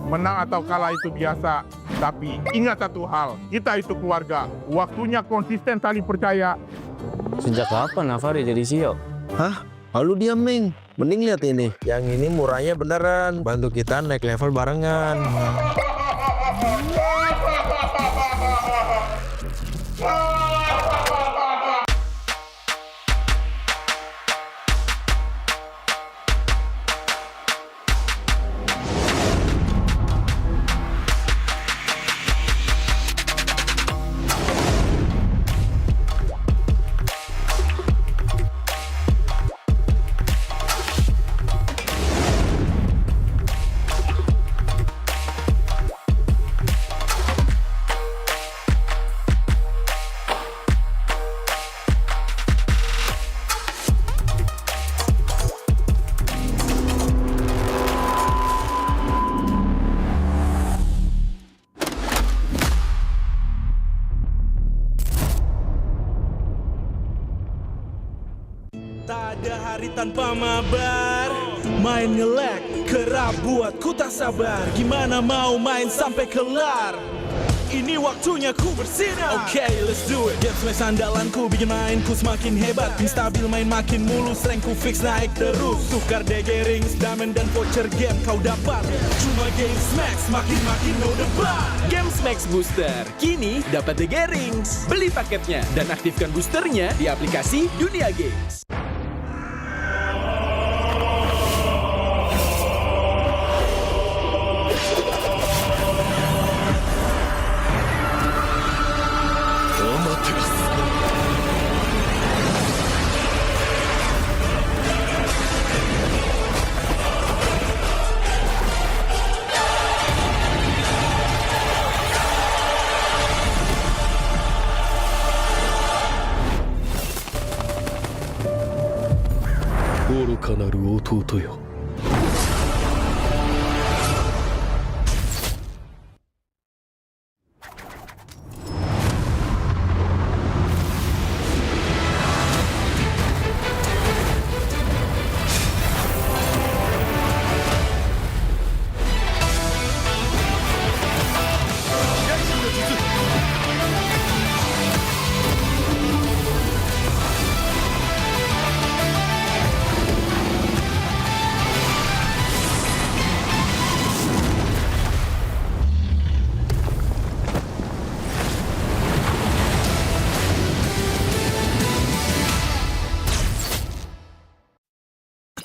Menang atau kalah itu biasa, tapi ingat satu hal, kita itu keluarga. Waktunya konsisten saling percaya. Sejak kapan Navari jadi CEO? Hah? Lalu diam, Ming. Mending lihat ini. Yang ini murahnya beneran. Bantu kita naik level barengan. Tak ada hari tanpa mabar. Main nge-lag, kerap buatku tak sabar. Gimana mau main sampai kelar? Ini waktunya ku bersinar. Okay, let's do it. Game smash andalanku bikin mainku semakin hebat. Pin stabil main makin mulus, rankku fix naik terus. Tukar DG rings, diamond dan voucher game kau dapat. Cuma game smash makin no debat. Game Max Booster kini dapat DG Rings. Beli paketnya dan aktifkan boosternya di aplikasi Dunia Games.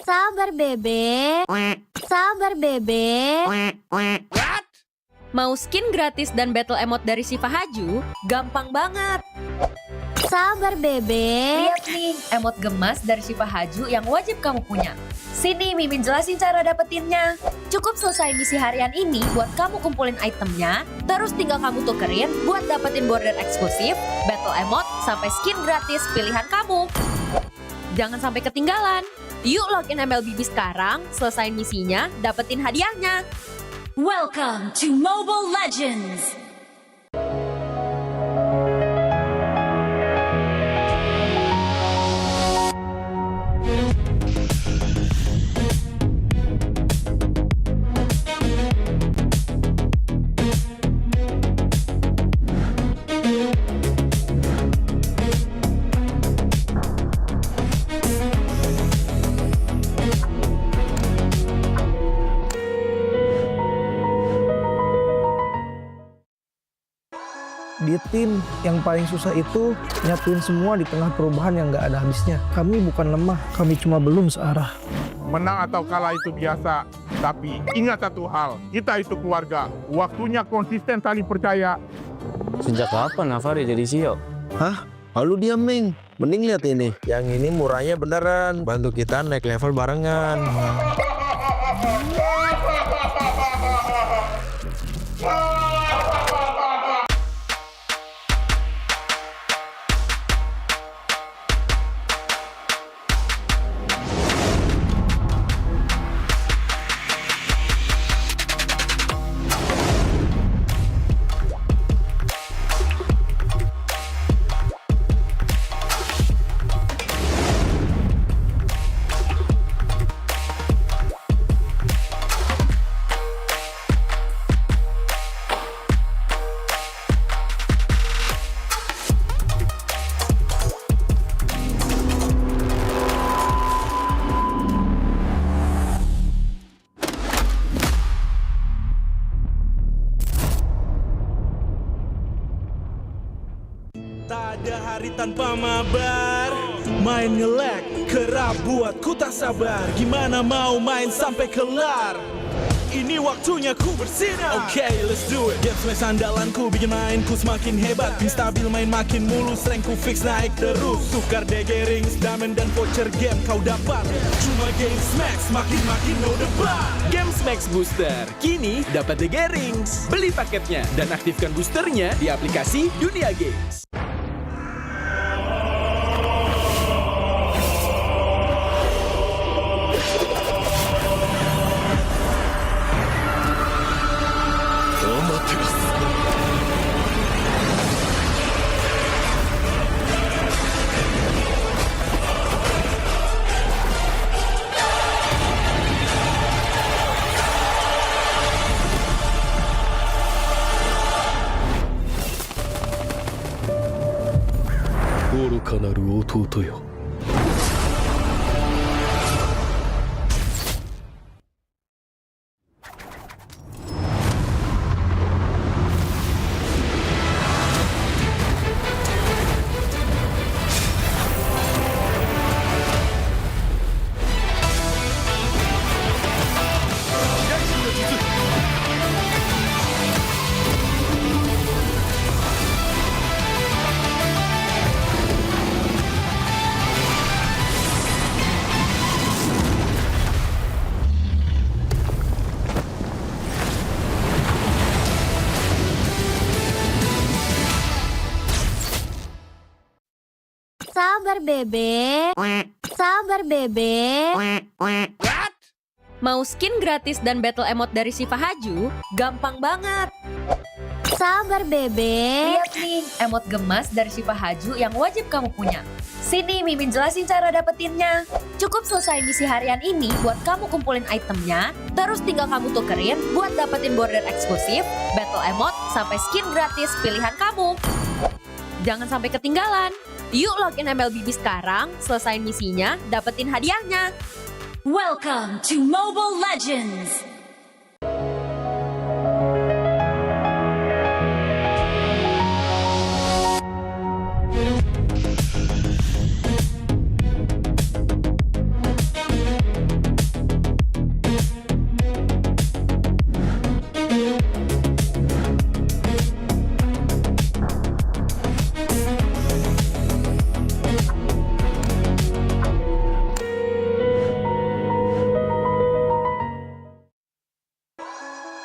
Sabar bebe. Sabar bebe. Mau skin gratis dan battle emote dari Shiva Haju? Gampang banget. Sabar bebe. Lihat nih, emote gemas dari Shiva Haju yang wajib kamu punya. Sini Mimin jelasin cara dapetinnya. Cukup selesai misi harian ini buat kamu kumpulin itemnya, terus tinggal kamu tukerin buat dapetin border eksklusif, battle emote, sampai skin gratis pilihan kamu. Jangan sampai ketinggalan. Yuk login MLBB sekarang, selesain misinya, dapetin hadiahnya. Welcome to Mobile Legends! Di tim yang paling susah itu nyatuin semua di tengah perubahan yang nggak ada habisnya. Kami bukan lemah, kami cuma belum searah. Menang atau kalah itu biasa, tapi ingat satu hal, kita itu keluarga. Waktunya konsisten saling percaya. Sejak kapan Navari jadi CEO? Hah? Lalu diam, Ming. Mending lihat ini. Yang ini murahnya beneran. Bantu kita naik level barengan. ada hari tanpa mabar. Main nge-lag, kerap buat ku tak sabar. Gimana mau main sampai kelar? Ini waktunya ku bersinar. Okay, let's do it. Game smash andalanku bikin mainku semakin hebat. Pin stabil main makin mulus, rankku fix naik terus. Tukar DG rings, diamond dan voucher game kau dapat. Cuma game smash makin no debat. Game Max Booster, kini dapat DG rings. Beli paketnya dan aktifkan boosternya di aplikasi Dunia Games. Sabar bebek. Sabar bebek. Mau skin gratis dan battle emote dari Siva Haju? Gampang banget. Sabar bebek. Lihat nih, emote gemas dari Siva Haju yang wajib kamu punya. Sini Mimin jelasin cara dapetinnya. Cukup selesai misi harian ini buat kamu kumpulin itemnya, terus tinggal kamu tukerin buat dapetin border eksklusif, battle emote, sampai skin gratis pilihan kamu. Jangan sampai ketinggalan. Yuk login MLBB sekarang, selesain misinya, dapetin hadiahnya. Welcome to Mobile Legends!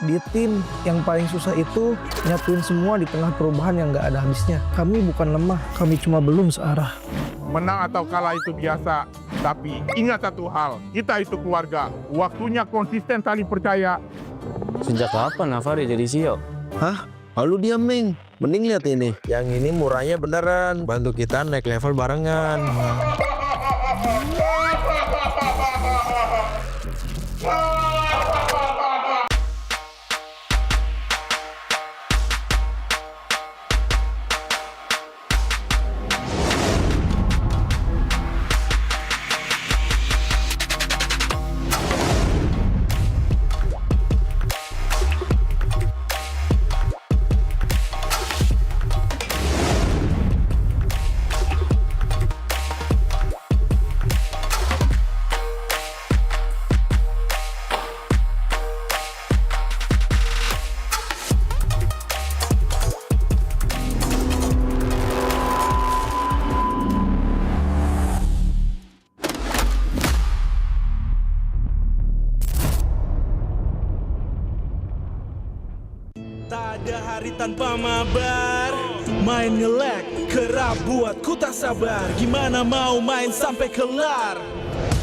Di tim yang paling susah itu nyatuin semua di tengah perubahan yang nggak ada habisnya. Kami bukan lemah, kami cuma belum searah. Menang atau kalah itu biasa, tapi ingat satu hal, kita itu keluarga. Waktunya konsisten saling percaya. Sejak kapan Navari jadi CEO? Hah? Lalu dia Ming. Mending lihat ini. Yang ini murahnya beneran. Bantu kita naik level barengan. Tak ada hari tanpa mabar. Main nge-lag, kerap buat ku tak sabar. Gimana mau main sampai kelar?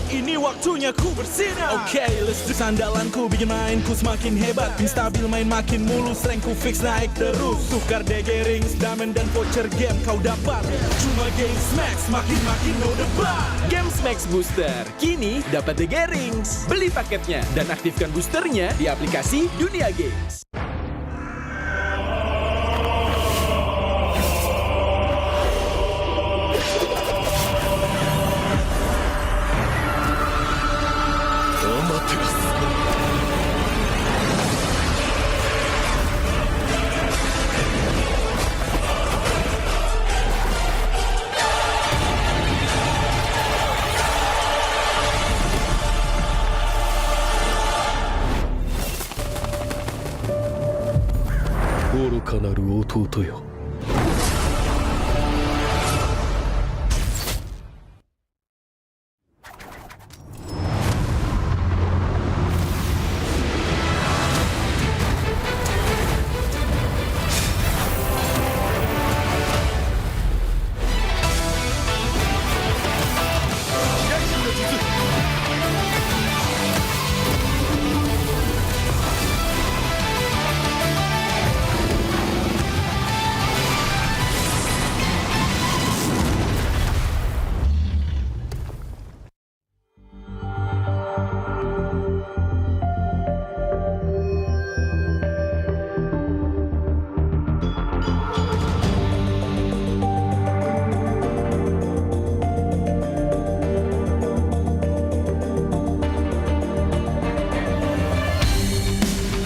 Ini waktunya ku bersinar. Okay, let's do. Sandalanku bikin mainku semakin hebat. Pin stabil main makin mulus, rankku fix naik terus. Tukar DG rings, diamond dan voucher game kau dapat. Cuma game smash makin no debat. Game Max Booster, kini dapat DG rings. Beli paketnya dan aktifkan boosternya di aplikasi Dunia Games. 愚かなる弟よ。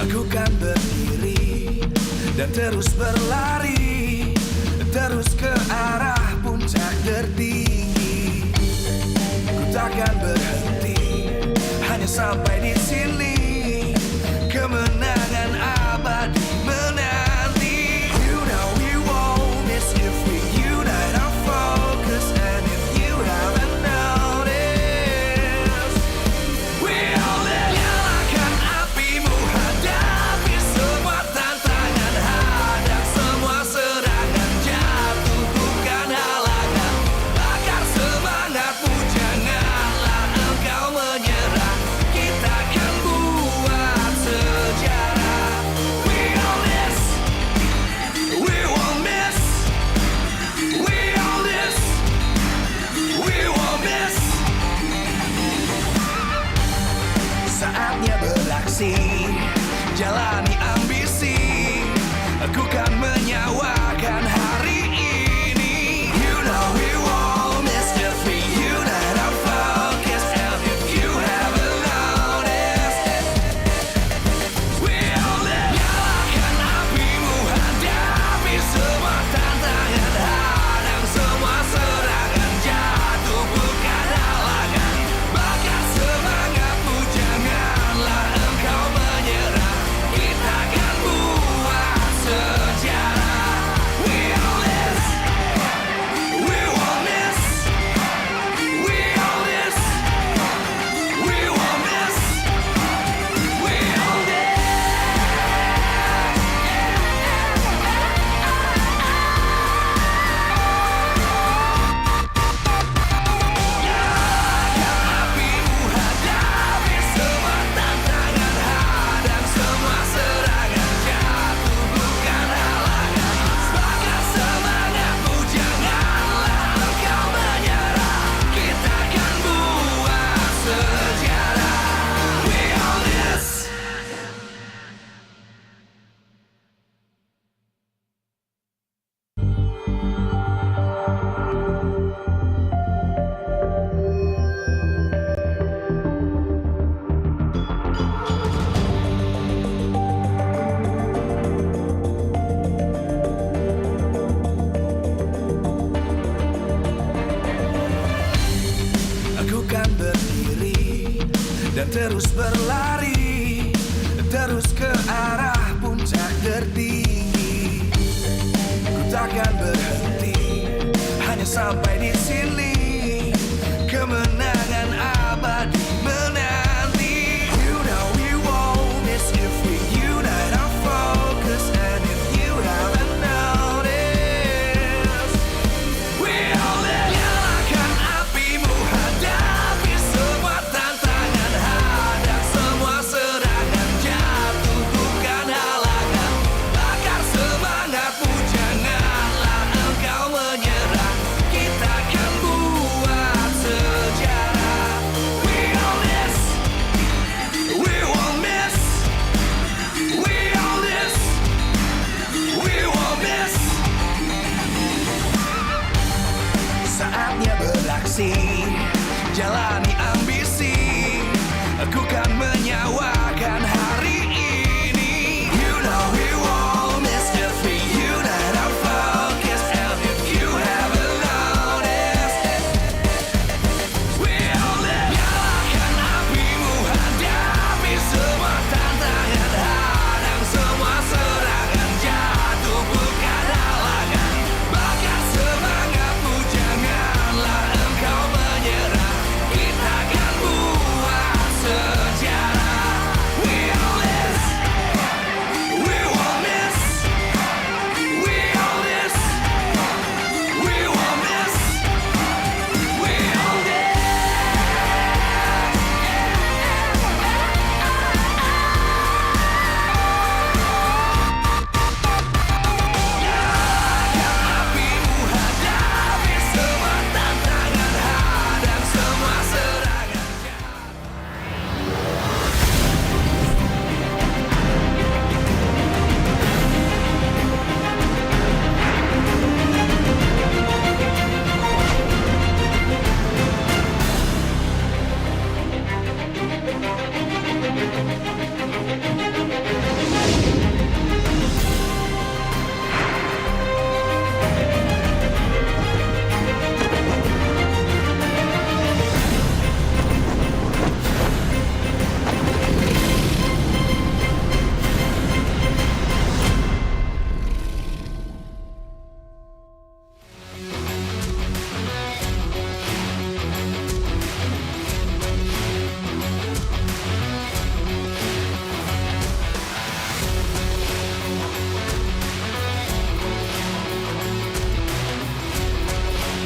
Aku kan berdiri dan terus berlari, terus ke arah puncak tertinggi. Ku takkan berhenti, hanya sampai di sini. Kemenangan abadi menanti. You know we won't miss if we unite our focus. And if you haven't noticed, we all nyalakan apimu, hadapi semua tantangan, hadang semua serangan, jatuh bukan halangan, bakar semangatmu, janganlah engkau menyerah, kita akan buat sejarah. We all this, we won't miss, we all this, we won't miss. Saatnya beraksi, jalani ambisi. Aku kan menyawakan hari ini. You know we won't miss if we unite our focus. And if you haven't noticed, we all live. Nyalakan apimu, hadapi semua tantangan, hadang semua serangan, jatuh bukan halangan, bakar semangatmu, janganlah engkau menyerah, kita akan buat sejarah. We all this, we won't miss, we all this, we won't miss, we all this. Nyalakan apimu, hadapi semua tantangan, hadang semua serangan, jatuh bukan halangan, bakar semangatmu, janganlah engkau menyerah, kita akan buat sejarah. We all this. Aku kan berdiri dan terus berlari, terus ke arah puncak tertinggi. Ku takkan berhenti, hanya sampai di sini. Kemenangan abadi menanti. You know we won't miss if we unite our focus. And if you haven't noticed, we all live. Nyalakan apimu, hadapi semua tantangan, hadang semua serangan, jatuh bukan halangan, bakar semangatmu, janganlah engkau menyerah, kita akan buat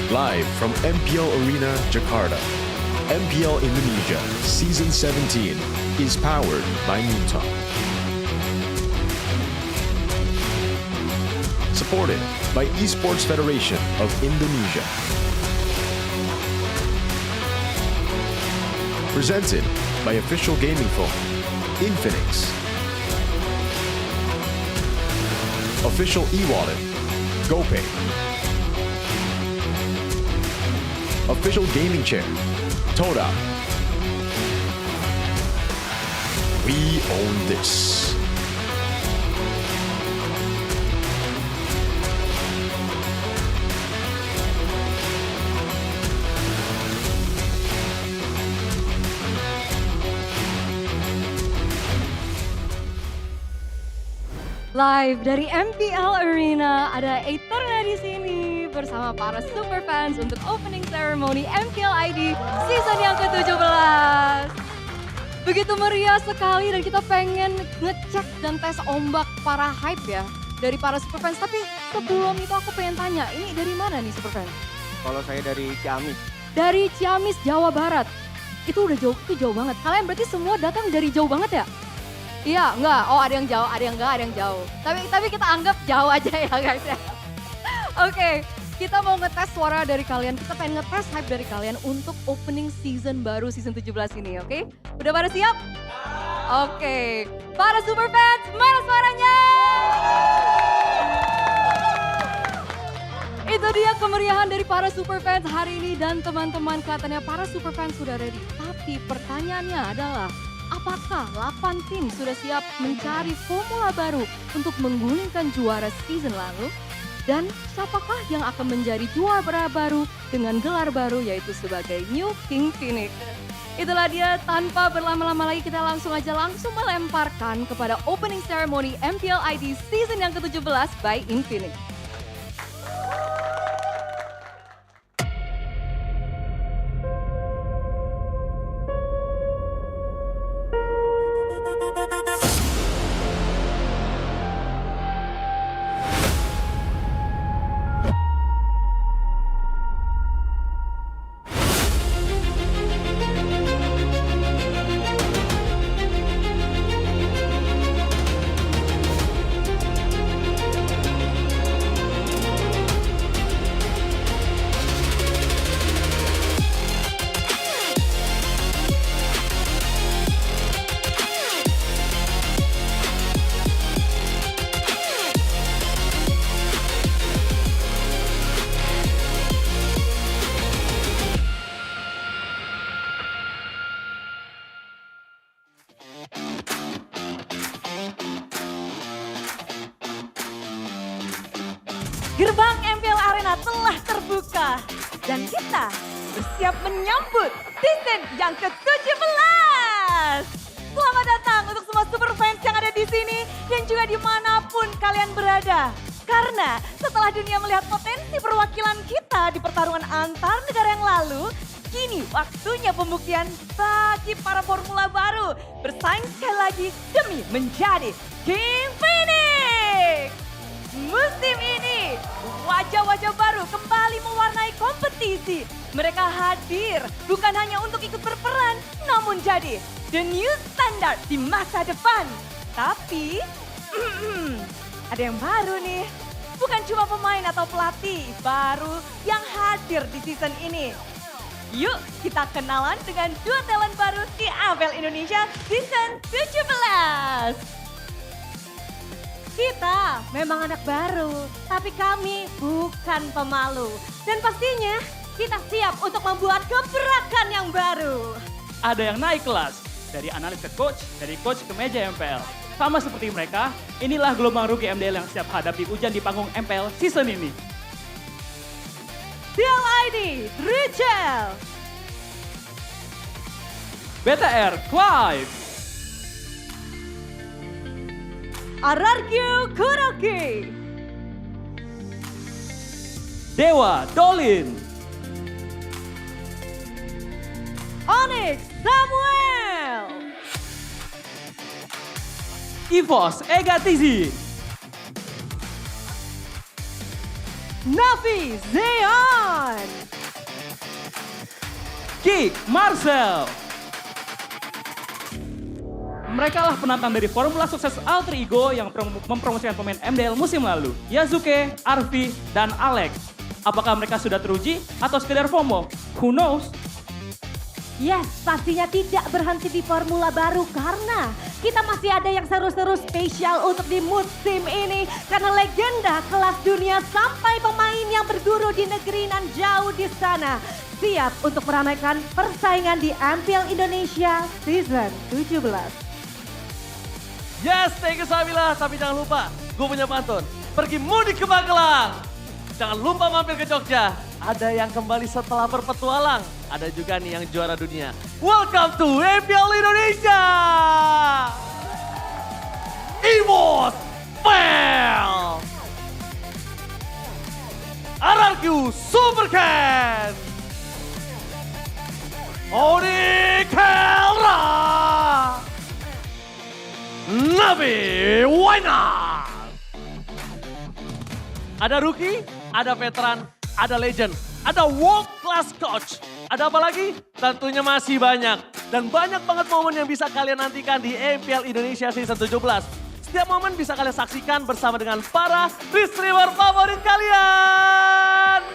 Live from MPL Arena, Jakarta, MPL Indonesia Season 17 is powered by Moontalk. Supported by Esports Federation of Indonesia. Presented by official gaming phone, Infinix. Official e-wallet, GoPay. Official gaming chair, Toda. We own this. Live dari MPL Arena, ada Eterna di sini bersama para super fans untuk opening ceremony MPL ID season yang ke-17. Begitu meriah sekali dan kita pengen ngecek dan tes ombak para hype ya dari para super fans. Tapi sebelum itu aku pengen tanya, ini dari mana nih super fans? Kalau saya dari Ciamis. Dari Ciamis, Jawa Barat. Itu udah jauh, itu jauh banget. Kalian berarti semua datang dari jauh banget ya? Iya, enggak. Oh, ada yang jauh, ada yang enggak, ada yang jauh. Tapi kita anggap jauh aja ya guys ya. Oke, kita mau ngetes suara dari kalian. Kita pengen ngetes hype dari kalian untuk opening season baru season 17 ini, oke? Udah pada siap? Oke. Para super fans, mana suaranya? Itu dia kemeriahan dari para super fans hari ini dan teman-teman, kelihatannya para super fans sudah ready. Tapi pertanyaannya adalah, apakah 8 tim sudah siap mencari formula baru untuk menggulingkan juara season lalu? Dan siapakah yang akan menjadi juara baru dengan gelar baru yaitu sebagai New King Phoenix? Itulah dia, tanpa berlama-lama lagi kita langsung melemparkan kepada opening ceremony MPL ID season yang ke-17 by Infinix. Gerbang MPL Arena telah terbuka dan kita bersiap menyambut season yang ke-17. Selamat datang untuk semua super fans yang ada di sini dan juga dimanapun kalian berada. Karena setelah dunia melihat potensi perwakilan kita di pertarungan antar negara yang lalu, kini waktunya pembuktian bagi para formula baru bersaing sekali lagi demi menjadi King Phoenix. Musim ini, wajah-wajah baru kembali mewarnai kompetisi. Mereka hadir bukan hanya untuk ikut berperan, namun jadi the new standard di masa depan. Tapi, ada yang baru nih. Bukan cuma pemain atau pelatih baru yang hadir di season ini. Yuk kita kenalan dengan dua talent baru di MPL Indonesia season 17. Kita memang anak baru, tapi kami bukan pemalu. Dan pastinya kita siap untuk membuat gebrakan yang baru. Ada yang naik kelas, dari analis ke coach, dari coach ke meja MPL. Sama seperti mereka, inilah gelombang rookie MDL yang siap hadapi ujian di panggung MPL season ini. MPL ID Rachel, BTR Clive, Arargyu Kuroki, Dewa Dolin, Onyx Samuel, Evos Egatizi, NAVI Zeon. Kick Marcel. Mereka lah penantang dari formula sukses Alter Ego yang mempromosikan pemain MDL musim lalu. Yazuke, Arvi, dan Alex. Apakah mereka sudah teruji atau sekedar FOMO? Who knows? Yes, pastinya tidak berhenti di formula baru karena kita masih ada yang seru-seru spesial untuk di musim ini. Karena legenda kelas dunia sampai pemain yang berguru di negeri nan jauh di sana siap untuk meramaikan persaingan di MPL Indonesia Season 17. Yes, thank you Sabila. Tapi jangan lupa, gue punya pantun. Pergi mudik ke Magelang. Jangan lupa mampir ke Jogja. Ada yang kembali setelah berpetualang. Ada juga nih yang juara dunia. Welcome to MPL Indonesia. Iwos Fail. RRQ Supercan. Oni Kelra. NAVI Winner. Ada rookie, ada veteran, ada legend, ada world class coach. Ada apa lagi? Tentunya masih banyak. Dan banyak banget momen yang bisa kalian nantikan di MPL Indonesia Season 17. Setiap momen bisa kalian saksikan bersama dengan para streamer favorit kalian.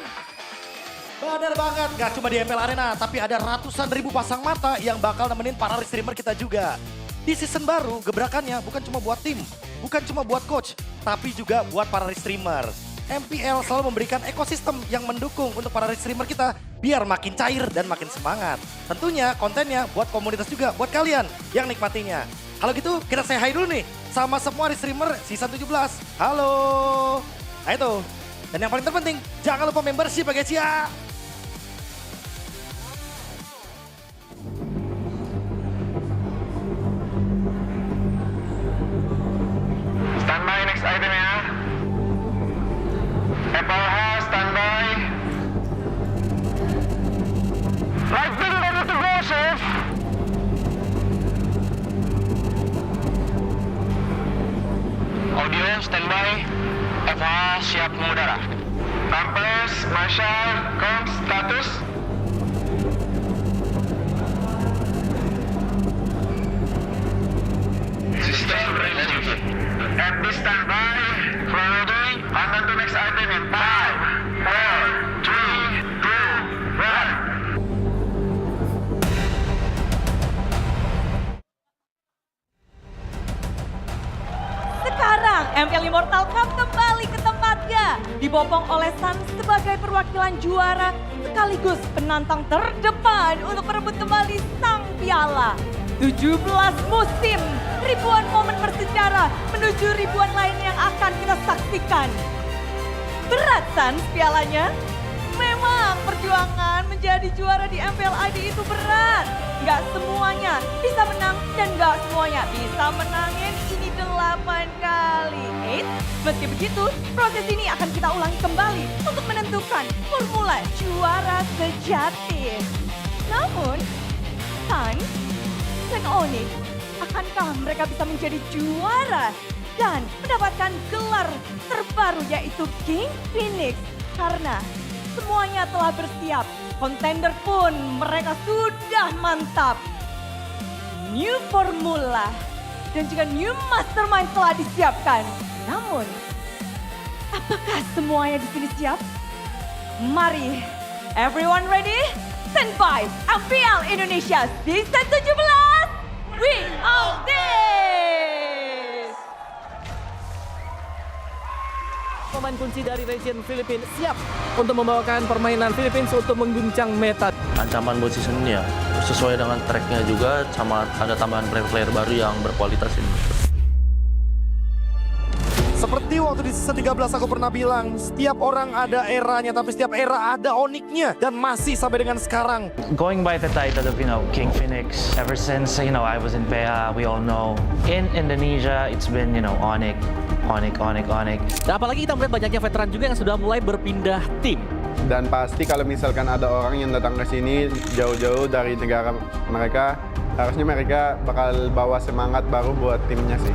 Bener banget, gak cuma di MPL Arena, tapi ada ratusan ribu pasang mata yang bakal nemenin para streamer kita juga. Di season baru, gebrakannya bukan cuma buat tim, bukan cuma buat coach, tapi juga buat para streamer. MPL selalu memberikan ekosistem yang mendukung untuk para streamer kita biar makin cair dan makin semangat. Tentunya kontennya buat komunitas juga, buat kalian yang nikmatinya. Kalau gitu kita say hi dulu nih sama semua streamer season 17. Halo. Nah itu. Dan yang paling terpenting, jangan lupa membership ya guys ya. Standby next item ya. FLH standby. Light beam ready to go, chef. Audio standby. FLH siap mengudara. Compass, Marshal, comms, status. System ready. FD standby. Friday. On to next item in 5, 4, 3, 2, 1. Sekarang MPL Immortal Cup kembali ke tempatnya. Dibopong oleh Sun sebagai perwakilan juara sekaligus penantang terdepan untuk merebut kembali sang piala. 17 musim, ribuan momen bersejarah menuju ribuan lain yang akan kita saksikan. Berat Sans pialanya? Memang perjuangan menjadi juara di MPL ID itu berat. Gak semuanya bisa menang dan gak semuanya bisa menangin ini 8 kali. Meski begitu, proses ini akan kita ulangi kembali untuk menentukan formula juara sejati. Namun, Sun dan Onyx, akankah mereka bisa menjadi juara dan mendapatkan gelar terbaru yaitu King Phoenix? Karena semuanya telah bersiap, kontender pun mereka sudah mantap. New formula dan juga new mastermind telah disiapkan. Namun, apakah semuanya di sini siap? Mari, everyone ready? Stand by, MPL Indonesia Season 17. We all this! Pemain kunci dari region Filipina siap untuk membawakan permainan Filipina untuk mengguncang meta. Ancaman buat season ini ya, sesuai dengan tracknya juga, sama ada tambahan player-player baru yang berkualitas ini. Seperti waktu di season 13 aku pernah bilang, setiap orang ada eranya, tapi setiap era ada oniknya. Dan masih sampai dengan sekarang. Going by the title of, King Phoenix, ever since, I was in PH, we all know. In Indonesia, it's been, Onyx. Dan apalagi kita melihat banyaknya veteran juga yang sudah mulai berpindah tim. Dan pasti kalau misalkan ada orang yang datang ke sini jauh-jauh dari negara mereka, harusnya mereka bakal bawa semangat baru buat timnya sih.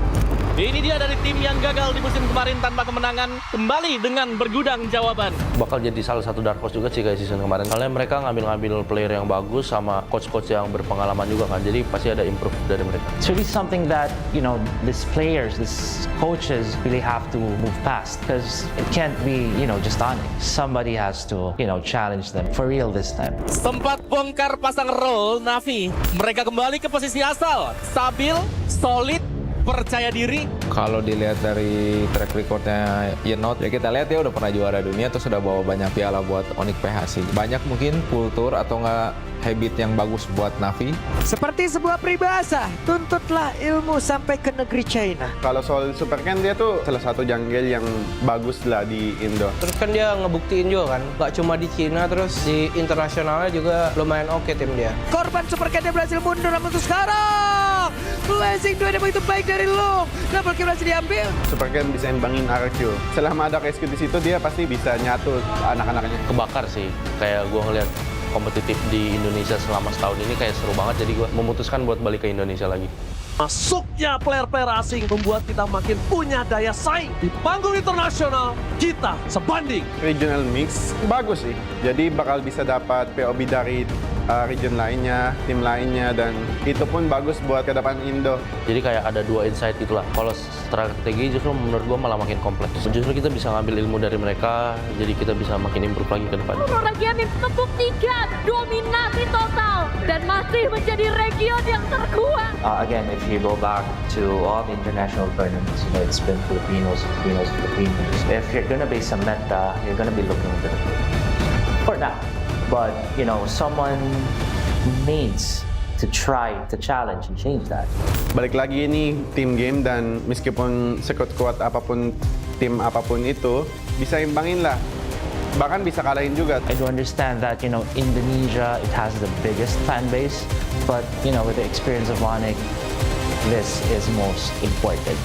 Ini dia dari tim yang gagal di musim kemarin tanpa kemenangan, kembali dengan bergudang jawaban. Bakal jadi salah satu dark horse juga sih kayak season kemarin. Soalnya mereka ngambil player yang bagus sama coach-coach yang berpengalaman juga kan. Jadi pasti ada improve dari mereka. It's really something that, you know, these players, these coaches really have to move past because it can't be, you know, just on it. Somebody has to, you know, challenge them for real this time. Sempat bongkar pasang role Navi. Mereka kembali ke posisi asal. Stabil, solid, percaya diri. Kalau dilihat dari track recordnya Yenot, ya kita lihat dia udah pernah juara dunia, terus udah bawa banyak piala buat Onyx PHC. Banyak mungkin kultur atau enggak habit yang bagus buat Navi. Seperti sebuah peribahasa, tuntutlah ilmu sampai ke negeri China. Kalau soal Super kan dia tuh salah satu jungle yang bagus lah di Indo. Terus kan dia ngebuktiin juga kan, gak cuma di Cina, terus di internasionalnya juga lumayan oke tim dia. Korban Super Ken berhasil mundur, namun untuk sekarang Blazing 2 yang begitu baik dari Long. Double kill berhasil diambil. Super kan bisa imbangin RQ. Selama ada KSQ di situ dia pasti bisa nyatu anak-anaknya. Kebakar sih, kayak gue ngeliat kompetitif di Indonesia selama setahun ini kayak seru banget, jadi gue memutuskan buat balik ke Indonesia lagi. Masuknya player-player asing membuat kita makin punya daya saing. Di panggung internasional, kita sebanding. Regional mix bagus sih, jadi bakal bisa dapat POB dari region lainnya, tim lainnya, dan itu pun bagus buat ke depan Indo. Jadi kayak ada dua insight gitulah. Kalau strategi justru menurut gue malah makin kompleks. Justru kita bisa ngambil ilmu dari mereka, jadi kita bisa makin improve lagi ke depan. Aurora Gaming membuktikan dominasi total dan masih menjadi region yang terkuat. Again, if you go back to all the international tournaments, you know, it's been Filipinos. If you're gonna base a meta, you're gonna be looking to the for now. But, you know, someone needs to try to challenge and change that. Balik lagi ini tim game, dan meskipun sekuat-kuat apapun tim apapun itu, bisa imbangin lah. Bahkan bisa kalahin juga. I do understand that, you know, Indonesia, it has the biggest fan base, but, you know, with the experience of Onyx, this is most important.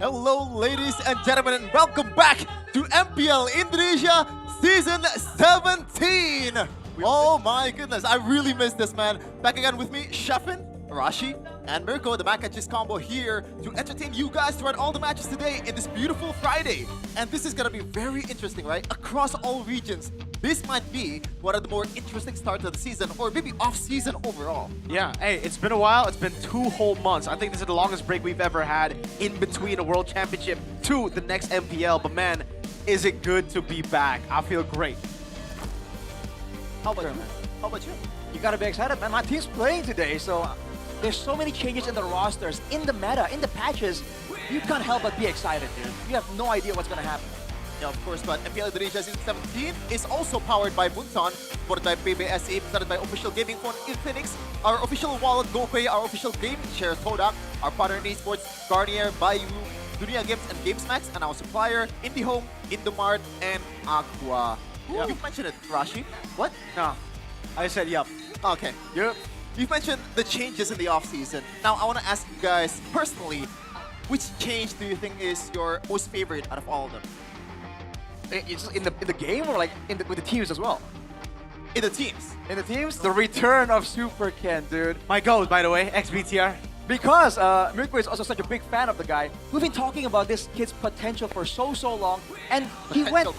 Hello ladies and gentlemen, and welcome back to MPL Indonesia Season 17! Oh my goodness, I really missed this, man. Back again with me, Sheffin, Arashi, and Mirko, the Mac and Cheese combo here to entertain you guys throughout all the matches today in this beautiful Friday. And this is gonna be very interesting, right? Across all regions, this might be one of the more interesting starts of the season, or maybe off-season overall. Yeah, hey, it's been a while. It's been 2 whole months. I think this is the longest break we've ever had in between a World Championship to the next MPL. But man, is it good to be back. I feel great. How about you, man? How about you? You gotta be excited, man. My team's playing today, so there's so many changes in the rosters, in the meta, in the patches. You can't help but be excited, dude. You have no idea what's gonna happen. Yeah, of course, but MPL Indonesia Season 17 is also powered by Munson, supported by PBSE, presented by Official Gaming Phone Infinix, our official wallet GoPay, our official game share Kodak, our partner in esports Garnier, Bayou, Dunia Games and GamesMax, and our supplier IndyHome, Indomart, and Aqua. Yeah. You've mentioned it, Rashi. What? No, I said yup. Okay. Yep. You've mentioned the changes in the off-season. Now, I want to ask you guys personally, which change do you think is your most favorite out of all of them? It's in the game, or like with the teams as well? In the teams. In the teams, the return of Super Ken, dude. My goat, by the way, ex-BTR. Because Mirko is also such a big fan of the guy. We've been talking about this kid's potential for so long, and he went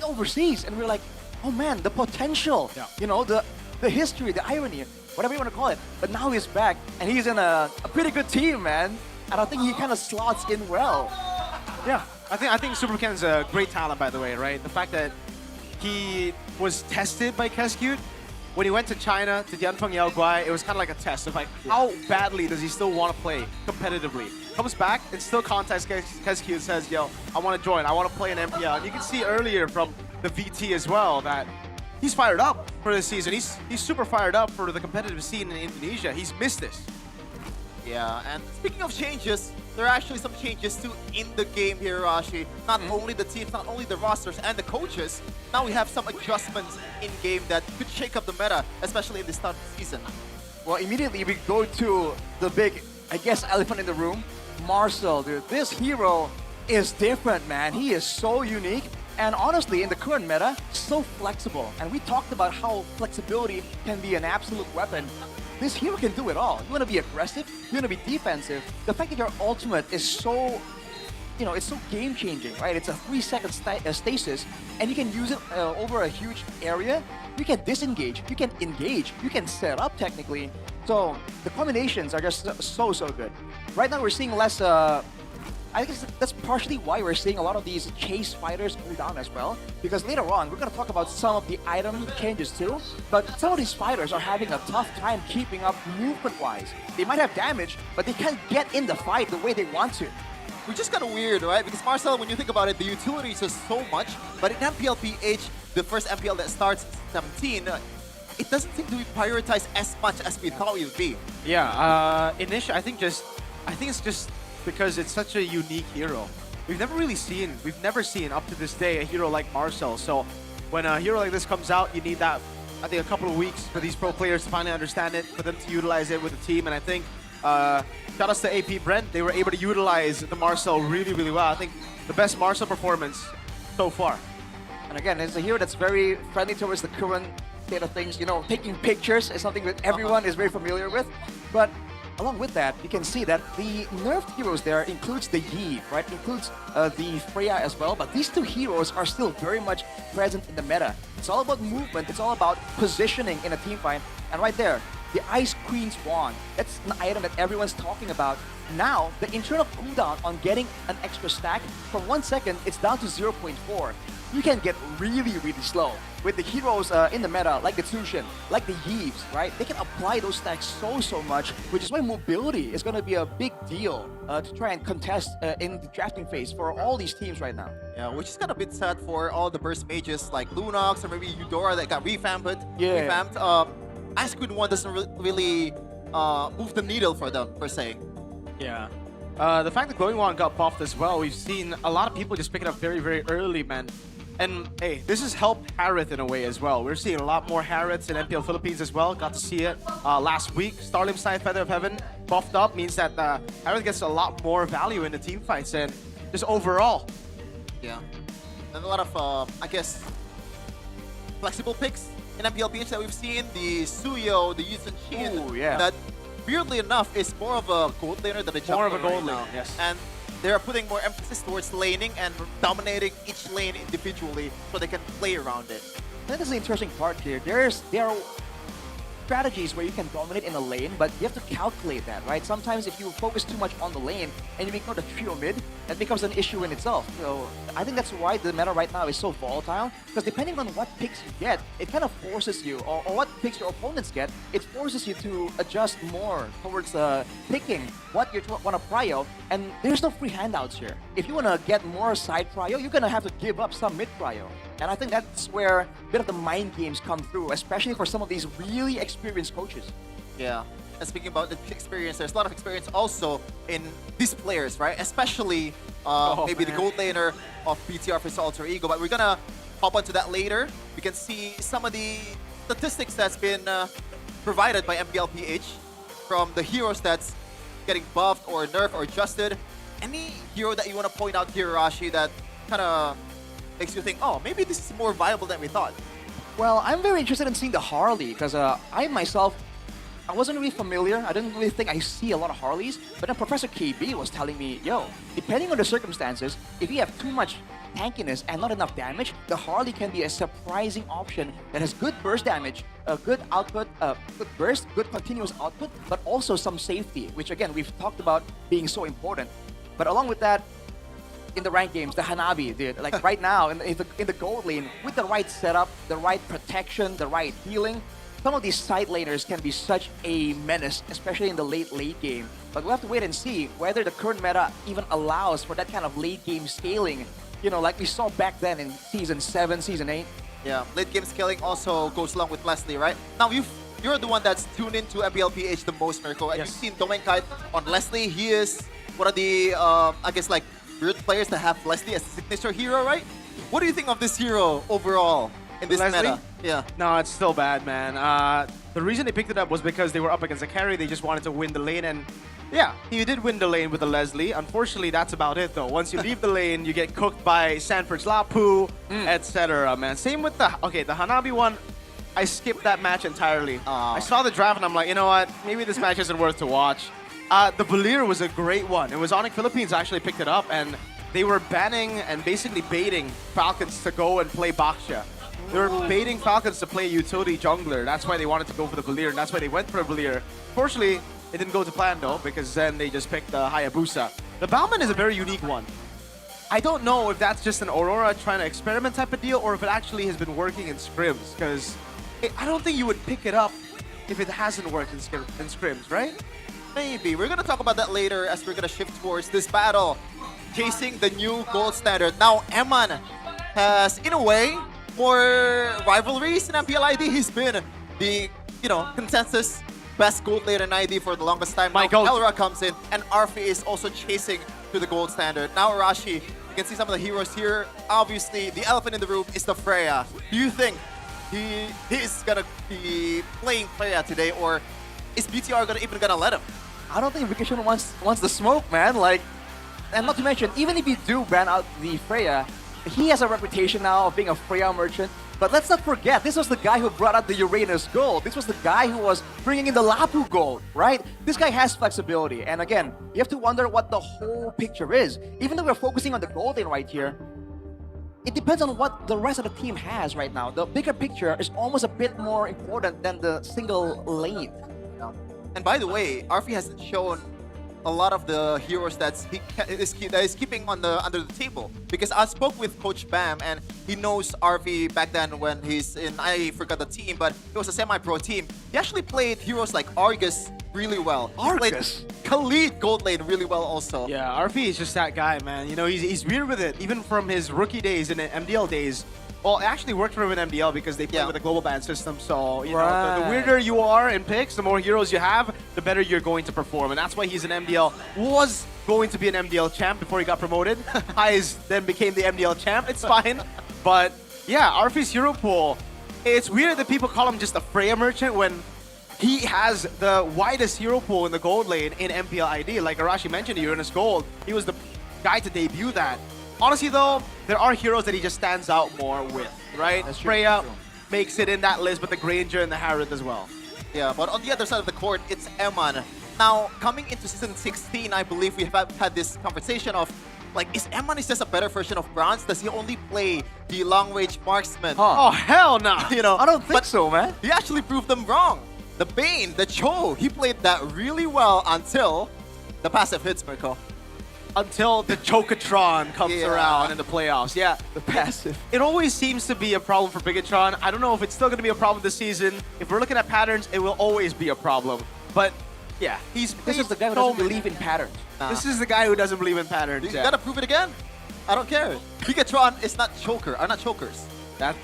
overseas, and we're like, oh man, the potential. Yeah. You know, the history, the irony, whatever you want to call it. But now he's back, and he's in a pretty good team, man. And I think he kind of slots in well. Yeah, I think Super Ken's a great talent, by the way, right? The fact that he was tested by Keskute. When he went to China, to Yanfeng Yaoguai, it was kind of like a test of like, how badly does he still want to play competitively? Comes back and still contacts Keskute and says, yo, I want to join, I want to play in MPL. And you can see earlier from the VT as well that he's fired up for this season. He's super fired up for the competitive scene in Indonesia. He's missed this. Yeah, and speaking of changes, there are actually some changes too in the game here, Rashi. Not only the teams, not only the rosters and the coaches. Now we have some adjustments in-game that could shake up the meta, especially in the start of the season. Well, immediately we go to the big, I guess, elephant in the room, Marcel, dude. This hero is different, man. He is so unique. And honestly, in the current meta, so flexible. And we talked about how flexibility can be an absolute weapon. This hero can do it all. You want to be aggressive, you want to be defensive. The fact that your ultimate is so, it's so game-changing, right? It's a 3-second stasis, and you can use it over a huge area. You can disengage, you can engage, you can set up technically. So the combinations are just so good. Right now we're seeing less, I guess that's partially why we're seeing a lot of these chase fighters go down as well. Because later on, we're going to talk about some of the item changes too. But some of these fighters are having a tough time keeping up movement-wise. They might have damage, but they can't get in the fight the way they want to. Which is kind of weird, right? Because Marcel, when you think about it, the utility is just so much. But in MPL PH, the first MPL that starts 17, it doesn't seem to be prioritized as much as we thought it would be. Yeah, initially, I think it's just because it's such a unique hero. We've never seen up to this day a hero like Marcel. So when a hero like this comes out, you need that, I think, a couple of weeks for these pro players to finally understand it, for them to utilize it with the team. And I think, shout outs to AP Brent, they were able to utilize the Marcel really well. I think the best Marcel performance so far. And again, it's a hero that's very friendly towards the current state of things. Taking pictures is something that everyone is very familiar with. But along with that, you can see that the nerfed heroes there includes the Yi, right? Includes the Freya as well. But these two heroes are still very much present in the meta. It's all about movement. It's all about positioning in a team fight. And right there, the Ice Queen's Wand. That's an item that everyone's talking about. Now, the internal cooldown on getting an extra stack, from 1 second, it's down to 0.4. You can get really slow. With the heroes in the meta, like the Tsushin, like the Yves, right? They can apply those stacks so much, which is why mobility is going to be a big deal to try and contest in the drafting phase for all these teams right now. Yeah, which is kind of a bit sad for all the burst mages like Lunox or maybe Eudora that got revamped. Ice Queen 1 doesn't really move the needle for them, per se. Yeah. The fact that Glowing Wand got buffed as well, we've seen a lot of people just pick it up very early, man. And hey, this has helped Harith in a way as well. We're seeing a lot more Hariths in MPL Philippines as well. Got to see it last week. Starlim Scythe Feather of Heaven buffed up means that Harith gets a lot more value in the team fights and just overall. Yeah. And a lot of, I guess, flexible picks in MPL PH that we've seen. The Suyo, the Yusun Shin. Ooh, yeah. That, weirdly enough, is more of a gold laner than a jungler. More of a gold right laner, now. yes. And they're putting more emphasis towards laning and dominating each lane individually so they can play around it. That is the interesting part here. There are strategies where you can dominate in a lane, but you have to calculate that, right? Sometimes if you focus too much on the lane and you ignore the trio mid, that becomes an issue in itself. So I think that's why the meta right now is so volatile, because depending on what picks you get, it kind of forces you, or what picks your opponents get, it forces you to adjust more towards picking what you want to prio, and there's no free handouts here. If you want to get more side prio, you're going to have to give up some mid prio. And I think that's where a bit of the mind games come through, especially for some of these really experienced coaches. Yeah. And speaking about the experience, there's a lot of experience also in these players, right? Especially maybe the gold laner of BTR for Alter Ego. But we're gonna hop onto that later. We can see some of the statistics that's been provided by MPL PH from the heroes that's getting buffed or nerfed or adjusted. Any hero that you want to point out here, Rashi, that kind of makes you think, oh, maybe this is more viable than we thought? Well, I'm very interested in seeing the Harley, because I myself, I wasn't really familiar. I didn't really think I see a lot of Harleys. But then Professor KB was telling me, yo, depending on the circumstances, if you have too much tankiness and not enough damage, the Harley can be a surprising option that has good burst damage, good output, good burst, good continuous output, but also some safety, which again, we've talked about being so important. But along with that, in the ranked games, the Hanabi, dude, like right now in the gold lane, with the right setup, the right protection, the right healing, some of these side laners can be such a menace, especially in the late game. But we'll have to wait and see whether the current meta even allows for that kind of late game scaling, you know, like we saw back then in Season 7, Season 8. Yeah, late game scaling also goes along with Leslie, right? Now, you're the one that's tuned into MPL PH the most, Mirko, and you've seen Domenkite on Leslie. He is one of the, I guess, like, weird players that have Leslie as a signature hero, right? What do you think of this hero overall in this Leslie? meta? Yeah. No, it's still bad, man. The reason they picked it up was because they were up against a carry. They just wanted to win the lane, and yeah, he did win the lane with the Leslie. Unfortunately, that's about it, though. Once you leave the lane, you get cooked by Sanford's Lapu, etc., man. Same with the Hanabi one. I skipped that match entirely. I saw the draft, and I'm like, you know what? Maybe this match isn't worth to watch. The Valir was a great one. It was Onyx Philippines actually picked it up, and they were banning and basically baiting Falcons to go and play Baksha. They were baiting Falcons to play utility jungler. That's why they wanted to go for the Valir, and that's why they went for the Valir. Fortunately, it didn't go to plan though, because then they just picked the Hayabusa. The Bauman is a very unique one. I don't know if that's just an Aurora trying to experiment type of deal, or if it actually has been working in scrims, because I don't think you would pick it up if it hasn't worked in scrims, right? Maybe. We're going to talk about that later as we're going to shift towards this battle. Chasing the new gold standard. Now, Eman has, in a way, more rivalries in MPL ID. He's been the, consensus best gold laner in ID for the longest time. Now, Elra comes in, and Arfi is also chasing to the gold standard. Now, Arashi, you can see some of the heroes here. Obviously, the elephant in the room is the Freya. Do you think he's going to be playing Freya today, or is BTR even gonna let him? I don't think Vacation wants the smoke, man. Like, and not to mention, even if you do ban out the Freya, he has a reputation now of being a Freya merchant. But let's not forget, this was the guy who brought out the Uranus gold. This was the guy who was bringing in the Lapu gold, right? This guy has flexibility. And again, you have to wonder what the whole picture is. Even though we're focusing on the gold lane right here, it depends on what the rest of the team has right now. The bigger picture is almost a bit more important than the single lane. And by the way, Arfi hasn't shown a lot of the heroes that is keeping on under the table, because I spoke with Coach Bam and he knows Arfi back then when he's in, I forgot the team, but it was a semi-pro team. He actually played heroes like Argus really well. Argus? Khalid gold lane really well also. Yeah, Arfi is just that guy, man. He's weird with it, even from his rookie days and MDL days. Well, it actually worked for him in MDL because they play with a global ban system. So, the weirder you are in picks, the more heroes you have, the better you're going to perform. And that's why he's an MDL, was going to be an MDL champ before he got promoted. Highs then became the MDL champ. It's fine. But yeah, Arfi's hero pool, it's weird that people call him just a Freya merchant when he has the widest hero pool in the gold lane in MPL ID. Like Arashi mentioned, Uranus Gold. He was the guy to debut that. Honestly, though, there are heroes that he just stands out more with, right? Freya makes it in that list, but the Granger and the Harith as well. Yeah, but on the other side of the court, it's Eman. Now, coming into Season 16, I believe we have had this conversation of, like, is Eman just a better version of Bronze? Does he only play the long-range marksman? Oh, hell no! I don't think so, man. He actually proved them wrong. The Bane, the Cho, he played that really well until the passive hits, Mirko. Until the Chokatron comes around in the playoffs. Yeah, the passive. It always seems to be a problem for Bigatron. I don't know if it's still going to be a problem this season. If we're looking at patterns, it will always be a problem. But yeah, this is the guy who doesn't believe in patterns. This is the guy who doesn't believe in patterns. You gotta prove it again. I don't care. Bigatron is not not chokers. That's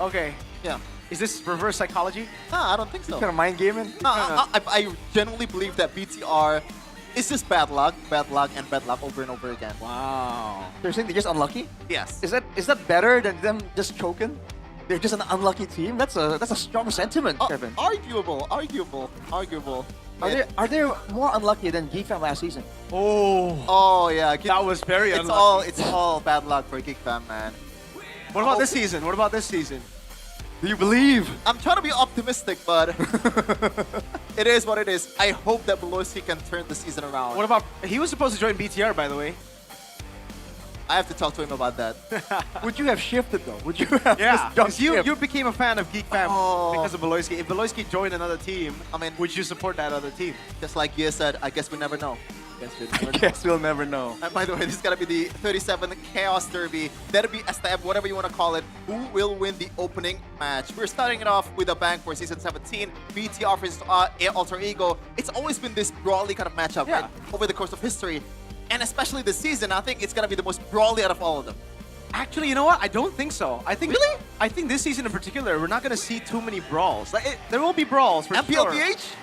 okay. Yeah. Is this reverse psychology? No, I don't think so. You kind of mind gaming? No, I genuinely believe that BTR is just bad luck, and bad luck over and over again. Wow. They're saying they're just unlucky? Yes. Is that better than them just choking? They're just an unlucky team? That's a strong sentiment, Kevin. Arguable. Are they more unlucky than GeekFam last season? Oh yeah. That was very unlucky. It's all bad luck for GeekFam, man. What about this season? What about this season? Do you believe? I'm trying to be optimistic, but it is what it is. I hope that Belosi can turn the season around. What about, he was supposed to join BTR, by the way. I have to talk to him about that. Would you have shifted, though? Would you have because you became a fan of GeekFam because of Beloski. If Beloski joined another team, would you support that other team? Just like Gia said, I guess we never know. I guess we'll never know. And by the way, this is going to be the 37 Chaos Derby. Derby, STF, whatever you want to call it. Who will win the opening match? We're starting it off with a bang for Season 17. BTR versus Alter Ego. It's always been this brawly kind of matchup right, over the course of history. And especially this season, I think it's going to be the most brawly out of all of them. Actually, you know what? I don't think so. I think I think this season in particular, we're not going to see too many brawls. Like, there will be brawls for MPLPH? sure.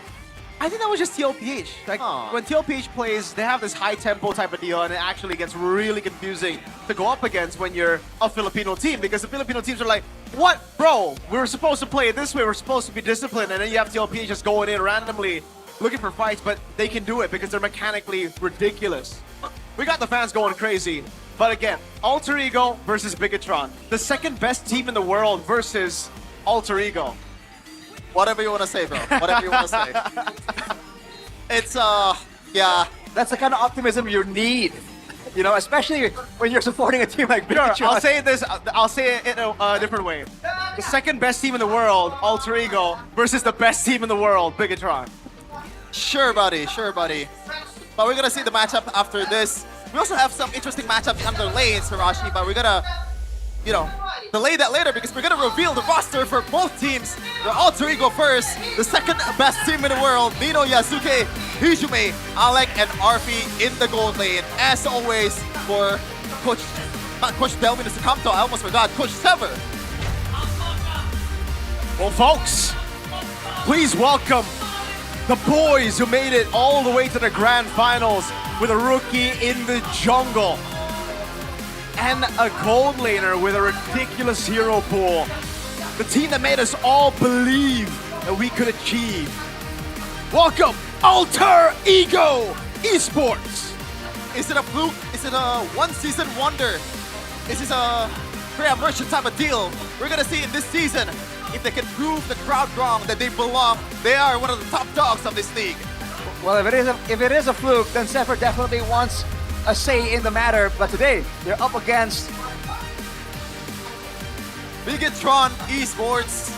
I think that was just TLPH. Like, when TLPH plays, they have this high tempo type of deal, and it actually gets really confusing to go up against when you're a Filipino team, because the Filipino teams are like, What? Bro, we were supposed to play it this way. We're supposed to be disciplined, and then you have TLP just going in randomly looking for fights, but they can do it because they're mechanically ridiculous. We got the fans going crazy. But again, Alter Ego versus Bigatron. The second best team in the world versus Alter Ego. Whatever you want to say, bro. Whatever you want to say. It's, yeah. That's the kind of optimism you need. You know, especially when you're supporting a team like Bigatron. Sure, I'll say it in a different way. The second best team in the world, Alter Ego, versus the best team in the world, Bigatron. Sure, buddy. Sure, buddy. But we're going to see the matchup after this. We also have some interesting matchups on the lanes, Hirashi, but we're going to, you know, delay that later because we're going to reveal the roster for both teams. The Alter Ego first, the second best team in the world, Nino, Yasuke, Hijume, Alec, and Arfi in the gold lane. As always, for Coach Delvin Sukamto, I almost forgot, Coach Sever. Well, folks, please welcome the boys who made it all the way to the grand finals with a rookie in the jungle and a gold laner with a ridiculous hero pool. The team that made us all believe that we could achieve. Welcome, Alter Ego Esports. Is it a fluke? Is it a one-season wonder? Is this a Freya Merchant type of deal? We're gonna see in this season if they can prove the crowd wrong that they belong. They are one of the top dogs of this league. Well, if it is a fluke, then Zephyr definitely wants a say in the matter. But today, they're up against Bigatron Esports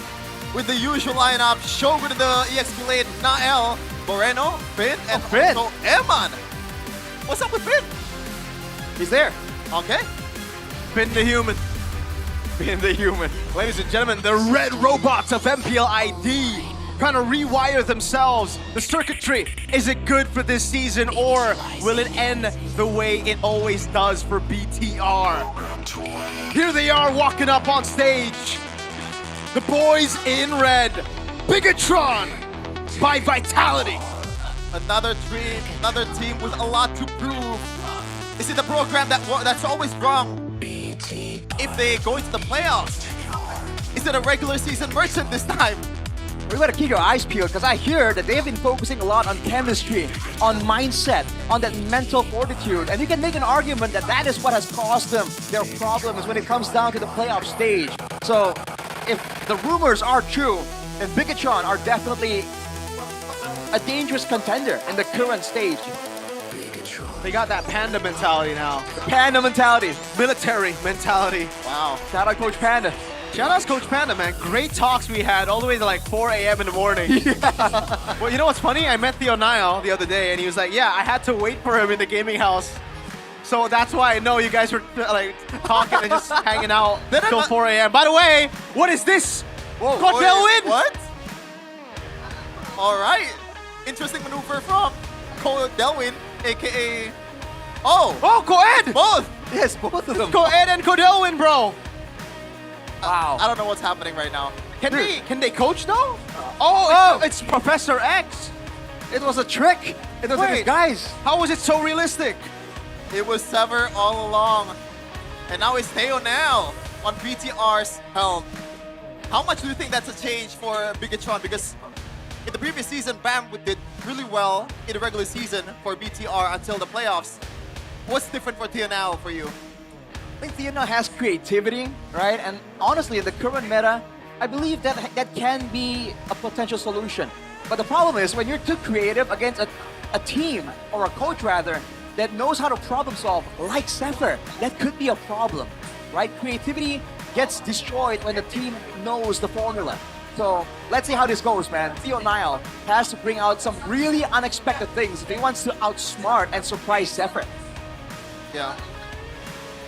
with the usual lineup. Shogun in the EXP lane, Nael, Moreno, Finn, and also Eman. What's up with Finn? He's there. Okay. Finn the human. Finn the human. Ladies and gentlemen, the red robots of MPL ID trying to rewire themselves. The circuitry, is it good for this season or will it end the way it always does for BTR? Here they are walking up on stage. The boys in red. Bigatron by Vitality. Another team with a lot to prove. Is it the program that's always wrong if they go into the playoffs? Is it a regular season Merchant this time? We gotta keep your eyes peeled because I hear that they've been focusing a lot on chemistry, on mindset, on that mental fortitude. And you can make an argument that that is what has caused them their problems when it comes down to the playoff stage. So if the rumors are true, then Bigatron are definitely a dangerous contender in the current stage. They got that panda mentality now. The panda mentality. Military mentality. Wow. Shout out Coach Panda. Shout out Coach Panda, man. Great talks we had all the way to like 4 a.m. in the morning. Yeah. Well, you know what's funny? I met Theo Nile the other day and he was like, yeah, I had to wait for him in the gaming house. So that's why I know you guys were like talking and just hanging out till 4 a.m. By the way, what is this? Whoa, Coach Delwin! What? All right. Interesting maneuver from Coach Delwin, aka... Oh, Coed! Both! Yes, both of them. Coed and Codelwin, bro. Wow. I don't know what's happening right now. Can they coach though? It's Professor X. It was a trick. It was a disguise. How was it so realistic? It was Sever all along. And now it's Theo now on BTR's helm. How much do you think that's a change for Bigatron? Because in the previous season, Bam did really well in the regular season for BTR until the playoffs. What's different for Theo now for you? I think Theo now has creativity, right? And honestly, in the current meta, I believe that that can be a potential solution. But the problem is when you're too creative against a team, or a coach rather, that knows how to problem solve, like Zephyr, that could be a problem, right? Creativity gets destroyed when the team knows the formula. So let's see how this goes, man. Theo Nile has to bring out some really unexpected things if he wants to outsmart and surprise Zephyr. Yeah.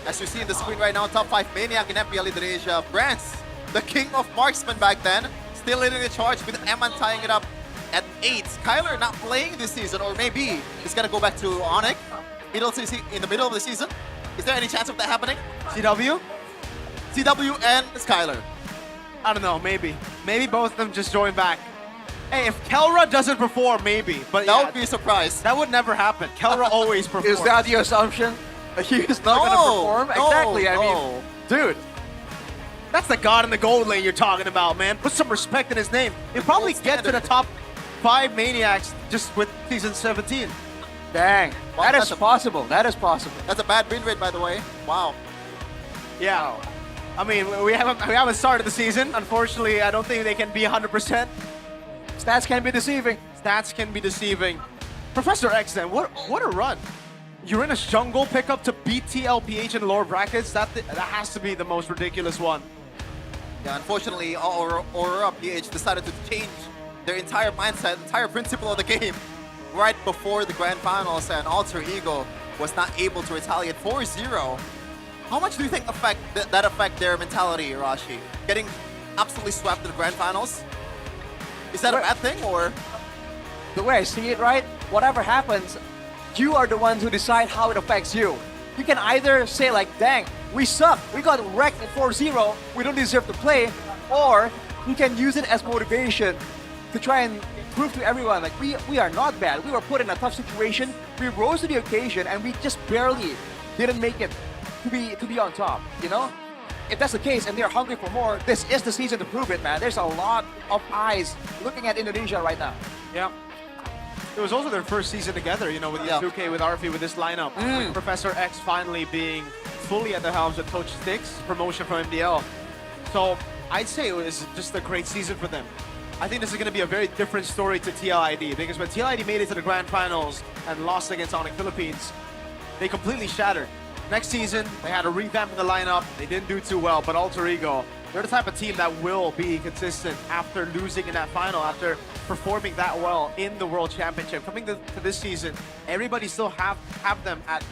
As you see in the screen right now, top 5 Maniac in MPL Indonesia. Brance, the king of marksmen back then, still leading the charge with Eman tying it up at 8. Skyler not playing this season, or maybe he's gonna go back to Onyx in the middle of the season. Is there any chance of that happening? CW? CW and Skyler. I don't know, maybe. Maybe both of them just join back. Hey, if Kelra doesn't perform, maybe. But that would be a surprise. That would never happen. Kelra always performs. Is that the assumption? He is not going to perform? Exactly, I mean, dude. That's the god in the gold lane you're talking about, man. Put some respect in his name. He'll probably get to the top 5 Maniacs just with Season 17. Dang, that is possible. That is possible. That's a bad win rate, by the way. Wow. Yeah. I mean, we haven't started the season. Unfortunately, I don't think they can be 100%. Stats can be deceiving. Stats can be deceiving. Professor X, then, what a run. Uranus jungle pickup to beat TLPH in lower brackets. That has to be the most ridiculous one. Yeah, unfortunately, Aurora PH decided to change their entire mindset, entire principle of the game right before the grand finals, and Alter Ego was not able to retaliate 4-0. How much do you think that affect their mentality, Rashi? Getting absolutely swept in the grand finals? Is that a bad thing, or? The way I see it, right? Whatever happens, you are the ones who decide how it affects you. You can either say like, dang, we suck, we got wrecked at 4-0, we don't deserve to play, or you can use it as motivation to try and prove to everyone like we are not bad. We were put in a tough situation, we rose to the occasion, and we just barely didn't make it to be on top, you know? If that's the case and they're hungry for more, this is the season to prove it, man. There's a lot of eyes looking at Indonesia right now. Yeah. It was also their first season together, you know, with Yasuke, with Arfi, with this lineup. With Professor X finally being fully at the helms with Coach Sticks, promotion from MDL. So I'd say it was just a great season for them. I think this is going to be a very different story to TLID, because when TLID made it to the grand finals and lost against Onyx Philippines, they completely shattered. Next season, they had a revamp in the lineup. They didn't do too well, but Alter Ego, they're the type of team that will be consistent after losing in that final, after performing that well in the World Championship. Coming to this season, everybody still have them at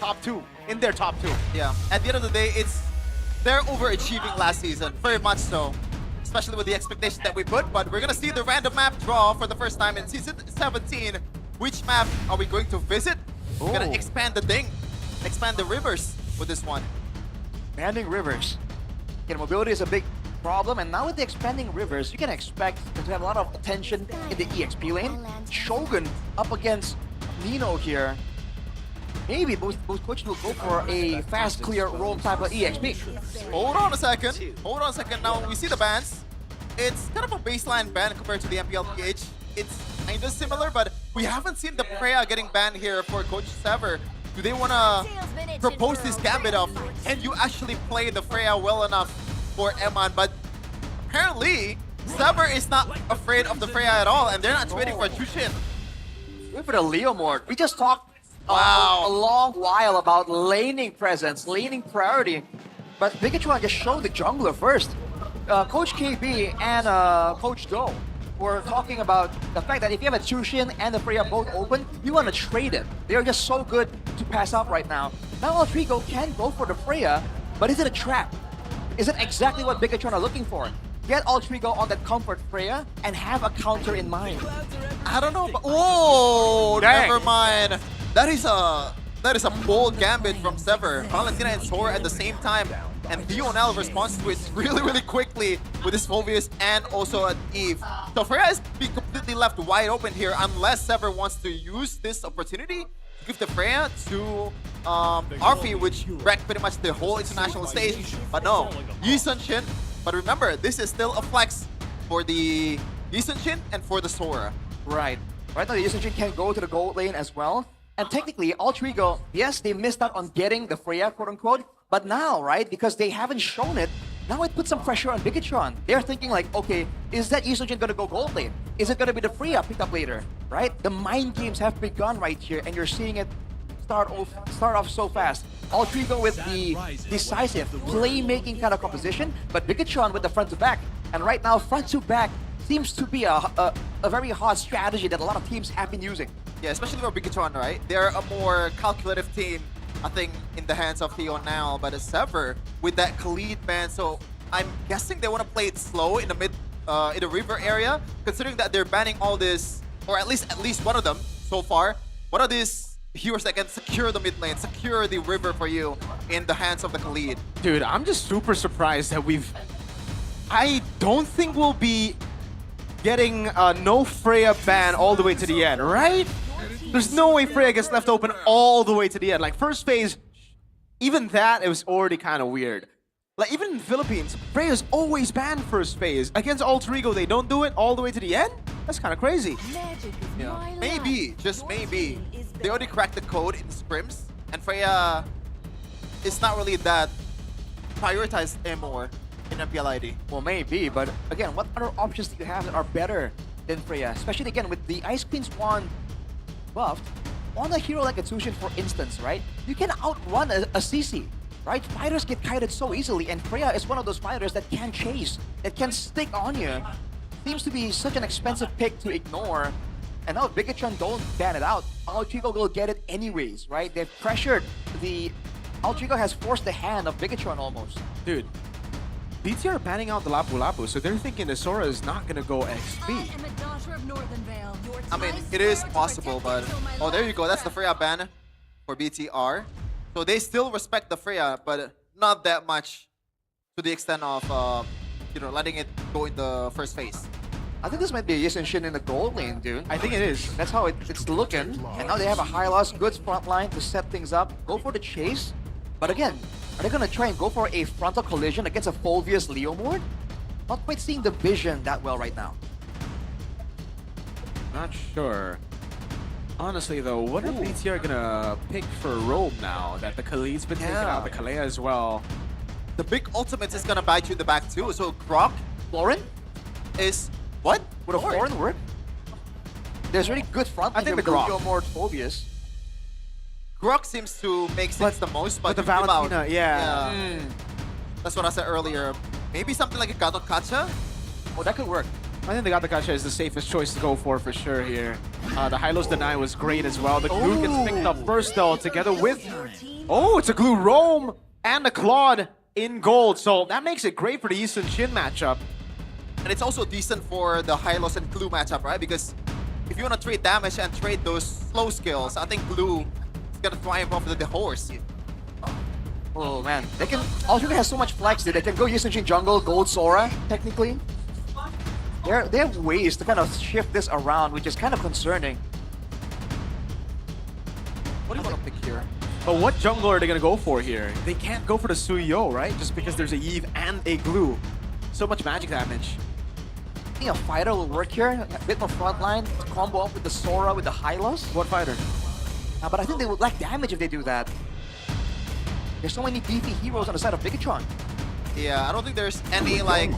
top 2, in their top 2. Yeah, at the end of the day, they're overachieving last season, very much so, especially with the expectations that we put, but we're gonna see the random map draw for the first time in Season 17. Which map are we going to visit? We're gonna expand the rivers with this one. Expanding rivers. You know, mobility is a big problem, and now with the expanding rivers, you can expect to have a lot of attention in the EXP lane. Shogun up against Nino here. Maybe both coaches will go for a fast clear roam type of EXP. Hold on a second. Now we see the bans. It's kind of a baseline ban compared to the MPL PH. It's kind of similar, but we haven't seen the Freya getting banned here for Coach Sever. Do they want to propose this gambit of, can you actually play the Freya well enough for Eman? But apparently, Sever is not afraid of the Freya at all, and they're not waiting for a Jushin. Wait for the Leo Mort. We just talked a long while about laning presence, laning priority, but Pikachu just showed the jungler first. Coach KB and Coach Do were talking about the fact that if you have a Jushin and the Freya both open, you want to trade it. They're just so good to pass up right now. Now Altrigo can go for the Freya, but is it a trap? Is it exactly what Bigatron are looking for? Get Altrigo on that comfort Freya and have a counter in mind. I don't know, but never mind. That is a bold gambit from Sever. Valentina and Sora at the same time. And Dionel responds to it really, really quickly with his Phobius and also an Eve. So Freya is being completely left wide open here unless Sever wants to use this opportunity to give the Freya to Arfi, which wrecked pretty much the whole international stage. But no, Yi Sun-shin. But remember, this is still a flex for the Yi Sun-shin and for the Sora. Right. Right now, the Yi Sun-shin can go to the gold lane as well. And technically, Alter Ego, yes, they missed out on getting the Freya, quote-unquote. But now, right, because they haven't shown it, now it puts some pressure on Bigatron. They're thinking like, okay, is that Yi Sun-shin gonna go gold lane? Is it gonna be the Freya picked up later? Right? The mind games have begun right here, and you're seeing it start off so fast. Alter Ego with the decisive, playmaking kind of composition, but Bigatron with the front to back. And right now, front to back seems to be a very hot strategy that a lot of teams have been using. Yeah, especially for Bigatron, right? They're a more calculative team, I think, in the hands of Theo now, but a Sever with that Khalid ban. So I'm guessing they want to play it slow in the in the river area, considering that they're banning all this, or at least one of them so far. What are these heroes that can secure the mid lane, secure the river for you in the hands of the Khalid? Dude, I'm just super surprised that I don't think we'll be getting no Freya ban all the way to the end, right? There's no way Freya gets left open all the way to the end. Like, first phase, even that, it was already kind of weird. Like even in the Philippines, Freya's always banned first phase. Against Alter Ego, they don't do it all the way to the end? That's kind of crazy. Yeah. Maybe, just maybe, they already cracked the code in scrims, and Freya is not really that prioritized anymore in MPL ID. Well, maybe, but again, what other options do you have that are better than Freya? Especially again with the Ice Queen's wand buffed, on a hero like a Tushin, for instance, right? You can outrun a CC, right? Fighters get kited so easily, and Freya is one of those fighters that can chase, that can stick on you. Seems to be such an expensive pick to ignore. And now if Bigatron don't ban it out, Alter Ego will get it anyways, right? They've pressured the... Alter Ego has forced the hand of Bigatron almost. Dude, BTR banning out the Lapu Lapu, so they're thinking the Sora is not gonna go XP. I mean, it is possible, but... Oh, there you go. That's the Freya ban for BTR. So they still respect the Freya, but not that much to the extent of, you know, letting it go in the first phase. I think this might be a Yisen Shin in the gold lane, dude. I think it is. That's how it's looking. And now they have a high loss, good front line to set things up. Go for the chase. But again, are they going to try and go for a frontal collision against a Fulvius Leomord? Not quite seeing the vision that well right now. Not sure. Honestly though, what are BTR gonna pick for Robe now that the Khalid's been taken out, the Kalea as well? The big ultimate is gonna bite you in the back too. So Grok, Florin is what? Would a Florin work? There's really good front line. I think the Grok. Leomord Fulvius. Grok seems to make sense the most, but the Valentina, yeah. That's what I said earlier. Maybe something like a Gato-Kacha? Oh, that could work. I think the Gato-Kacha is the safest choice to go for sure here. The Hylos Deny was great as well. The glue gets picked up first though, together with... Oh, it's a glue Roam and a Claude in gold. So that makes it great for the Yisen Shin matchup. And it's also decent for the Hylos and Glue matchup, right? Because if you want to trade damage and trade those slow skills, I think Glue is going to triumph over the horse. Oh man, they can... Alter Ego has so much flex that they can go Yisen Shin jungle, gold Sora, technically. They have ways to kind of shift this around, which is kind of concerning. What do you want to pick here? But what jungle are they going to go for here? They can't go for the Suyo, right? Just because there's a Eve and a Glue. So much magic damage. I think a fighter will work here. A bit more frontline to combo up with the Sora with the Hylos. What fighter? But I think they would lack damage if they do that. There's so many beefy heroes on the side of Bigatron. Yeah, I don't think there's any like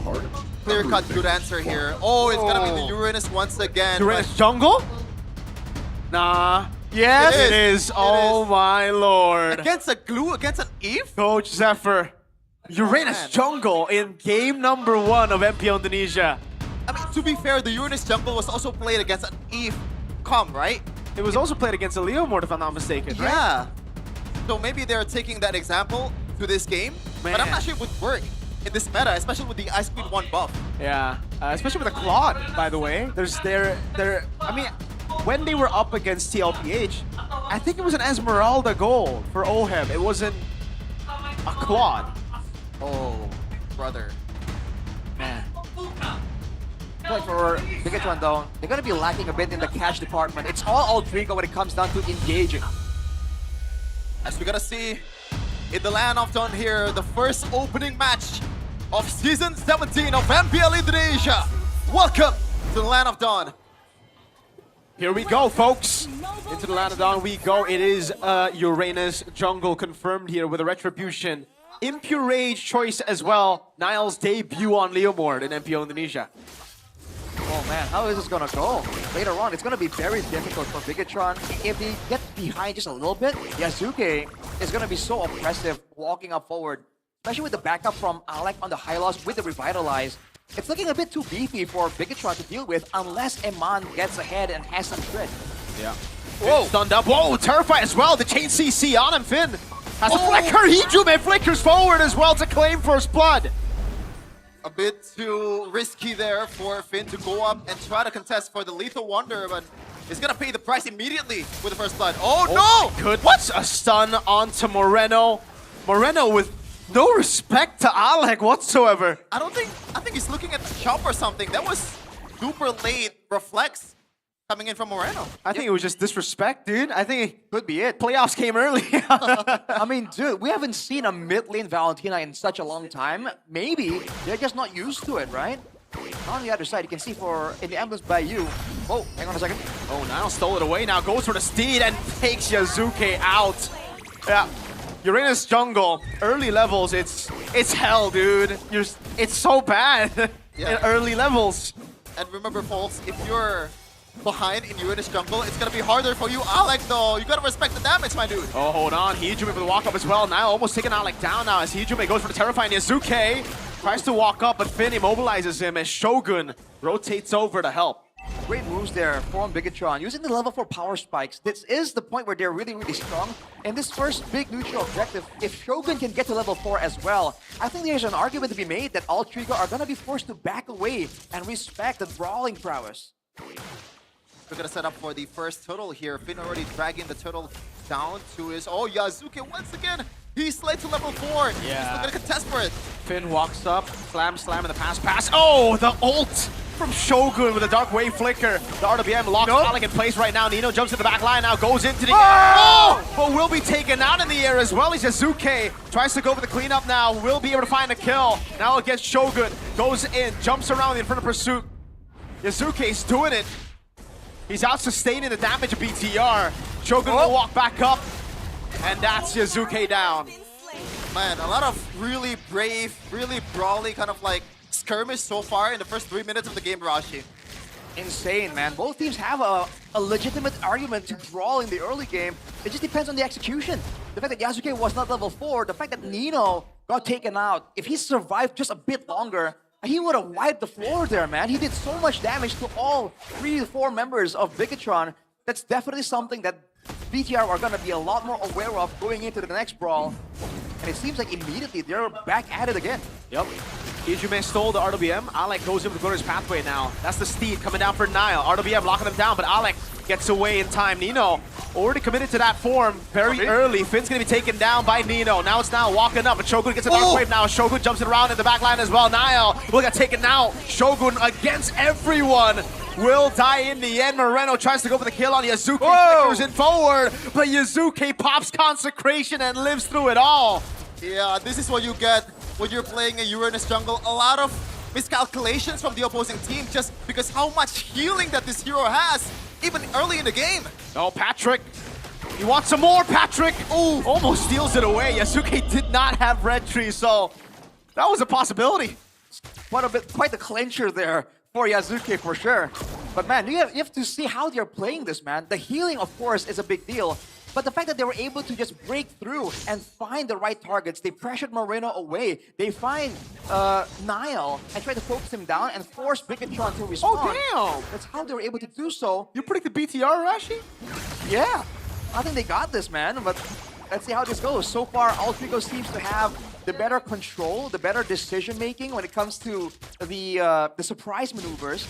clear-cut good answer here. Oh, it's gonna be the Uranus once again. Uranus jungle? Nah. Yes, it is. Oh my lord. Against a Glue, against an Eve? Coach Zephyr. Uranus jungle in game number 1 of MPL Indonesia. I mean, to be fair, the Uranus jungle was also played against an Eve right? It was also played against a Leomord, if I'm not mistaken, right? Yeah. So maybe they're taking that example to this game, but I'm not sure it would work in this meta, especially with the Ice Queen 1 buff. Yeah, especially with the Claude, by the way. I mean, when they were up against TLPH, I think it was an Esmeralda goal for Ohem. It wasn't a Claude. Oh, brother. Man. Like for Bigatron though, they're gonna be lacking a bit in the catch department. It's all Alter Ego when it comes down to engaging. As we're gonna see in the Land of Dawn here, the first opening match of Season 17 of MPL Indonesia. Welcome to the Land of Dawn. Here we go, folks. Into the Land of Dawn we go. It is Uranus jungle confirmed here with a Retribution. Impure Rage choice as well. Niall's debut on Leomord in MPL Indonesia. Oh man, how is this gonna go? Later on, it's gonna be very difficult for Bigatron. If they get behind just a little bit, Yasuke is gonna be so oppressive walking up forward. Especially with the backup from Alec on the Hylos with the Revitalize. It's looking a bit too beefy for Bigatron to deal with unless Eman gets ahead and has some grit. Yeah. Whoa! Stunned up. Whoa! Terrified as well. The chain CC on him, Finn. Has a flicker. Hijume flickers forward as well to claim first blood. A bit too risky there for Finn to go up and try to contest for the Lethal Wonder, but he's gonna pay the price immediately with the first blood. Oh no! Good. What's a stun onto Moreno? Moreno with no respect to Alec whatsoever. I think he's looking at the shop or something. That was super late reflex coming in from Moreno. I think it was just disrespect, dude. I think it could be it. Playoffs came early. I mean, dude, we haven't seen a mid lane Valentina in such a long time. Maybe they're just not used to it, right? On the other side, you can see in the ambulance by you. Oh, hang on a second. Oh, Niall stole it away now. Goes for the steed and takes Yazuke out. Yeah, Uranus jungle, early levels, it's hell, dude. It's so bad in early levels. And remember, folks, if you're behind in Uranus jungle, it's gonna be harder for you, Alec, though. You gotta respect the damage, my dude. Oh, hold on. Hijume for the walk up as well. Niall almost taking Alec down now as Hijume goes for the terrifying Yazuke. Tries to walk up, but Finn immobilizes him as Shogun rotates over to help. Great moves there from Bigatron, using the level 4 power spikes. This is the point where they're really, really strong. And this first big neutral objective, if Shogun can get to level 4 as well, I think there's an argument to be made that all Trigo are gonna be forced to back away and respect the brawling prowess. We're gonna set up for the first turtle here. Finn already dragging the turtle down to his... Oh, Yazuke once again! He's slid to level 4. He's still gonna contest for it. Finn walks up, slam in the pass. Oh, the ult from Shogun with a Dark Wave Flicker. The RWM locks Alec in place right now. Nino jumps to the back line now, goes into the air. Oh! But will be taken out in the air as well as Yazuke. Tries to go for the cleanup now, will be able to find a kill. Now against Shogun, goes in, jumps around in front of pursuit. Yazuke's doing it. He's out sustaining the damage of BTR. Shogun will walk back up. And that's Yazuke down. Man, a lot of really brave, really brawly kind of like skirmish so far in the first 3 minutes of the game, Rashi. Insane, man. Both teams have a legitimate argument to brawl in the early game. It just depends on the execution. The fact that Yazuke was not level 4, the fact that Nino got taken out, if he survived just a bit longer, he would have wiped the floor there, man. He did so much damage to all 3 to 4 members of Bigatron. That's definitely something that BTR are going to be a lot more aware of going into the next brawl. And it seems like immediately they're back at it again. Yep. Hijume stole the RWM. Alec goes into the corner's pathway now. That's the steed coming down for Niall. RWM locking them down, but Alec gets away in time. Nino already committed to that form very early. Finn's going to be taken down by Nino. Now it's Niall walking up, but Shogun gets a Dark Wave now. Shogun jumps it around in the back line as well. Niall will get taken out. Shogun against everyone. Will die in the end. Moreno tries to go for the kill on Yazuke. Flickers it forward, but Yazuke pops Consecration and lives through it all. Yeah, this is what you get when you're playing a Uranus jungle. A lot of miscalculations from the opposing team just because how much healing that this hero has, even early in the game. Oh, Patrick. You want some more, Patrick? Oh, almost steals it away. Yazuke did not have red tree, so that was a possibility. Quite the clincher there for Yazuke for sure. But man, you have to see how they're playing this, man. The healing, of course, is a big deal. But the fact that they were able to just break through and find the right targets, they pressured Moreno away. They find Niall and try to focus him down and force Bigatron to respond. Oh, damn! That's how they were able to do so. You predict the BTR, Rashi? Yeah. I think they got this, man. But let's see how this goes. So far, Altrigo seems to have the better control, the better decision-making when it comes to the surprise maneuvers.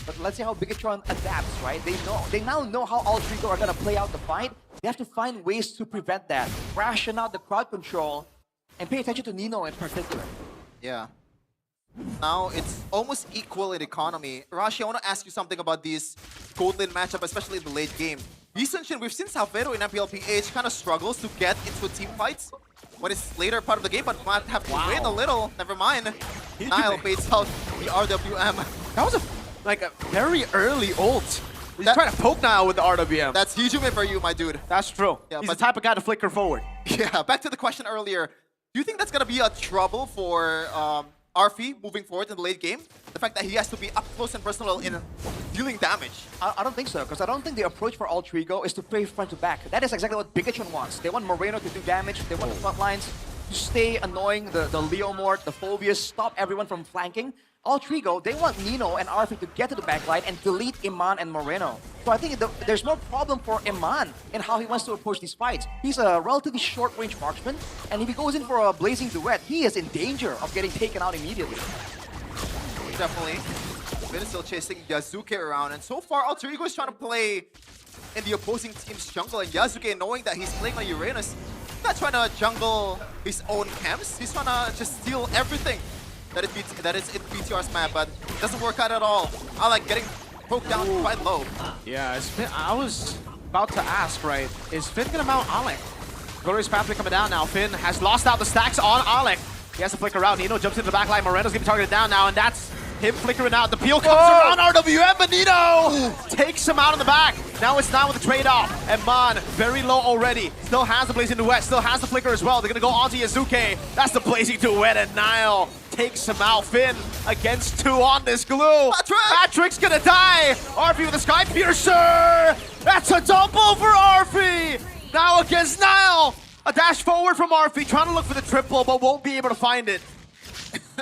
But let's see how Bigatron adapts, right? They now know how all Trigo are gonna play out the fight. They have to find ways to prevent that, ration out the crowd control, and pay attention to Nino in particular. Yeah. Now it's almost equal in economy. Rashi, I want to ask you something about this gold lane matchup, especially in the late game. Recently, we've seen Salvero in MPL PH kind of struggles to get into team fights when it's later part of the game, but might have to wait a little. Never mind. Niall baits out the RWM. That was a very early ult. He's trying to poke Niall with the RWM. That's Hijume for you, my dude. That's true. Yeah, he's the type of guy to flicker forward. Yeah, back to the question earlier. Do you think that's going to be a trouble for RF moving forward in the late game? The fact that he has to be up close and personal in dealing damage. I don't think so, because I don't think the approach for Altrigo is to play front to back. That is exactly what Bigatron wants. They want Moreno to do damage. They want the front lines to stay annoying, the Leomort, the Phobius, stop everyone from flanking. Altrigo, they want Nino and RF to get to the backline and delete Iman and Moreno. So I think there's no problem for Iman in how he wants to approach these fights. He's a relatively short-range marksman, and if he goes in for a blazing duet, he is in danger of getting taken out immediately. Definitely. Finn is still chasing Yazuke around, and so far Altrigo is trying to play in the opposing team's jungle, and Yazuke, knowing that he's playing on Uranus, he's not trying to jungle his own camps. He's trying to just steal everything that is in BTR's map, but it doesn't work out at all. I like getting broke down quite low. Yeah, I was about to ask, right? Is Finn gonna mount Alec? Glorious Pathway coming down now. Finn has lost out the stacks on Alec. He has to flicker out. Nino jumps into the back line. Moreno's gonna be targeted down now, and that's him flickering out. The peel comes around RWM, but Nino takes him out in the back. Now it's not with the trade-off. And Man, very low already. Still has the Blazing Duet, still has the flicker as well. They're gonna go onto Yazuke. That's the Blazing Duet, and Nile takes him out. Finn against 2 on this glue. Patrick's gonna die. Arfi with a Sky Piercer. That's a double for Arfi. Now against Nile. A dash forward from Arfi, trying to look for the triple, but won't be able to find it.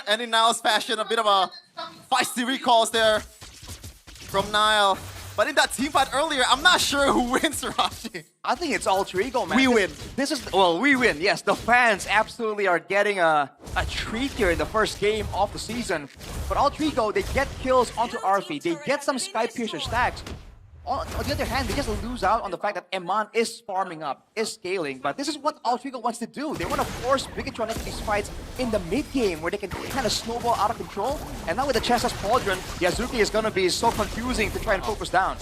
And in Nile's fashion, a bit of a feisty recalls there from Nile. But in that team fight earlier, I'm not sure who wins, Rashi. I think it's Alter Ego, man. We win. This is, well, we win, yes. The fans absolutely are getting a treat here in the first game of the season. But Alter Ego, they get kills onto Arfi. They get some Sky Piercer stacks. On the other hand, they just lose out on the fact that Eman is farming up, is scaling. But this is what Alter Ego wants to do. They want to force Bigatron into these fights in the mid-game where they can kind of snowball out of control. And now with the Chessa's Pauldron, Yazuki is going to be so confusing to try and focus down.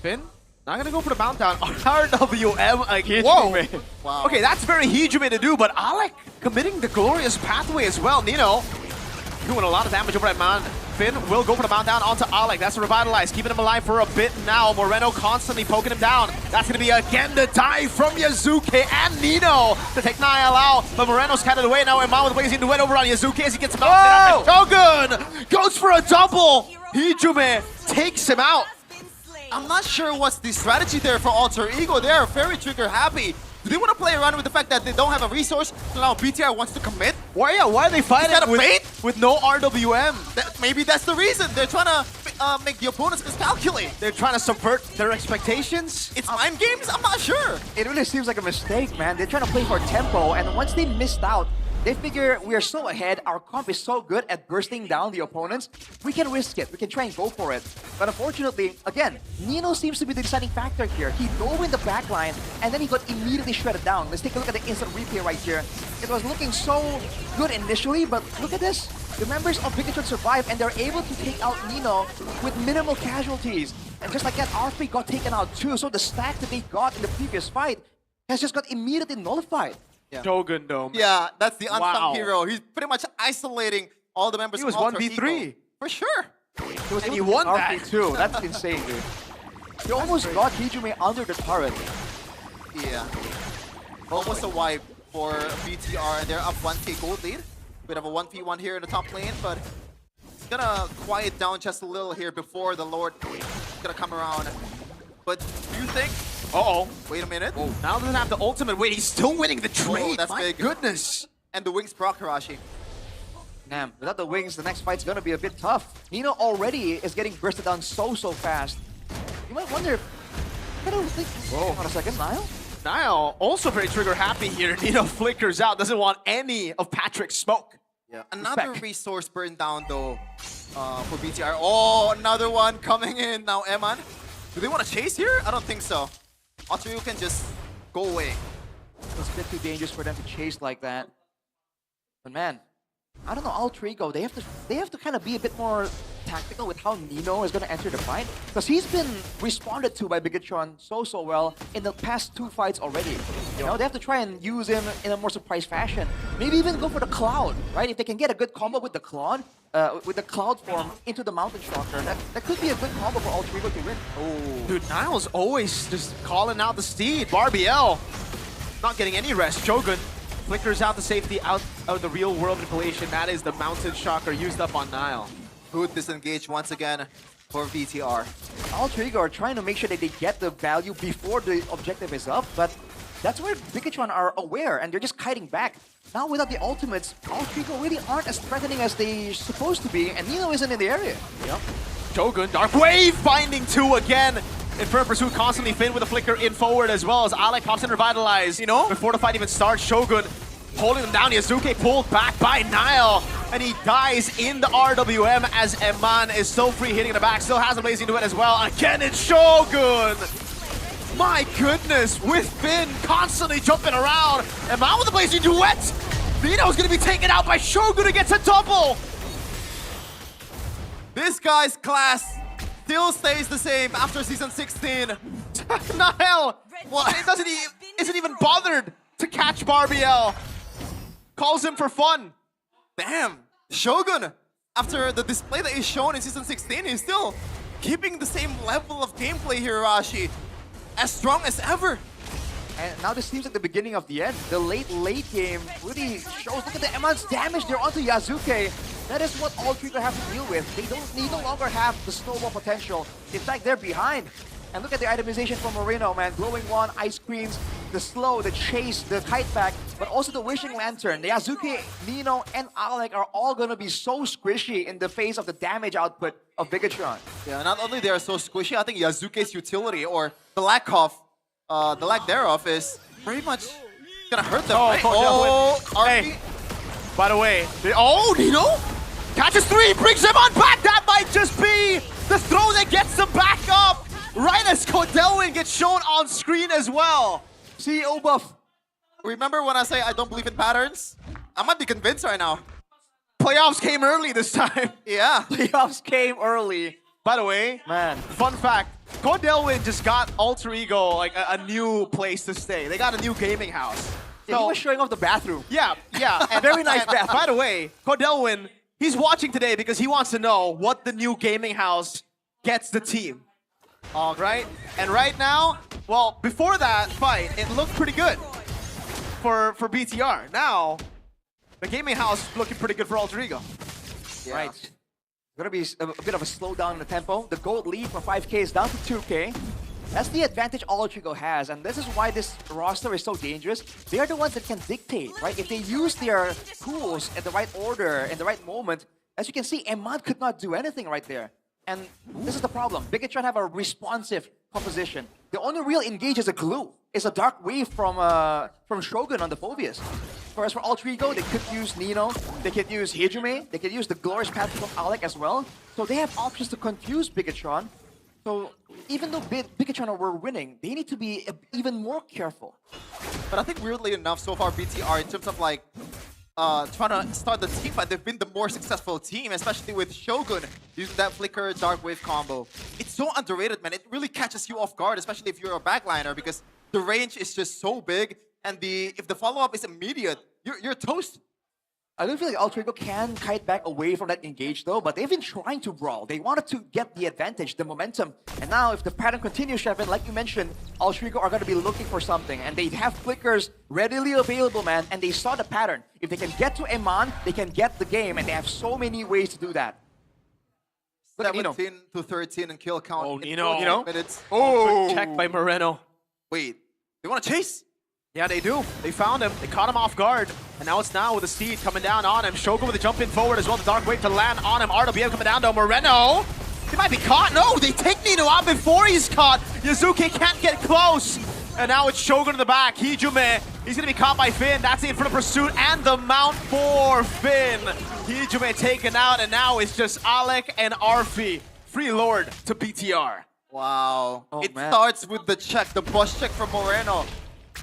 Finn, not going to go for the bounce down on RWM again. Whoa! Wow. Okay, that's very Hijume to do, but Alec committing the Glorious Pathway as well. Nino doing a lot of damage over at Man. Finn will go for the bounce down onto Alec. That's a Revitalize, keeping him alive for a bit now. Moreno constantly poking him down. That's going to be again the dive from Yazuke and Nino to take Niall out. But Moreno's scattered away now. Eman with Blazing Duet over on Yazuke as he gets him out. Shogun goes for a double. Hijume takes him out. I'm not sure what's the strategy there for Alter Ego. They're very trigger happy. Do they want to play around with the fact that they don't have a resource, so now BTR wants to commit? Why are they fighting with no RWM? Maybe that's the reason. They're trying to make the opponents miscalculate. They're trying to subvert their expectations? It's mind games? I'm not sure. It really seems like a mistake, man. They're trying to play for tempo, and once they missed out, they figure we are so ahead, our comp is so good at bursting down the opponents, we can risk it, we can try and go for it. But unfortunately, again, Nino seems to be the deciding factor here. He dove in the backline, and then he got immediately shredded down. Let's take a look at the instant replay right here. It was looking so good initially, but look at this. The members of Bigatron survive, and they're able to take out Nino with minimal casualties. And just like that, Arfi got taken out too, so the stack that they got in the previous fight has just got immediately nullified. Yeah. Shogun Dome. Yeah, that's the unsung hero. He's pretty much isolating all the members. He was of Alter 1v3. Ego. For sure. And he won that too. That's insane, dude. He almost got Hijume under the turret. Yeah. Almost a wipe for BTR. They're up 1k gold lead. Bit of a 1v1 here in the top lane, but gonna quiet down just a little here before the Lord gonna come around. But do you think? Uh-oh. Wait a minute. Whoa. Now doesn't have the ultimate. Wait, he's still winning the trade. Oh, that's My big. goodness. And the wings proc Hirashi. Damn, without the wings, the next fight's gonna be a bit tough. Nino already is getting bursted down so fast. You might wonder if... I don't think... Whoa. Hold on a second, Niall? Niall also very trigger happy here. Nino flickers out, doesn't want any of Patrick's smoke. Yeah, another resource burned down though for BTR. Oh, another one coming in now, Eman. Do they want to chase here? I don't think so. Alter Ego can just go away. It's a bit too dangerous for them to chase like that. But man, I don't know, Alter Ego, they have to kind of be a bit more tactical with how Nino is going to enter the fight. Because he's been responded to by Bigatron so well in the past 2 fights already. You know, they have to try and use him in a more surprise fashion. Maybe even go for the Cloud, right? If they can get a good combo with the Cloud, Cloud form into the Mountain Stalker, that could be a good combo for Alter Ego to win. Oh, dude, Niall's always just calling out the steed. Barbiel not getting any rest. Shogun flickers out the safety out of the real world manipulation. That is the Mountain Shocker used up on Niall. Good disengage once again for BTR. Alter Ego are trying to make sure that they get the value before the objective is up, but that's where Bigatron are aware and they're just kiting back. Now without the ultimates, Alter Ego really aren't as threatening as they're supposed to be, and Nino isn't in the area. Yep. Shogun, Dark Wave finding 2 again. Inferno Pursuit constantly Finn with a flicker in forward as well as Alec pops in Revitalize. You know, before the fight even starts, Shogun holding them down. Yazuke pulled back by Niall, and he dies in the RWM as Eman is still free hitting in the back. Still has a Blazing Duet as well. Again, it's Shogun. My goodness, with Finn constantly jumping around. Eman with the Blazing Duet. Nino's going to be taken out by Shogun who gets a double. This guy's class still stays the same after season 16. Nile isn't even bothered to catch Barbiel. Calls him for fun. Damn, Shogun, after the display that he's shown in season 16, he's still keeping the same level of gameplay here, Rashi. As strong as ever. And now this seems like the beginning of the end. The late game really shows, look at the immense damage there onto Yazuke. That is what all Trigger have to deal with. They no longer have the snowball potential. In fact, they're behind. And look at the itemization from Moreno, man. Glowing Wand, Ice Queens, the slow, the chase, the kite back, but also the Wishing Lantern. The Yazuke, Nino, and Alec are all gonna be so squishy in the face of the damage output of Bigatron. Yeah, not only they are so squishy, I think Yazuke's utility, or the lack thereof, is pretty much gonna hurt them. Oh, right? hey, by the way, Nino catches 3, brings him on back. That might just be the throw that gets them back up. Right as Codelwin gets shown on screen as well. CEO buff. Remember when I say I don't believe in patterns? I might be convinced right now. Playoffs came early this time. Yeah. Playoffs came early. By the way, man, fun fact, Codelwin just got Alter Ego like a new place to stay. They got a new gaming house. Yeah, he was showing off the bathroom. Yeah. And Very nice bathroom. By the way, Codelwin, he's watching today because he wants to know what the new gaming house gets the team. All right, and right now, well, before that fight, it looked pretty good for BTR. Now, the gaming house is looking pretty good for Alter Ego. Yeah. Right. Gonna be a bit of a slowdown in the tempo. The gold lead from 5K is down to 2K. That's the advantage Alter Ego has, and this is why this roster is so dangerous. They are the ones that can dictate, right? If they use their tools in the right order, in the right moment, as you can see, Emad could not do anything right there. And this is the problem. Bigatron have a responsive composition. The only real engage is a glue. It's a dark wave from Shogun on the Phobius. Whereas for Alter Ego, they could use Nino, they could use Hijume, they could use the Glorious Path from Alec as well. So they have options to confuse Bigatron. So even though Bigatron were winning, they need to be even more careful. But I think weirdly enough, so far BTR, in terms of like trying to start the team fight, they've been the more successful team, especially with Shogun using that Flicker Dark Wave combo. It's so underrated, man. It really catches you off guard, especially if you're a backliner, because the range is just so big, and if the follow-up is immediate, you're toast. I don't feel like Alter Ego can kite back away from that engage though, but they've been trying to brawl. They wanted to get the advantage, the momentum. And now if the pattern continues, Shevin, like you mentioned, Alter Ego are going to be looking for something. And they have flickers readily available, man, and they saw the pattern. If they can get to Eman, they can get the game, and they have so many ways to do that. 17 to 13 and kill count. Oh, Nino. Minutes. Oh, check by Moreno. Wait, they want to chase? Yeah, they do. They found him. They caught him off guard. And now it's with the Steed coming down on him. Shogun with a jump in forward as well. The Dark Wave to land on him. RWM coming down to Moreno. He might be caught. No, they take Nino out before he's caught. Yazuke can't get close. And now it's Shogun in the back. Hijume, he's going to be caught by Finn. That's it for the pursuit and the mount for Finn. Hijume taken out, and now it's just Alec and Arfi. Free Lord to BTR. Wow. It starts with the check, the boss check from Moreno.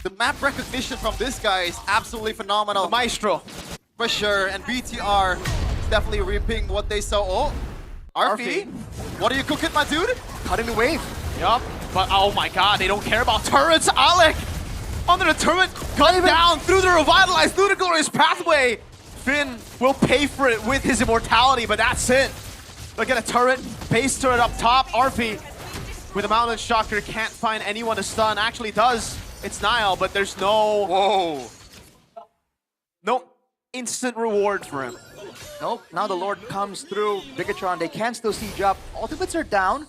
The map recognition from this guy is absolutely phenomenal. The Maestro. For sure, and BTR definitely reaping what they saw. Oh, Arfi, what are you cooking, my dude? Cutting the wave. Yup, but oh my god, they don't care about turrets. Alec, under the turret, cut down through the Revitalized, through the Glorious Pathway. Finn will pay for it with his immortality, but that's it. Look at a turret, base turret up top. Arfi with a Mountain Shocker can't find anyone to stun. Actually does. It's Nile, but there's no instant reward for him. Nope, now the Lord comes through. Bigatron, they can still siege up. Ultimates are down.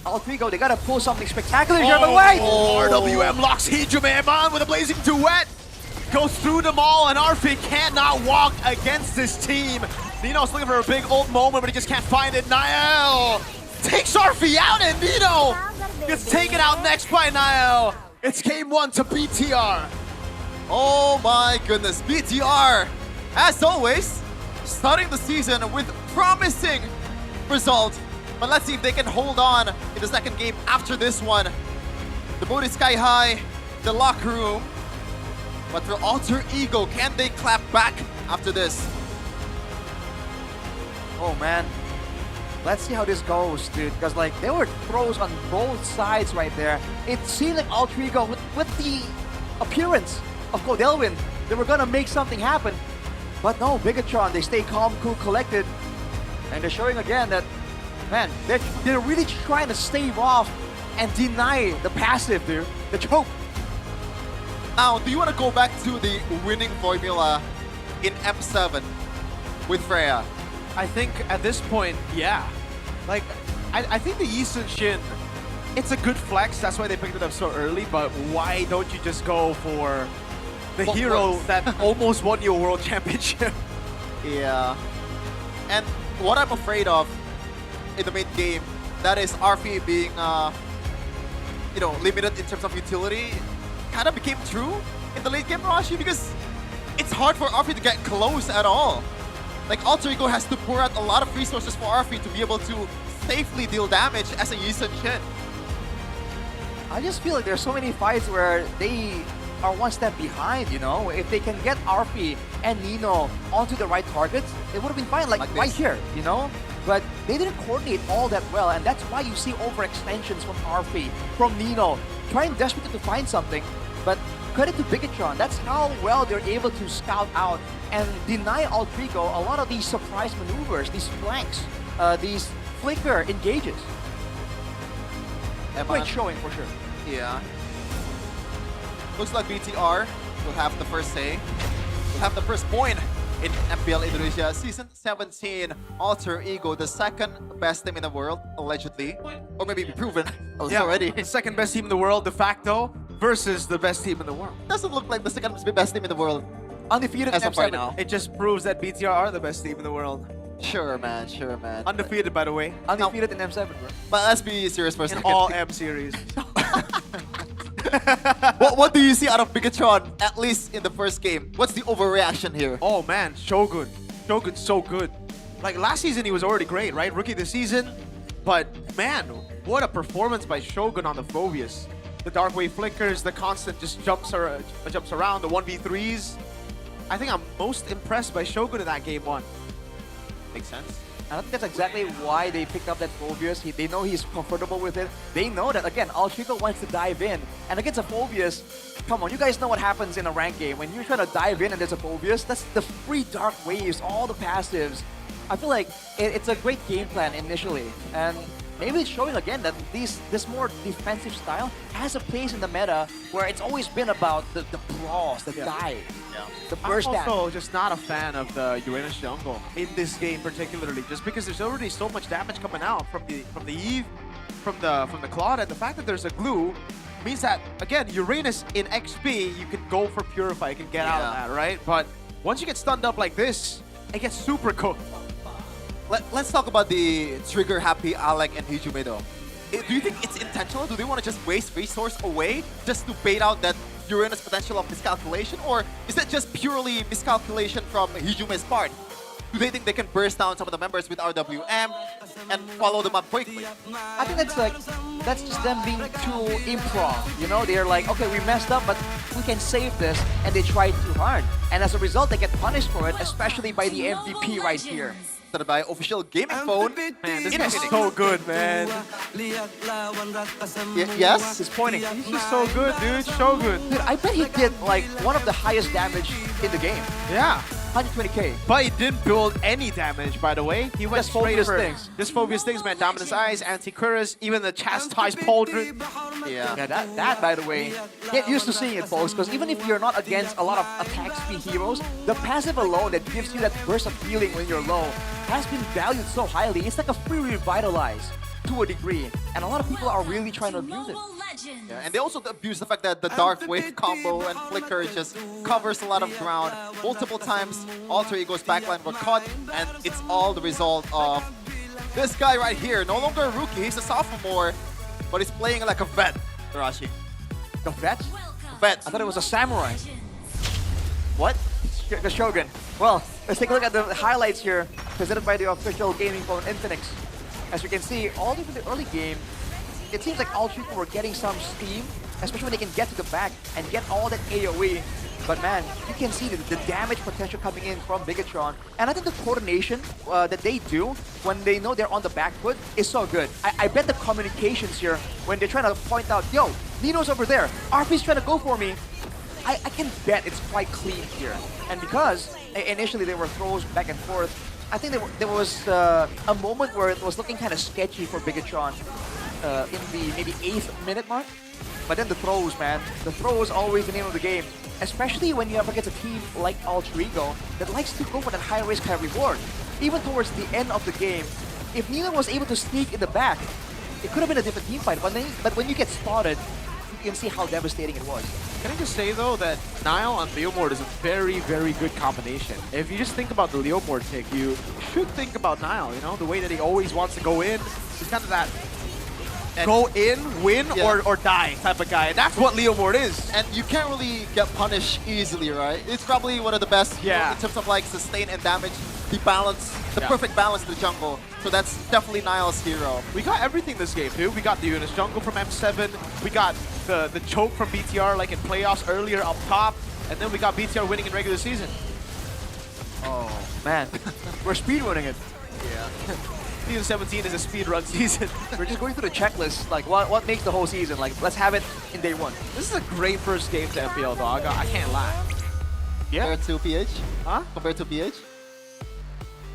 Alter Ego, they gotta pull something spectacular here, but wait! RWM locks Hijume on with a blazing duet. Goes through them all, and Arfi cannot walk against this team. Nino's looking for a big ult moment, but he just can't find it. Niall takes Arfi out, and Nino gets taken out next by Niall. It's game 1 to BTR. Oh my goodness, BTR, as always, starting the season with promising result. But let's see if they can hold on in the second game after this one. The mood is sky high, the locker room. But for Alter Ego, can they clap back after this? Oh man. Let's see how this goes, dude. Because like there were throws on both sides right there. It seemed like Altrigo with the appearance of Codelwin, they were gonna make something happen. But no, Bigatron, they stay calm, cool, collected. And they're showing again that, man, they're really trying to stave off and deny the passive, dude. The choke. Now, do you want to go back to the winning formula in M7 with Freya? I think at this point, yeah. Like, I think the Yi Sun-shin, it's a good flex. That's why they picked it up so early. But why don't you just go for the hero that almost won your world championship? Yeah. And what I'm afraid of in the mid game, that is RP being, limited in terms of utility, kind of became true in the late game, Rashi, because it's hard for RP to get close at all. Like, Alter Ego has to pour out a lot of resources for RP to be able to safely deal damage as a Yi Sun-shin. I just feel like there's so many fights where they are one step behind, you know? If they can get RP and Nino onto the right targets, it would have been fine, like right here, you know? But they didn't coordinate all that well, and that's why you see overextensions from RP, from Nino, trying desperately to find something. But credit to Bigatron, that's how well they're able to scout out and deny Altrigo a lot of these surprise maneuvers, these flanks, these flicker engages. Great showing for sure. Yeah. Looks like BTR will have the first say. Will have the first point in MPL Indonesia Season 17. Alter Ego, the second best team in the world, allegedly. Or maybe proven already. The second best team in the world, de facto, versus the best team in the world. Doesn't look like the second best team in the world. Undefeated as of right now. It just proves that BTR are the best team in the world. Sure, man. Sure, man. Undefeated, by the way. Undefeated in M7, bro. But let's be serious for a second. In all M series. What do you see out of Bigatron, at least in the first game? What's the overreaction here? Oh, man. Shogun. Shogun's so good. Like, last season, he was already great, right? Rookie of the season. But, man, what a performance by Shogun on the Phobius. The Dark Wave flickers, the constant just jumps around, the 1v3s. I think I'm most impressed by Shogun in that game one. Makes sense. And I think that's exactly why they picked up that Phobius. They know he's comfortable with it. They know that, again, Altrigo wants to dive in. And against a Phobius, come on, you guys know what happens in a ranked game. When you're trying to dive in and there's a Phobius, that's the free Dark Waves, all the passives. I feel like it's a great game plan initially. And maybe it's showing again that this more defensive style has a place in the meta where it's always been about the brawls, the dive, the burst I'm also damage. just not a fan of the Uranus jungle in this game particularly, just because there's already so much damage coming out from the Eve, from the Claude, and the fact that there's a glue means that, again, Uranus in XP, you can go for Purify, you can get out of that, right? But once you get stunned up like this, it gets super cooked. Let's talk about the trigger-happy Alec and Hijume though. Do you think it's intentional? Do they want to just waste resource away just to bait out that Uranus potential of miscalculation? Or is it just purely miscalculation from Hijume's part? Do they think they can burst down some of the members with RWM and follow them up quickly? I think that's just them being too improv. You know, they're like, okay, we messed up, but we can save this, and they tried too hard. And as a result, they get punished for it, especially by the MVP right here. By official gaming phone. Man, this guy's so good, man. Yes? He's pointing. He's so good, dude. Shogun. Dude, I bet he did like one of the highest damage in the game. Yeah. 120k. But he didn't build any damage, by the way. He went Just straight Phobius for things. Just Phobius things, man. Dominance Eyes, Anti-Cuirass, even the Chastised Pauldron. Yeah. That, by the way, get used to seeing it, folks, because even if you're not against a lot of attack speed heroes, the passive alone that gives you that burst of healing when you're low has been valued so highly. It's like a free revitalize to a degree, and a lot of people are really trying to abuse it. Yeah, and they also abuse the fact that the Dark Wave combo and Flicker just covers a lot of ground. Multiple times, Alter Ego's backline were caught, and it's all the result of this guy right here. No longer a rookie, he's a sophomore, but he's playing like a vet, Tarashi. The vet? Vet. I thought it was a samurai. What? The Shogun. Well, let's take a look at the highlights here, presented by the official gaming phone Infinix. As you can see, all through the early game, it seems like Altrigo were getting some steam, especially when they can get to the back and get all that AoE. But man, you can see the damage potential coming in from Bigatron. And I think the coordination that they do when they know they're on the back foot is so good. I bet the communications here, when they're trying to point out, yo, Nino's over there, RP's trying to go for me, I can bet it's quite clean here. And because initially there were throws back and forth, I think there was a moment where it was looking kind of sketchy for Bigatron in the maybe 8th minute mark. But then the throws, man. The throw is always the name of the game. Especially when you're up against a team like Alter Ego that likes to go for that high risk, high reward. Even towards the end of the game, if Nino was able to sneak in the back, it could have been a different team fight. But when you get spotted, you can see how devastating it was. Can I just say though that Nile on Leomord is a very, very good combination. If you just think about the Leomord pick, you should think about Nile, you know, the way that he always wants to go in. He's kind of that go in, win, or die type of guy. And that's what Leomord is. And you can't really get punished easily, right? It's probably one of the best in terms of like sustain and damage, the balance, the perfect balance in the jungle. So that's definitely Nile's hero. We got everything this game, dude. We got the Eunice jungle from M7. We got the choke from BTR like in playoffs earlier up top. And then we got BTR winning in regular season. Oh, man. We're speedrunning it. Yeah. Season 17 is a speedrun season. We're just going through the checklist, like what makes the whole season. Like, let's have it in day one. This is a great first game to MPL, dog. I can't lie. Yeah. Compared to PH? Huh? Compared to PH?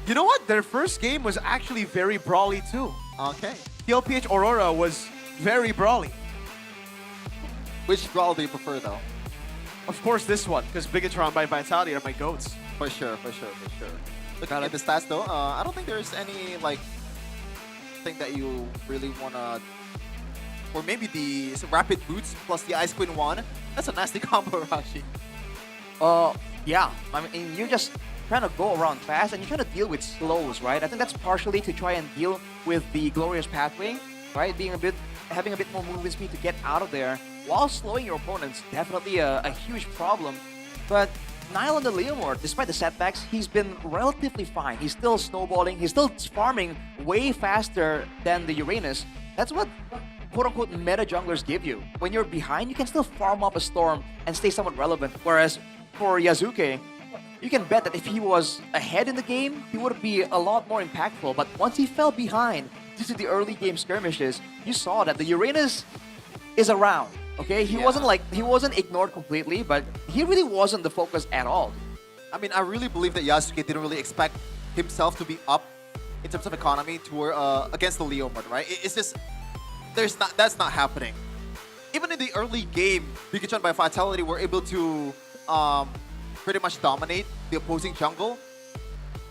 You know what? Their first game was actually very brawly too. Okay. TLPH Aurora was very brawly. Which brawl do you prefer though? Of course this one, because Bigatron by Vitality are my goats. For sure, for sure, for sure. Looking at the stats though, I don't think there's any like thing that you really wanna, or maybe the rapid boots plus the Ice Queen 1. That's a nasty combo, Rashi. Yeah. I mean, you're just trying to go around fast and you're trying to deal with slows, right? I think that's partially to try and deal with the Glorious Pathway, right? Having a bit more movement speed to get out of there while slowing your opponents. Definitely a huge problem. But Nile on the Leomord, despite the setbacks, he's been relatively fine. He's still snowballing. He's still farming way faster than the Uranus. That's what quote-unquote meta junglers give you. When you're behind, you can still farm up a storm and stay somewhat relevant. Whereas for Yasuke, you can bet that if he was ahead in the game, he would be a lot more impactful. But once he fell behind due to the early game skirmishes, you saw that the Uranus is around. Okay, he wasn't ignored completely, but he really wasn't the focus at all. I mean, I really believe that Yasuke didn't really expect himself to be up in terms of economy to against the Leomord, right? It's just that's not happening. Even in the early game, Bigatron by Vitality were able to pretty much dominate the opposing jungle.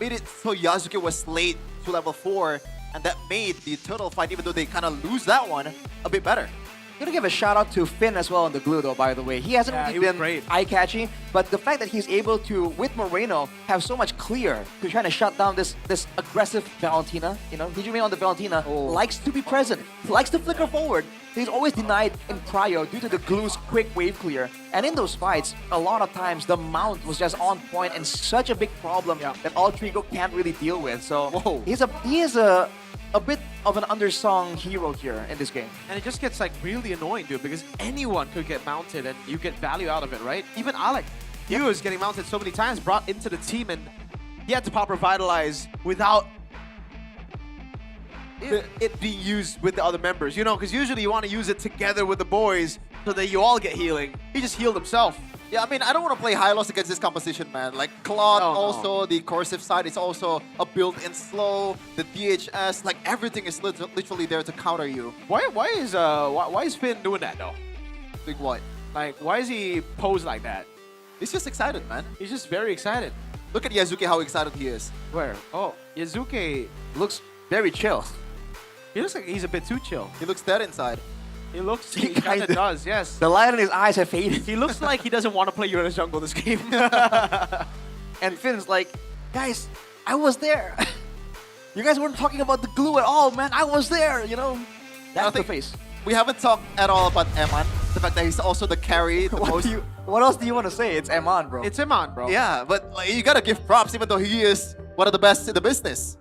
Made it so Yasuke was late to level 4, and that made the total fight, even though they kind of lose that one, a bit better. I'm gonna give a shout out to Finn as well on the glue though, by the way. He hasn't really been eye-catchy, but the fact that he's able to, with Moreno, have so much clear to try to shut down this aggressive Valentina, you know, Hijime on the Valentina likes to be present, likes to flicker forward. He's always denied in prio due to the glue's quick wave clear. And in those fights, a lot of times the mount was just on point and such a big problem that Alter Ego can't really deal with. So he is a bit of an undersung hero here in this game. And it just gets like really annoying, dude, because anyone could get mounted and you get value out of it, right? Even Alec, he was getting mounted so many times, brought into the team, and he had to pop Revitalize without it being used with the other members, you know, because usually you want to use it together with the boys so that you all get healing. He just healed himself. Yeah, I mean, I don't want to play Hylos against this composition, man. Like, Claude also, the corrosive side is also a built-in slow, the DHS, like, everything is literally there to counter you. Why is Finn doing that, though? Doing what? Like, why is he posed like that? He's just excited, man. He's just very excited. Look at Yasuke, how excited he is. Where? Oh, Yasuke looks very chill. He looks like he's a bit too chill. He looks dead inside. He kind of does, yes. The light in his eyes have faded. He looks like he doesn't want to play Uranus jungle this game. And Finn's like, guys, I was there. You guys weren't talking about the glue at all, man. I was there, you know? That's the face. We haven't talked at all about Eman. The fact that he's also the carry. What else do you want to say? It's Eman, bro. It's Eman, bro. Yeah, but like, you gotta give props even though he is one of the best in the business.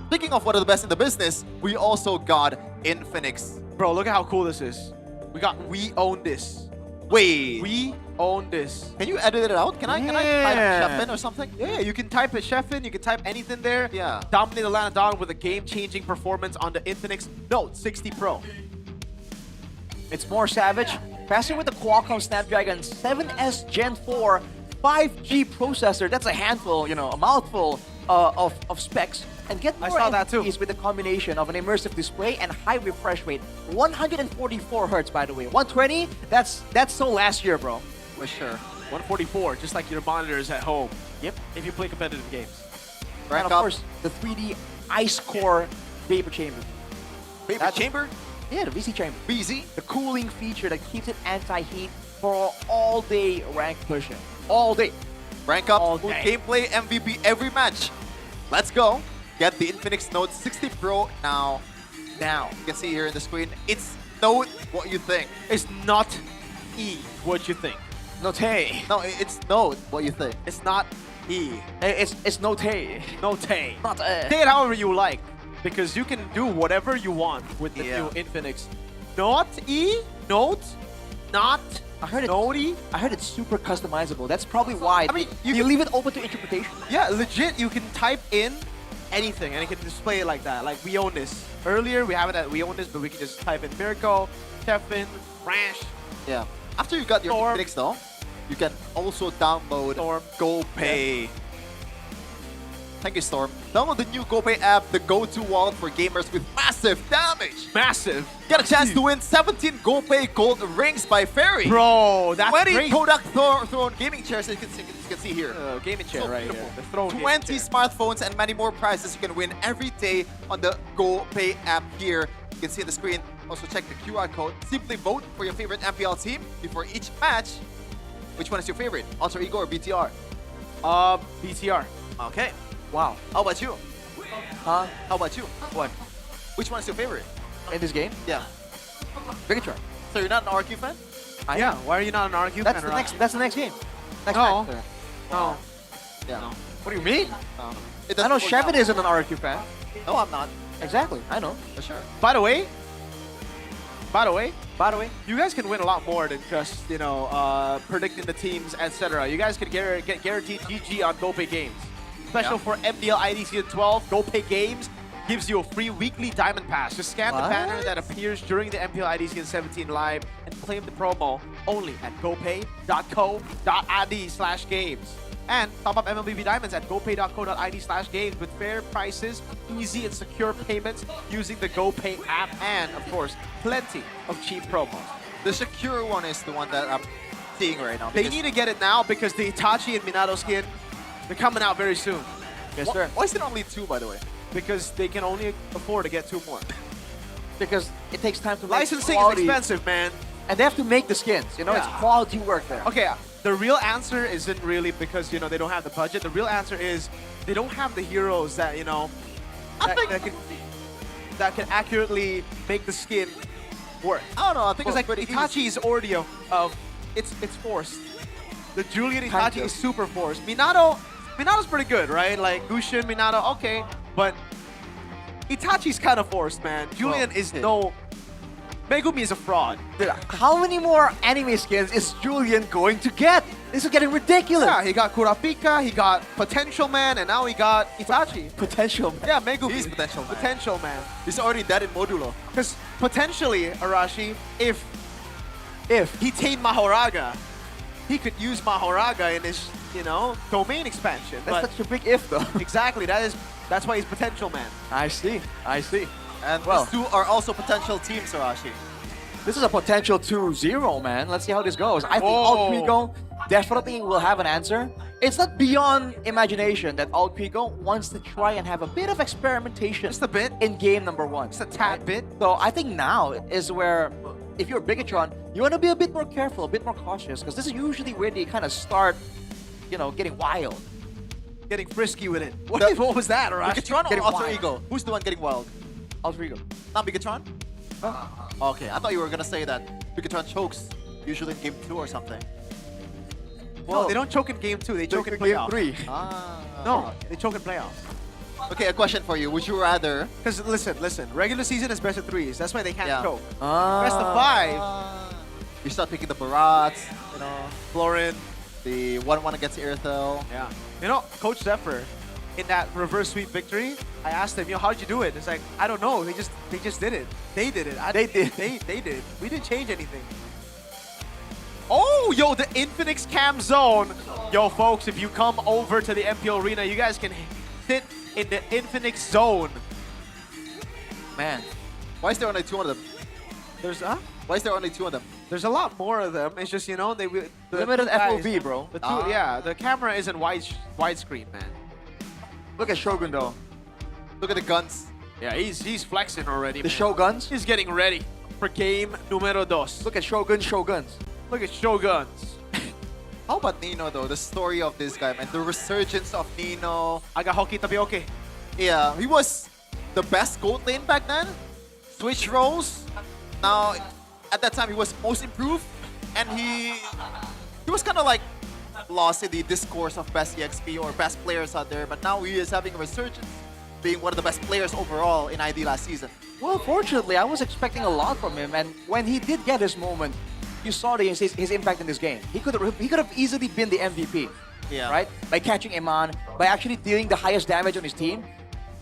Speaking of one of the best in the business, we also got Infinix. Bro, look at how cool this is. We own this. Wait. We own this. Can you edit it out? Can I type Chefin or something? Yeah, you can type a Chefin, you can type anything there. Yeah. Dominate the Lana Dog with a game-changing performance on the Infinix Note 60 Pro. It's more savage. Faster with the Qualcomm Snapdragon 7S Gen 4 5G processor. That's a handful, a mouthful of specs. And get more FPs with the combination of an immersive display and high refresh rate. 144 Hz, by the way. 120, that's so last year, bro. For sure. 144, just like your monitors at home. Yep. If you play competitive games. And of course, the 3D Ice Core Vapor Chamber. Vapor Chamber? Yeah, the VC Chamber. VC? The cooling feature that keeps it anti-heat for all-day rank pushing. All day. Rank up, full gameplay, MVP every match. Let's go. Get the Infinix Note 60 Pro now. Now, you can see here in the screen, it's Note what you think. It's not E what you think. Note. No, it's Note what you think. It's not E. It's Note. Note. Not Say it however you like, because you can do whatever you want with the new Infinix. Not E, Note, not I heard Note E. I heard it's super customizable. That's probably why. I mean, you leave it open to interpretation. Yeah, legit, you can type in anything and it can display it like that. Like, we own this. Earlier, we have it at we own this, but we can just type in Miracle, Chefin, Rash. Yeah. After you got your Infinix though, you can also download GoPay. Yeah. Thank you, Storm. Download the new GoPay app, the go-to wallet for gamers with massive damage. Massive. Get a chance to win 17 GoPay Gold Rings by Ferry. Bro, that's 20 great. Kodak Throne gaming chairs, as you can see here. Gaming chair So right beautiful. here. The throne 20 smartphones and many more prizes you can win every day on the GoPay app here. You can see on the screen. Also check the QR code. Simply vote for your favorite MPL team before each match. Which one is your favorite? Alter Ego or BTR? BTR. Okay. Wow. How about you? Huh? How about you? What? Which one is your favorite? In this game? Yeah. Bigatron. So you're not an RQ fan? Yeah, why are you not an RQ That's fan? the next. That's the next game. Next No. match. No. Yeah. No. What do you mean? It I know doesn't work Chevin out. isn't an RQ fan. No, I'm not. Exactly. I know. For sure. By the way, you guys can win a lot more than just, predicting the teams, etc. You guys can get guaranteed GG on GoPay Games. Special for MPL ID Season 12, GoPay Games gives you a free weekly Diamond Pass. Just scan the banner that appears during the MPL ID Season 17 live and claim the promo only at gopay.co.id/games. And top up MLBB Diamonds at gopay.co.id/games with fair prices, easy and secure payments using the GoPay app, and, of course, plenty of cheap promos. The secure one is the one that I'm seeing right now. They need to get it now because the Itachi and Minato skin, they're coming out very soon. Yes, sir. Why is it only 2, by the way? Because they can only afford to get 2 more. Because it takes time to Licensing make is expensive, man. And they have to make the skins. It's quality work there. Okay, the real answer isn't really because, they don't have the budget. The real answer is they don't have the heroes that, that can accurately make the skin work. I don't know. I think Because like Itachi is audio of it's forced. The Julian Itachi is super forced. Minato's pretty good, right? Like Gushin, Minato, okay, but Itachi's kind of forced, man. Julian is no. Megumi is a fraud. Dude, how many more anime skins is Julian going to get? This is getting ridiculous. Yeah, he got Kurapika, he got Potential Man, and now he got Itachi. Potential Man. Yeah, Megumi. He's Potential Man. Potential Man. He's already dead in Modulo. Because potentially, Arashi, if he tamed Mahoraga, he could use Mahoraga in his, domain expansion. That's such a big if, though. Exactly. That's why he's Potential Man. I see. And these two are also potential teams, Arashi. This is a potential 2-0, man. Let's see how this goes. I think Alt-Pigo definitely will have an answer. It's not beyond imagination that Alt-Pigo wants to try and have a bit of experimentation. Just a bit. In game number 1. Just a tad bit. So I think now is where, if you're Bigatron, you want to be a bit more careful, a bit more cautious, because this is usually where they kind of start, getting wild. Getting frisky with it. What was that, Arashi? Bigatron or Alter Ego? Who's the one getting wild? Alter Ego. Not Bigatron? Okay, I thought you were gonna say that Bigatron chokes usually in game 2 or something. Well, they don't choke in game 2, they choke in game playoffs. 3. No, they choke in playoffs. Okay, a question for you. Would you rather... Because listen, regular season is best of 3s. That's why they can't choke. Ah. Best of 5, You start picking the Barats, you know, Florin, the 1-1 against Airthel. Yeah. You know, Coach Zephyr, in that reverse sweep victory, I asked him, how'd you do it? It's like, I don't know. They just did it. They did it. They did. We didn't change anything. Oh, yo, the Infinix Cam Zone. Yo, folks, if you come over to the MPL Arena, you guys can sit in the Infinix Zone. Man, why is there only 2 of them? Why is there only 2 of them? There's a lot more of them. It's just, you know, the Limited two guys, FOV, bro. The two, yeah, the camera isn't widescreen, man. Look at Shogun though. Look at the guns. Yeah, he's flexing already. The man. Shoguns? He's getting ready for game numero dos. Look at Shoguns. Look at Shoguns. How about Nino though? The story of this guy, man. The resurgence of Nino. Aga hoki tapi okay. Yeah, he was the best gold lane back then. Switch roles. Now, at that time, he was most improved, and he was kind of like lost in the discourse of best EXP or best players out there. But now he is having a resurgence, being one of the best players overall in ID last season. Well, fortunately, I was expecting a lot from him, and when he did get his moment, you saw his impact in this game. He could have easily been the MVP, right? By catching Iman, by actually dealing the highest damage on his team.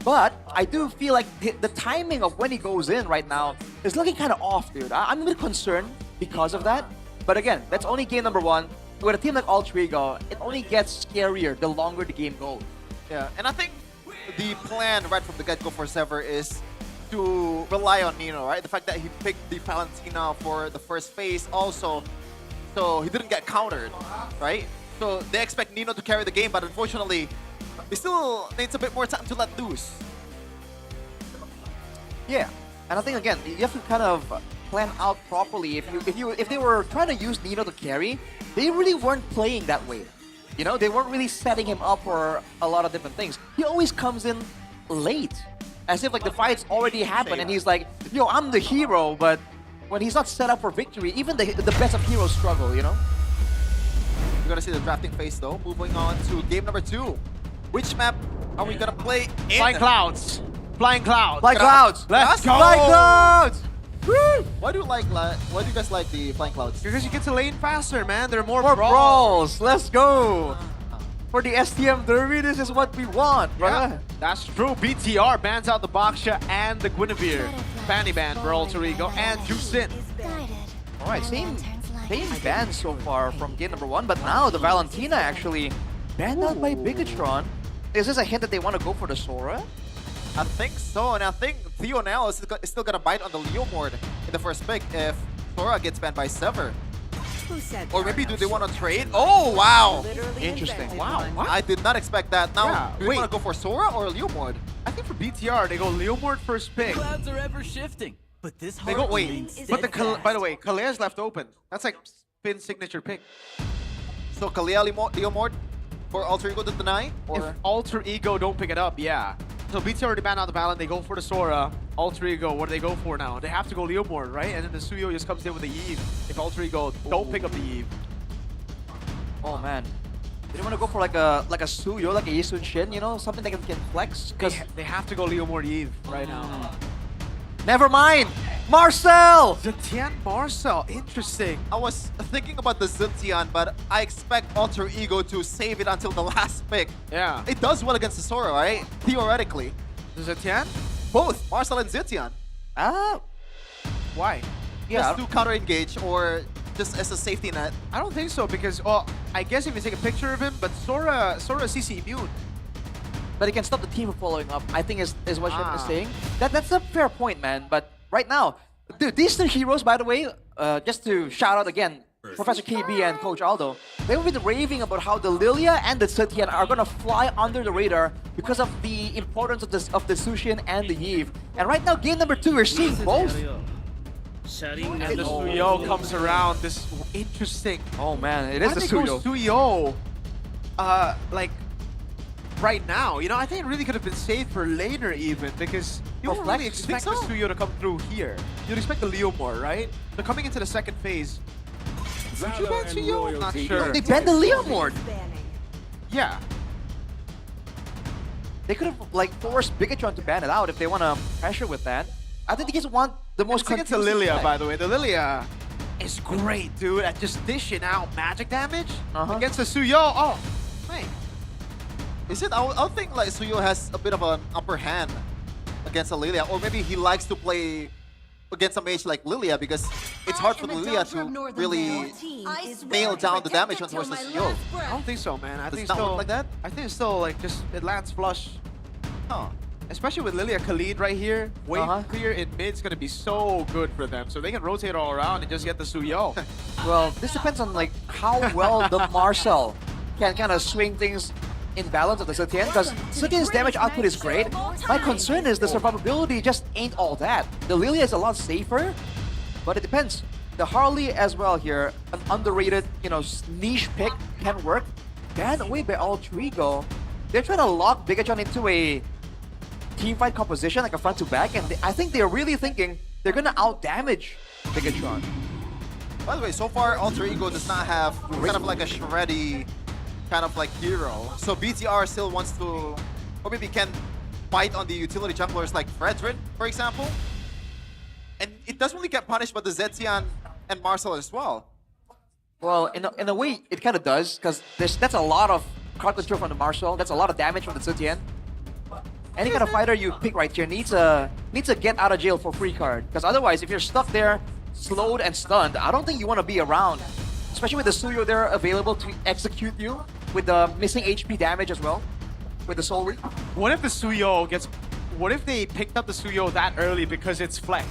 But I do feel like the timing of when he goes in right now is looking kind of off, dude. I'm a bit concerned because of that. But again, that's only game number 1. With a team like Alter Ego, it only gets scarier the longer the game goes. Yeah, and I think the plan right from the get-go for Sever is to rely on Nino, right? The fact that he picked the Valentina for the first phase also, so he didn't get countered, right? So they expect Nino to carry the game, but unfortunately, he still needs a bit more time to let loose. Yeah, and I think again, you have to kind of plan out properly. If they were trying to use Nino to carry, they really weren't playing that way. You know, they weren't really setting him up for a lot of different things. He always comes in late, as if like the fight's already happened, and he's like, yo, I'm the hero, but when he's not set up for victory, even the best of heroes struggle, you know? We're gonna see the drafting phase though. Moving on to game number 2. Which map are we gonna play in? Flying Clouds. Flying Clouds. Flying Clouds. Let's go. Flying Clouds. Woo! Why do you guys like the Flying Clouds? Because you get to lane faster, man. There are more brawls. Let's go. For the STM Derby, this is what we want, brother. Yeah, that's true. BTR bans out the Baksha and the Guinevere. Fanny ban for Alter Ego and Jusin. All right, same ban so far from game number 1, but now the Valentina actually banned out by Bigatron. Is this a hint that they want to go for the Sora? I think so, and I think Theo now is still gonna bite on the Leomord in the first pick if Sora gets banned by Sever. Or maybe do they want to trade? Oh, wow! Interesting. Wow, what? I did not expect that. Now, Yeah, do they want to go for Sora or Leomord? I think for BTR, they go Leomord first pick. Clouds are ever shifting, but this They go, wait, but by the way, Kalea's left open. That's like Spin's signature pick. So Kalea Leomord for Alter Ego to deny? Or If Alter Ego don't pick it up, yeah. So BTR already banned out the Balan, they go for the Sora. Alter Ego, what do they go for now? They have to go Leomord, right? And then the Suyo just comes in with the Eve. If Alter Ego don't pick up the Eve. Oh man. They don't want to go for like a Suyo, like a Yisun Shin, you know? Something that can flex? Because They have to go Leomord Eve right now. Never mind! Marcel! Zetian Marcel, interesting. I was thinking about the Zetian, but I expect Alter Ego to save it until the last pick. Yeah. It does well against the Sora, right? Theoretically. Zetian? Both, Marcel and Zetian. Why? Just to counter engage or just as a safety net. I don't think so because, well, I guess if you take a picture of him, but Sora CC immune. But he can stop the team from following up, I think is what Sherman is saying. That's a fair point, man. But right now, dude, these two heroes, by the way, just to shout out again, Professor KB and Coach Aldo, they've been raving about how the Lilia and the Zetian are gonna fly under the radar because of the importance of the Sushin and the Eve. And right now, game number 2, we're seeing both. And the Suyo comes around. This is interesting. Oh man, it is the Suyo. Suyo. Suyo, like, right now, you know, I think it really could have been saved for later even because you don't really expect the Suyo to come through here. You'd expect the Leomord, right? They're coming into the second phase. Would you ban Suyo? I'm not sure. No, they banned the Leomord. Yeah. They could have like forced Bigatron to ban it out if they want to pressure with that. I think they just want the most against the Lilia, by the way. The Lilia, is great, dude, at just dishing out magic damage against the Suyo. Oh, man. Is it? I would think like Suyo has a bit of an upper hand against a Lilia, or maybe he likes to play against a mage like Lilia because it's hard for Lilia to really nail down the damage on towards the Suyo. I don't think so, man. I Does think it not still work like that? I think it's still like just it lands flush. Huh. Especially with Lilia Khalid right here, wave clear in mid's gonna be so good for them. So they can rotate all around and just get the Suyo. Well, this depends on like how well the Marcel can kind of swing things in balance of the Zetian, because Zetian's damage output is great. My concern is the survivability just ain't all that. The Lilia is a lot safer, but it depends. The Harley as well here, an underrated, niche pick can work. Banned away by Alter Ego. They're trying to lock Bigatron into a teamfight composition, like a front to back, and I think they're really thinking they're gonna out-damage Bigatron. By the way, so far Alter Ego does not have kind of like a shreddy kind of like hero. So BTR still wants to, or maybe can fight on the utility junglers like Fredrin, for example. And it doesn't really get punished by the Zetian and Marcel as well. Well, in a way, it kind of does, because that's a lot of card control from the Marcel. That's a lot of damage from the Zetian. Any kind of fighter you pick right here needs a get out of jail for free card, because otherwise, if you're stuck there, slowed and stunned, I don't think you want to be around. Especially with the Suyo there available to execute you with the missing HP damage as well, with the Soul Reap. What if the Suyo gets... What if they picked up the Suyo that early because it's flex?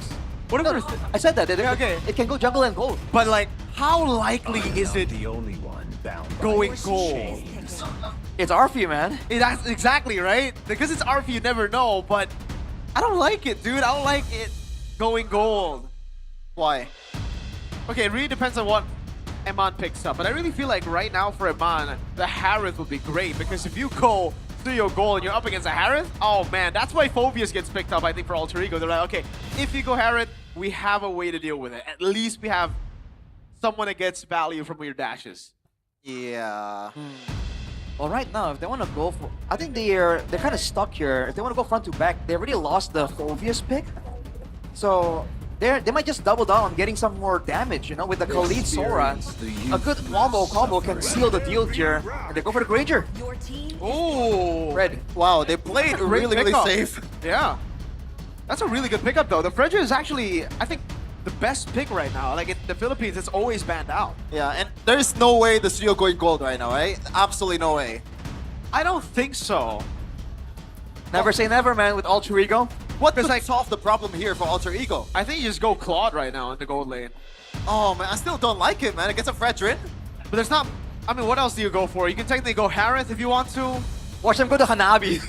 What if I said that. It can go jungle and gold. But like, how likely is it the only one going gold? It's Arfi, man. That's exactly, right? Because it's Arfi, you never know, but I don't like it, dude. I don't like it going gold. Why? Okay, it really depends on what Eman picks up, but I really feel like right now for Eman, the Harith would be great, because if you go through your goal and you're up against a Harith, oh man, that's why Phobius gets picked up, I think, for Alter Ego. They're like, okay, if you go Harith, we have a way to deal with it. At least we have someone that gets value from your dashes. Yeah. Well, right now, if they want to go for... I think they're kind of stuck here. If they want to go front to back, they already lost the Phobius pick. So they might just double down on getting some more damage, with the Khalid Sora. A good wombo combo can seal the deal here. And they go for the Granger. Oh, Red. Wow, they played really safe. Yeah. That's a really good pickup, though. The Fredger is actually, I think, the best pick right now. Like, in the Philippines, it's always banned out. Yeah, and there's no way the Suyo going gold right now, right? Absolutely no way. I don't think so. Never say never, man, with Alter Ego. What could solve the problem here for Alter Ego? I think you just go Claude right now in the gold lane. Oh, man, I still don't like it, man. It gets a Fredrin. But there's not... I mean, what else do you go for? You can technically go Harith if you want to. Watch them go to Hanabi.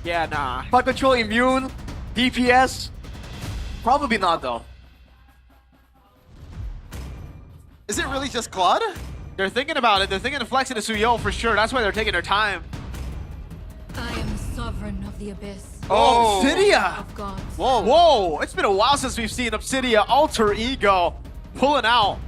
Yeah, nah. Pod control, immune, DPS. Probably not, though. Is it really just Claude? They're thinking about it. They're thinking of flexing the Suyo for sure. That's why they're taking their time. I am sovereign of the abyss. Oh, Obsidia! Of gods. Whoa, whoa! It's been a while since we've seen Obsidia, Alter Ego, pulling out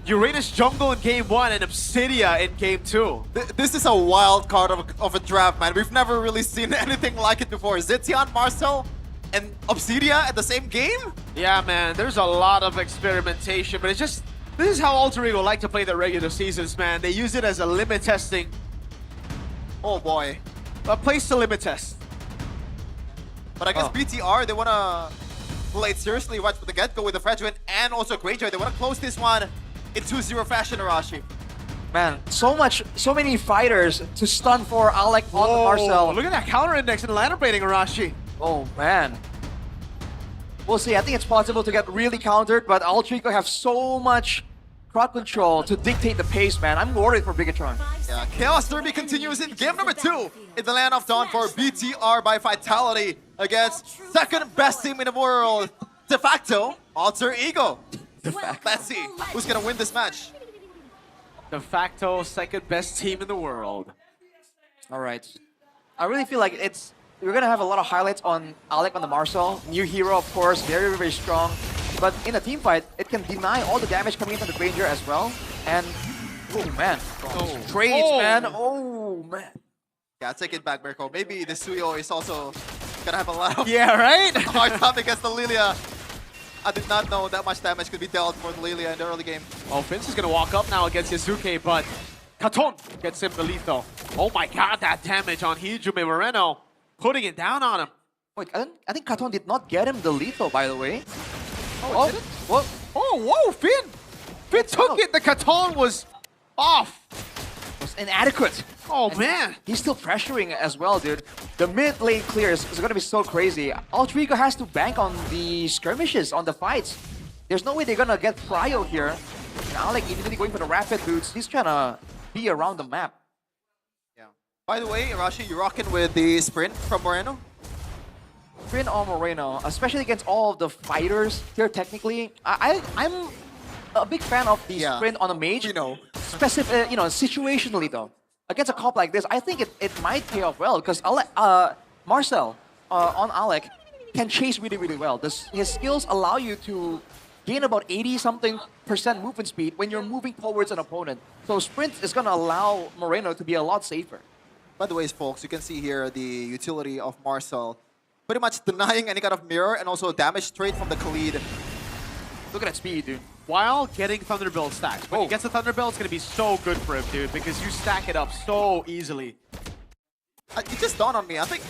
Uranus Jungle in Game 1 and Obsidia in Game 2. This is a wild card of a draft, man. We've never really seen anything like it before. Zetian, Marcel, and Obsidia at the same game? Yeah, man. There's a lot of experimentation, but it's just... This is how Alter Ego like to play their regular seasons, man. They use it as a limit testing. Oh, boy. A place to limit test. But I guess BTR, they want to play it seriously right from the get-go with the Fredrin and also Greyjoy. They want to close this one in 2-0 fashion, Arashi. Man, so many fighters to stun for Alec on the Marcel. Look at that counter index and ladder baiting Arashi. Oh, man. We'll see. I think it's possible to get really countered, but Alter Ego have so much crowd control to dictate the pace, man. I'm worried for Bigatron. Yeah, Chaos Derby continues in game number 2 in the Land of Dawn for BTR by Vitality against second best team in the world, de facto, Alter Ego. Let's see who's going to win this match. De facto second best team in the world. All right. I really feel like we're going to have a lot of highlights on Alec on the Marcel. New hero, of course, very, very strong. But in a team fight, it can deny all the damage coming into the Granger as well. And, oh man, trades, man. Oh man. Yeah, take it back, Mirko. Maybe the Suyo is also gonna have a lot of right? hard time against the Lilia. I did not know that much damage could be dealt for Lilia in the early game. Oh, Vince is gonna walk up now against Yasuke, but Katon gets him the lethal. Oh my god, that damage on Hijume Moreno. Putting it down on him. Wait, I think Katon did not get him the lethal, by the way. Oh, what? Oh, whoa, Finn! Finn took it, the Katon was off. Was inadequate. Oh, And man. He's still pressuring as well, dude. The mid lane clear is going to be so crazy. Ultrigo has to bank on the skirmishes, on the fights. There's no way they're going to get Prio here. And Alec immediately going for the rapid boots. He's trying to be around the map. Yeah. By the way, Rashi, you rocking with the sprint from Moreno? Sprint on Moreno, especially against all of the fighters here technically. I'm a big fan of the sprint on a mage. You know. Specific, situationally though. Against a comp like this, I think it might pay off well because Marcel on Alec can chase really, really well. His skills allow you to gain about 80-something% movement speed when you're moving towards an opponent. So sprint is going to allow Moreno to be a lot safer. By the way, folks, you can see here the utility of Marcel. Pretty much denying any kind of mirror and also damage straight from the Khalid. Look at that speed, dude. While getting Thunderbolt stacks. When he gets the Thunderbolt, it's going to be so good for him, dude, because you stack it up so easily. It just dawned on me. I think...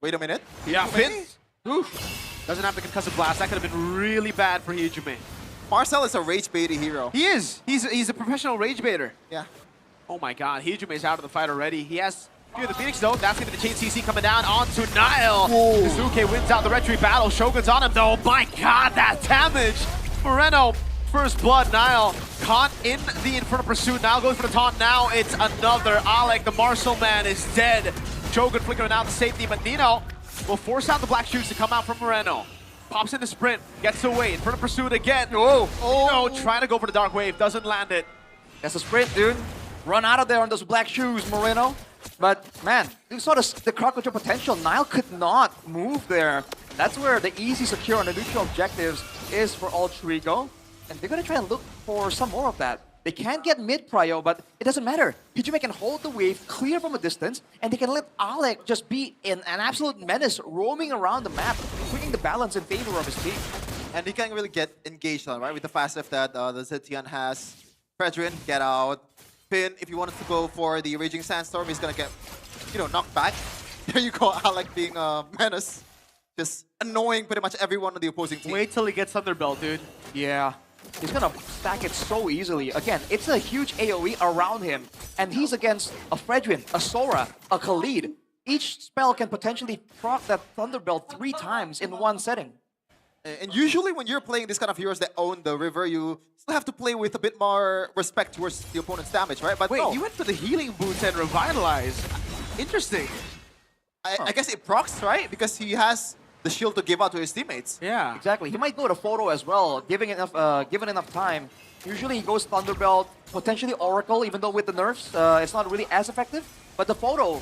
Wait a minute. Yeah, Finn. Doesn't have the concussive blast. That could have been really bad for Hijume. Marcel is a rage baity hero. He is. He's a professional rage baiter. Yeah. Oh my god, Hijume's out of the fight already. He has Fear the Phoenix though. That's going to be the chain CC coming down onto Nile. Suzuki wins out the retreat battle. Shogun's on him though. My god, that damage. Moreno, first blood. Nile caught in the Inferno pursuit. Nile goes for the taunt. Now it's another Alec. The Marshall man is dead. Shogun flickering out the safety, but Nino will force out the black shoes to come out from Moreno. Pops in the sprint, gets away. Inferno pursuit again. Oh, Nino trying to go for the dark wave. Doesn't land it. That's a sprint, dude. Run out of there on those black shoes, Moreno. But, man, you saw the crowd control potential. Nile could not move there. That's where the easy, secure, and the neutral objectives is for Ultrigo. And they're going to try and look for some more of that. They can't get mid-prio, but it doesn't matter. Hijume can hold the wave clear from a distance, and they can let Alec just be an absolute menace roaming around the map, bringing the balance in favor of his team. And he can't really get engaged on, right? With the fast F that the Zetian has. Fredrin, get out. Finn, if you wanted to go for the Raging Sandstorm, he's gonna get, knocked back. There you go, Alec being a menace. Just annoying pretty much everyone on the opposing team. Wait till he gets Thunderbelt, dude. Yeah. He's gonna stack it so easily. Again, it's a huge AoE around him. And he's against a Fredrin, a Sora, a Khalid. Each spell can potentially proc that Thunderbelt 3 times in one setting. And usually when you're playing this kind of heroes that own the river, you still have to play with a bit more respect towards the opponent's damage, right? But wait, no. you went for the healing boots and revitalize. Interesting. I guess it procs, right? Because he has the shield to give out to his teammates. Yeah. Exactly. He might go to photo as well, given enough time. Usually he goes Thunderbelt, potentially Oracle, even though with the nerfs, it's not really as effective. But the photo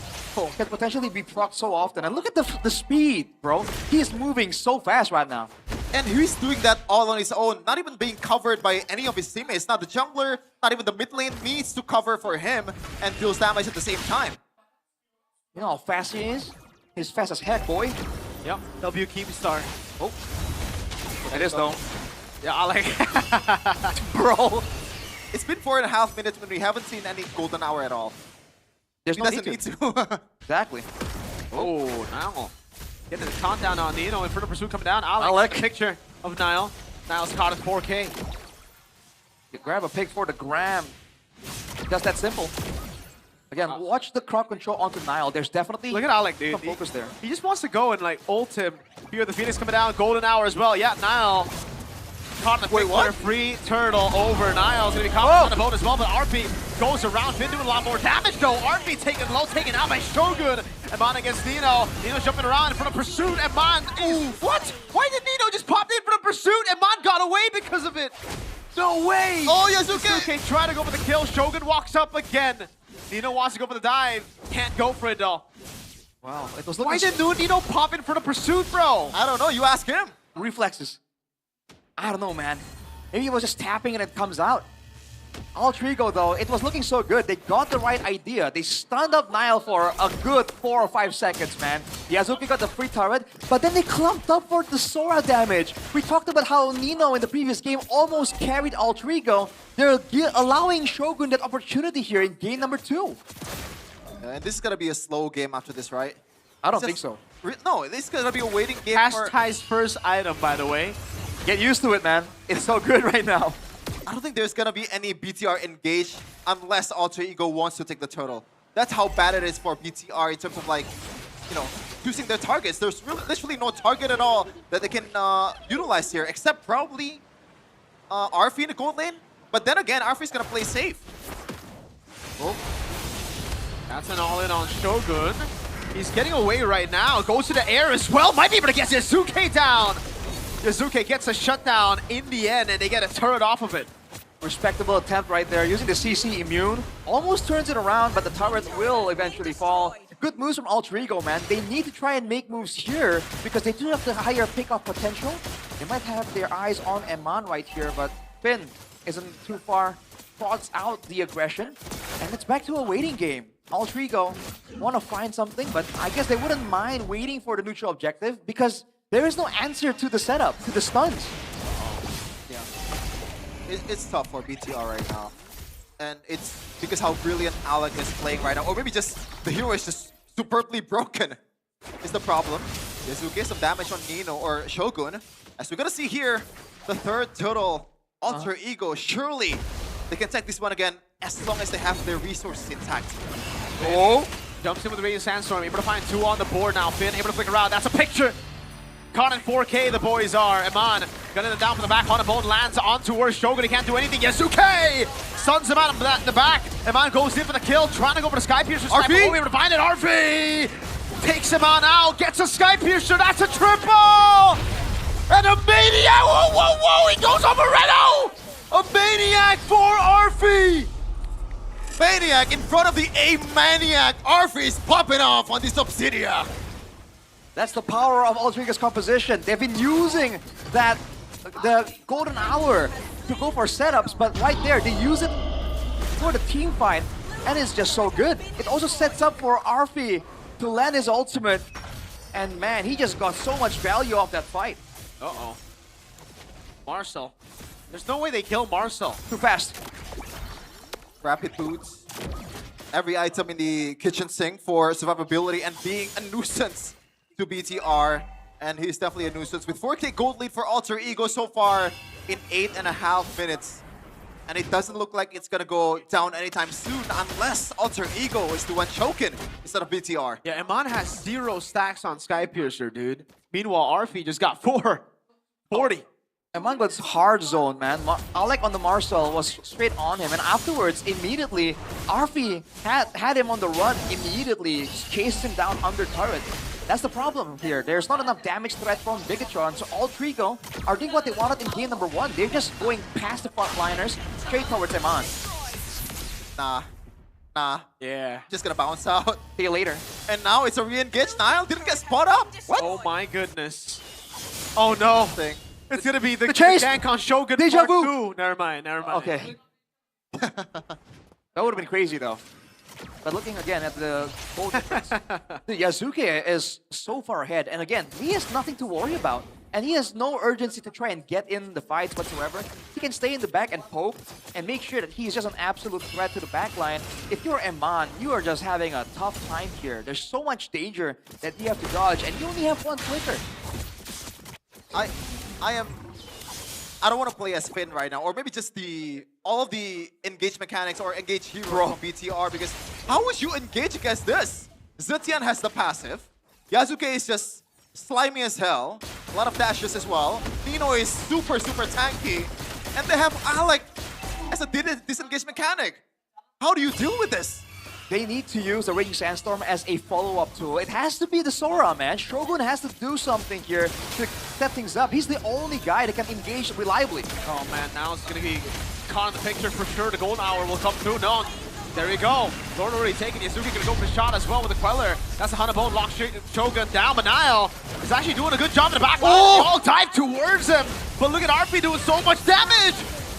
can potentially be procced so often. And look at the speed, bro. He is moving so fast right now. And he's doing that all on his own, not even being covered by any of his teammates. Not the jungler, not even the mid lane needs to cover for him and deals damage at the same time. You know how fast he is? He's fast as heck, boy. Yep, W Keemstar. Oh. It is though. Yeah, Alec. Bro, it's been 4.5 minutes when we haven't seen any golden hour at all. There's he no doesn't need to. Exactly. Oh, Nile. Getting the taunt down on Nino. Inferno Pursuit coming down. Alec. Picture of Nile. Nile's caught at 4K. You grab a pick for the gram. Just that simple. Again, watch the crowd control onto Nile. There's definitely look at Alec, dude. some focus there. He just wants to go and ult him. Fear the Phoenix coming down. Golden hour as well. Yeah, Nile. Caught in the pick free turtle over. Nile's gonna be caught on the boat as well, but RP goes around. Finn doing a lot more damage though. RP taken low, taken out by Shogun. Eman against Nino. Nino's jumping around in front of Pursuit. Eman is... What? Why did Nino just pop in front of Pursuit? Eman got away because of it. No way. Oh, Yasuke. Yasuke tried to go for the kill. Shogun walks up again. Nino wants to go for the dive. Can't go for it though. Wow. It was Why did Nino pop in front of Pursuit, bro? I don't know. You ask him. Reflexes. I don't know, man. Maybe he was just tapping and it comes out. Altrigo, though, it was looking so good. They got the right idea. They stunned up Nile for a good 4 or 5 seconds, man. Yazuki got the free turret, but then they clumped up for the Sora damage. We talked about how Nino in the previous game almost carried Altrigo. They're allowing Shogun that opportunity here in game number 2. And this is gonna be a slow game after this, right? I don't think so. No, this is gonna be a waiting game for... Ty's first item, by the way. Get used to it, man. It's so good right now. I don't think there's gonna be any BTR engaged unless Alter Ego wants to take the turtle. That's how bad it is for BTR in terms of like, you know, choosing their targets. There's really, literally no target at all that they can utilize here, except probably Arfi in the gold lane. But then again, Arfi's gonna play safe. Oh. That's an all-in on Shogun. He's getting away right now. Goes to the air as well. Might be able to get Yazuke down. Yazuke gets a shutdown in the end, and they get a turret off of it. Respectable attempt right there, using the CC immune. Almost turns it around, but the turret will eventually fall. Good moves from Alter Ego, man. They need to try and make moves here because they do have the higher pickoff potential. They might have their eyes on Eman right here, but Finn isn't too far. Prods out the aggression, and it's back to a waiting game. Alter Ego want to find something, but I guess they wouldn't mind waiting for the neutral objective because there is no answer to the setup, to the stuns. Yeah. It's tough for BTR right now. And it's because how brilliant Alec is playing right now. Or maybe just the hero is just superbly broken is the problem. Yazuki some damage on Nino or Shogun. As we're gonna see here, the third turtle, Alter Ego. Surely they can take this one again as long as they have their resources intact. Oh! Jumps in with the Radiant Sandstorm, able to find 2 on the board now. Finn able to flick around. That's a picture! Caught in 4K, the boys are. Eman gunning it down from the back. Hanabone lands on towards Shogun. He can't do anything. Yazuke stuns him out in the back. Eman goes in for the kill, trying to go for the Sky Piercer. Arfi able to find it. Arfi takes Eman out, gets a Sky Piercer. That's a triple! And a Maniac! Whoa, whoa, whoa! He goes over Renault! A Maniac for Arfi! Maniac in front of the A-Maniac. Arfi is popping off on this Obsidia. That's the power of Alter Ego's composition. They've been using the golden hour to go for setups, but right there, they use it for the team fight, and it's just so good. It also sets up for Arfi to land his ultimate, and man, he just got so much value off that fight. Uh-oh. Marcel. There's no way they kill Marcel. Too fast. Rapid boots. Every item in the kitchen sink for survivability and being a nuisance to BTR, and he's definitely a nuisance with 4K gold lead for Alter Ego so far in 8.5 minutes. And it doesn't look like it's gonna go down anytime soon unless Alter Ego is the one choking instead of BTR. Yeah, Eman has 0 stacks on Sky Piercer, dude. Meanwhile, Arfi just got 40. Eman got hard zone, man. Alec on the Marcel was straight on him, and afterwards, immediately, Arfi had him on the run, immediately chased him down under turret. That's the problem here. There's not enough damage threat from Bigatron, so Alter Ego are doing what they wanted in game number 1. They're just going past the frontliners, straight towards Eman. Nah. Yeah. Just gonna bounce out. See you later. And now it's a re-engage. Nile didn't get spot up. What? Oh my goodness. Oh no. It's gonna be the chase. gank on Shogun Deja part vu. 2. Never mind. Okay. That would have been crazy though. But looking again at the goal difference, Yazuki is so far ahead, and again, he has nothing to worry about. And he has no urgency to try and get in the fights whatsoever. He can stay in the back and poke and make sure that he's just an absolute threat to the backline. If you're Eman, you are just having a tough time here. There's so much danger that you have to dodge, and you only have 1 flicker. I don't want to play as Finn right now, or maybe just all of the engage mechanics or engage hero from BTR, because how would you engage against this? Zetian has the passive, Yazuke is just slimy as hell, a lot of dashes as well, Nino is super tanky, and they have Alec as a disengage mechanic. How do you deal with this? They need to use the Raging Sandstorm as a follow-up tool. It has to be the Sora, man. Shogun has to do something here to set things up. He's the only guy that can engage reliably. Oh man, now it's gonna be caught in the picture for sure. The golden hour will come through. No, there you go. Lord already taken. Yazuki gonna go for the shot as well with the Queller. That's a Hanabone lock Shogun down, but Nile is actually doing a good job in the back line. They all dive towards him, but look at Arfi doing so much damage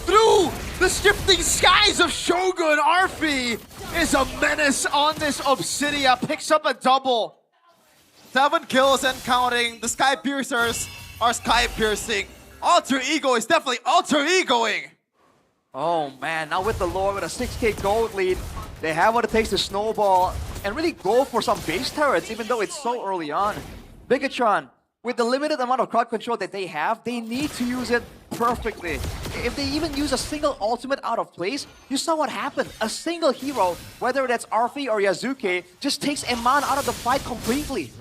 through The shifting skies of Shogun. Arfi is a menace on this Obsidia. Picks up a double. 7 kills and counting. The Sky Piercers are Sky Piercing. Alter Ego is definitely Alter Egoing. Oh man, now with the Lord with a 6k gold lead, they have what it takes to snowball and really go for some base turrets even though it's so early on. Bigatron, with the limited amount of crowd control that they have, they need to use it perfectly. If they even use a single ultimate out of place, you saw what happened. A single hero, whether that's Arfi or Yasuke, just takes Eman out of the fight completely.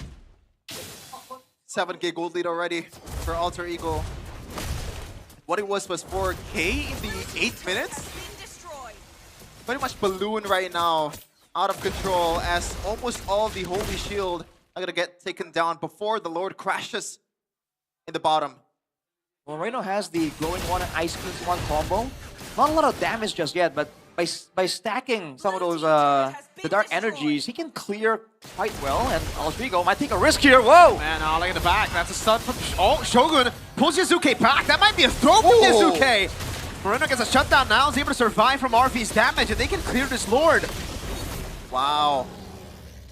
7k gold lead already for Alter Ego. What it was 4k in the 8 minutes. Pretty much balloon right now, out of control as almost all the Holy Shield are gonna get taken down before the Lord crashes in the bottom. Well, Reno has the Glowing One and Ice Cleanse One combo. Not a lot of damage just yet, but by stacking some of those the dark energies, he can clear quite well. And Alter Ego might take a risk here. Whoa! Man, Ollie in the back. That's a stun from Shogun. Pulls Yasuke back. That might be a throw from Yasuke. Moreno gets a shutdown now. Is able to survive from Arfi's damage, and they can clear this Lord. Wow.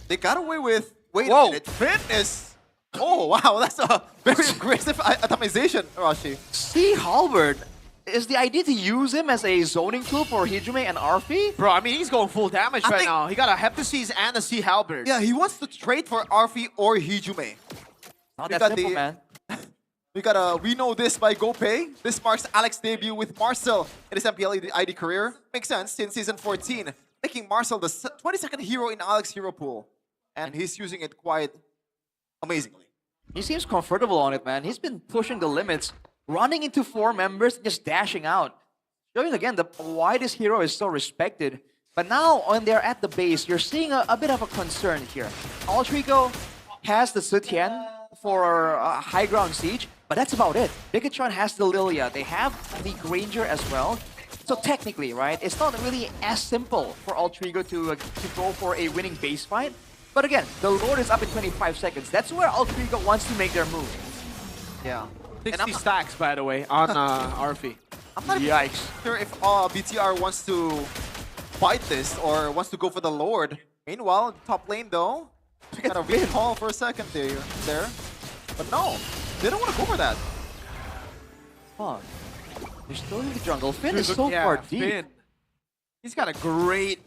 They got away with... Wait Whoa. a minute. Finn is... Oh, wow. That's a very aggressive atomization, Rashi. See, Halberd, is the idea to use him as a zoning tool for Hijime and Arfi? Bro, I mean, he's going full damage right now. He got a Heptasis and a Sea Halberd. Yeah, he wants to trade for Arfi or Hijume. Not that simple, man. We know this by GoPay. This marks Alex's debut with Marcel in his MPL ID career. Makes sense since Season 14, making Marcel the 22nd hero in Alex's hero pool. And he's using it quite amazingly. He seems comfortable on it, man. He's been pushing the limits, running into 4 members, just dashing out. Showing again why this hero is so respected. But now, when they're at the base, you're seeing a bit of a concern here. Alter Ego has the Sutian for high ground siege, but that's about it. Bigatron has the Lilia. They have the Granger as well. So technically, right, it's not really as simple for Alter Ego to go for a winning base fight. But again, the Lord is up in 25 seconds. That's where Alter Ego wants to make their move. Yeah. 60 stacks, by the way, on Arfi. I'm not sure if BTR wants to fight this or wants to go for the Lord. Meanwhile, top lane though, got a read haul for a second there. But no, they don't want to go for that. Oh, they're still in the jungle. Finn is so far deep. Finn. He's got a great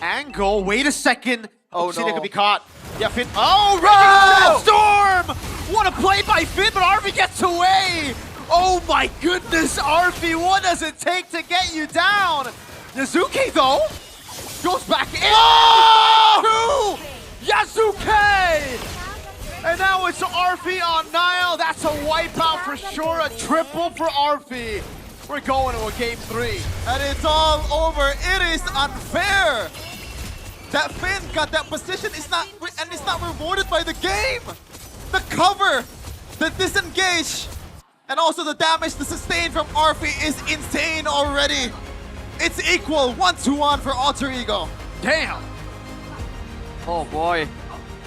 angle. Wait a second. Oh, Obsidian no. could be caught. Yeah, Finn. Oh, right! Storm! What a play by Finn, but Arfi gets away! Oh my goodness, Arfi, what does it take to get you down? Yasuke, though, goes back in. Oh! Yasuke! And now it's Arfi on Nile. That's a wipeout for sure. A triple for Arfi. We're going to a game 3. And it's all over. It is unfair. That Finn got that position it's not rewarded by the game. The cover, the disengage, and also the damage to sustain from Arfi is insane already. It's equal 1-1 for Alter Ego. Damn. Oh boy,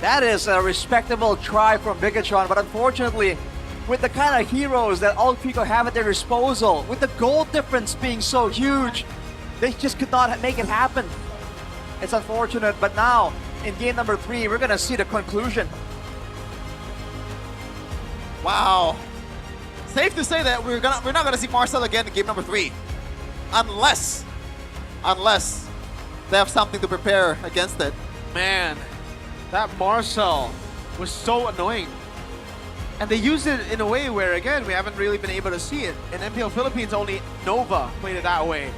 that is a respectable try from Bigatron, but unfortunately, with the kind of heroes that Alter Ego have at their disposal, with the gold difference being so huge, they just could not make it happen. It's unfortunate, but now, in game number 3, we're gonna see the conclusion. Wow. Safe to say that we're not gonna see Marcel again in game number 3. Unless they have something to prepare against it. Man, that Marcel was so annoying. And they used it in a way where, again, we haven't really been able to see it. In MPL Philippines, only Nova played it that way.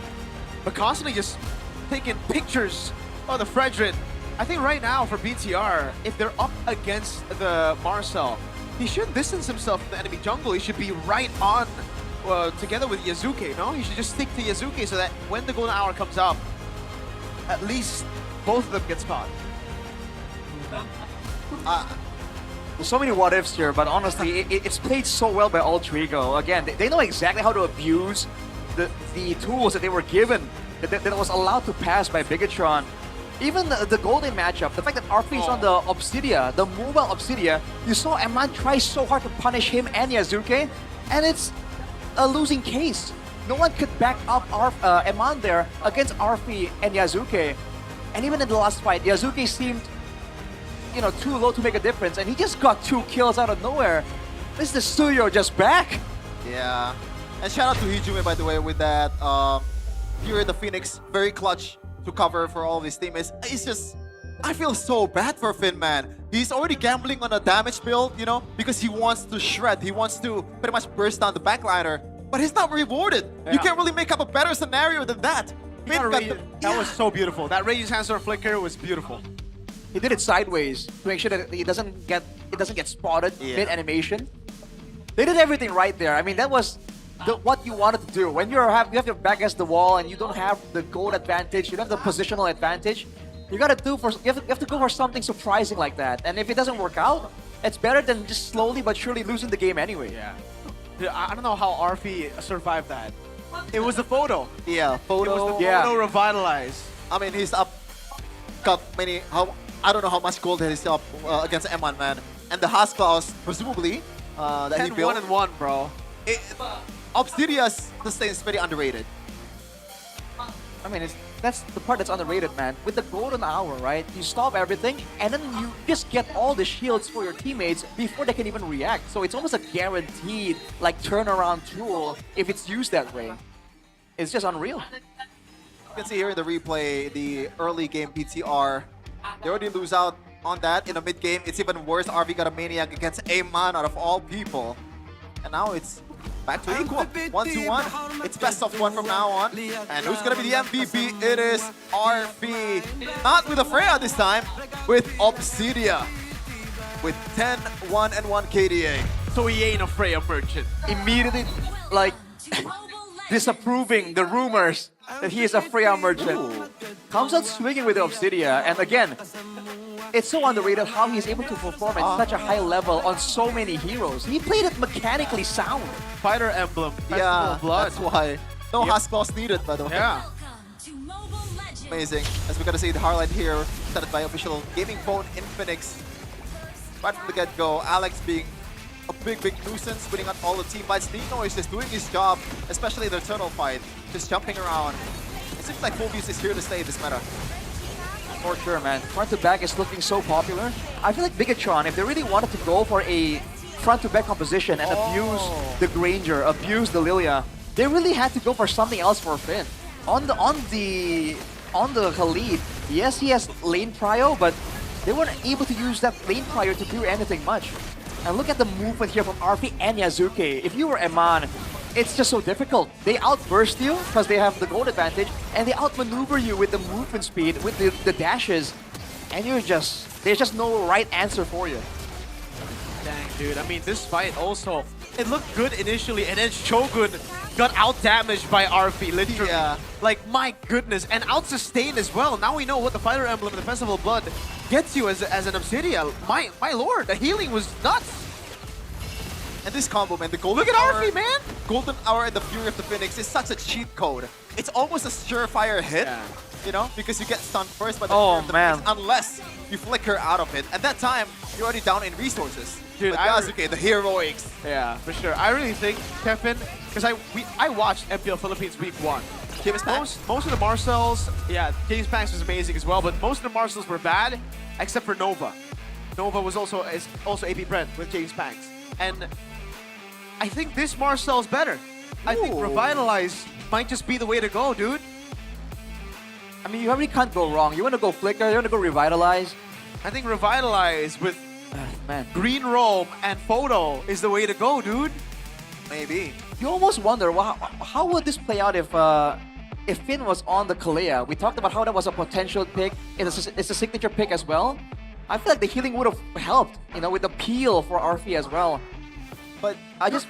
But constantly just taking pictures of the Fredrin. I think right now for BTR, if they're up against the Marcel, he shouldn't distance himself from the enemy jungle. He should be right on together with Yasuke, no? He should just stick to Yasuke so that when the golden hour comes up, at least both of them get spot. So many what ifs here, but honestly, it's played so well by Alter Ego. Again, they know exactly how to abuse the tools that they were given, that was allowed to pass by Bigatron. Even the golden matchup, the fact that Arfi is on the Obsidia, the mobile Obsidia, you saw Eman try so hard to punish him and Yasuke, and it's a losing case. no one could back up Eman there against Arfi and Yazuke. And even in the last fight, Yazuke seemed, you know, too low to make a difference, and he just got 2 kills out of nowhere. Is the studio just back? Yeah. And shout out to Hijume, by the way, with that Fury the Phoenix, very clutch to cover for all of his teammates. It's just, I feel so bad for Finn, man. He's already gambling on a damage build, you know, because he wants to shred. He wants to pretty much burst down the backliner, but he's not rewarded. Yeah. You can't really make up a better scenario than that. That was so beautiful. That Rage Sensor flicker was beautiful. He did it sideways to make sure that it doesn't get spotted mid animation. They did everything right there. I mean, that was what you wanted to do. When you have your back against the wall and you don't have the gold advantage, you don't have the positional advantage. You have to go for something surprising like that. And if it doesn't work out, it's better than just slowly but surely losing the game anyway. Yeah. Dude, I don't know how Arfi survived that. It was the photo. Yeah, photo. It was the photo revitalized. I mean, he's up, got many, I don't know how much gold he's up against Eman, man. And the Haskell's, presumably, that he built. 10-1-1, bro. Obsidia's sustain is very underrated. I mean, that's the part that's underrated, man. With the golden hour, right? You stop everything, and then you just get all the shields for your teammates before they can even react. So it's almost a guaranteed, like, turnaround tool if it's used that way. It's just unreal. You can see here in the replay, the early game BTR. They already lose out on that. In the mid game, it's even worse. RV got a Maniac against Aman out of all people. And now it's back to equal. 1-1. It's best of 1 from now on. And who's going to be the MVP? It is RV. Not with a Freya this time, with Obsidia. With 10-1-1 KDA. So he ain't a Freya merchant. Immediately, like, disapproving the rumors that he is a Freya merchant. Comes out swinging with the Obsidia. And again, it's so underrated how he's able to perform at such a high level on so many heroes. He played it mechanically sound. Fighter emblem. Yeah, blood. that's why. No Haskell's needed, by the way. Yeah. Amazing. As we're going to see the highlight here, set by official gaming phone Infinix. Right from the get-go, Alex being a big nuisance, winning out all the team fights. Nino is just doing his job, especially in the turtle fight, just jumping around. It seems like Phobius is here to stay in this meta. For sure, man. Front to back is looking so popular. I feel like Bigatron, if they really wanted to go for a front to back composition and abuse the Granger, abuse the Lilia, they really had to go for something else for Finn. On the Khalid, yes, he has lane prio, but they weren't able to use that lane prio to do anything much. And look at the movement here from Arfi and Yazuke. If you were Eman, it's just so difficult. They outburst you because they have the gold advantage, and they outmaneuver you with the movement speed, with the dashes, and there's just no right answer for you. Dang, dude. I mean, this fight also, it looked good initially, and then Shogun got out-damaged by Arfi, literally. Yeah. Like, my goodness. And out-sustained as well. Now we know what the Fighter Emblem and the Festival of Blood gets you as an Obsidia. My lord, the healing was nuts. And this combo, man, the Golden Look at Hour, Arfi, man! Golden Hour and the Fury of the Phoenix is such a cheat code. It's almost a surefire hit, you know, because you get stunned first by the Fury of the Phoenix, unless you flicker out of it. At that time, you're already down in resources. Dude, but Yasuke, the heroics. Yeah, for sure. I really think, Kevin, because I watched MPL Philippines week 1. Most of the Marcels, yeah, James Panks was amazing as well, but most of the Marcels were bad, except for Nova. Nova was also AP Brent with James Panks. And I think this Marcel's better. I think Revitalize might just be the way to go, dude. I mean, you really can't go wrong. You want to go Flicker, you want to go Revitalize. I think Revitalize with Green Roam and Photo is the way to go, dude. Maybe. You almost wonder, how would this play out if Finn was on the Kalea? We talked about how that was a potential pick. It's a signature pick as well. I feel like the healing would have helped, you know, with the peel for Arfi as well. But I just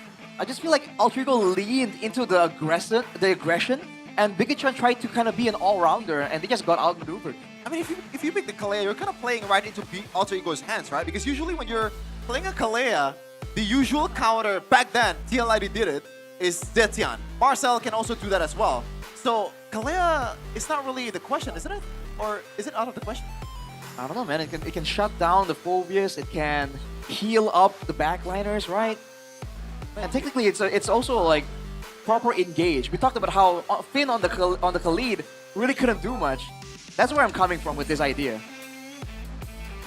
feel like Alter Ego leaned into the aggression, and Bigatron tried to kind of be an all-rounder, and they just got outmaneuvered. I mean, if you pick the Kalea, you're kind of playing right into Alter Ego's hands, right? Because usually when you're playing a Kalea, the usual counter, back then, TLID did it, is Zetian. Marcel can also do that as well. So, Kalea is not really the question, isn't it? Or is it out of the question? I don't know, man. It can shut down the Phobius. It can heal up the backliners, right? And technically, it's also like proper engage. We talked about how Finn on the Khalid really couldn't do much. That's where I'm coming from with this idea.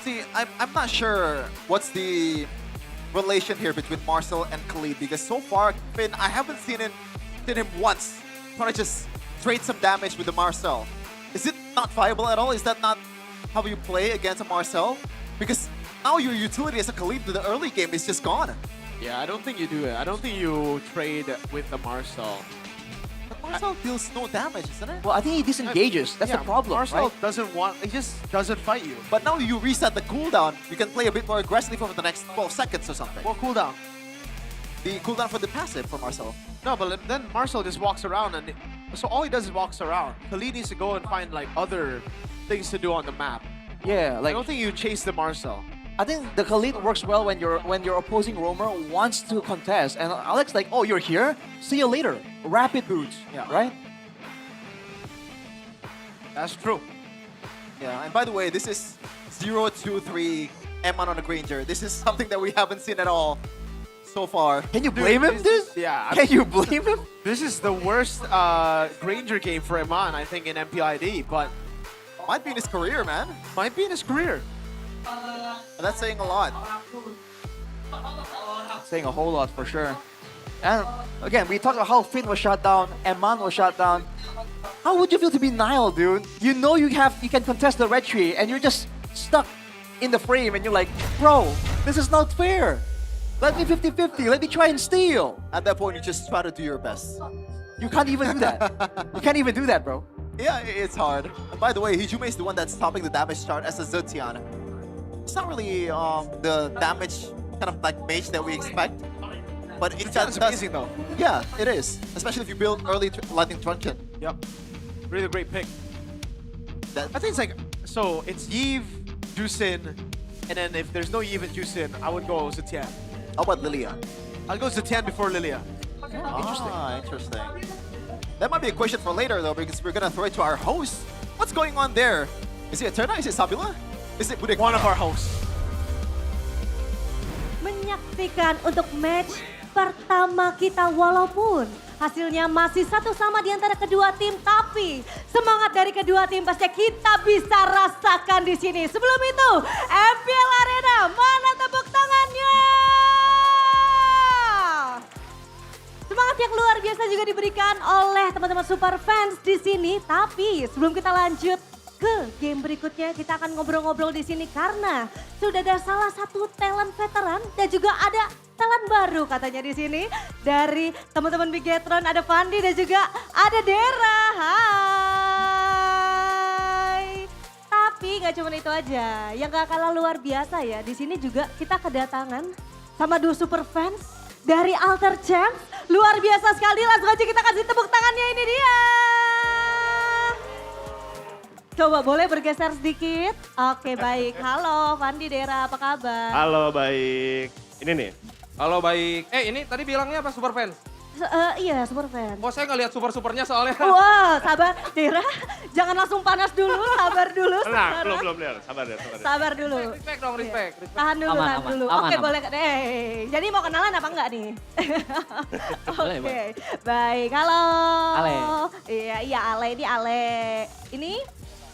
See, I'm not sure what's the relation here between Marcel and Khalid, because so far, Finn, I haven't seen him once trying to just trade some damage with the Marcel. Is it not viable at all? Is that not how you play against a Marcel? Because now your utility as a Khalid to the early game is just gone. Yeah, I don't think you do it. I don't think you trade with the Marcel. But Marcel deals no damage, isn't it? Well, I think he disengages. That's the problem, Marcel right? doesn't want, he just doesn't fight you. But now you reset the cooldown, you can play a bit more aggressively for the next 12 seconds or something. What cooldown? The cooldown for the passive for Marcel. No, but then Marcel just walks around, and so all he does is walks around. Khalid needs to go and find like other things to do on the map. Yeah, I don't think you chase the Marcel. I think the Khalid works well when your opposing roamer wants to contest, and Alex like, oh, you're here? See you later. Rapid boots, right? That's true. Yeah, and by the way, this is 0-2-3 M1 on the Granger. This is something that we haven't seen at all so far. Can you blame him, dude? Yeah. Can you blame him? This is the worst Granger game for Iman, I think, in MPL ID, but might be in his career, man. Might be in his career. And that's saying a lot. Saying a whole lot for sure. And again, we talked about how Finn was shot down, Eman was shot down. How would you feel to be Nile, dude? You know you can contest the red tree, and you're just stuck in the frame, and you're like, bro, this is not fair. Let me 50-50, let me try and steal. At that point, you just try to do your best. You can't even do that. You can't even do that, bro. Yeah, it's hard. And by the way, Hijume is the one that's topping the damage chart as a Zetian. It's not really the damage kind of like mage that we expect. But it does amazing though. Yeah, it is. Especially if you build early Lightning Truncheon. Yep. Really great pick. I think it's like, so it's Yves, Jusin, and then if there's no Yves and Jusin, I would go Zetian. How about Lilia? I'll go Zetian before Lilia. Interesting. That might be a question for later though, because we're gonna throw it to our host. What's going on there? Is it Eterna? Is it Sabila? Is it Budek? One of our hosts. Menyaksikan untuk match pertama kita, walaupun hasilnya masih 1-1 di antara kedua tim, tapi semangat dari kedua tim pasti kita bisa rasakan di sini. Sebelum itu, MPL Arena, mana tepuk tangannya? Semangat yang luar biasa juga diberikan oleh teman-teman super fans di sini. Tapi sebelum kita lanjut ke game berikutnya, kita akan ngobrol-ngobrol di sini karena sudah ada salah satu talent veteran dan juga ada talent baru katanya di sini dari teman-teman Bigetron. Ada Fandi dan juga ada Dera. Hai. Tapi nggak cuma itu aja, yang gak kalah luar biasa ya. Di sini juga kita kedatangan sama dua super fans dari Alter Champs. Luar biasa sekali, langsung aja kita kasih tepuk tangannya, ini dia. Coba boleh bergeser sedikit? Oke baik, halo Fandi, Dera, apa kabar? Halo baik, ini nih. Halo baik, ini tadi bilangnya apa super fans? Iya super fans. Oh saya nggak lihat super-supernya soalnya. Wah sabar, Dera, jangan langsung panas dulu, sabar dulu. Tenang, belum lihat, sabar deh. Sabar dulu. Respect dong, respect. Tahan dulu, tahan dulu. Oke boleh, jadi mau kenalan apa enggak nih? Oke, baik, halo. Ale. Iya Ale, ini Ale. Ini?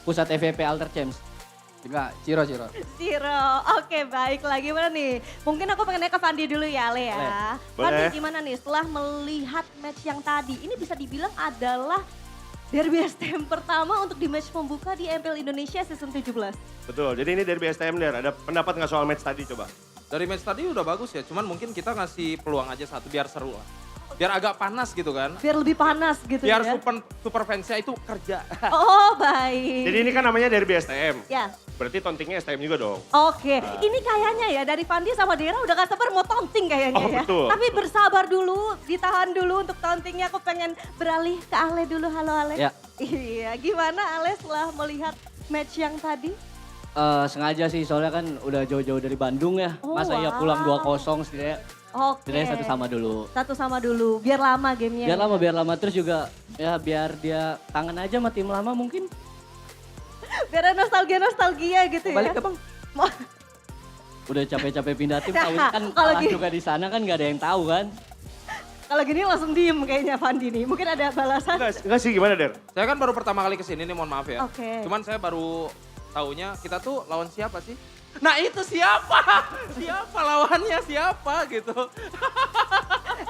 Pusat EVP Alter Champs. Juga Ciro. Ciro, oke baik lagi mana nih? Mungkin aku pengen ke Fandi dulu ya Ale ya. Fandi gimana nih setelah melihat match yang tadi? Ini bisa dibilang adalah derby STM pertama untuk di match pembuka di MPL Indonesia season 17. Betul, jadi ini derby STM Der. Ada pendapat nggak soal match tadi coba? Dari match tadi udah bagus ya, cuman mungkin kita ngasih peluang aja satu biar seru lah. Biar agak panas gitu kan. Biar lebih panas gitu biar ya. Biar super fansnya itu kerja. Oh baik. Jadi ini kan namanya derby STM. Ya. Berarti tauntingnya STM juga dong. Oke, ini kayaknya ya dari Fandi sama Dera udah gak sabar mau taunting kayaknya ya. Betul. Tapi bersabar dulu, ditahan dulu untuk tauntingnya. Aku pengen beralih ke Ale dulu. Halo Ale. Ya. Iya, gimana Ale setelah melihat match yang tadi? Sengaja sih, soalnya kan udah jauh-jauh dari Bandung ya. Oh, Masa ya pulang 2-0 setidaknya. Oke. Setidaknya satu sama dulu. Biar lama gamenya. Biar lama. Terus juga ya biar dia kangen aja sama tim lama mungkin. Biar nostalgia gitu ya. Balik ke Bang. Udah capek-capek pindah tim, tahu kan Kalau kalah juga di sana kan gak ada yang tahu kan. Kalau gini langsung diem kayaknya Fandi nih. Mungkin ada balasan. Enggak sih, gimana Der? Saya kan baru pertama kali kesini nih, mohon maaf ya. Oke. Cuman saya baru taunya kita tuh lawan siapa sih? Nah itu siapa? Siapa lawannya siapa gitu.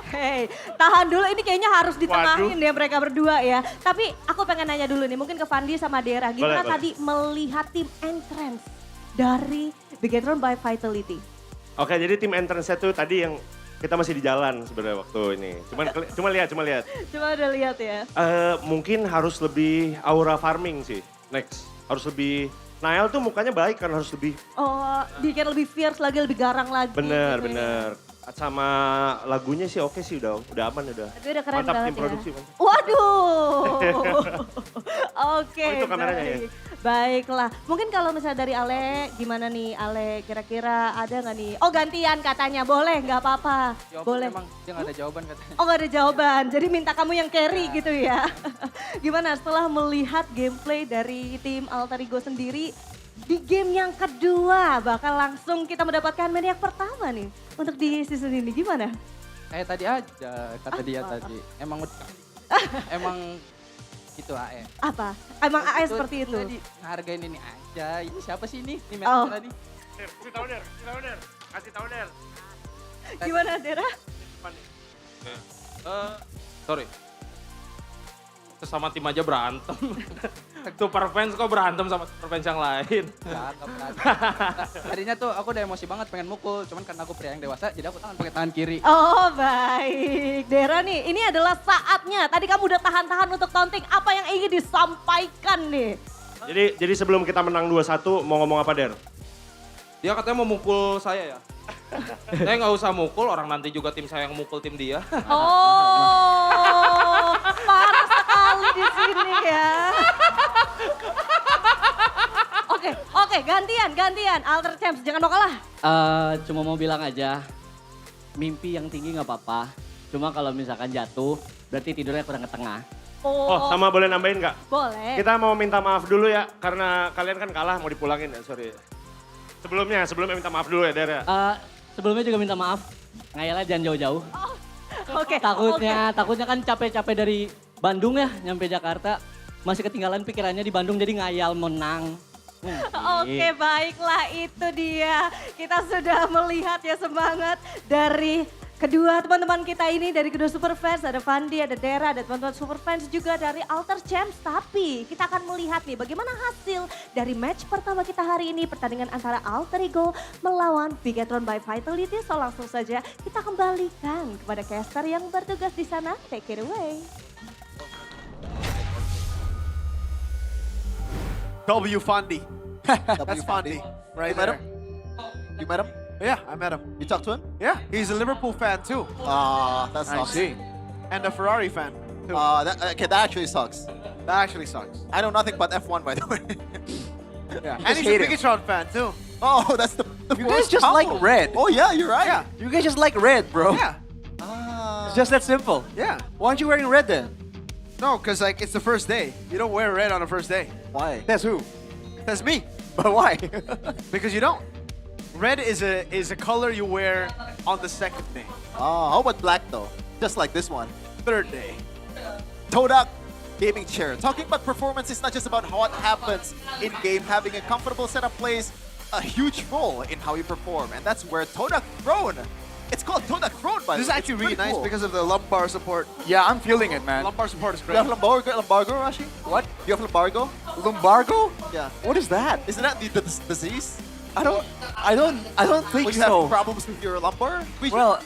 Hei, tahan dulu ini kayaknya harus ditengahin ya mereka berdua ya. Tapi aku pengen nanya dulu nih, mungkin ke Fandi sama Dera. Gimana tadi melihat tim entrance dari BTR by Vitality? Oke, jadi tim entrance itu tadi yang kita masih di jalan sebenarnya waktu ini. Cuma lihat. Coba udah lihat ya. Mungkin harus lebih aura farming sih. Next, harus lebih. Nael tuh mukanya baik kan, harus lebih. Oh, bikin lebih fierce lagi, lebih garang lagi. Bener. Gitu ya. Sama lagunya sih oke sih, udah aman udah. Tapi udah keren Mantap banget tim ya. produksi. Waduh. Oke, Oh, itu kameranya ya? Baiklah. Mungkin kalau misalnya dari Ale, gimana nih Ale? Kira-kira ada nggak nih? Oh gantian katanya, boleh nggak apa-apa. Boleh. Emang dia nggak ada jawaban katanya. Oh nggak ada jawaban, jadi minta kamu yang carry gitu ya. Gimana setelah melihat gameplay dari tim Alter Ego sendiri, di game yang kedua bakal langsung kita mendapatkan maniak pertama nih untuk di season ini, gimana? Kayak tadi aja kata dia tadi. Emang gitu AE. Apa? Emang AE seperti itu? Tadi ngehargain ini aja. Ini siapa sih ini? Ini Oh. tadi. Kasih tahu Der. Gimana Dera? Sorry. Sesama tim aja berantem. Super fans kok berantem sama super fans yang lain. Enggak berantem. Tadinya tuh aku udah emosi banget pengen mukul. Cuman karena aku pria yang dewasa jadi aku pakai tangan kiri. Oh baik. Dera nih, ini adalah saatnya. Tadi kamu udah tahan-tahan untuk taunting. Apa yang ingin disampaikan nih? Jadi sebelum kita menang 2-1 mau ngomong apa Der? Dia katanya mau mukul saya ya. Saya nggak usah mukul, orang nanti juga tim saya yang mukul tim dia. Oh, parah sekali di sini ya. Oke, gantian. Alter Champs, jangan mau kalah. Cuma mau bilang aja, mimpi yang tinggi nggak apa-apa. Cuma kalau misalkan jatuh, berarti tidurnya kurang ke tengah. Oh, sama boleh nambahin nggak? Boleh. Kita mau minta maaf dulu ya, karena kalian kan kalah mau dipulangin ya, sorry. Sebelumnya minta maaf dulu ya Der ya. Sebelumnya juga minta maaf, ngayalnya jangan jauh-jauh. Oke. Takutnya kan capek-capek dari Bandung ya, nyampe Jakarta. Masih ketinggalan pikirannya di Bandung jadi ngayal menang. Oke, baiklah itu dia. Kita sudah melihat ya semangat dari kedua teman-teman kita ini, dari kedua super fans. Ada Fandi, ada Dera, ada teman-teman super fans juga dari Alter Champs. Tapi kita akan melihat nih bagaimana hasil dari match pertama kita hari ini. Pertandingan antara Alter Ego melawan BTR by Vitality. So langsung saja kita kembalikan kepada caster yang bertugas di sana. Take it away. W Fandi. That's Fandi. Right You met there. him? You met him? Yeah, I met him. You talked to him? Yeah, he's a Liverpool fan too. That I sucks. see. And a Ferrari fan too. That actually sucks. That actually sucks. I know nothing but F1 by the way. Yeah, and he's a Bigatron fan too. Oh, that's the You guys worst just like combo. red. Oh yeah, you're right. Yeah. You guys just like red, bro. Yeah. It's just that simple. Yeah. Why aren't you wearing red then? No, because like it's the first day. You don't wear red on the first day. Why? That's who? That's me. But why? Because you don't. Red is a color you wear on the second day. Oh, how about black though? Just like this one. Third day. Todak gaming chair. Talking about performance is not just about what happens in game. Having a comfortable setup plays a huge role in how you perform, and that's where Todak Throne. It's called Todak Throne, by the way. This is actually really nice cool. because of the lumbar support. Yeah, I'm feeling it, man. Lumbar support is You great. have lumbargo, Rashi? What? You have lumbargo? Lumbargo? Yeah. What is that? Isn't that the disease? I don't think When you so. have problems with your lumbar? Well,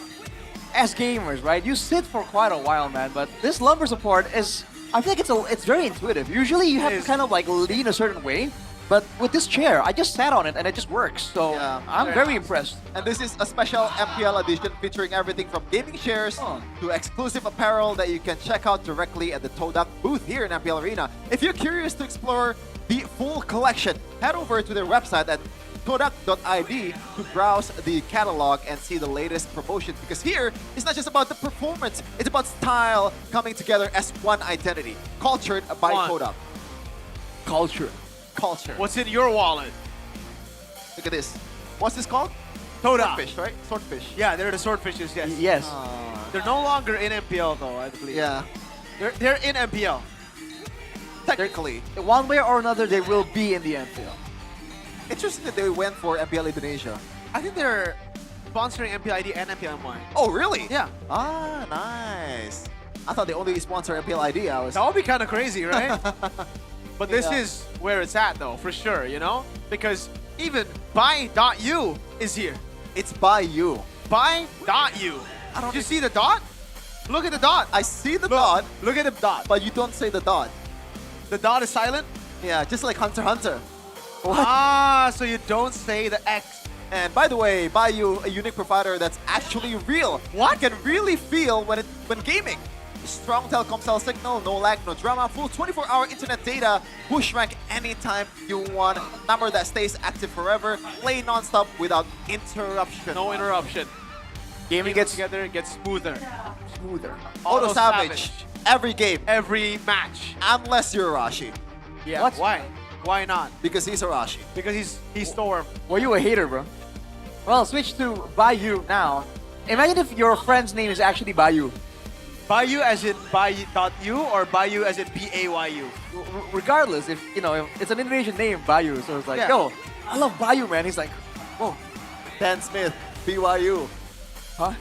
as gamers, right? You sit for quite a while, man. But this lumbar support is, I think it's very intuitive. Usually you have to kind of like lean a certain way. But with this chair, I just sat on it and it just works. So I'm very impressed. And this is a special MPL edition featuring everything from gaming chairs to exclusive apparel that you can check out directly at the Todak booth here in MPL Arena. If you're curious to explore the full collection, head over to their website at todak.id to browse the catalog and see the latest promotions. Because here, it's not just about the performance, it's about style coming together as one identity. Cultured by Todak. Culture. What's in your wallet? Look at this. What's this called? Todak. Swordfish, right? Swordfish. Yeah, they're the swordfishes, yes. Yes. They're no longer in MPL though, I believe. Yeah. They're in MPL. Technically. One way or another, they will be in the MPL. Interesting that they went for MPL Indonesia. I think they're sponsoring MPL ID and MPL MY. Oh, really? Yeah. Ah, nice. I thought they only sponsor MPL ID. That would be kind of crazy, right? But this Yeah. is where it's at though, for sure, you know? Because even buy.u is here. It's by you. Buy.u. Did you see the dot? Look at the dot. I see the dot. Look at the dot. But you don't say the dot. The dot is silent? Yeah, just like Hunter x Hunter. Ah, so you don't say the X. And by the way, Bayou, a unique provider that's actually real. What? You can really feel when gaming. Strong telecom cell signal, no lag, no drama, full 24-hour internet data, push rank anytime you want, number that stays active forever, play non-stop without interruption. No interruption. Gaming gets together, it gets smoother. Smoother. Auto Savage. Every game. Every match. Unless you're Arashi. Yeah, What? why? Why not? Because he's Arashi. Because he's Storm. Were you a hater, bro? Well, switch to Bayou now. Imagine if your friend's name is actually Bayou. Bayou as in Bayou.u or Bayou as in B-A-Y-U? Regardless, if it's an Indonesian name, Bayou, so it's like, Yeah. yo, I love Bayou, man. He's like, whoa. Dan Smith, BYU. Huh?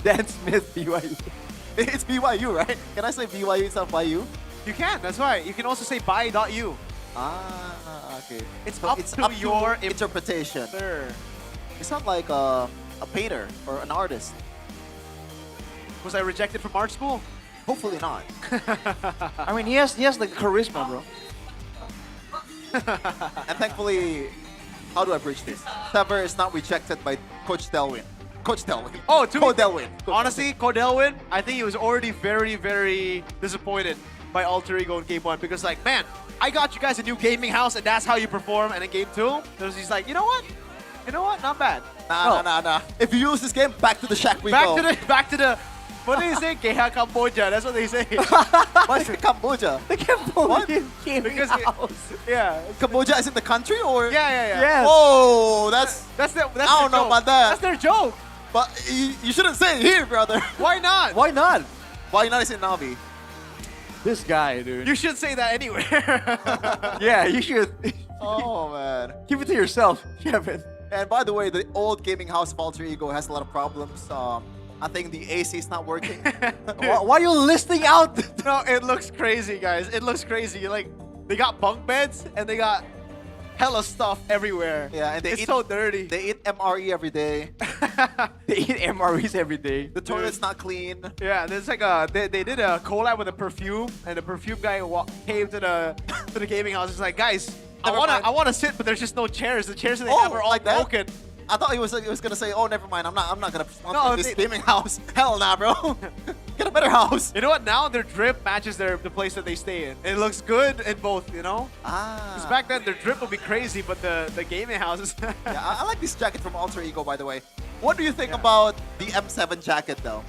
Dan Smith, BYU. It's BYU, right? Can I say BYU instead of Bayou? You can, that's why. You can also say Buy.u. Ah, okay. It's So up it's to up to your interpretation. Sure. It's not like a painter or an artist. Was I rejected from art school? Hopefully not. I mean, he has the charisma, bro. And thankfully, how do I bridge this? Sever is not rejected by Coach Delwin. Coach Delwin. Oh, to Coach Delwin. Honestly, Codelwin, I think he was already very, very disappointed by Alter Ego in Game 1 because, like, man, I got you guys a new gaming house and that's how you perform. And in Game 2, he's like, you know what? Not bad. Nah. If you lose this game, back to the shack we go. Back to the. What do they say? Keha Cambodia. That's what they say. What's Cambodia? The Cambodian gaming house. Yeah. Cambodia is in the country or? Yeah. Yes. Oh, that's I don't know joke. about that. That's their joke. But you shouldn't say it here, brother. Why not? Why not? Why not is in Navi? This guy, dude. You should say that anywhere. Yeah, you should. Oh, man. Keep it to yourself, Kevin. And by the way, the old gaming house of Alter Ego has a lot of problems. I think the AC is not working. Why are you listing out? No, it looks crazy, guys. It looks crazy. Like, they got bunk beds and they got hella stuff everywhere. Yeah, and it's so dirty. They eat MRE every day. They eat MREs every day. The toilet's not clean. Yeah, there's like they did a collab with a perfume, and the perfume guy came to the gaming house. He's like, guys, I wanna sit, but there's just no chairs. The chairs that they have are all like that? broken. I thought he was gonna say, oh, never mind. I'm not gonna sponsor this gaming house. Hell nah, bro. Get a better house. You know what? Now their drip matches the place that they stay in. It looks good in both, you know? Ah. Because back then their drip would be crazy, but the gaming houses. Yeah, I like this jacket from Alter Ego, by the way. What do you think about the M7 jacket, though?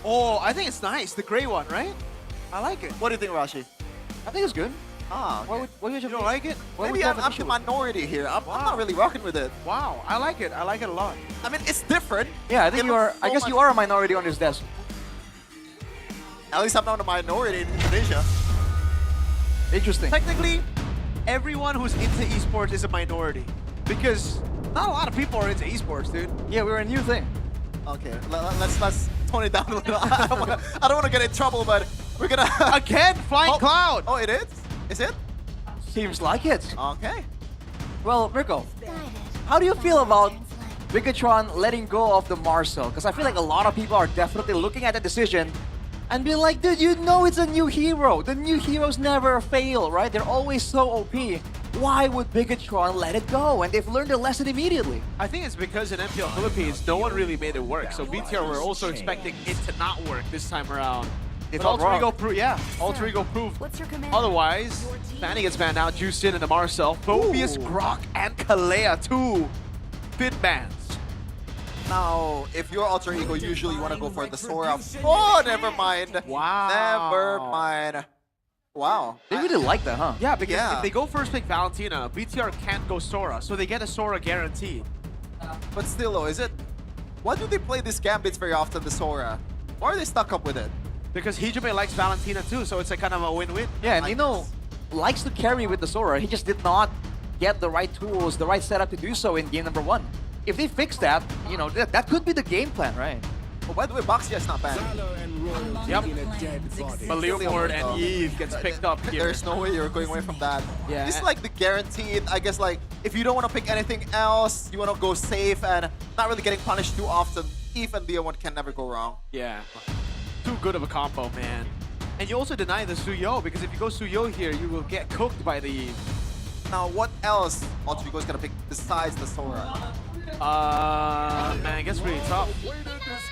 Oh, I think it's nice. The gray one, right? I like it. What do you think, Rashi? I think it's good. Ah, okay. You don't like it? Maybe I'm the minority here. I'm not really rocking with it. Wow, I like it. I like it a lot. I mean, it's different. Yeah, I think I guess you are a minority on this desk. At least I'm not a minority in Indonesia. Interesting. Technically, everyone who's into esports is a minority because not a lot of people are into esports, dude. Yeah, we're a new thing. Okay, let's tone it down a little. I don't want to get in trouble, but we're gonna again flying cloud. Oh, it is. Is it? Seems like it. Okay. Well, Rico, how do you feel about Bigatron letting go of the Marcel? Because I feel like a lot of people are definitely looking at the decision and being like, dude, you know it's a new hero. The new heroes never fail, right? They're always so OP. Why would Bigatron let it go? And they've learned their lesson immediately. I think it's because in MPL Philippines, no one really made it work. So BTR were also expecting it to not work this time around. If But I'm wrong. Alter Ego proved. Otherwise, Fanny gets banned out, Juicin and the Marcel, Phobius, Grok, and Kalea, two fit bans. Now, if you're Alter Ego, usually you want to go for the Sora. Oh, never mind. Wow. Never mind. Wow. They really like that, huh? Yeah, because Yeah. if they go first pick Valentina, BTR can't go Sora, so they get a Sora guarantee. But still, though, is it Why do they play these gambits very often, the Sora? Why are they stuck up with it? Because Hijime likes Valentina too, so it's like kind of a win-win. Yeah, and Nino likes to carry with the Sora. He just did not get the right tools, the right setup to do so in game number 1. If they fix that, you know, that could be the game plan, right? Oh, by the way, Baxia is not bad. Yep. But Leomord and Eve gets picked up here. There's no way you're going away from that. Yeah. This is like the guaranteed, I guess, like, if you don't want to pick anything else, you want to go safe and not really getting punished too often, Eve and Leomord can never go wrong. Yeah. Too good of a combo, man. And you also deny the Suyo, because if you go Suyo here, you will get cooked by the Eve. Now, what else Ultrigo is going to pick besides the Sora? Man, it gets pretty tough.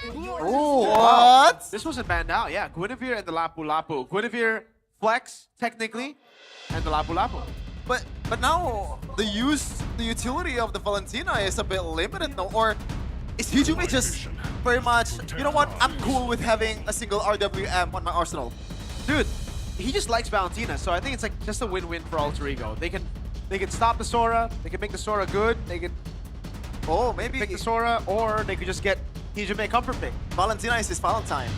Oh, what? This wasn't banned out, yeah. Guinevere and the Lapu Lapu. Guinevere flex, technically, and the Lapu Lapu. But now the utility of the Valentina is a bit limited now, or is Hijime just very much, you know what, I'm cool with having a single RWM on my arsenal. Dude, he just likes Valentina, so I think it's like just a win-win for Alter Ego. They can stop the Sora, they can make the Sora good, they can maybe pick the Sora, or they could just get Hijime comfort pick. Valentina is his Valentine.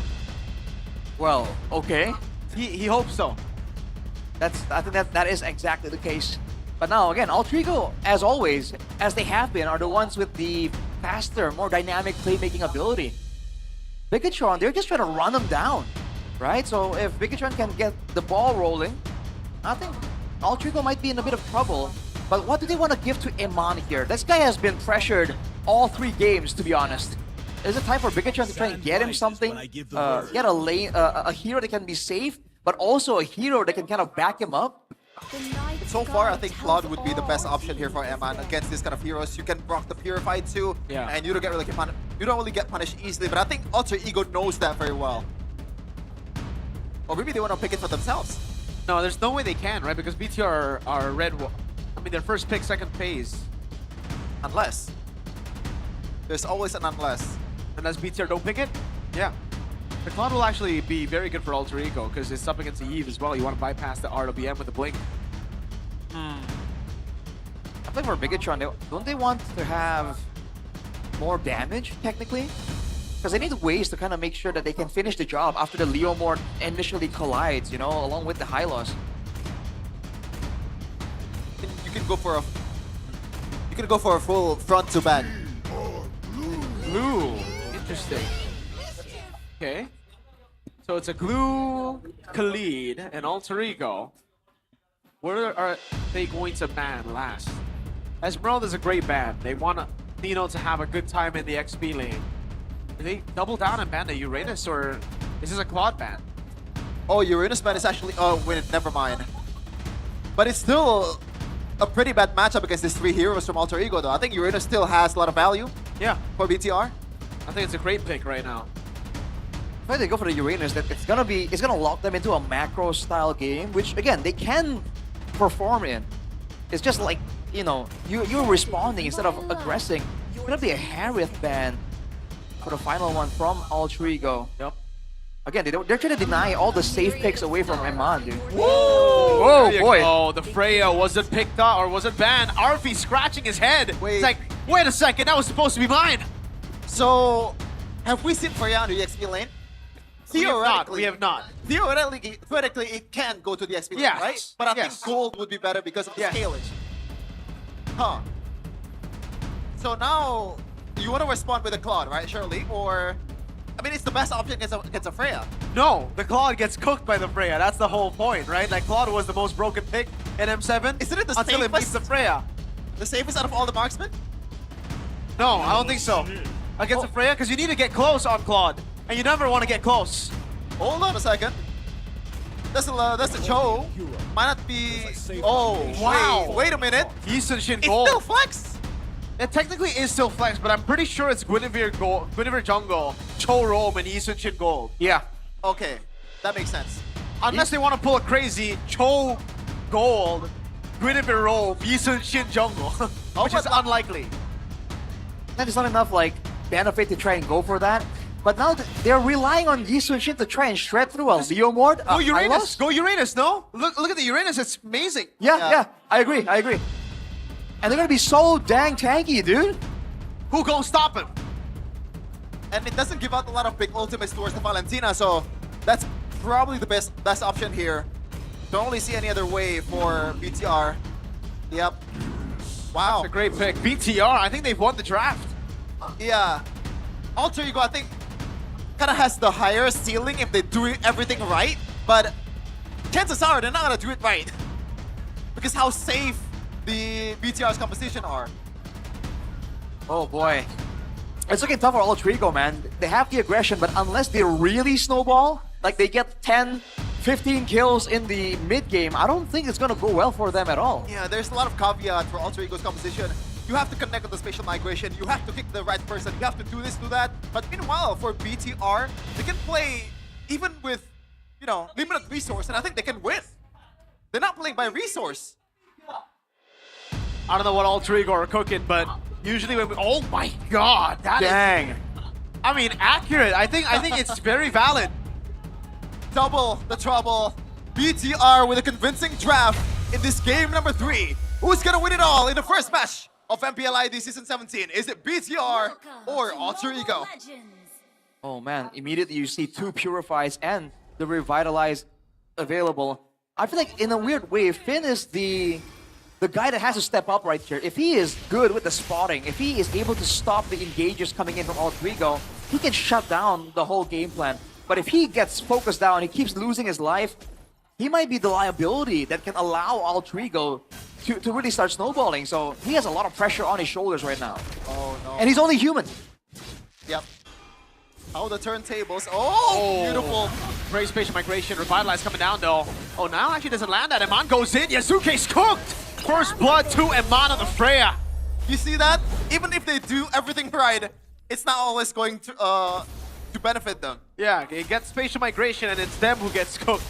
Well, okay. He hopes so. I think that is exactly the case. But now, again, Alter Ego, as always, as they have been, are the ones with the faster, more dynamic playmaking ability. Bigatron, they're just trying to run them down, right? So if Bigatron can get the ball rolling, I think Alter Ego might be in a bit of trouble. But what do they want to give to Iman here? This guy has been pressured all 3 games, to be honest. Is it time for Bigatron to try and get him something? Get a lane, a hero that can be safe, but also a hero that can kind of back him up? So far, I think Claude would be the best option here for Eman against this kind of heroes. You can proc the Purify too, and you don't really get punished easily. But I think Alter Ego knows that very well. Or maybe they want to pick it for themselves. No, there's no way they can, right? Because BTR are red. I mean, their first pick, second phase. Unless. There's always an unless. Unless BTR don't pick it? Yeah. The Cloud will actually be very good for Alter Ego because it's up against the Eve as well. You want to bypass the RWM with the Blink. I think for Bigatron, don't they want to have more damage, technically? Because they need ways to kind of make sure that they can finish the job after the Leomord initially collides, you know, along with the Hylos. You can go for a full front to back. Glue. Interesting. Okay. So it's a Glue, Khalid, and Alter Ego. Where are they going to ban last? Esmeralda's a great ban. They want Nino to have a good time in the XP lane. Do they double down and ban the Uranus, or is this a quad ban? Oh, Uranus ban is actually... Oh, wait, never mind. But it's still a pretty bad matchup against these 3 heroes from Alter Ego, though. I think Uranus still has a lot of value. Yeah. For BTR. I think it's a great pick right now. If they go for the Uranus, that it's gonna lock them into a macro style game, which again they can perform in. It's just like, you know, you're responding instead of aggressing. It's gonna be a Harith ban for the final one from Alter Ego. Yep. Again, they're trying to deny all the safe picks away from Eman, dude. Whoa! Whoa, boy! Oh, the Freya was it picked up or was it banned? Arfi scratching his head. Wait. It's like, wait a second, that was supposed to be mine. So, have we seen Freya on the XP lane? Theoretically, we have not. Theoretically, it can go to the XP lane, Yes. right? But I think gold would be better because of the scalage. Huh. So now, you want to respond with a Claude, right, Shirley? Or, I mean, it's the best option against a Freya. No, the Claude gets cooked by the Freya. That's the whole point, right? Like, Claude was the most broken pick in M7. Isn't it the until it beats safest? the Freya. The safest out of all the marksmen? No, I don't think so. Against the Freya, because you need to get close on Claude. And you never want to get close. Hold on a second. That's a Cho. Might not be... Oh, wow. Wait a minute. Yisun Shin It's Gold. still flex. It technically is still flex, but I'm pretty sure it's Guinevere Jungle, Cho Rome, and Yisun Shin Gold. Yeah. Okay. That makes sense. Unless they want to pull a crazy Cho Gold, Guinevere Rome, Yisun Shin Jungle, which is unlikely. That is not enough, like, benefit to try and go for that. But now they're relying on Yisun Shin to try and shred through a Leomord. Go Uranus! Go Uranus, no? Look at the Uranus, it's amazing. Yeah, I agree. And they're gonna be so dang tanky, dude. Who gonna stop him? and it doesn't give out a lot of big ultimates towards the Valentina, so that's probably the best option here. Don't really see any other way for BTR. Yep. Wow. That's a great pick. BTR, I think they've won the draft. Yeah. Alter Ego, I think, kind of has the higher ceiling if they do everything right, but chances are they're not gonna do it right. Because how safe the BTR's composition are. Oh boy. It's looking tough for Alter Ego, man. They have the aggression, but unless they really snowball, like they get 10, 15 kills in the mid game, I don't think it's gonna go well for them at all. Yeah, there's a lot of caveat for Alter Ego's composition. You have to connect with the spatial migration, you have to kick the right person, you have to do this, do that. But meanwhile, for BTR, they can play even with, you know, limited resource, and I think they can win. They're not playing by resource. I don't know what Alter Ego are cooking, but usually when we... Oh my god, that Dang. is... I mean, accurate. I think it's very valid. Double the trouble. BTR with a convincing draft in this game number 3. Who's gonna win it all in the first match of MPL ID Season 17? Is it BTR or Alter Ego? Oh man, immediately you see 2 Purifies and the Revitalize available. I feel like in a weird way, Finn is the guy that has to step up right here. If he is good with the spotting, if he is able to stop the engages coming in from Alter Ego, he can shut down the whole game plan. But if he gets focused down, he keeps losing his life, he might be the liability that can allow Alter Ego to really start snowballing. So he has a lot of pressure on his shoulders right now. Oh no. And he's only human. Yep. How the turntables. Oh, beautiful. Great spatial migration. Revitalize coming down though. Oh, now actually doesn't land that. Eman goes in. Yasuke's cooked. First blood to Eman on the Freya. You see that? Even if they do everything right, it's not always going to benefit them. Yeah, it gets spatial migration and it's them who gets cooked.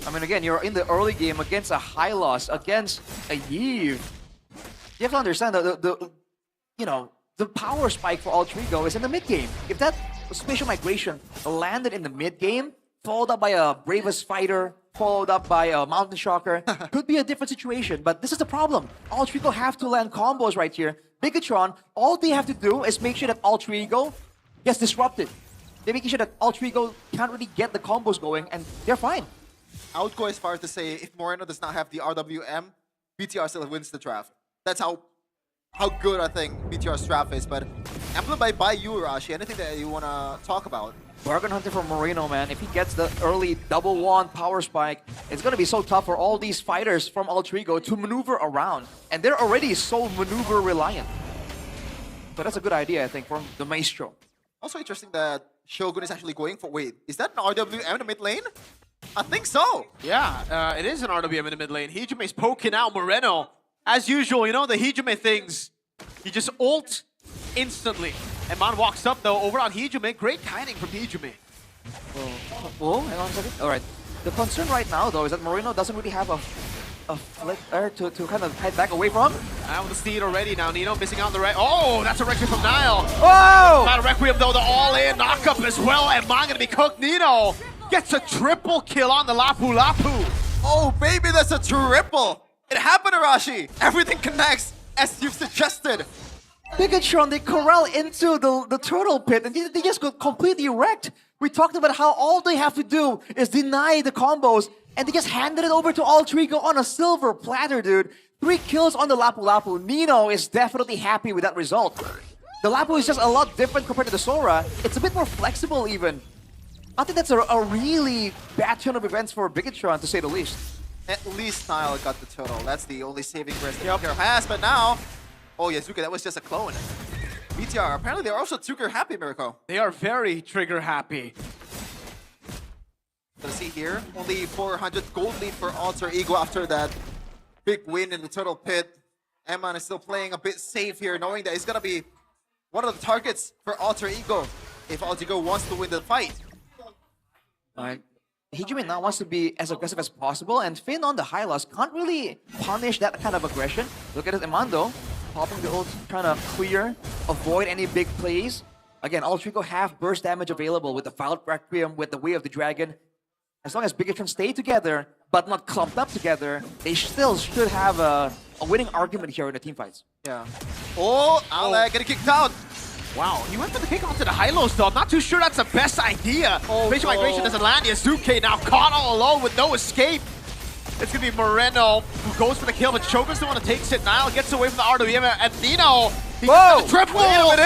I mean, again, you're in the early game against a high loss, against a Yves. You have to understand that the power spike for Alter Ego is in the mid game. If that spatial migration landed in the mid game, followed up by a Bravest Fighter, followed up by a Mountain Shocker, could be a different situation. But this is the problem. Alter Ego have to land combos right here. Bigatron, all they have to do is make sure that Alter Ego gets disrupted. They're making sure that Alter Ego can't really get the combos going, and they're fine. I would go as far as to say if Moreno does not have the RWM, BTR still wins the draft. That's how good I think BTR's draft is. But amplified by you, Rashi. Anything that you want to talk about? Bargain Hunter for Moreno, man. If he gets the early double one power spike, it's going to be so tough for all these fighters from Alter Ego to maneuver around. And they're already so maneuver reliant. So that's a good idea, I think, from the Maestro. Also interesting that Shogun is actually going for... Wait, is that an RWM in the mid lane? I think so. Yeah, it is an RWM in the mid lane. Hijume's poking out Moreno. As usual, you know, the Hijume things. You just ult instantly. Eman walks up, though, over on Hijume. Great kiting from Hijume. Oh, hang on a second. All right. The concern right now, though, is that Moreno doesn't really have a flicker to kind of head back away from. Now with the steed already. Now Nino missing out on the right. Oh, that's a Requiem from Nile. Oh! Not a Requiem, though. The all-in knockup as well. Eman gonna be cooked. Nino gets a triple kill on the Lapu Lapu. Oh, baby, that's a triple. It happened, Arashi. Everything connects, as you've suggested. Bigatron, they corral into the turtle pit, and they just got completely wrecked. We talked about how all they have to do is deny the combos, and they just handed it over to Alter Ego on a silver platter, dude. 3 kills on the Lapu Lapu. Nino is definitely happy with that result. The Lapu is just a lot different compared to the Sora. It's a bit more flexible, even. I think that's a really bad turn of events for Bigatron, to say the least. At least Nile got the turtle. That's the only saving grace that BTR has. But now, oh Yasuke, that was just a clone. BTR, apparently they're also trigger happy, Mirko. They are very trigger happy. Let's see here, only 400 gold lead for Alter Ego after that big win in the turtle pit. Eman is still playing a bit safe here, knowing that he's gonna be one of the targets for Alter Ego if Alter Ego wants to win the fight. Alright. Hijume now wants to be as aggressive as possible, and Finn on the high loss can't really punish that kind of aggression. Look at it, Emando, popping the ult, trying to clear, avoid any big plays. Again, Alter Ego have burst damage available with the Foul Requiem, with the Way of the Dragon. As long as Bigatron stay together, but not clumped up together, they still should have a winning argument here in the team fights. Yeah. Oh, Alec getting kicked out. Wow, he went for the kick onto the high-low still. I'm not too sure that's the best idea. Facial migration doesn't land. Yazuke now caught all alone with no escape. It's going to be Moreno who goes for the kill, but Shogun's the one who takes it. Nile gets away from the RWM, and Nino, he gets the triple.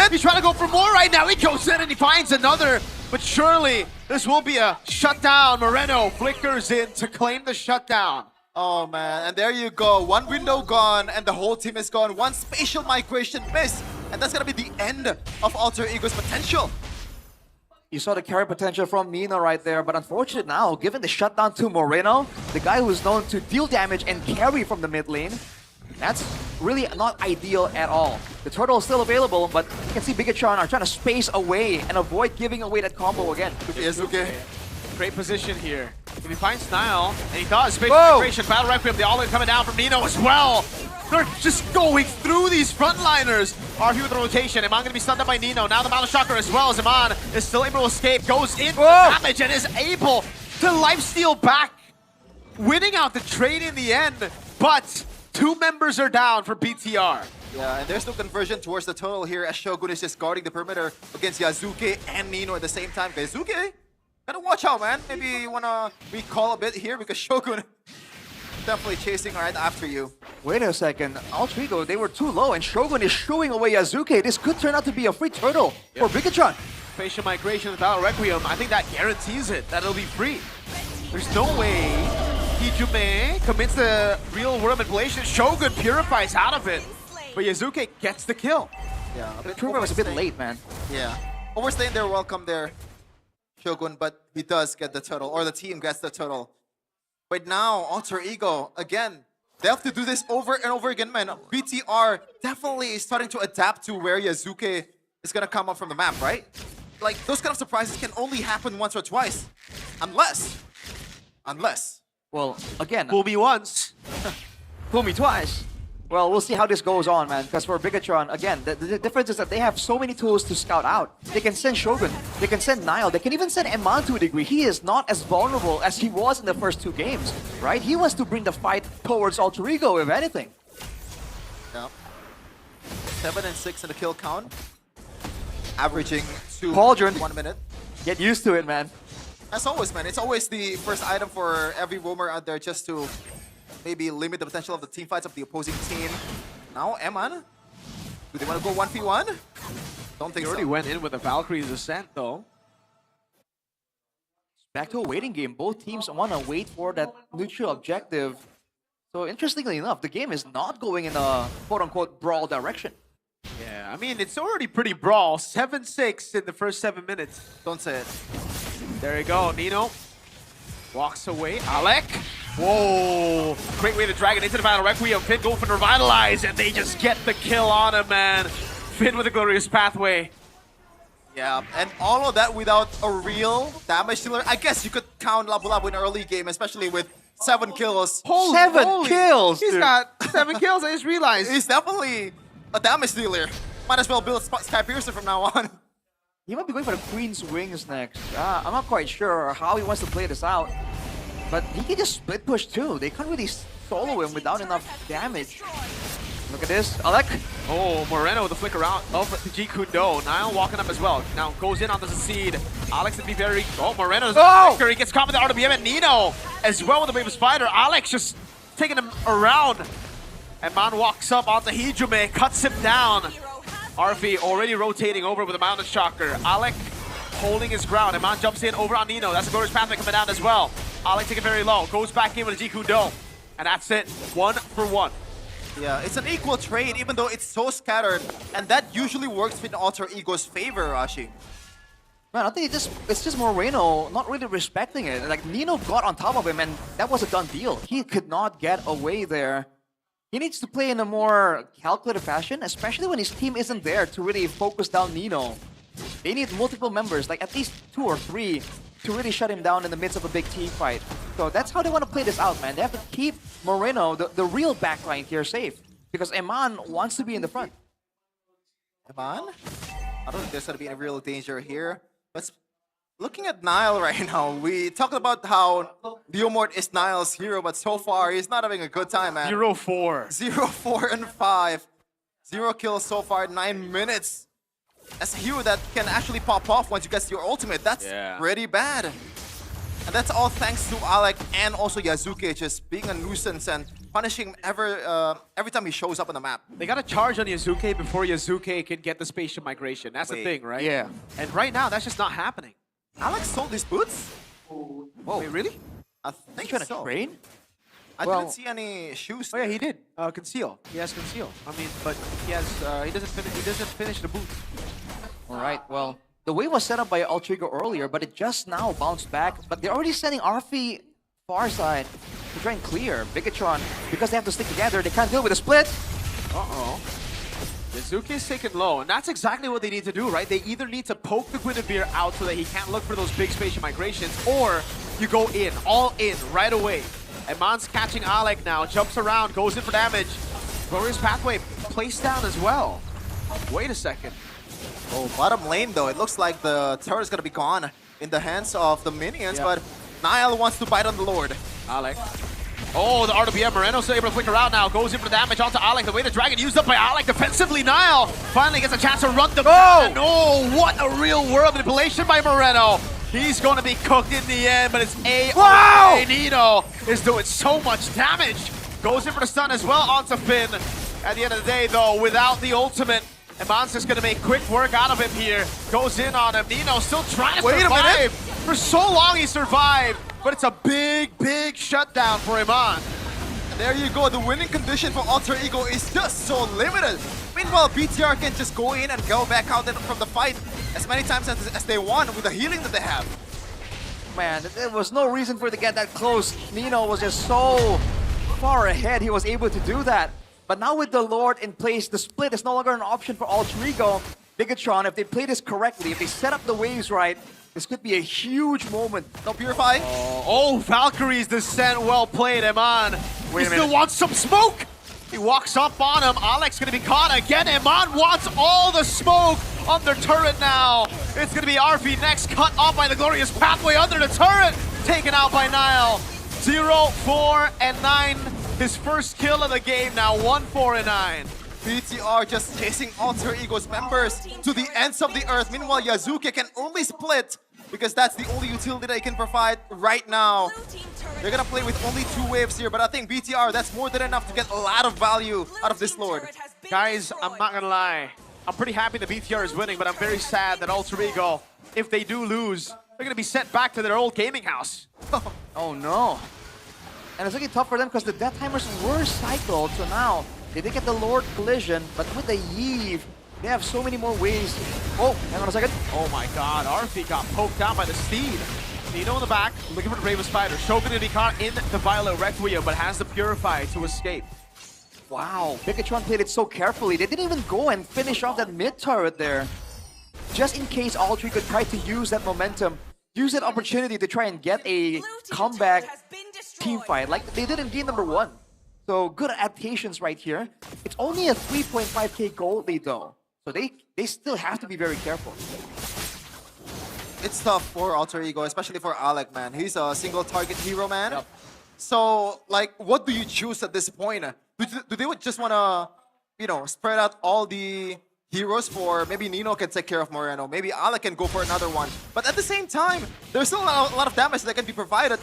He's trying to go for more right now. He goes in and he finds another, but surely this will be a shutdown. Moreno flickers in to claim the shutdown. Oh man, and there you go. One window gone and the whole team is gone. One spatial migration missed, and that's gonna be the end of Alter Ego's potential. You saw the carry potential from Nino right there, but unfortunately now, given the shutdown to Moreno, the guy who's known to deal damage and carry from the mid lane, that's really not ideal at all. The turtle is still available, but you can see Bigatron are trying to space away and avoid giving away that combo again. Yazuke. Great position here. If he finds Nile, and he does, spatial migration, Battle Requiem, the all-in coming down from Nino as well. They're just going through these frontliners. RP with the rotation. Iman gonna be stunned up by Nino. Now the Mountain Shocker as well as Iman is still able to escape. Goes in for damage and is able to lifesteal back. Winning out the trade in the end. But 2 members are down for BTR. Yeah, and there's no conversion towards the total here as Shogun is just guarding the perimeter against Yazuke and Nino at the same time. Yazuke, gotta watch out, man. Maybe you wanna recall a bit here because Shogun definitely chasing right after you. Wait a second, Alter Ego, they were too low and Shogun is shooing away Yazuke. This could turn out to be a free turtle for Bigatron. Facial migration with Battle Requiem, I think that guarantees it, that it'll be free. There's no way Hijume commits the real world manipulation. Shogun purifies out of it, but Yazuke gets the kill. Yeah, the purifier was a bit late, man. Yeah, overstaying their welcome there, Shogun, but he does get the turtle, or the team gets the turtle. But now, Alter Ego, again, they have to do this over and over again, man. BTR definitely is starting to adapt to where Yazuke is going to come up from the map, right? Like, those kind of surprises can only happen once or twice. Unless. Well, again. Fool me once. Fool me twice. Well, we'll see how this goes on, man. Because for Bigatron, again, the difference is that they have so many tools to scout out. They can send Shogun, they can send Nile, they can even send Eman to a degree. He is not as vulnerable as he was in the first 2 games, right? He wants to bring the fight towards Alter Ego, if anything. Yeah. 7 and 6 in the kill count. Averaging 2 Pauldron, 1 minute. Get used to it, man. As always, man. It's always the first item for every roamer out there just to maybe limit the potential of the team fights of the opposing team. Now, Eman, do they want to go 1v1? Don't think He already so. went in with the Valkyrie's Ascent, though. Back to a waiting game. Both teams want to wait for that neutral objective. So interestingly enough, the game is not going in a quote-unquote brawl direction. Yeah, I mean, it's already pretty brawl. 7-6 in the first 7 minutes. Don't say it. There you go, Nino. Walks away. Alec. Whoa. Great way to drag it into the Battle Requiem. Finn go for the Revitalize, and they just get the kill on him, man. Finn with a glorious pathway. Yeah, and all of that without a real damage dealer. I guess you could count Labu Labu in early game, especially with 7 kills. Seven kills, He's dude. got 7 kills, I just realized. He's definitely a damage dealer. Might as well build Sky Piercer from now on. He might be going for the Queen's Wings next. I'm not quite sure how he wants to play this out. But he can just split push too. They can't really solo him without enough damage. Look at this, Alec. Oh, Moreno with the flicker out of the G Kundo. Nile walking up as well. Now goes in on the Seed. Alex to be very... Oh, Moreno's flicker. He gets caught with the RWM, and Nino as well with the Brave Spider. Alex just taking him around. And Man walks up onto Hijume, cuts him down. Arfi already rotating over with a Mountain Shocker. Alec holding his ground. And Man jumps in over on Nino. That's a glorious pathway coming down as well. Alec taking very low. Goes back in with a G Kundo. And that's it. 1 for 1. Yeah, it's an equal trade, even though it's so scattered. And that usually works in Alter Ego's favor, Rashi. Man, I think it's just Moreno not really respecting it. Like, Nino got on top of him, and that was a done deal. He could not get away there. He needs to play in a more calculated fashion, especially when his team isn't there to really focus down Nino. They need multiple members, like at least 2 or 3, to really shut him down in the midst of a big team fight. So that's how they want to play this out, man. They have to keep Moreno, the real backline here, safe. Because Eman wants to be in the front. Eman? I don't think there's going to be any real danger here. But looking at Nile right now, we talked about how Leomort is Nile's hero, but so far he's not having a good time, man. 0-4. 0-4 and 5. 0 kills so far, 9 minutes. as a hero that can actually pop off once you get your ultimate. That's pretty bad. And that's all thanks to Alec and also Yazuke just being a nuisance and punishing him every time he shows up on the map. They gotta charge on Yazuke before Yazuke can get the spatial migration. That's the thing, right? Yeah. And right now, that's just not happening. Alex sold his boots? Whoa. Wait, really? I think trying to so. train? I didn't see any shoes. Oh yeah, he did. Conceal. He has conceal. I mean, but he has. He doesn't finish the boots. All right. Well, the wave was set up by Ultrigo earlier, but it just now bounced back. But they're already sending Arfi far side to try and clear Bigatron because they have to stick together. They can't deal with a split. Uh-oh. Yazuki is taken low, and that's exactly what they need to do, right? They either need to poke the Guinevere out so that he can't look for those big spatial migrations, or you go in, all in, right away. And Man's catching Alec now, jumps around, goes in for damage. Glorious Pathway placed down as well. Wait a second. Oh, bottom lane though, it looks like the turret is gonna be gone in the hands of the minions, but Niall wants to bite on the Lord. Alec. Oh, the RWM. Moreno's able to flicker out now. Goes in for the damage onto Alec. The way to dragon used up by Alec defensively. Niall finally gets a chance to run them down. Oh, what a real world manipulation by Moreno. He's going to be cooked in the end, but it's A.O.A. Nino is doing so much damage. Goes in for the stun as well onto Finn. At the end of the day, though, without the ultimate, Eman's just going to make quick work out of him here. Goes in on him. Nino still trying to survive. Wait a minute. For so long he survived, but it's a big, big shutdown for Eman. And there you go. The winning condition for Alter Ego is just so limited. Meanwhile, BTR can just go in and go back out from the fight as many times as they want with the healing that they have. Man, there was no reason for it to get that close. Nino was just so far ahead. He was able to do that. But now with the Lord in place, the split is no longer an option for Alter Ego. Bigatron, if they play this correctly, if they set up the waves right, this could be a huge moment. No Purify. Oh, Valkyrie's descent, well played, Eman. He still wants some smoke. He walks up on him. Alex gonna be caught again. Eman wants all the smoke on their turret now. It's gonna be Arfi next, cut off by the Glorious Pathway under the turret. Taken out by Niall. 0, 4, and 9. His first kill of the game now, 1, 4, and 9. BTR just chasing Alter Ego's members to the ends of the earth. Meanwhile, Yazuki can only split because that's the only utility they can provide right now. They're gonna play with only 2 waves here, but I think BTR, that's more than enough to get a lot of value out of this Lord. Guys, I'm not gonna lie. I'm pretty happy that BTR is winning, but I'm very sad that Alter Ego, if they do lose, they're gonna be sent back to their old gaming house. Oh no. And it's looking tough for them because the death timers were cycled, so now they did get the Lord collision, but with the Yeve, they have so many more ways. Oh, hang on a second. Oh my god, Arfi got poked down by the Steed. Nino in the back, looking for the bravest fighter. Shogun to be caught in the Violet Requiem, but has the Purify to escape. Wow, Bigatron played it so carefully. They didn't even go and finish off that mid turret there. Just in case Alter could try to use that momentum, use that opportunity to try and get a comeback team fight like they did in game number 1. So good adaptations right here. It's only a 3.5k gold lead though. So they still have to be very careful. It's tough for Alter Ego, especially for Alec, man. He's a single target hero, man. Yep. So, like, what do you choose at this point? Do they just want to, you know, spread out all the heroes for maybe Nino can take care of Moreno, maybe Alec can go for another one. But at the same time, there's still a lot of damage that can be provided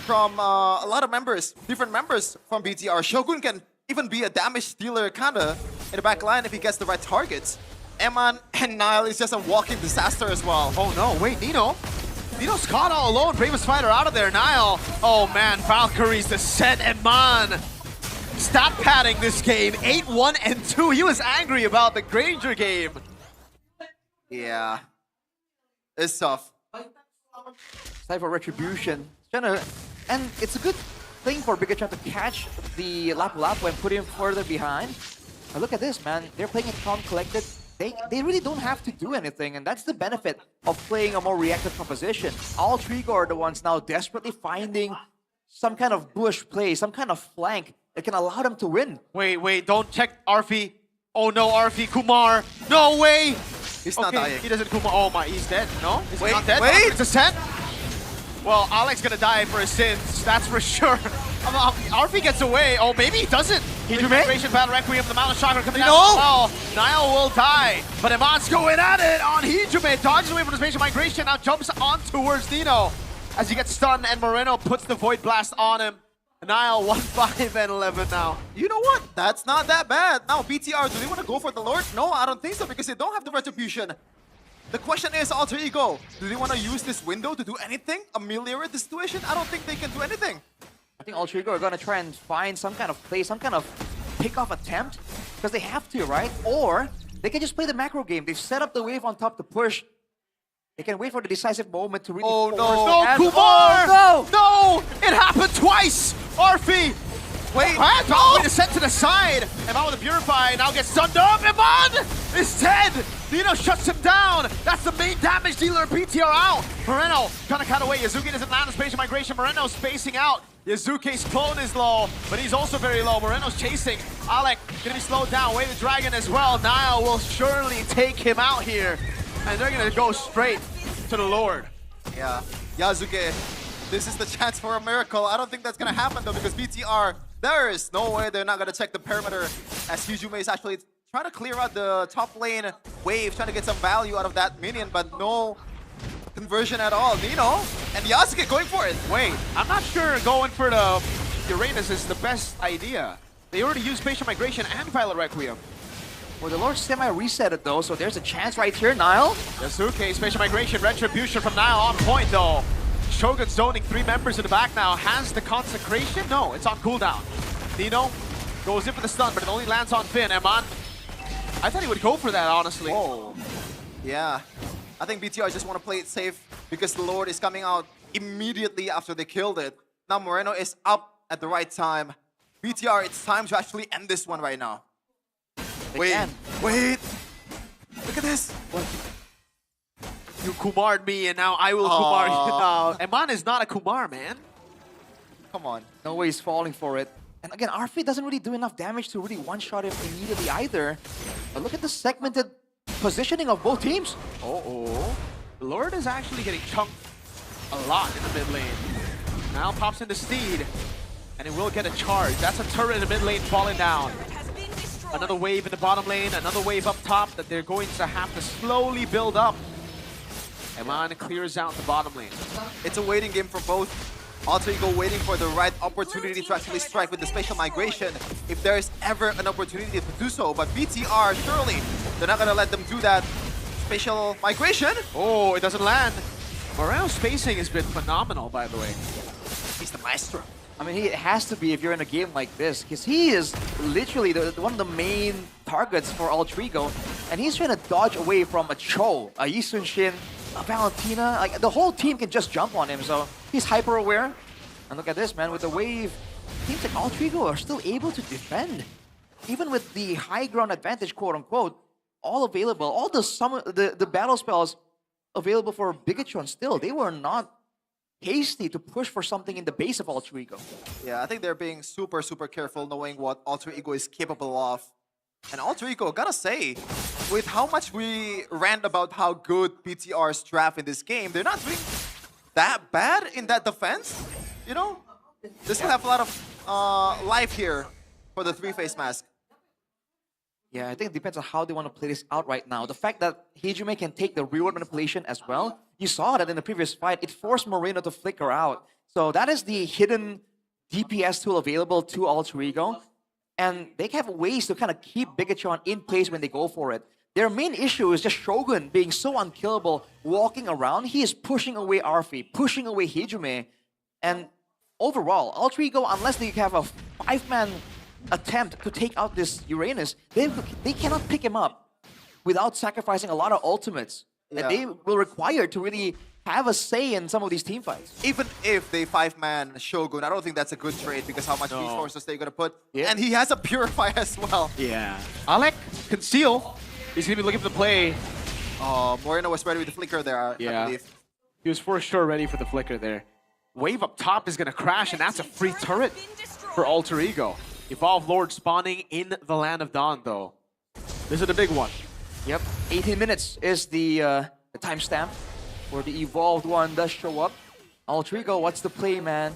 from a lot of members, different members from BTR. Shogun can even be a damage stealer kinda in the back line if he gets the right targets. Eman and Niall is just a walking disaster as well. Oh no, wait, Nino's caught all alone. Bravest fighter out of there, Niall. Oh man, Valkyrie's the set. Eman stat padding this game, 8, 1, and 2. He was angry about the Granger game. Yeah, it's tough. It's time for retribution. And it's a good thing for Bigatron to catch the Lapu Lapu and put him further behind. But look at this, man. They're playing it calm, collected. They really don't have to do anything, and that's the benefit of playing a more reactive composition. All three are the ones now desperately finding some kind of bush play, some kind of flank that can allow them to win. Wait, don't check Arfi. Oh no, Arfi, Kumar. No way! He's not dying. He doesn't Kumar. Oh my, he's dead. No? Is he Wait, not dead? wait! It's a set? Well, Alec's gonna die for his sins, that's for sure. RP gets away. Oh, maybe he doesn't. Migration Battle Requiem, the Mountain Chakra coming down No! as well. Niall will die, but Iman's going at it on Hijume. Dodges away from the Spatial Migration, now jumps on towards Dino as he gets stunned, and Moreno puts the Void Blast on him. Niall 1-5 and 11 now. You know what? That's not that bad. Now, BTR, do they want to go for the Lord? No, I don't think so because they don't have the Retribution. The question is, Alter Ego, do they want to use this window to do anything? Ameliorate the situation? I don't think they can do anything. I think Alter Ego are gonna try and find some kind of play, some kind of pick-off attempt, because they have to, right? Or they can just play the macro game. They've set up the wave on top to push. They can wait for the decisive moment to really force. No, and- Kumar! Oh, No! It happened twice! Arfi! Wait, no! Way to set to the side. Iman with a Purify now gets stunned up. Iman is dead! Dino shuts him down. That's the main damage dealer. BTR out. Moreno trying to cut away. Yazuki doesn't land the Spatial Migration. Moreno spacing out. Yazuki's clone is low, but he's also very low. Moreno's chasing. Alec gonna be slowed down. Way the Dragon as well. Niall will surely take him out here. And they're gonna go straight to the Lord. Yeah, Yazuki, this is the chance for a miracle. I don't think that's gonna happen though because BTR, there is no way they're not gonna check the perimeter as Hijume is actually trying to clear out the top lane wave, trying to get some value out of that minion, but no conversion at all. Nino and Yasuke going for it. Wait, I'm not sure going for the Uranus is the best idea. They already used Spatial Migration and Violet Requiem. Well, the Lord semi-reset it though, so there's a chance right here, Niall. Yasuke, Spatial Migration, Retribution from Niall on point though. Shogun zoning 3 members in the back now. Has the Consecration? No, it's on cooldown. Nino goes in for the stun, but it only lands on Finn. Eman, I thought he would go for that, honestly. Whoa. Yeah, I think BTR just want to play it safe because the Lord is coming out immediately after they killed it. Now Moreno is up at the right time. BTR, it's time to actually end this one right now. Wait. Look at this. You Kumar'd me and now I will Kumar you now. Eman is not a Kumar, man. Come on. No way he's falling for it. And again, RP doesn't really do enough damage to really one-shot him immediately either. But look at the segmented positioning of both teams. Oh. The Lord is actually getting chunked a lot in the mid lane. Now pops into Steed, and it will get a charge. That's a turret in the mid lane falling down. Another wave in the bottom lane, another wave up top that they're going to have to slowly build up. Eman clears out the bottom lane. It's a waiting game for both. Alter Ego waiting for the right opportunity to actually strike with the Spatial Migration if there is ever an opportunity to do so. But BTR, surely, they're not going to let them do that. Spatial Migration. Oh, it doesn't land. Moreno's spacing has been phenomenal, by the way. He's the maestro. I mean, he has to be if you're in a game like this, because he is literally one of the main targets for Alter Ego, and he's trying to dodge away from a Cho, a Yi Sun-shin, a Valentina. Like, the whole team can just jump on him, so he's hyper-aware. And look at this, man, with the wave, teams like Alter Ego are still able to defend. Even with the high ground advantage, quote-unquote, all available, all the battle spells available for Bigatron still, they were not hasty to push for something in the base of Alter Ego. Yeah, I think they're being super, super careful knowing what Alter Ego is capable of. And Alter Ego, gotta say, with how much we rant about how good BTR's draft in this game, they're not doing that bad in that defense. You know, they still have a lot of life here for the three-face mask. Yeah, I think it depends on how they want to play this out right now. The fact that Hijume can take the real manipulation as well, you saw that in the previous fight, it forced Moreno to flicker out. So that is the hidden DPS tool available to Alter Ego. And they have ways to kind of keep Bigatron in place when they go for it. Their main issue is just Shogun being so unkillable, walking around. He is pushing away Arfi, pushing away Hijume. And overall, Alter Ego, unless they have a 5-man attempt to take out this Uranus, they cannot pick him up without sacrificing a lot of ultimates that they will require to really have a say in some of these team fights. Even if they 5-man Shogun, I don't think that's a good trade because how much resources they're going to put. Yeah. And he has a Purify as well. Yeah. Alec, conceal. He's going to be looking for the play. Moreno was ready with the flicker there, I believe. He was for sure ready for the flicker there. Wave up top is going to crash, and that's a free turret for Alter Ego. Evolve Lord spawning in the Land of Dawn, though. This is the big one. Yep, 18 minutes is the timestamp where the evolved one does show up. Alter Ego, what's the play, man?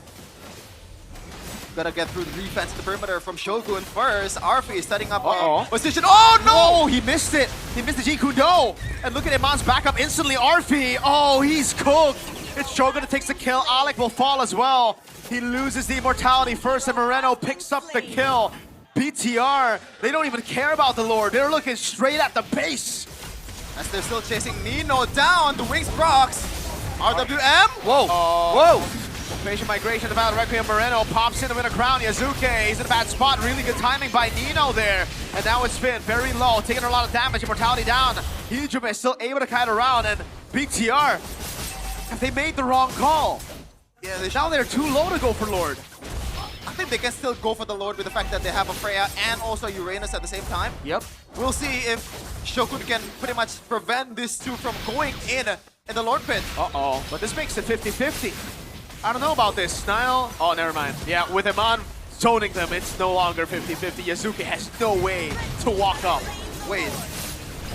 Gotta get through the defense to the perimeter from Shogun first. Arfi is setting up Uh-oh. a position. Oh no! No, he missed it. He missed the G-Kudo. And look at Iman's backup instantly. Arfi, oh, he's cooked. It's Shogun that takes the kill. Alec will fall as well. He loses the immortality first, and Moreno picks up the kill. BTR, they don't even care about the Lord. They're looking straight at the base. As they're still chasing Nino down. The wings procs. RWM. Whoa. Whoa. Patient migration, the Battle Requiem. Moreno pops in to win a crown. Yazuke, he's in a bad spot. Really good timing by Nino there. And now it's Finn, very low, taking a lot of damage. Immortality down. Hijume is still able to kite around. And BTR, they made the wrong call. Yeah, Now they're too low to go for Lord. I think they can still go for the Lord with the fact that they have a Freya and also Uranus at the same time. Yep. We'll see if Shogun can pretty much prevent these two from going in the Lord pit. Uh-oh, but this makes it 50-50. I don't know about this. Nile, oh, never mind. Yeah, with Iman zoning them, it's no longer 50-50. Yazuki has no way to walk up. Wait.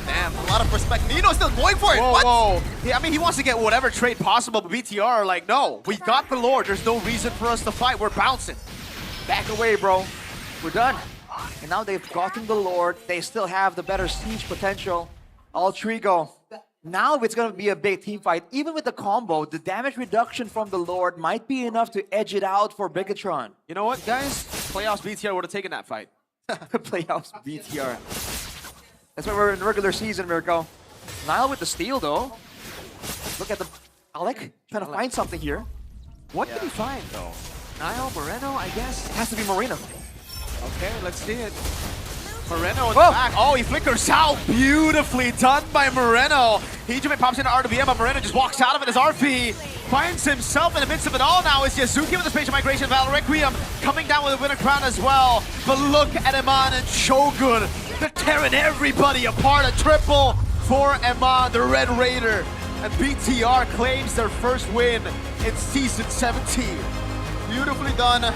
Damn, a lot of perspective. Nino's still going for it. Whoa, What? whoa. Yeah, I mean, he wants to get whatever trade possible, but BTR are like, no, we got the Lord. There's no reason for us to fight. We're bouncing. Back away, bro. We're done. And now they've gotten the Lord. They still have the better siege potential. Altrigo. Now it's going to be a big team fight. Even with the combo, the damage reduction from the Lord might be enough to edge it out for Bigatron. You know what, guys? Playoffs BTR would have taken that fight. Playoffs BTR. That's why we're in regular season, Mirko. Nile with the steal, though. Look at the... Alec trying to find something here. What did he find, though? Nile, Moreno, I guess? Has to be Marina. Okay, let's see it. Moreno in the back. Oh, he flickers out. Beautifully done by Moreno. Hijume pops into RWM, but Moreno just walks out of it as RP finds himself in the midst of it all now. Is Yazuki with the spatial migration. Battle Requiem coming down with a winner crown as well. But look at Iman and Shogun. They're tearing everybody apart. A triple for Iman, the Red Raider. And BTR claims their first win in Season 17. Beautifully done.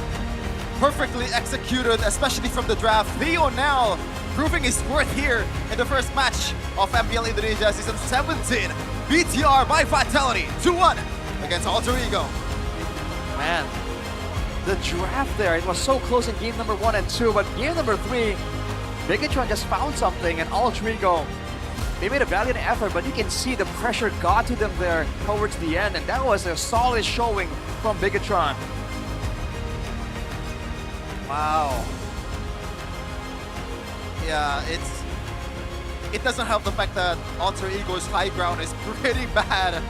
Perfectly executed, especially from the draft. Theo now proving his worth here in the first match of MPL Indonesia Season 17. BTR by fatality, 2-1 against Alter Ego. Man, the draft there, it was so close in game number 1 and 2, but game number 3, Bigatron just found something, and Alter Ego, they made a valiant effort, but you can see the pressure got to them there towards the end, and that was a solid showing from Bigatron. Wow. Yeah, it doesn't help the fact that Alter Ego's high ground is pretty bad.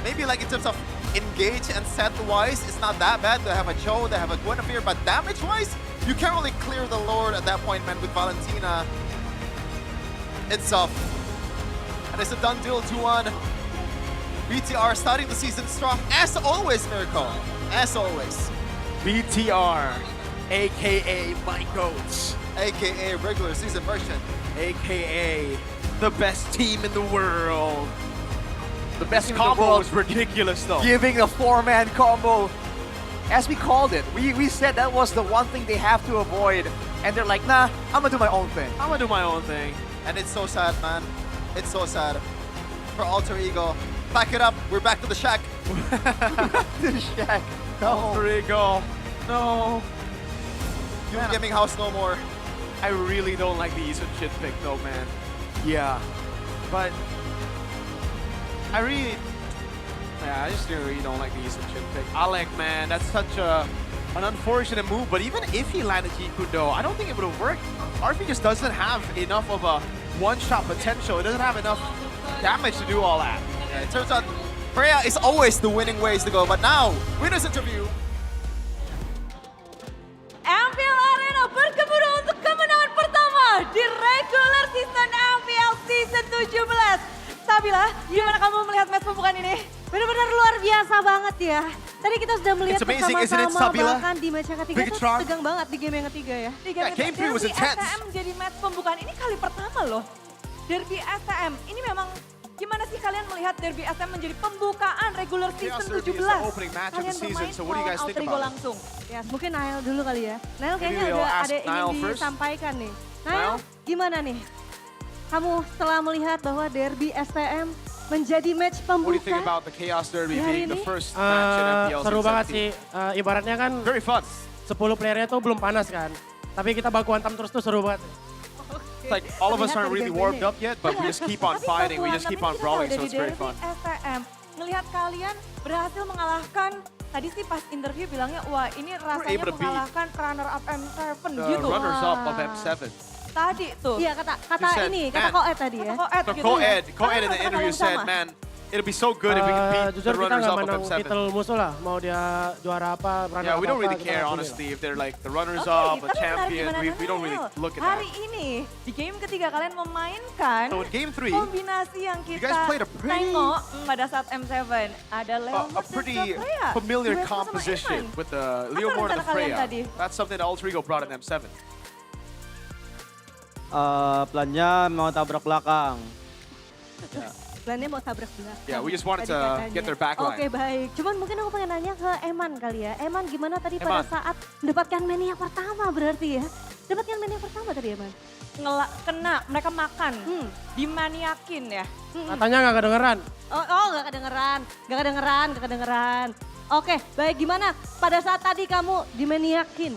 Maybe like in terms of engage and set-wise, it's not that bad. They have a Cho, they have a Guinevere, but damage-wise, you can't really clear the Lord at that point, man, with Valentina. It's tough. And it's a done deal, 2-1. BTR starting the season strong, as always, Mirko. As always. BTR, a.k.a. my goats. A.k.a. regular season version. A.k.a. the best team in the world. The best team in the combo world. was ridiculous, though. Giving a 4-man combo. As we called it, we said that was the one thing they have to avoid. And they're like, nah, I'm gonna do my own thing. I'm gonna do my own thing. And it's so sad, man. It's so sad. For Alter Ego. Pack it up, we're back to the shack. To the shack. No. Alter Ego. No. New gaming house no more. I really don't like the Eason shit pick, though, man. Yeah. But I just really don't like the Eason shit pick. Alec, man, that's such an unfortunate move. But even if he landed G-Kudo, I don't think it would have worked. RP just doesn't have enough of a one-shot potential. It doesn't have enough damage to do all that. Yeah, it turns out Freya is always the winning ways to go. But now, winners interview. MPL Arena berkeburu untuk kemenangan pertama di regular season MPL Season 17. Sabila, gimana kamu melihat match pembukaan ini? Benar-benar luar biasa banget ya. Tadi kita sudah melihat It's amazing, isn't it, bersama-sama, Sabila? bahkan di match yang ketiga tuh tegang banget di game yang ketiga ya. Di game game three was Derby intense. STM menjadi match pembukaan ini kali pertama loh. Derby STM, ini memang gimana sih kalian melihat Derby STM menjadi pembukaan regular season 17? Kalian bermain melawan Alter Ego langsung. Ya, mungkin Nail dulu kali ya. Nail kayaknya Maybe we'll ada ask ingin Nail first. disampaikan nih. Nail, gimana nih? Kamu setelah melihat bahwa Derby STM menjadi match What do you think pembuka about the Chaos Derby di hari being the ini? first match in MPL Seru Season banget 17? sih. Ibaratnya kan Very fun. 10 playernya tuh belum panas kan. Tapi kita baku hantam terus tuh seru banget. It's like all of us aren't really warmed up yet, but we just keep on fighting, we just keep on brawling, so it's very fun. STM, ngelihat kalian berhasil mengalahkan, tadi sih pas interview bilangnya, wah ini rasanya able to beat mengalahkan runner up M7 The gitu. runners up of M7. Tadi tuh. Iya kata said, ini, "Man." kata Koed tadi ya. Kata So Koed in the interview said, man, it'll be so good if we can beat the Jujur kita runners nggak up of mandang M7. titel musuh lah. Mau dia juara apa, runner Yeah, up we don't apa, really kita care nggak peduli honestly if they're like the runners Oke, up, a tapi menarik champion. gimana, We don't really Daniel? look at Hari that. ini di game ketiga kalian memainkan So in game 3, kombinasi yang you kita guys played a pretty- tengok pada saat M7. Ada Leo a pretty familiar composition with the Leo Mort and the rencana kalian Freya. tadi? That's something that Alter Ego brought in M7. Plannya mau tabrak belakang. Plannya mau tabrak belakang. Yeah, we just wanted Tadi to katanya. get their back line. Oke baik, cuman mungkin aku pengen nanya ke Eman kali ya. Eman gimana tadi pada Eman. saat mendapatkan mania pertama berarti ya? Dapatkan mania pertama tadi Eman? Kena, mereka makan, dimaniakin ya. Katanya nggak kedengeran. Oh nggak kedengeran. Oke baik, gimana pada saat tadi kamu dimaniakin?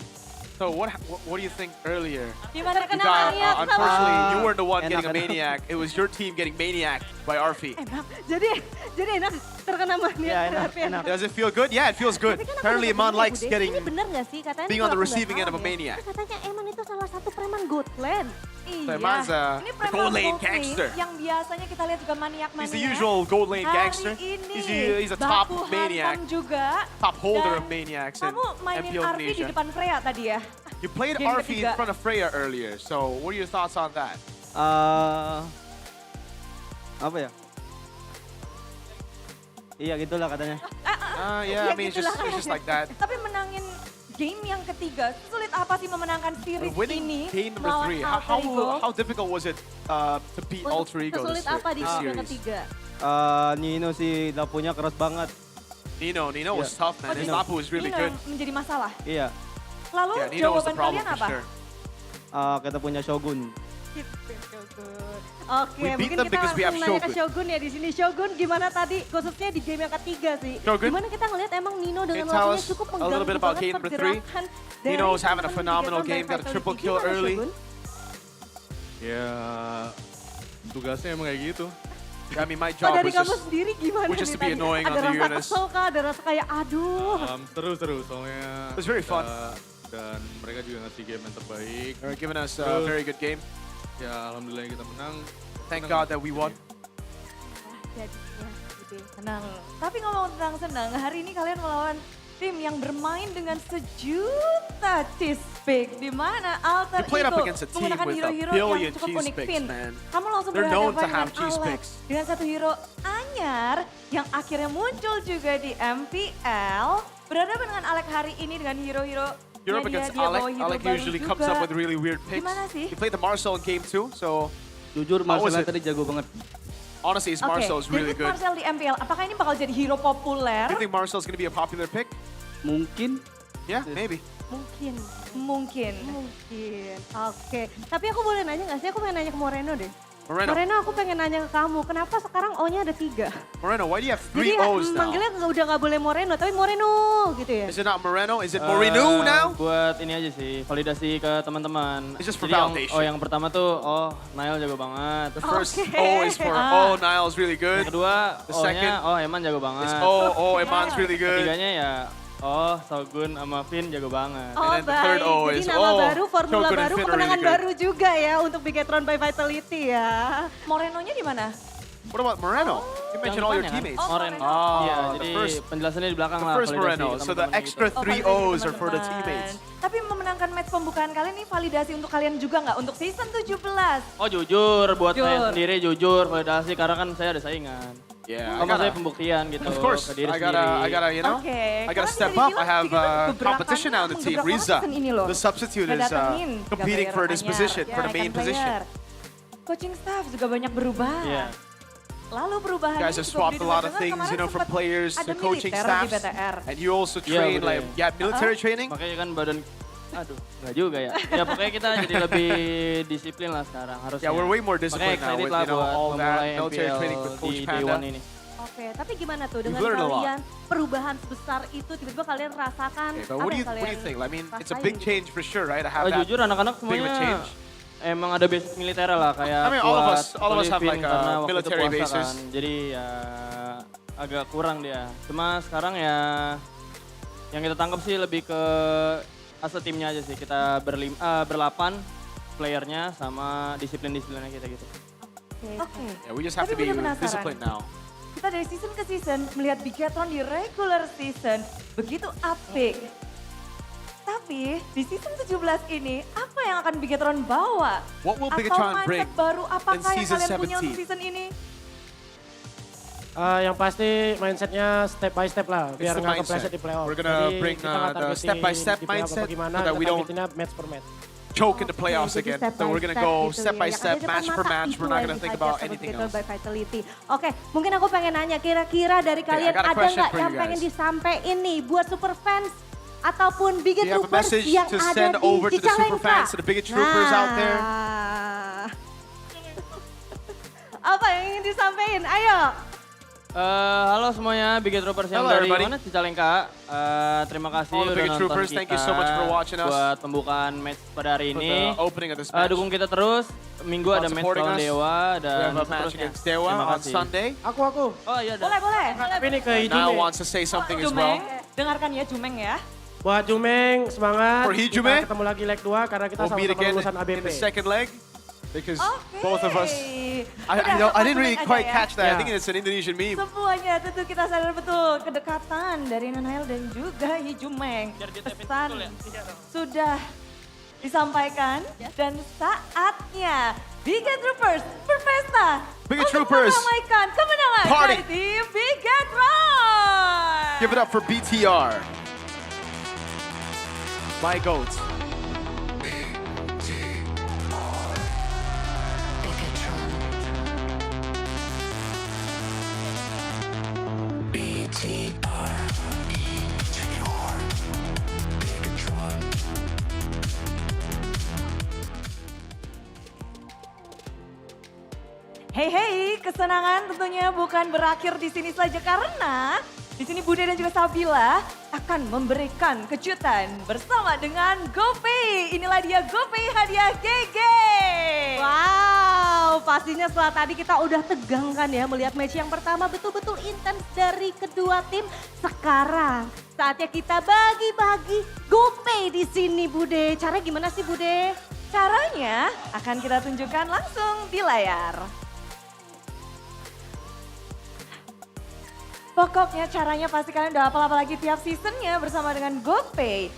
So what do you think earlier? Gimana You kena got, maniak sama? unfortunately, you weren't the one Enak, getting a enak. maniac. It was your team getting maniac by Arfi. Enak, jadi enak terkena mania. Iya, enak, berarti enak. Does it feel good? Yeah, it feels good. Tapi kan aku Apparently, dapat Iman dengar, likes Bude, getting ini bener nggak sih katanya? being kalau on the aku nggak receiving end of a salah ya, maniac. katanya Eman itu salah satu preman Goatland. So Iman's Ini the preman gold lane gold lane gangster. yang biasanya kita lihat juga maniak-maniak. He's the usual gold lane Hari gangster. ini He's a top baku maniac, hantam juga. top holder Dan of maniacs in Kamu mainin MPL Arfi di Indonesia. depan Freya tadi ya? You played Game Arfi in ketiga. front of Freya earlier. So what are your thoughts on that? Apa ya? Iya gitulah katanya. Yeah, I mean, it's gitulah just like katanya. that. Tapi menangin game yang ketiga, sulit apa sih memenangkan series Winning ini game number melawan 3. Alter Ego? How difficult was it to beat Alter Ego Sesulit this apa di game series? ketiga? Nino sih lapunya keras banget. Nino was Yeah. tough, man. His Nino. lapu was really Ini good. yang menjadi masalah. Iya. Lalu Yeah, Nino was the jawaban problem kalian for apa? sure. Kita punya Shogun. Oke, We beat mungkin them kita because we have langsung nanya ke Shogun. Shogun ya di sini. Shogun gimana tadi khususnya di game yang ketiga sih? Shogun? Gimana kita ngelihat emang Nino dengan Can you tell lawannya us cukup a little mengganggu bit about banget game number 3? pergerakan dari Nino's having a teman-teman phenomenal di game, Get got a On by triple Vitality. kill Gimana, early. Shogun? Ya, tugasnya emang kayak gitu. I mean, my Oh, job dari was kamu just sendiri gimana was just nih to be tadi? annoying Ada on the rasa units. kesel kah? Ada rasa kayak aduh. Seru-seru soalnya. It was very fun. Dan mereka juga ngasih game yang terbaik. They're giving us a Terus, very good game. Ya, alhamdulillah kita menang. Thank Senang God that we won. Jadinya gitu ya. Senang. Tapi ngomong tentang senang, hari ini kalian melawan tim yang bermain dengan sejuta cheese pick. Di mana Alter You played up Ego against a team menggunakan with a hero-hero billion yang cukup cheese unik picks, pin. man. Kamu langsung They're known berhadapan to have dengan cheese Alex. picks. Dengan satu hero anyar yang akhirnya muncul juga di MPL. Berhadapan dengan Alex hari ini dengan hero-hero You're up against Alec. Alec usually comes up with really weird picks. Gimana sih? He played the Marcel in game 2, so Jujur How was Marcel it? tadi jago banget. honestly, his Marcel is really David good. Marcel di MPL, apakah ini bakal jadi hero populer? Do you think Marcel's going to be a popular pick? Mungkin. Yeah, maybe. Mungkin. Oke, tapi aku boleh nanya nggak sih? Aku pengen nanya ke Moreno deh. Moreno. Aku pengen nanya ke kamu, kenapa sekarang O-nya ada 3? Moreno, why do you have Jadi 3 O's now? manggilnya udah nggak boleh Moreno, tapi Moreno gitu ya? Is it not Moreno? Is it Moreno now? Buat ini aja sih, validasi ke teman-teman. It's just for Jadi validation. yang pertama tuh, Niall jago banget. The first O is for, oh, Niall's really good. Yang kedua, The second, Eman jago banget. is Eman's really good. Ketiganya ya, Shogun sama Finn jago banget. Oh And then the baik, third O jadi is, nama baru, formula Shogun and baru, Finn are kemenangan really good. baru juga ya untuk Bigetron by Vitality ya. Morenonya di mana? What about Moreno? You mentioned all your teammates. Moreno. Oh, Iya, the jadi first, penjelasannya di belakang the lah. first validasi Moreno. So the teman-teman extra gitu. 3 O's are for the teammates. Tapi memenangkan match pembukaan kalian ini validasi untuk kalian juga nggak? Untuk season 17? Oh jujur, buat Jujur. saya sendiri jujur, validasi karena kan saya ada saingan. Yeah, Oh, maksudnya pembuktian gitu Of course, ke diri I sendiri. gotta, you know, Oke, I gotta karena step bisa up. I dibilang have gebrakannya competition now in the team. menggebrakan Riza, season ini loh. the substitute, Udah is datengin competing for this Anyar, position, ya, for the main ikan position. player. Coaching staff juga banyak berubah. Yeah. Lalu perubahan You guys have swapped a lot of things, you know, from players to coaching staff. And you also train, like, military training. Makanya kan badan, aduh, nggak juga ya. Ya pokoknya kita jadi lebih disiplin lah sekarang harusnya. Yeah, we're way more disciplined Makanya now excited with, lah you know, buat all that memulai military MPL training with Coach di Panda. Day 1 ini. Oke, tapi gimana tuh dengan learned a lot. kalian perubahan sebesar itu tiba-tiba kalian rasakan Okay, but apa what do yang you kalian think? I mean, it's a rasain big gitu? change for sure, right? I have that Jujur anak-anak big of a semuanya change. emang ada basic militer lah kayak I mean, all of us have Olivin like a karena waktu itu military puasa basis. kan. Jadi ya agak kurang dia. Cuma sekarang ya yang kita tangkap sih lebih ke asa timnya aja sih. Kita berlapan playernya sama disiplin-disiplinnya kita gitu. Oke. Yeah, we just have to Tapi be bener penasaran. disciplined now. Kita dari season ke season melihat Bigatron di regular season begitu apik. Tapi di season 17 ini apa yang akan Bigatron bawa? What will Atau Bigatron bring mindset baru apakah in yang season kalian punya 17? untuk season ini? Yang pasti mindsetnya step by step lah, It's biar the nggak mindset. kepleset di playoff. We're gonna Jadi bring kita nggak the targetin step-by-step di playoff mindset apa gimana, so that we kita don't targetinnya match per match. choke in the playoffs Oke, jadi again. step So by we're gonna step go gitu step ya, by yang step, ada di match depan per mata match. itu We're not yang gonna think dihajar about seperti anything itu, else. by Vitality. Oke, mungkin aku pengen nanya kira-kira dari kalian I got a ada question nggak for yang you pengen guys. disampaikan nih buat super fans ataupun Bigot Do you have a Troopers message yang to ada send di over to the super Cicalengka? fans, to the Bigot Troopers out there? Nah. Apa yang ingin disampaikan? Ayo. Halo semuanya, Bigot Troopers yang Hello, dari everybody. mana? Cicalengka. Terima kasih All the udah Bigot nonton Troopers, kita thank you so much for watching us. buat pembukaan match pada hari For ini. the opening of this match. Dukung kita terus. Minggu Keep on ada match supporting lawan us. Dewa We dan have a match seterusnya. against Dewa Terima on kasih. Sunday. Aku. Oh iya, Boleh, boleh. Tapi ini ke Niall Hijume. wants to say something as Jumeng, well. dengarkan ya Jumeng ya. Buat Jumeng, semangat. For Hijume, Kita ketemu lagi leg 2 karena kita We'll meet sama-sama again lulusan in ABP. the second leg because both of us. I Udah, didn't really Jumeng aja quite ya. catch that. I Yeah. think it's an Indonesian meme. Semuanya tentu kita sadar betul kedekatan dari Nanael dan juga Hijumeng. Pesan sudah disampaikan dan saatnya Bigot Troopers berpesta Bigot untuk Troopers, meramaikan kemenangan party. dari tim Bigatron. Give it up for BTR. My goats. Hey hey, kesenangan tentunya bukan berakhir di sini saja karena di sini Bude dan juga Sabila akan memberikan kejutan bersama dengan GoPay. Inilah dia GoPay hadiah GG. Wow, pastinya setelah tadi kita udah tegang kan ya melihat match yang pertama betul-betul intens dari kedua tim. Sekarang saatnya kita bagi-bagi GoPay di sini Bude. Caranya gimana sih Bude? Caranya akan kita tunjukkan langsung di layar. Pokoknya caranya pasti kalian udah hafal apalagi tiap seasonnya bersama dengan GoPay.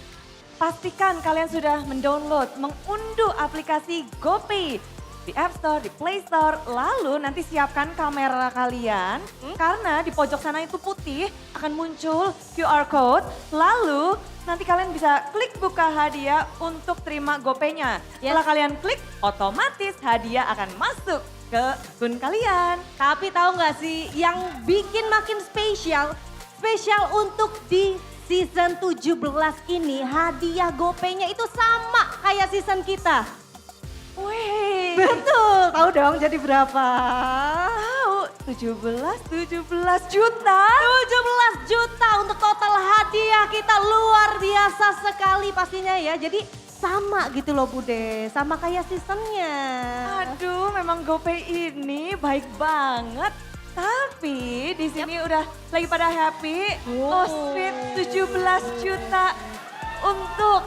Pastikan kalian sudah mendownload, mengunduh aplikasi GoPay di App Store, di Play Store. Lalu nanti siapkan kamera kalian karena di pojok sana itu putih akan muncul QR code. Lalu nanti kalian bisa klik buka hadiah untuk terima GoPay-nya. Setelah kalian klik, otomatis hadiah akan masuk ke akun kalian. Tapi tahu nggak sih yang bikin makin spesial untuk di season 17 ini hadiah GoPay-nya itu sama kayak season kita. Wih. Betul, tahu dong jadi berapa? Tahu, 17 juta. 17 juta untuk total hadiah kita, luar biasa sekali pastinya ya. Jadi sama gitu loh Bude, sama kayak seasonnya. Aduh, memang GoPay ini baik banget. Tapi di sini udah lagi pada happy. Oh sweet, 17 juta untuk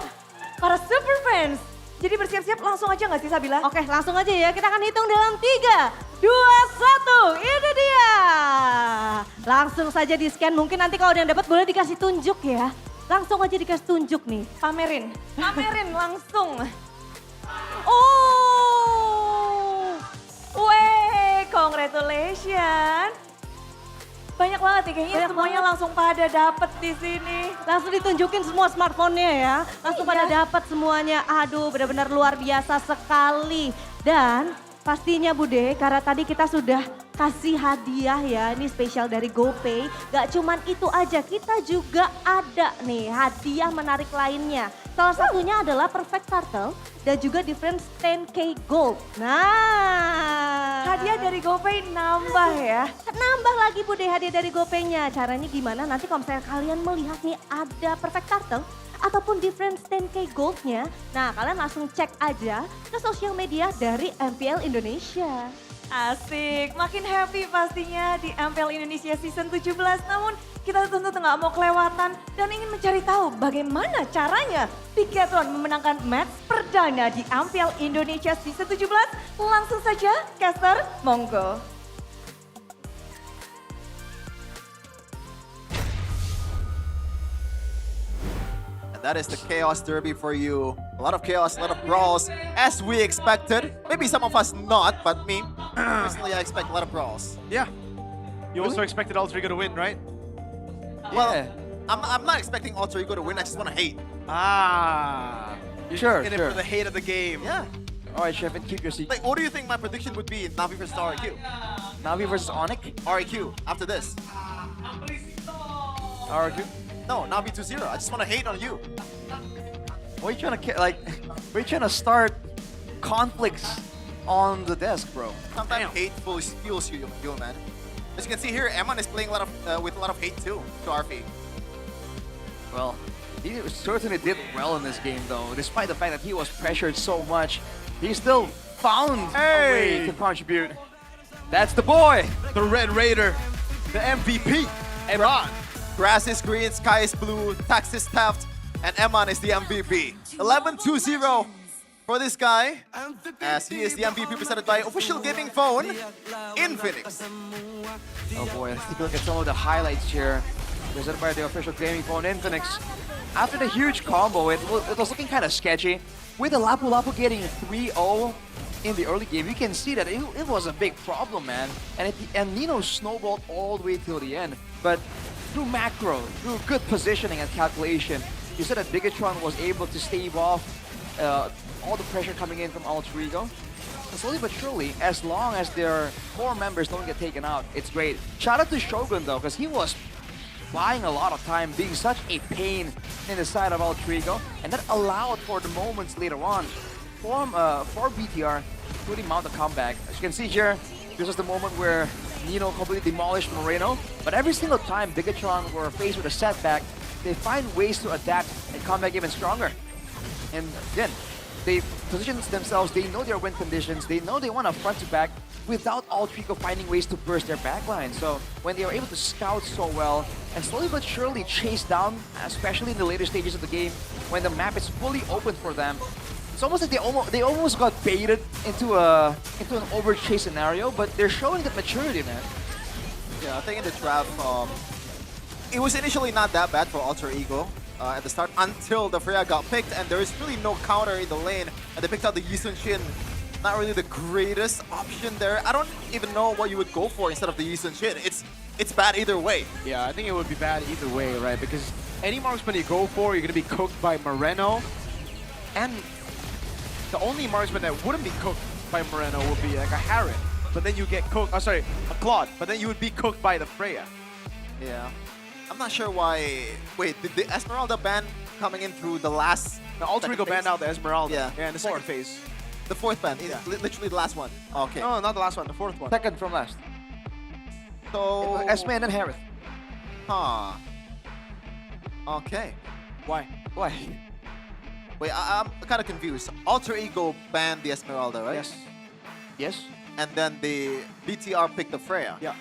para super fans. Jadi bersiap-siap langsung aja gak sih Sabila? Oke, langsung aja ya. Kita akan hitung dalam 3, 2, 1. Ini dia. Langsung saja di scan. Mungkin nanti kalau ada yang dapat boleh dikasih tunjuk ya. Langsung aja dikasih tunjuk nih. Pamerin langsung. Oh. Weh, congratulations. Banyak banget nih, kayaknya semuanya langsung pada dapet di sini. Langsung ditunjukin semua smartphone-nya ya. Langsung pada dapat semuanya. Aduh, benar-benar luar biasa sekali. Dan pastinya Bude, karena tadi kita sudah kasih hadiah ya. Ini spesial dari GoPay. Gak cuman itu aja, kita juga ada nih hadiah menarik lainnya. Salah satunya adalah Perfect Turtle dan juga Difference 10K Gold. Nah, hadiah dari GoPay nambah ya. Nambah lagi Bude hadiah dari GoPay-nya. Caranya gimana? Nanti kalau misalnya kalian melihat nih ada perfect turtle ataupun different 10K gold-nya. Nah kalian langsung cek aja ke sosial media dari MPL Indonesia. Asik, makin happy pastinya di MPL Indonesia Season 17. Namun kita tentu nggak mau kelewatan dan ingin mencari tahu bagaimana caranya Bigetron memenangkan match perdana di MPL Indonesia Season 17. Langsung saja, caster, monggo. And that is the Chaos Derby for you. A lot of chaos, a lot of brawls, as we expected. Maybe some of us not, but me, personally, I expect a lot of brawls. Yeah. You also expected Alter Ego to win, right? Well, I'm not expecting Alter Ego to win, I just want to hate. Ah. You're Sure, in it sure. for the hate of the game. Yeah. All right, Chef, and keep your seat. Like, what do you think my prediction would be in Navi versus RIQ? Navi versus Onyx? RIQ, after this. RIQ? No, Navi 2-0. I just want to hate on you. What are you trying to, we're trying to start conflicts on the desk, bro. Sometimes hate fuels you, man. As you can see here, Eman is playing with a lot of hate too to RP. Well, he certainly did well in this game, though. Despite the fact that he was pressured so much, he still found a way to contribute. That's the boy! The Red Raider, the MVP, Eman. Grass is green, sky is blue, tax is theft, and Eman is the MVP. 11-2-0 for this guy, as he is the MVP presented by Official Gaming Phone in Phoenix. Oh boy, let's take a look at some of the highlights here. Presented by the Official Gaming Phone in Phoenix. After the huge combo, it was looking kind of sketchy. With the Lapu Lapu getting 3-0 in the early game, you can see that it was a big problem, man. And Nino snowballed all the way till the end. But through macro, through good positioning and calculation, you said that Bigetron was able to stave off all the pressure coming in from Alter Ego. And slowly but surely, as long as their core members don't get taken out, it's great. Shout out to Shogun though, because he was buying a lot of time, being such a pain in the side of Alter Ego, and that allowed for the moments later on for BTR to really mount a comeback. As you can see here, this is the moment where Nino completely demolished Moreno, but every single time Bigetron were faced with a setback, they find ways to adapt and come back even stronger. And again, they position themselves, they know their win conditions, they know they want to front to back without Alter Ego finding ways to burst their backline. So when they are able to scout so well and slowly but surely chase down, especially in the later stages of the game, when the map is fully open for them, it's almost like they almost got baited into an overchase scenario, but they're showing the maturity, man. Yeah, I think in the draft, it was initially not that bad for Alter Ego at the start until the Freya got picked, and there is really no counter in the lane, and they picked out the Yisun Shin. Not really the greatest option there. I don't even know what you would go for instead of the Yisun Shin. It's bad either way. Yeah, I think it would be bad either way, right? Because any marksman you go for, you're going to be cooked by Moreno. And the only marksman that wouldn't be cooked by Moreno would be like a Harry. But then you get cooked, oh sorry, a Claude. But then you would be cooked by the Freya. Yeah. I'm not sure why. Wait, did the Esmeralda ban coming in through the last... The Alter Ego banned out the Esmeralda. Yeah, in the second phase. The fourth ban, Yeah. literally the last one. Okay. No, not the last one, the fourth one. Second from last. So... Esme and then Harith. Huh. Okay. Why? Why? Wait, I'm kind of confused. Alter Ego banned the Esmeralda, right? Yes. Yes. And then the BTR picked the Freya. Yeah.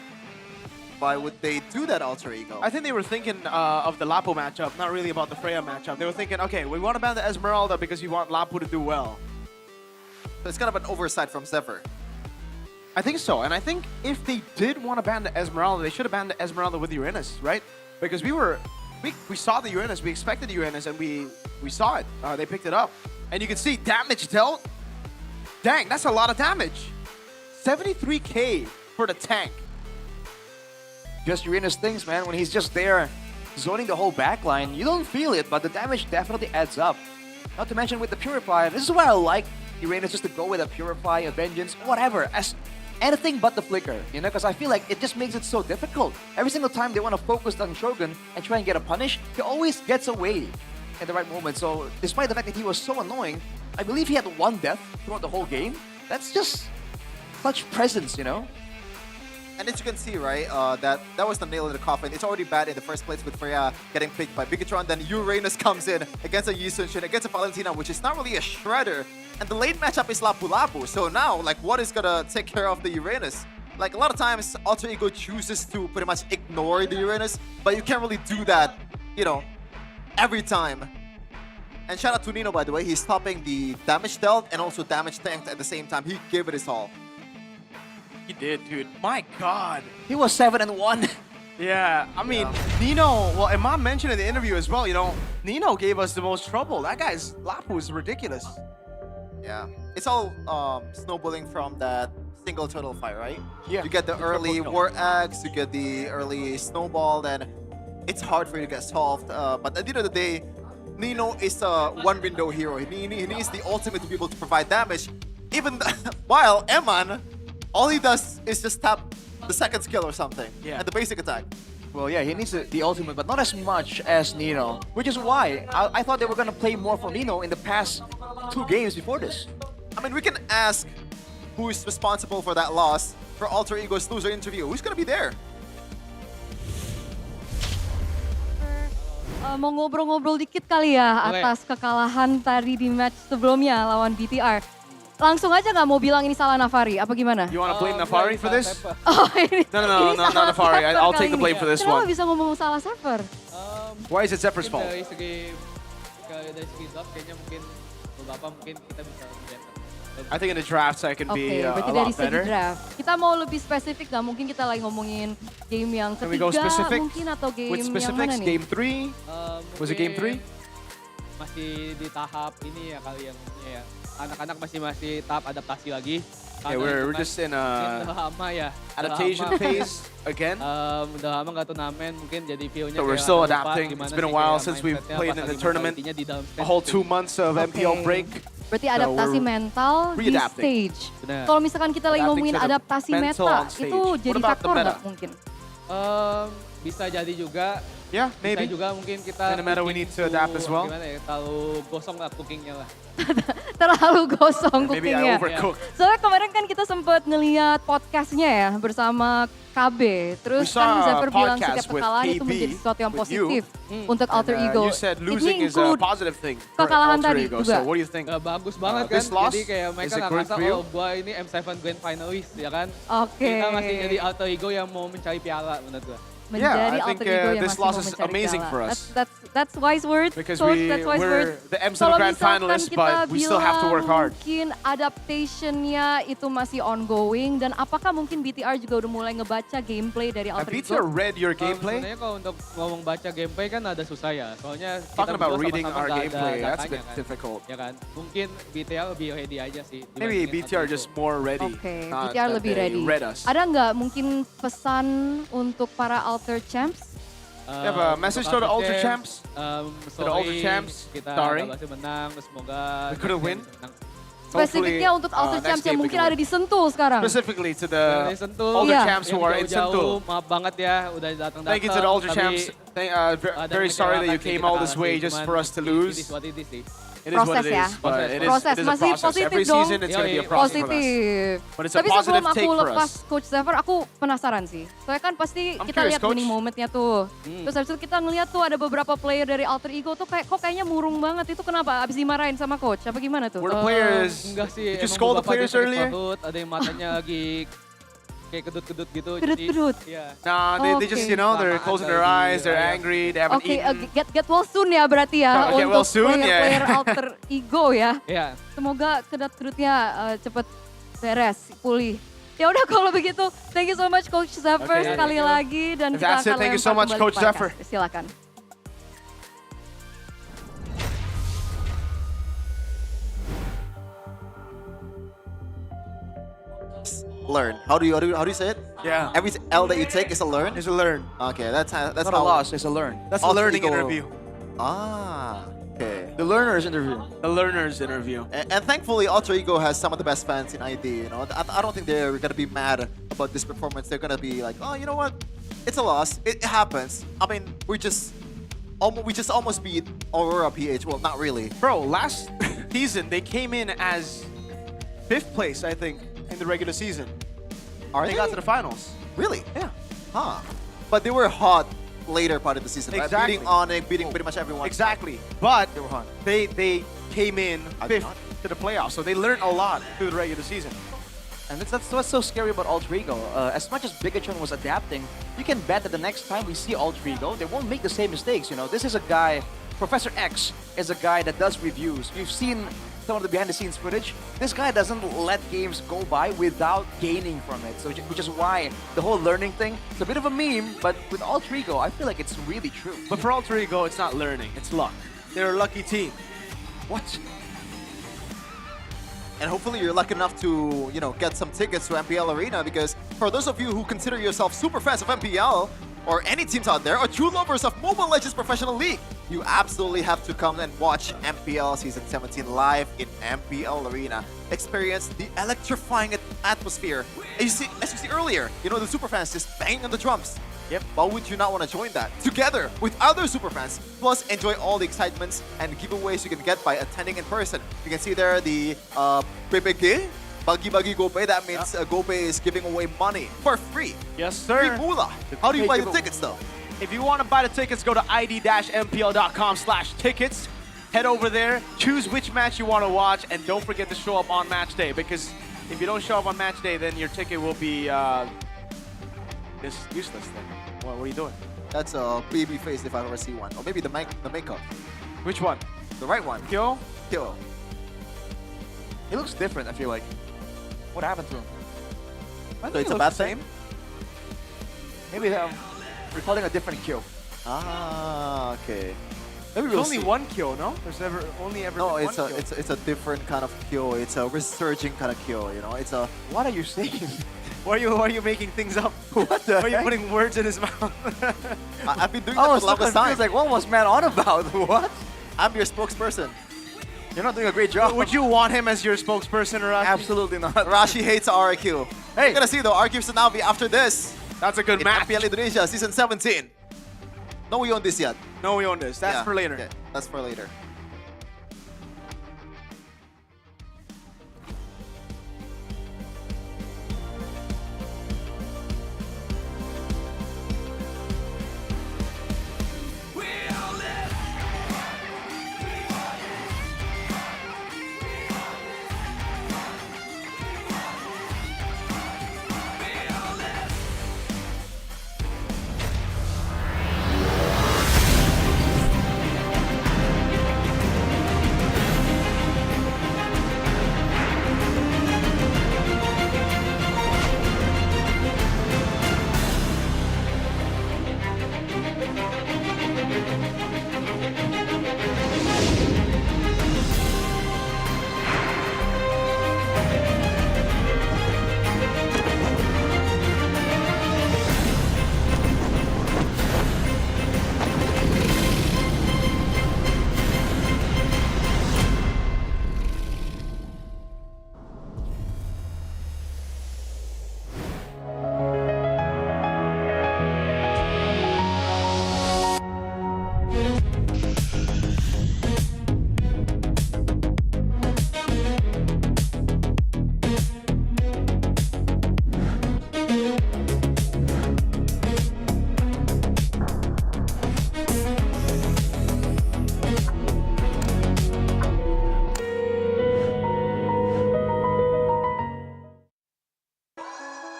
Why would they do that, Alter Ego? I think they were thinking of the Lapu matchup, not really about the Freya matchup. They were thinking, okay, we want to ban the Esmeralda because we want Lapu to do well. So it's kind of an oversight from Zephyr. I think so, and I think if they did want to ban the Esmeralda, they should have banned the Esmeralda with Uranus, right? Because we saw the Uranus, we expected the Uranus, and we saw it. They picked it up. And you can see damage dealt. Dang, that's a lot of damage. 73k for the tank. Just Uranus things, man. When he's just there zoning the whole backline, you don't feel it, but the damage definitely adds up. Not to mention with the Purify, this is why I like Uranus, just to go with a Purify, a Vengeance, whatever. As anything but the Flicker, you know, because I feel like it just makes it so difficult. Every single time they want to focus on Shogun and try and get a punish, he always gets away at the right moment. So despite the fact that he was so annoying, I believe he had one death throughout the whole game. That's just clutch presence, you know? And as you can see, right, that was the nail in the coffin. It's already bad in the first place with Freya getting picked by Bigatron. Then Uranus comes in against a Yusunshin, against a Valentina, which is not really a shredder. And the late matchup is Lapu Lapu. So now, like, what is gonna take care of the Uranus? Like, a lot of times, Alter Ego chooses to pretty much ignore the Uranus, but you can't really do that, you know, every time. And shout out to Nino, by the way. He's topping the damage dealt and also damage tanked at the same time. He gave it his all. He did, dude. My God. He was 7-1. Yeah, I mean, Nino, well, Imam mentioned in the interview as well, you know, Nino gave us the most trouble. That guy's Lapu is ridiculous. Yeah. It's all snowballing from that single turtle fight, right? Yeah. You get the early War Axe, you get the early Snowball, then it's hard for you to get solved. But at the end of the day, Nino is a one-window hero. He needs the ultimate to be able to provide damage. Even while Eman, all he does is just tap the second skill or something, and the basic attack. Well, yeah, he needs the ultimate, but not as much as Nino. Which is why I thought they were going to play more for Nino in the past 2 games before this. I mean, we can ask who is responsible for that loss for Alter Ego's loser interview. Who's going to be there? Mau ngobrol-ngobrol dikit kali ya Boleh. atas kekalahan tadi di match sebelumnya lawan BTR. Langsung aja nggak mau bilang ini salah Navari, apa gimana? You want to blame Navari for this? Oh, ini, No, ini not salah Navari. server I'll kali take the ini. blame for this Kenapa one. bisa ngomong salah server? Why is it Zephyr's fault? Dari segi draft kayaknya mungkin beberapa mungkin kita bisa lihat. I think in the drafts I can Oke, be a berarti lot dari segi better. draft. Kita mau lebih spesifik nggak? Mungkin kita lagi ngomongin game yang Can we go ketiga specific? mungkin atau game With yang specifics, mana nih? game 3? Was it game 3? Masih di tahap ini ya kali yang ya. Anak-anak masih tahap adaptasi lagi. Yeah, we're just in a Udah lama ya. adaptation phase again. Udah lama nggak turnamen, mungkin jadi view-nya So we're kayak still lupa adapting. gimana It's been a sih while kayak since we've mindsetnya played pas in the lagi tournament. mentalitinya di dalam A whole 2 months of MPL break. Berarti So adaptasi we're mental di readapting. stage. Benar. Kalau misalkan kita lagi Adapting ngomongin to the adaptasi mental meta, on stage. itu What jadi about the faktor meta? nggak mungkin? Bisa jadi juga. Yeah, maybe. Bisa juga mungkin kita In the meta we need to adapt as well. Gimana ya, terlalu gosong lah cookingnya lah. Terlalu gosong Maybe I cookingnya. overcooked. Soalnya kemarin kan kita sempat ngeliat podcastnya ya bersama KB. Terus We saw kan a Zephyr bilang podcast setiap with kekalahan itu KB, menjadi sesuatu yang with you. positif untuk Alter And, Ego. You said Ini losing is a include positive thing for kekalahan Alter tadi Ego. juga. So what do you think? Bagus banget kan, This loss jadi kayak mereka is it nggak good ngerasa for you? oh gua ini M7 Grand Finalist ya kan. Oke. Kita masih jadi Alter Ego yang mau mencari piala menurut gua. Menjadi I Alter think, Ego yang this masih loss mau is mencari amazing piala. for us. That's wise words, Because Coach. That's wise we're words. the M7 Kalau Grand misalkan Finalists, kita but we still have to work hard. Mungkin adaptationnya itu masih ongoing dan apakah mungkin BTR juga udah mulai ngebaca gameplay dari Have Alter BTR Ego? read your gameplay? Sebenarnya kalau untuk ngomong baca gameplay kan ada susah ya. Soalnya Talking kita about berdua reading sama-sama our nggak ada gameplay, that's a datanya bit kan. difficult. Ya kan. Mungkin BTR lebih ready aja sih. Maybe dibandingin BTR Alter just Ego. more ready. Oke, not BTR that lebih they ready. read us. Ada nggak mungkin pesan untuk para Alter Champs? You have a message to the Ultra Champs? To the Ultra Sorry, Champs? kita Sorry. nggak berhasil menang, terus semoga We couldn't win? Spesifiknya untuk Alter Champs yang mungkin ada di Sentul sekarang. Specifically to the Dari Sentul. Ultra Iya. Champs who are in Sentul. Maaf banget ya, udah datang-datang. Thank you to the Ultra Champs. Very sorry that you came all this way just for us to lose. It is what it is sih. It is what Proses it ya. is, but it is Proses a masih process. positif Every dong. season it's going to be a process for us. Positif. But it's a Tapi positive sebelum take aku for lepas us. Coach Zephyr, aku penasaran sih. Soalnya kan pasti I'm kita curious, lihat Coach. winning momentnya tuh. Terus habis itu kita ngeliat tuh ada beberapa player dari Alter Ego tuh kayak kok kayaknya murung banget. Itu kenapa? Abis dimarahin sama Coach? Apa gimana tuh? Were the players, Enggak sih, did you emang scold the beberapa players dia sakit earlier? perut, ada yang matanya lagi kayak kedut-kedut gitu. Kedut-kedut? Jadi, iya. Nah, they just, Okay. they're closing their eyes, they're angry, they haven't Oke, eaten. get well soon ya berarti ya Get well untuk soon, ya. player-player Alter Ego ya. Iya. Semoga kedut-kedutnya cepet beres, pulih. Ya udah kalau begitu, thank you so much Coach Zephyr Okay. sekali lagi dan If kita that's it, akan thank you so lempar much, kembali Coach ke podcast. Zephyr. Silakan. Learn. How do you say it? Yeah. Every L that you take is a learn? It's a learn. Okay, that's Not how. a loss, it's a learn. That's a Alter learning Ego- interview. Ah, okay. The learner's interview. The learner's interview. And thankfully, Alter Ego has some of the best fans in ID. You know, I don't think they're gonna be mad about this performance. They're gonna be like, oh, you know what? It's a loss. It happens. I mean, we just almost beat Aurora PH. Well, not really. Bro, last season they came in as 5th place, I think. in the regular season. Are They got to the finals. Really? Yeah. Huh. But they were hot later part of the season, right? Exactly. Beating Onyx, beating pretty much everyone. Exactly. But They were hot. they came in I did fifth not. to the playoffs, so they learned a lot through the regular season. And that's what's so scary about Altrigo. As much as Bigatron was adapting, you can bet that the next time we see Altrigo, they won't make the same mistakes. You know, this is a guy, Professor X is a guy that does reviews. We've seen some of the behind-the-scenes footage. This guy doesn't let games go by without gaining from it. So, which is why the whole learning thing, it's a bit of a meme, but with Altrigo, I feel like it's really true. But for Altrigo, it's not learning, it's luck. They're a lucky team. What? And hopefully you're lucky enough to, get some tickets to MPL Arena, because for those of you who consider yourself super fans of MPL, or any teams out there, or true lovers of Mobile Legends Professional League, you absolutely have to come and watch MPL Season 17 live in MPL Arena. Experience the electrifying atmosphere. As you see earlier, the super fans just banging on the drums. Yep. Why would you not want to join that? Together with other super fans, plus enjoy all the excitements and giveaways you can get by attending in person. You can see there the PPG, Bagi-Bagi GoPay. That means GoPay is giving away money for free. Yes, sir. Free moolah. How do you buy the tickets though? If you want to buy the tickets, go to id-mpl.com/tickets. Head over there, choose which match you want to watch, and don't forget to show up on match day, because if you don't show up on match day, then your ticket will be this useless thing. What are you doing? That's a baby face if I ever see one. Or maybe the makeup. Which one? The right one. Kyo? Kyo. He looks different, I feel like. What happened to him? So it's a bad thing? Maybe I'm recalling a different Kyo. Ah, okay. Maybe There's we'll only see. one Kyo, no? There's only ever No, been it's one a Kyo. it's a different kind of Kyo. It's a resurging kind of Kyo. It's a. What are you saying? Why are you making things up? What the Why are you heck? putting words in his mouth? I've been doing I that for was the so longest time. confused, like, what was man on about? What? I'm your spokesperson. You're not doing a great job. Would you want him as your spokesperson, Rashi? Absolutely not. Rashi hates RQ. Hey. You're gonna see though, RQ's Navi after this. That's a good in match. MPL Indonesia Season 17. No, we own this yet. No, we own this. That's Yeah, for later. okay, that's for later.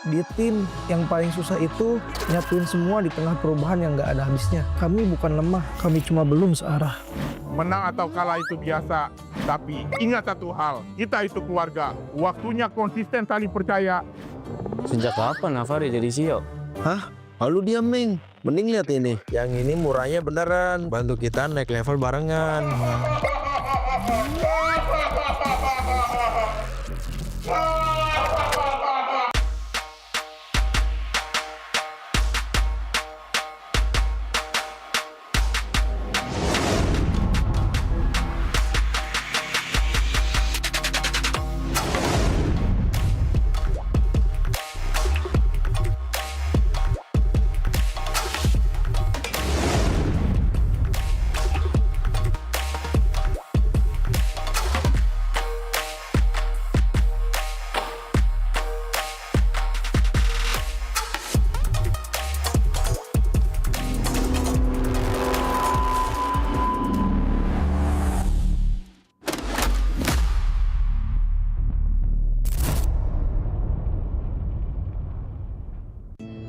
Di tim yang paling susah itu nyatuin semua di tengah perubahan yang nggak ada habisnya. Kami bukan lemah, kami cuma belum searah. Menang atau kalah itu biasa, tapi ingat satu hal, kita itu keluarga. Waktunya konsisten saling percaya. Sejak kapan Navari jadi CEO? Hah? Lalu diam, Ming. Mending lihat ini. Yang ini murahnya beneran. Bantu kita naik level barengan.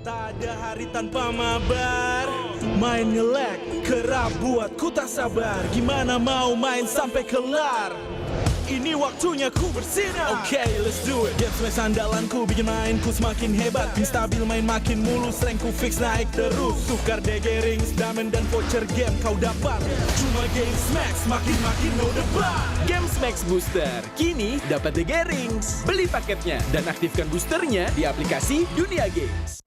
Tak ada hari tanpa mabar. Main nge-lag, kerap buatku tak sabar. Gimana mau main sampai kelar? Ini waktunya ku bersinar. Oke, let's do it. Game smash andalanku bikin mainku semakin hebat. Tim stabil main makin mulus, rankku fix naik terus. Tukar DG rings, diamond dan voucher game kau dapat. Cuma Game Smash makin no debat. Game Smash Booster, kini dapat DG rings. Beli paketnya dan aktifkan boosternya di aplikasi Dunia Games.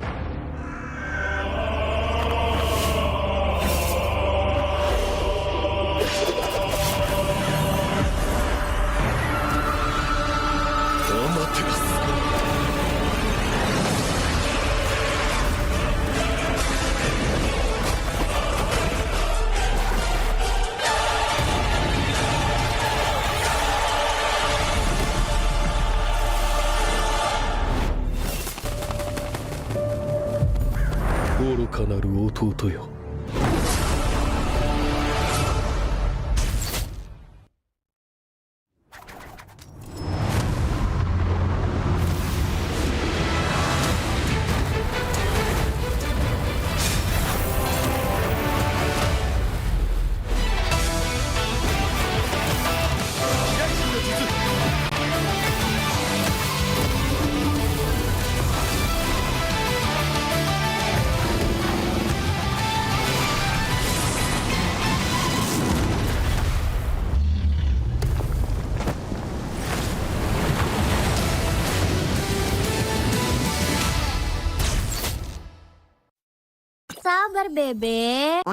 Sabar bebek.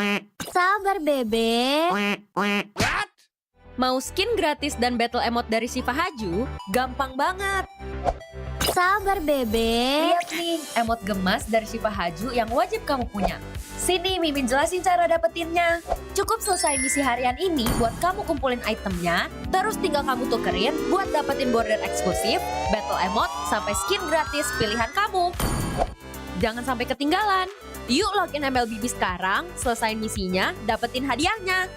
Sabar bebek. Mau skin gratis dan battle emote dari Shiva Haju? Gampang banget. Sabar bebek. Lihat nih, emote gemas dari Shiva Haju yang wajib kamu punya. Sini Mimin jelasin cara dapetinnya. Cukup selesai misi harian ini buat kamu kumpulin itemnya, terus tinggal kamu tukerin buat dapetin border eksklusif, battle emote, sampai skin gratis pilihan kamu. Jangan sampai ketinggalan. Yuk login MLBB sekarang, selesain misinya, dapetin hadiahnya.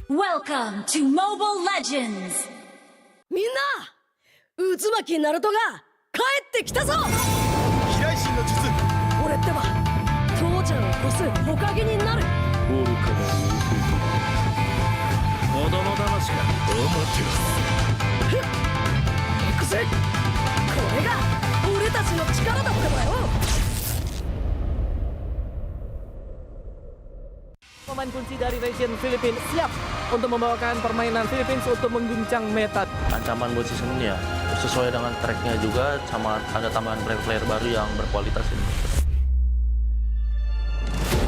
Welcome to Mobile Legends. Minna, Uzumaki Naruto ga kaette kita zo. Hiraishin no jutsu. Ore tte wa Touchanを越す火影になる。愚かな子供騙しか。行くぜ。これが俺たちの力だってばよ。Pemain kunci dari region Filipina siap untuk membawakan permainan Philippines untuk mengguncang meta. Ancaman buat season ini ya, sesuai dengan tracknya juga, sama ada tambahan player-player baru yang berkualitas ini.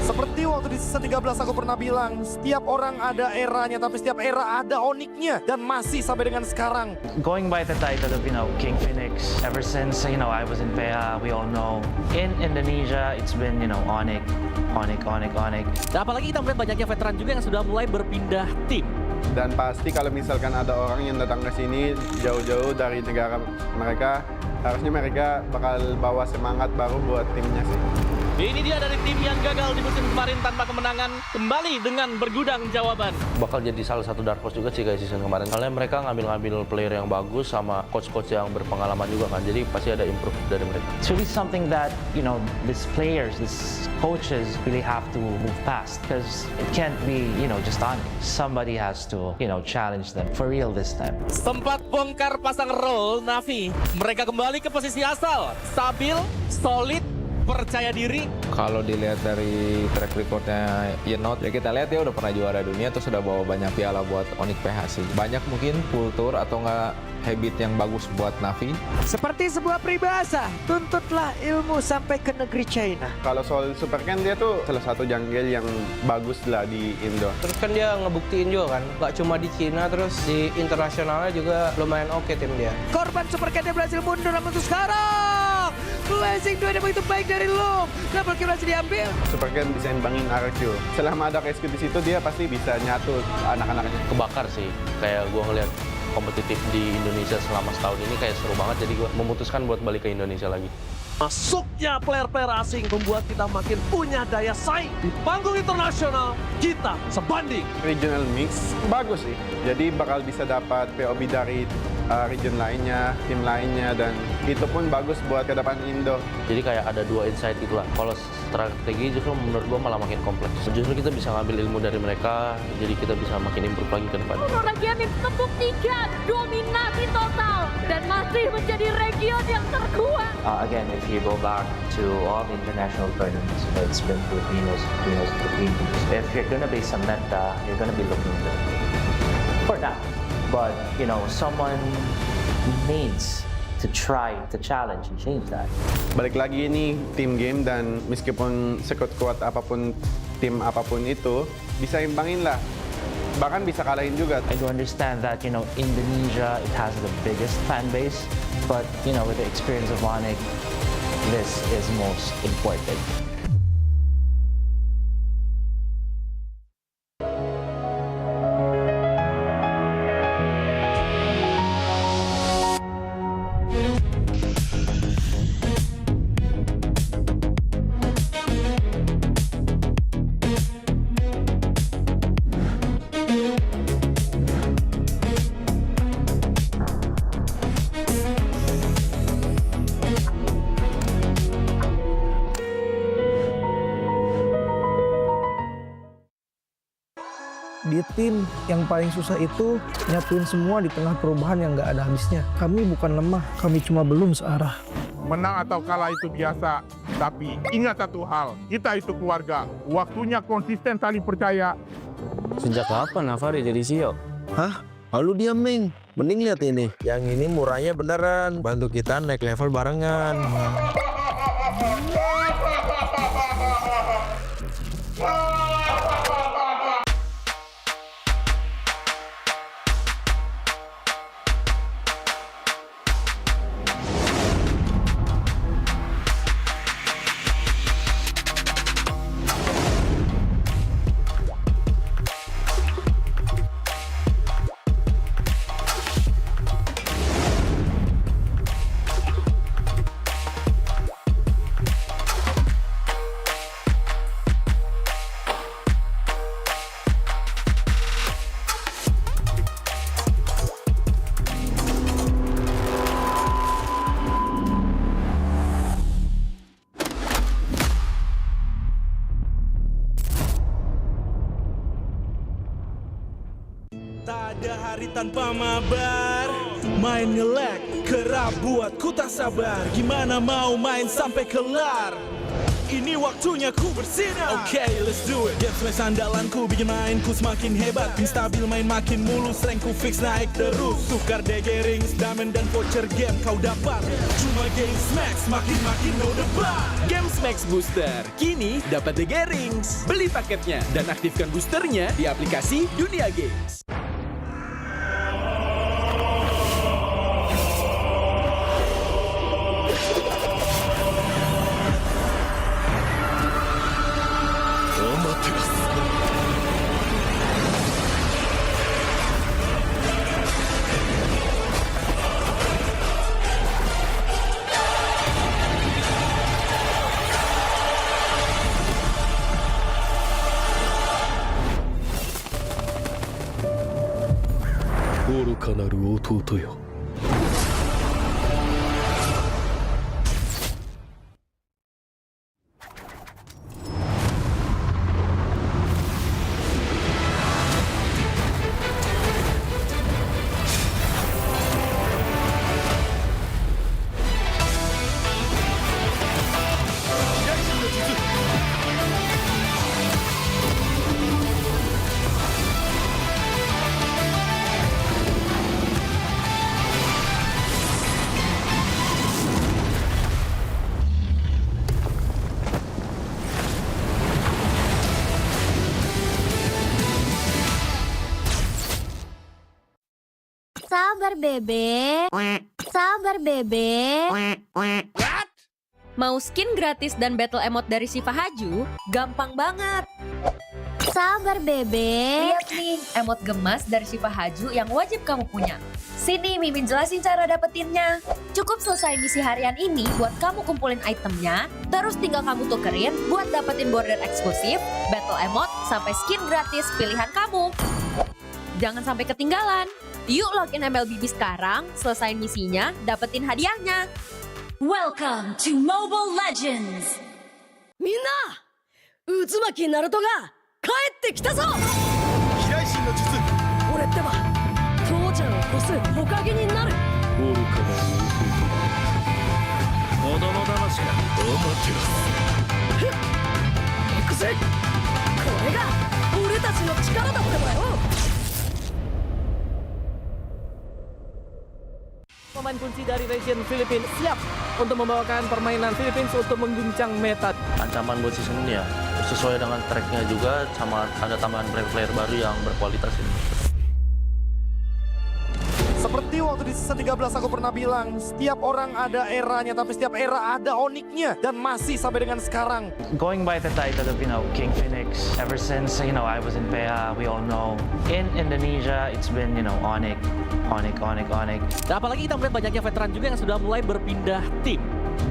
Seperti waktu di season 13 aku pernah bilang, setiap orang ada eranya, tapi setiap era ada oniknya. Dan masih sampai dengan sekarang. Going by the title of, King Phoenix, ever since, I was in PA, we all know. In Indonesia, it's been, Onyx. Dan apalagi kita melihat banyaknya veteran juga yang sudah mulai berpindah tim. Dan pasti kalau misalkan ada orang yang datang ke sini jauh-jauh dari negara mereka, harusnya mereka bakal bawa semangat baru buat timnya sih. Ini dia dari tim yang gagal di musim kemarin tanpa kemenangan, kembali dengan bergudang jawaban. Bakal jadi salah satu dark horse juga sih kayak season kemarin. Soalnya mereka ngambil player yang bagus sama coach-coach yang berpengalaman juga kan. Jadi pasti ada improve dari mereka. It's really something that, these players, these coaches really have to move past. Because it can't be, just on. Somebody has to, challenge them for real this time. Sempat bongkar pasang role NAVI. Mereka kembali ke posisi asal. Stabil, solid, percaya diri. Kalau dilihat dari track recordnya Yenot, ya kita lihat dia udah pernah juara dunia, terus udah bawa banyak piala buat Onyx PH sih. Banyak mungkin kultur atau enggak habit yang bagus buat NAVI. Seperti sebuah peribahasa, tuntutlah ilmu sampai ke negeri China. Kalau soal Super Ken, dia tuh salah satu jungle yang bagus lah di Indo. Terus kan dia ngebuktiin juga kan, gak cuma di Cina, terus di internasionalnya juga lumayan oke tim dia. Korban Super Ken berhasil mundur, namun untuk sekarang Blazing 2 yang begitu baik dari Loom. Double kill berhasil diambil. Super Ken bisa imbangin RQ. Selama ada KSQ di situ, dia pasti bisa nyatu anak-anaknya. Kebakar sih, kayak gua ngeliat kompetitif di Indonesia selama setahun ini kayak seru banget, jadi gue memutuskan buat balik ke Indonesia lagi. Masuknya player-player asing membuat kita makin punya daya saing. Di panggung internasional, kita sebanding. Regional mix bagus sih, jadi bakal bisa dapat POB dari region lainnya, tim lainnya, dan itu pun bagus buat ke depan Indo. Jadi kayak ada dua insight gitu lah. Kalau strategi justru menurut gue malah makin kompleks. Justru kita bisa ngambil ilmu dari mereka, jadi kita bisa makin improve lagi ke depan. Aurora Gaming membuktikan dominasi total dan masih menjadi region yang terkuat. Again, if you go back to all the international tournaments, it's been Filipinos. If you're gonna base a meta, you're gonna be looking good for now. But someone needs to try to challenge and change that. Balik lagi ini tim game, dan meskipun sekuat apapun tim apapun itu bisa imbangin lah, bahkan bisa kalahin juga. I do understand that Indonesia, it has the biggest fan base, but with the experience of Onyx, this is most important. Di tim yang paling susah itu nyatuin semua di tengah perubahan yang nggak ada habisnya. Kami bukan lemah, kami cuma belum searah. Menang atau kalah itu biasa, tapi ingat satu hal, kita itu keluarga. Waktunya konsisten saling percaya. Sejak kapan Navari jadi CEO? Hah? Lalu diam, Ming. Mending lihat ini. Yang ini murahnya beneran. Bantu kita naik level barengan. Tak ada hari tanpa mabar, main nge-lag, kerap buat ku tak sabar. Gimana mau main sampai kelar? Ini waktunya ku bersinar. Okay, let's do it. Game smash andalanku bikin mainku semakin hebat. Pin stabil main makin mulus, rankku fix naik terus. Tukar DG rings, diamond dan voucher game kau dapat. Cuma game smash makin no debat. Game Max Booster, kini dapat DG rings. Beli paketnya dan aktifkan boosternya di aplikasi Dunia Games. Sabar bebek. Sabar bebek. Mau skin gratis dan battle emote dari Siva Haju? Gampang banget. Sabar bebek. Lihat nih, emote gemas dari Siva Haju yang wajib kamu punya. Sini Mimin jelasin cara dapetinnya. Cukup selesai misi harian ini buat kamu kumpulin itemnya, terus tinggal kamu tukerin buat dapetin border eksklusif, battle emote, sampai skin gratis pilihan kamu. Jangan sampai ketinggalan. Yuk login MPLBB sekarang, selesain misinya, dapetin hadiahnya. Welcome to Mobile Legends. Minna, Uzumaki Naruto ga kaette kita zo. Hiraishin no jutsu. Oreってば、父ちゃんを越す火影になる。愚かな子供騙しか。アマテラス。行くぜ。これが俺たちの力だってばよ。Pemain kunci dari region Filipina siap untuk membawakan permainan Filipina untuk mengguncang meta. Ancaman buat season ini ya sesuai dengan tracknya juga, sama ada tambahan player-player baru yang berkualitas ini. Seperti waktu di season 13 aku pernah bilang, setiap orang ada eranya, tapi setiap era ada oniknya. Dan masih sampai dengan sekarang. Going by the title of, King Phoenix, ever since, I was in PH, we all know. In Indonesia, it's been, Onyx. Dan apalagi kita melihat banyaknya veteran juga yang sudah mulai berpindah tim.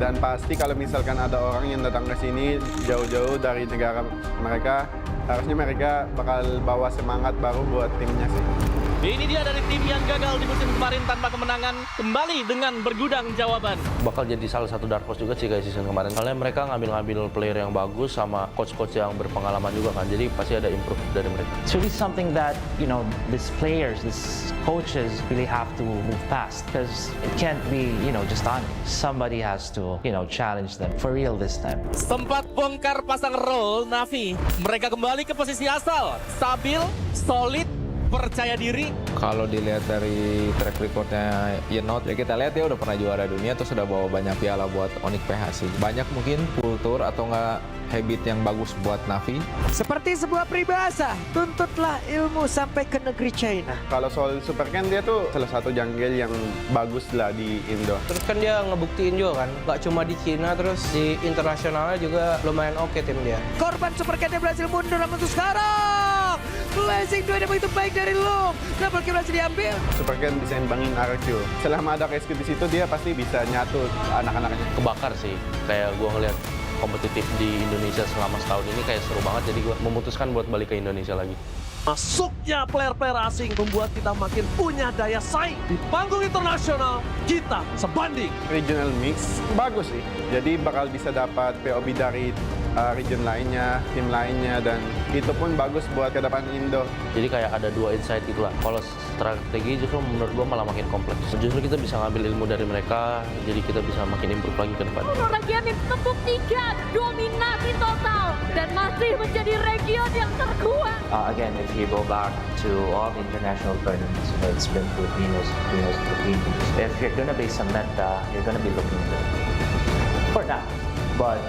Dan pasti kalau misalkan ada orang yang datang ke sini jauh-jauh dari negara mereka, harusnya mereka bakal bawa semangat baru buat timnya sih. Ini dia dari tim yang gagal di musim kemarin tanpa kemenangan, kembali dengan bergudang jawaban. Bakal jadi salah satu dark horse juga sih kayak season kemarin. Soalnya mereka ngambil player yang bagus sama coach-coach yang berpengalaman juga kan. Jadi pasti ada improve dari mereka. It's really something that, these players, these coaches really have to move fast. Because it can't be, just on. Somebody has to, challenge them for real this time. Sempat bongkar pasang role NAVI. Mereka kembali ke posisi asal. Stabil, solid, percaya diri. Kalau dilihat dari track recordnya Yenot, ya kita lihat dia udah pernah juara dunia, terus sudah bawa banyak piala buat Onyx PH sih. Banyak mungkin kultur atau enggak habit yang bagus buat NAVI. Seperti sebuah peribahasa, tuntutlah ilmu sampai ke negeri China. Kalau soal Super Ken, dia tuh salah satu jungle yang bagus lah di Indo. Terus kan dia ngebuktiin juga kan, gak cuma di Cina, terus di internasionalnya juga lumayan oke tim dia. Korban Super Ken-nya berhasil mundur, namun untuk sekarang Blazing 2 yang begitu baik dari Loom. Double kill berhasil diambil. Super Ken bisa imbangin RQ. Selama ada KSQ di situ, dia pasti bisa nyatu anak-anaknya. Kebakar sih, kayak gue ngeliat kompetitif di Indonesia selama setahun ini kayak seru banget, jadi gue memutuskan buat balik ke Indonesia lagi. Masuknya player-player asing membuat kita makin punya daya saing. Di panggung internasional, kita sebanding. Regional mix bagus sih. Jadi bakal bisa dapat POB dari region lainnya, tim lainnya, dan itu pun bagus buat ke depan Indo. Jadi kayak ada dua insight gitu lah. Kalau strategi justru menurut gue malah makin kompleks. Justru kita bisa ngambil ilmu dari mereka, jadi kita bisa makin improve lagi ke depan. Game membuktikan dominasi total dan masih menjadi region yang terkuat. Again, if you go back to all the international tournaments, it's been Filipinos. If you're gonna be some meta, you're gonna be looking good. For now. But,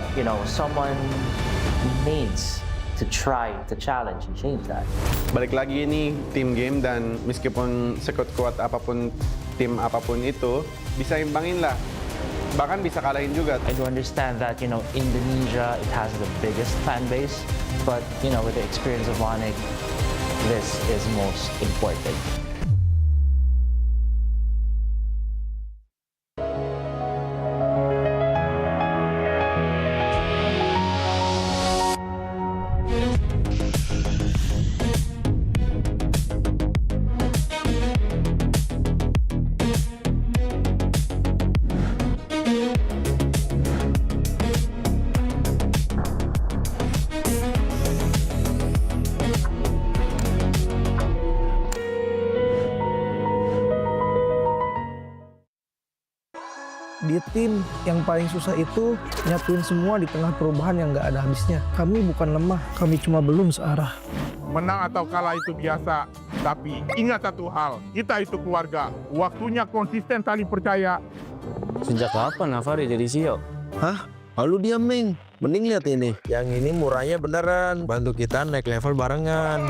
someone needs to try to challenge and change that. Balik lagi ini tim game, dan meskipun sekuat-kuat apapun tim apapun itu, bisa imbangin lah. Bahkan bisa kalahin juga. I do understand that, Indonesia, it has the biggest fan base. But, with the experience of Onyx, this is most important. Di tim yang paling susah itu nyatuin semua di tengah perubahan yang nggak ada habisnya. Kami bukan lemah, kami cuma belum searah. Menang atau kalah itu biasa, tapi ingat satu hal, kita itu keluarga. Waktunya konsisten saling percaya. Sejak kapan Navari jadi CEO? Hah? Lalu diam, Ming. Mending lihat ini. Yang ini murahnya beneran. Bantu kita naik level barengan.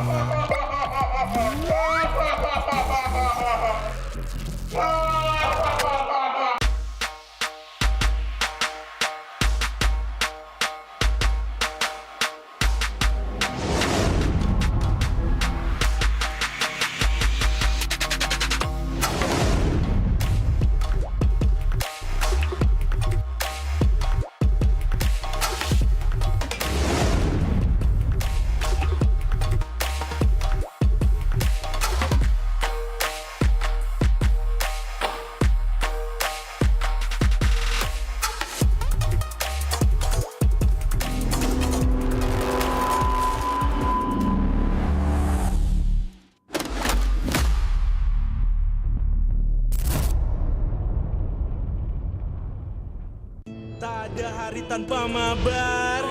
ada hari tanpa mabar.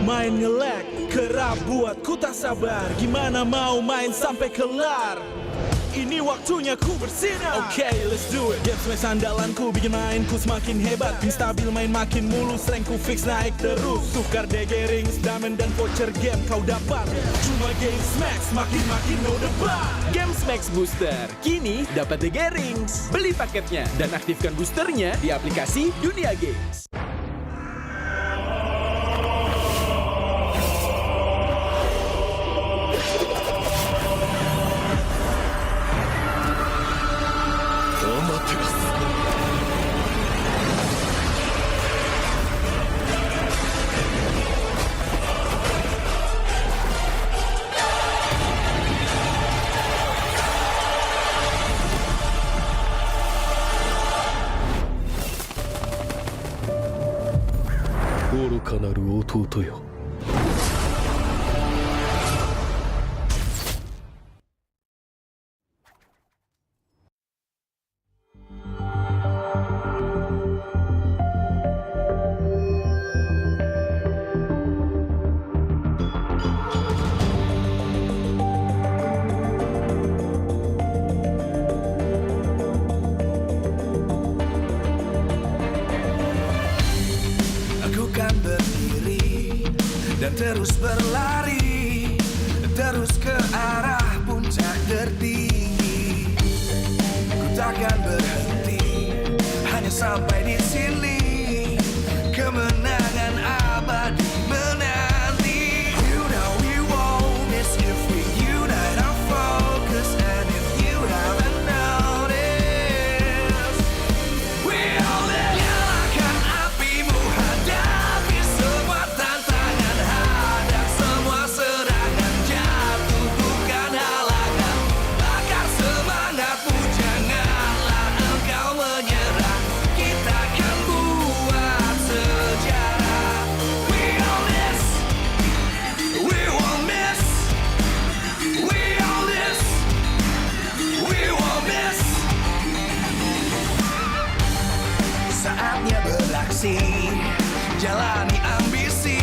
Main nge-lag, kerap buat ku tak sabar. Gimana mau main sampai kelar? Ini waktunya ku bersinar. Okay, let's do it. Game smash andalanku bikin mainku semakin hebat. Pin stabil main makin mulus, rankku fix naik terus. Tukar DG rings, diamond dan voucher game kau dapat. Cuma game smash makin no debat. Game Smax Booster, kini dapat DG Rings. Beli paketnya dan aktifkan boosternya di aplikasi Dunia Games. Terus berlari, terus ke arah puncak tertinggi. Ku takkan berhenti, hanya sampai di sini. Kemenangan abadi menanti. You know we won't miss if we unite our focus. And if you haven't noticed, we all nyalakan apimu, hadapi semua tantangan. Semua serangan jatuh bukan halangan. Bakar semangatmu, janganlah engkau menyerah. Kita akan buat sejarah. We all this, we won't miss. We all this, we won't miss. Saatnya beraksi, jalani ambisi.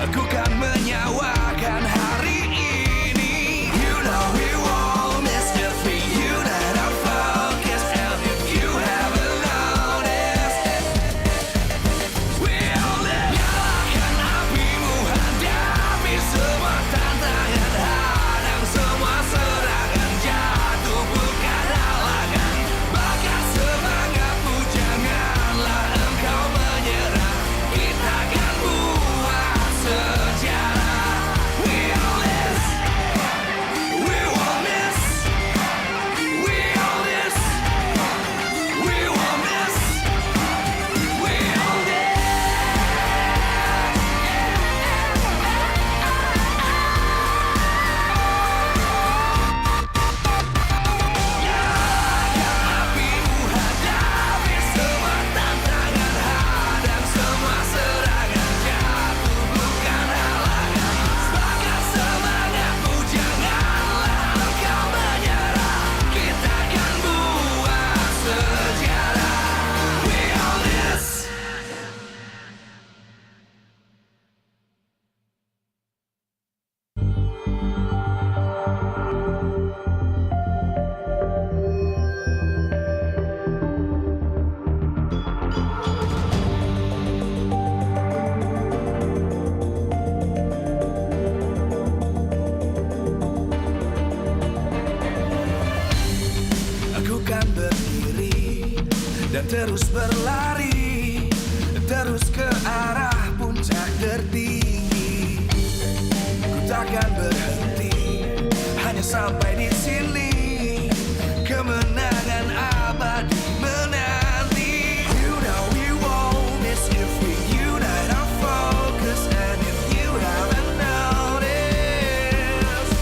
Aku kan menyawakan hari ini. You know we won't miss if we unite our focus. And if you haven't noticed, we all live. Nyalakan apimu, hadapi semua tantangan. Hadang semua serangan, jatuh bukan halangan. Bakar semangatmu, janganlah engkau menyerah. Kita akan buat sejarah. We all this, we won't miss. We all this, we won't miss. We all this. Nyalakan apimu, hadapi semua tantangan. Hadang semua serangan, jatuh bukan halangan. Bakar semangatmu, janganlah engkau menyerah. Kita akan buat sejarah. We all this. Aku kan berdiri dan terus berlari, terus ke arah puncak tertinggi. Ku takkan berhenti, hanya sampai di sini. Kemenangan abadi menanti. You know we won't miss if we unite our focus. And if you haven't noticed,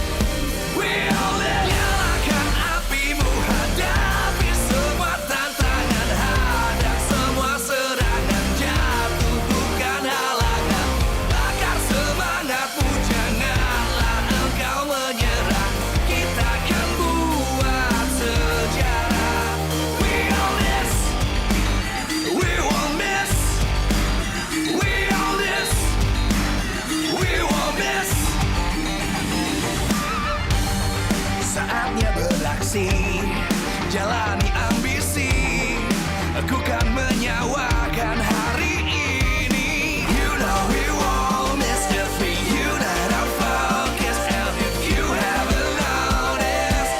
we all live. Nyalakan apimu, hadapi semua tantangan. Hadang semua serangan, jatuh bukan halangan. Bakar semangatmu, janganlah engkau menyerah. Kita akan buat prestasi, jalani ambisi, aku kan menyawakan hari ini. You know we won't miss the thing, you know our focus, and if you haven't noticed,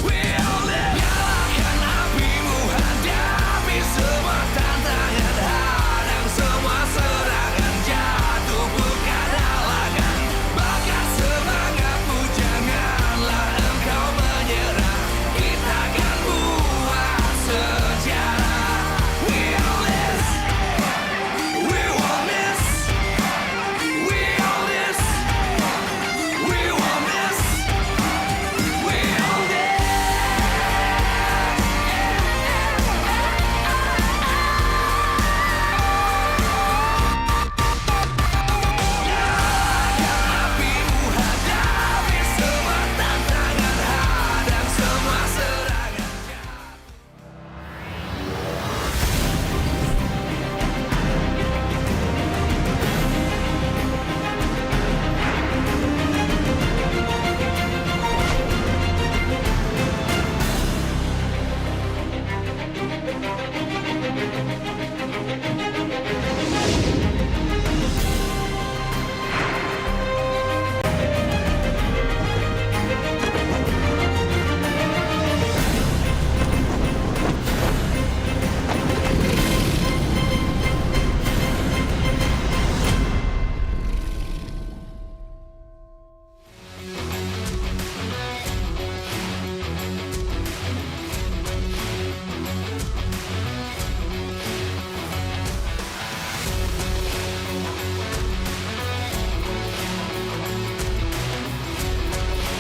we'll live. Nyalakan apimu, hadapi semua tantangan, hadang semua serangan, jatuh bukan halangan, bakar semangatmu, janganlah engkau menyerah, kita akan buat sejarah. We'll miss, we won't miss, we'll miss, we won't miss, we'll miss. Apimu, hadapi semua tantangan, hadang semua serangan.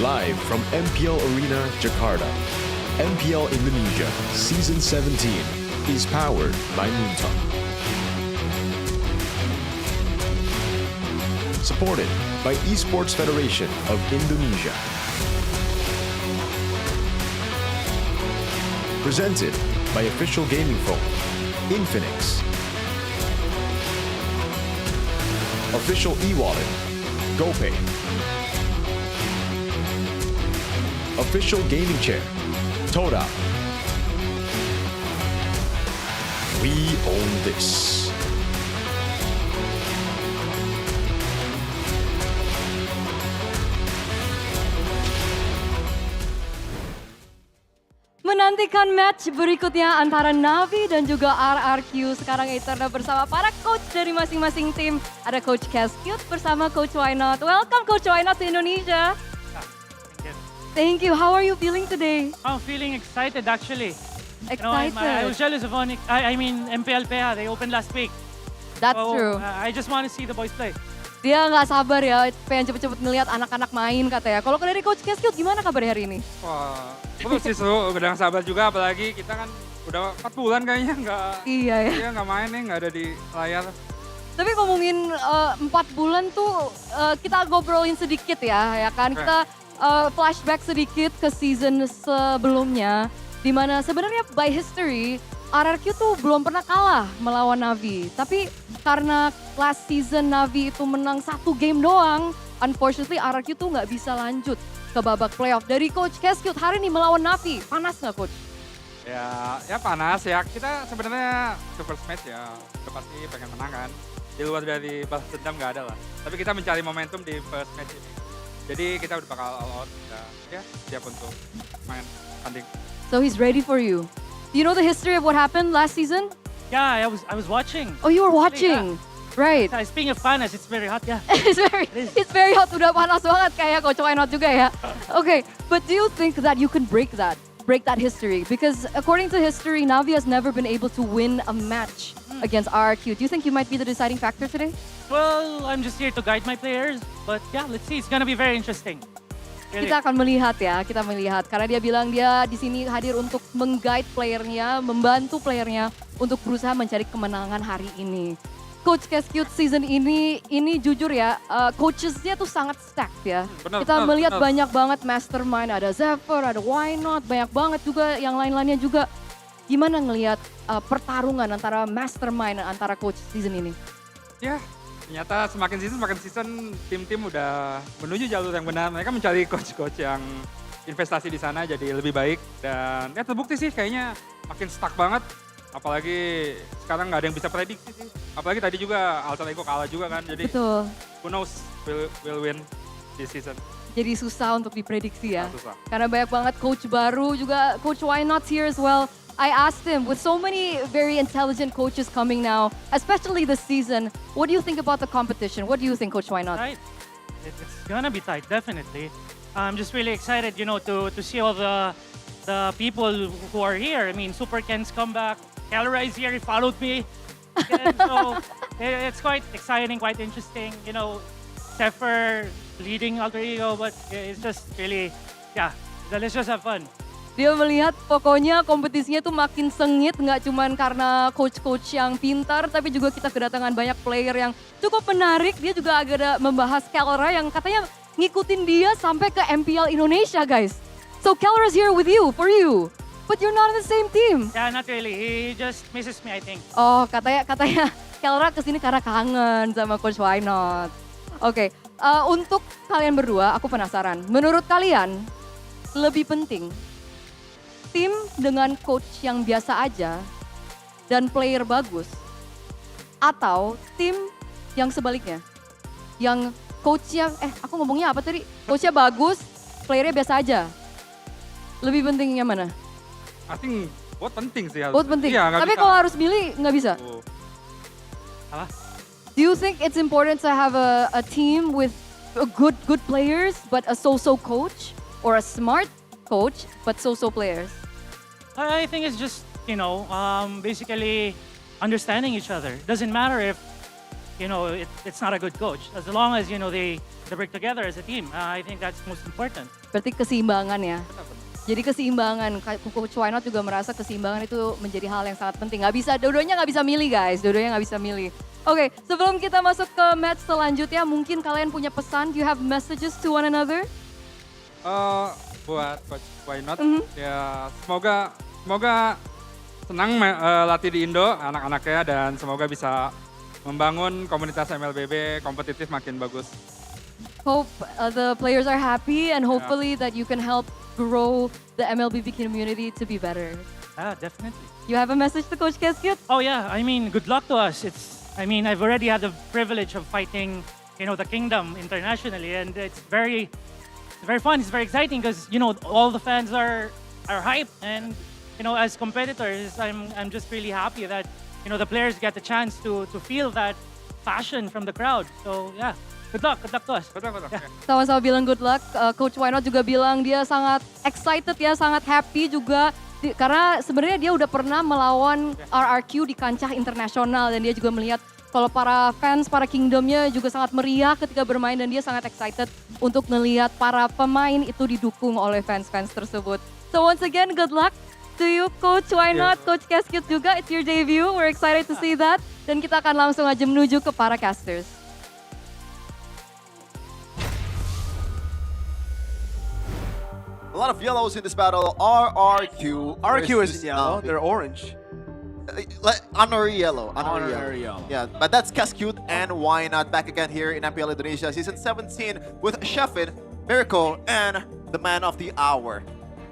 Live from MPL Arena, Jakarta, MPL Indonesia Season 17 is powered by Moonton. Supported by Esports Federation of Indonesia. Presented by official gaming phone, Infinix. Official e-wallet, GoPay. Official gaming chair, Toda. We own this. Menantikan match berikutnya antara NAVI dan juga RRQ. Sekarang Eterna bersama para coach dari masing-masing tim. Ada Coach Cascute bersama Coach Why Not. Welcome Coach Why Not to Indonesia. Thank you. How are you feeling today? I'm feeling excited actually. Excited. I was jealous of MPL PH. They opened last week. That's true. I just want to see the boys play. Dia nggak sabar ya, pengen cepet-cepet ngeliat anak-anak main katanya. Kalau dari Coach Cascute gimana kabar hari ini? Wah, terus sih udah gak sabar juga, apalagi kita kan udah 4 bulan kayaknya nggak main nih, nggak ada di layar. Tapi ngomongin 4 bulan tuh kita ngobrolin sedikit ya kan. Kita flashback sedikit ke season sebelumnya, di mana sebenarnya by history RRQ tuh belum pernah kalah melawan NAVI. Tapi karena last season NAVI itu menang 1 game doang, unfortunately RRQ tuh nggak bisa lanjut ke babak playoff. Dari Coach Cascute hari ini melawan NAVI, panas nggak Coach? Ya panas ya. Kita sebenarnya the first match ya udah pasti pengen menang kan. Di luar dari balas dendam nggak ada lah. Tapi kita mencari momentum di first match ini. Jadi kita udah bakal all out, ya siap untuk main tanding. So he's ready for you. Do you know the history of what happened last season? Yeah, I was watching. Oh, you were watching, right? Speaking of panas, it's very hot, yeah. It's very hot, udah panas banget kayak Coach Why Not juga ya. Okay, but do you think that you can break that history? Because according to history, NAVI has never been able to win a match against RRQ. Do you think you might be the deciding factor today? Well, I'm just here to guide my players, but yeah, let's see. It's gonna be very interesting. Really. Kita akan melihat ya, kita melihat. Karena dia bilang dia di sini hadir untuk meng-guide playernya, membantu playernya untuk berusaha mencari kemenangan hari ini. Coach Cascute season ini jujur ya, coachesnya tuh sangat stacked ya. Kita melihat banyak banget mastermind, ada Zephyr, ada Why Not, banyak banget juga yang lain-lainnya juga. Gimana ngelihat pertarungan antara mastermind antara coach season ini? Ya, ternyata semakin season tim-tim udah menuju jalur yang benar. Mereka mencari coach-coach yang investasi di sana jadi lebih baik. Dan ya terbukti sih kayaknya makin stuck banget. Apalagi sekarang nggak ada yang bisa prediksi sih. Apalagi tadi juga Alter Ego kalah juga kan. Jadi Betul. who knows will win this season. Jadi susah untuk diprediksi ya. Susah. Karena banyak banget coach baru juga, Coach Why Not here as well. I asked him, with so many very intelligent coaches coming now, especially this season, what do you think about the competition? What do you think, Coach Why Not? Tight. It's gonna be tight, definitely. I'm just really excited, to see all the people who are here. I mean, Super Ken's come back. Kelra is here. He followed me. And so it's quite exciting, quite interesting. Zephyr leading Alter Ego, but it's just really, let's just have fun. Dia melihat pokoknya kompetisinya tuh makin sengit, nggak cuman karena coach-coach yang pintar, tapi juga kita kedatangan banyak player yang cukup menarik. Dia juga agak membahas Kelra yang katanya ngikutin dia sampai ke MPL Indonesia, guys. So Kelra's here with you, for you. But you're not in the same team. Yeah, not really. He just misses me, I think. Oh, katanya Kelra kesini karena kangen sama Coach Why Not. Oke, untuk kalian berdua, aku penasaran. Menurut kalian, lebih penting tim dengan coach yang biasa aja dan player bagus, atau tim yang sebaliknya, yang coachnya, aku ngomongnya apa tadi? Coachnya bagus, playernya biasa aja. Lebih pentingnya mana? I think both penting sih. Both penting. Iya, tapi kalau harus milih nggak bisa. Apa? Do you think it's important to have a team with a good players but a so-so coach, or a smart coach but so-so players? I think it's just, basically understanding each other. Doesn't matter if, it's not a good coach. As long as, they work together as a team. I think that's most important. Berarti keseimbangan ya. Jadi keseimbangan, Coach Why Not juga merasa keseimbangan itu menjadi hal yang sangat penting. Dua-duanya nggak bisa milih guys, dua-duanya nggak bisa milih. Oke, sebelum kita masuk ke match selanjutnya, mungkin kalian punya pesan, do you have messages to one another? Buat Coach Why Not, ya semoga senang latih di Indo anak-anaknya, dan semoga bisa membangun komunitas MLBB kompetitif makin bagus. Hope the players are happy and hopefully that you can help grow the MLBB community to be better. Definitely. You have a message to Coach Keskut? Oh yeah, I mean, good luck to us. I've already had the privilege of fighting, the kingdom internationally, and it's very fun. It's very exciting because all the fans are hyped, and as competitors, I'm just really happy that the players get the chance to feel that passion from the crowd. So yeah. Good luck to us. Good luck. Yeah. Sama-sama bilang good luck. Coach Why Not juga bilang dia sangat excited ya, sangat happy juga. Karena sebenarnya dia udah pernah melawan RRQ di kancah internasional. Dan dia juga melihat kalau para fans, para kingdomnya juga sangat meriah ketika bermain. Dan dia sangat excited untuk melihat para pemain itu didukung oleh fans-fans tersebut. So once again, good luck to you Coach Why Not, Coach Keskut juga. It's your debut, we're excited to see that. Dan kita akan langsung aja menuju ke para casters. A lot of yellows in this battle. RRQ. RRQ isn't yellow, they're orange. Honorary yellow. Honorary yellow. Yeah, but that's Keskut and Why Not back again here in MPL Indonesia Season 17 with Shefin, Miracle, and the man of the hour,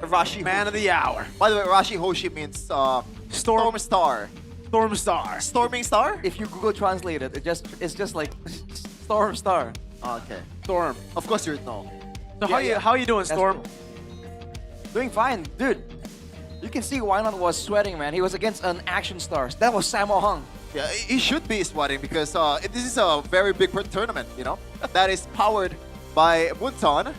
Rashi. Man of the hour. By the way, Rashi Hoshi means Storm Star. Storm Star. Storming Star? If you Google Translate it, it's just like Storm Star. Okay. Storm. Of course you know. So how you doing, Storm? Cool. Doing fine, dude. You can see Why Not was sweating, man. He was against an action star. That was Sammo Hung. Yeah, he should be sweating because this is a very big tournament, that is powered by Munton,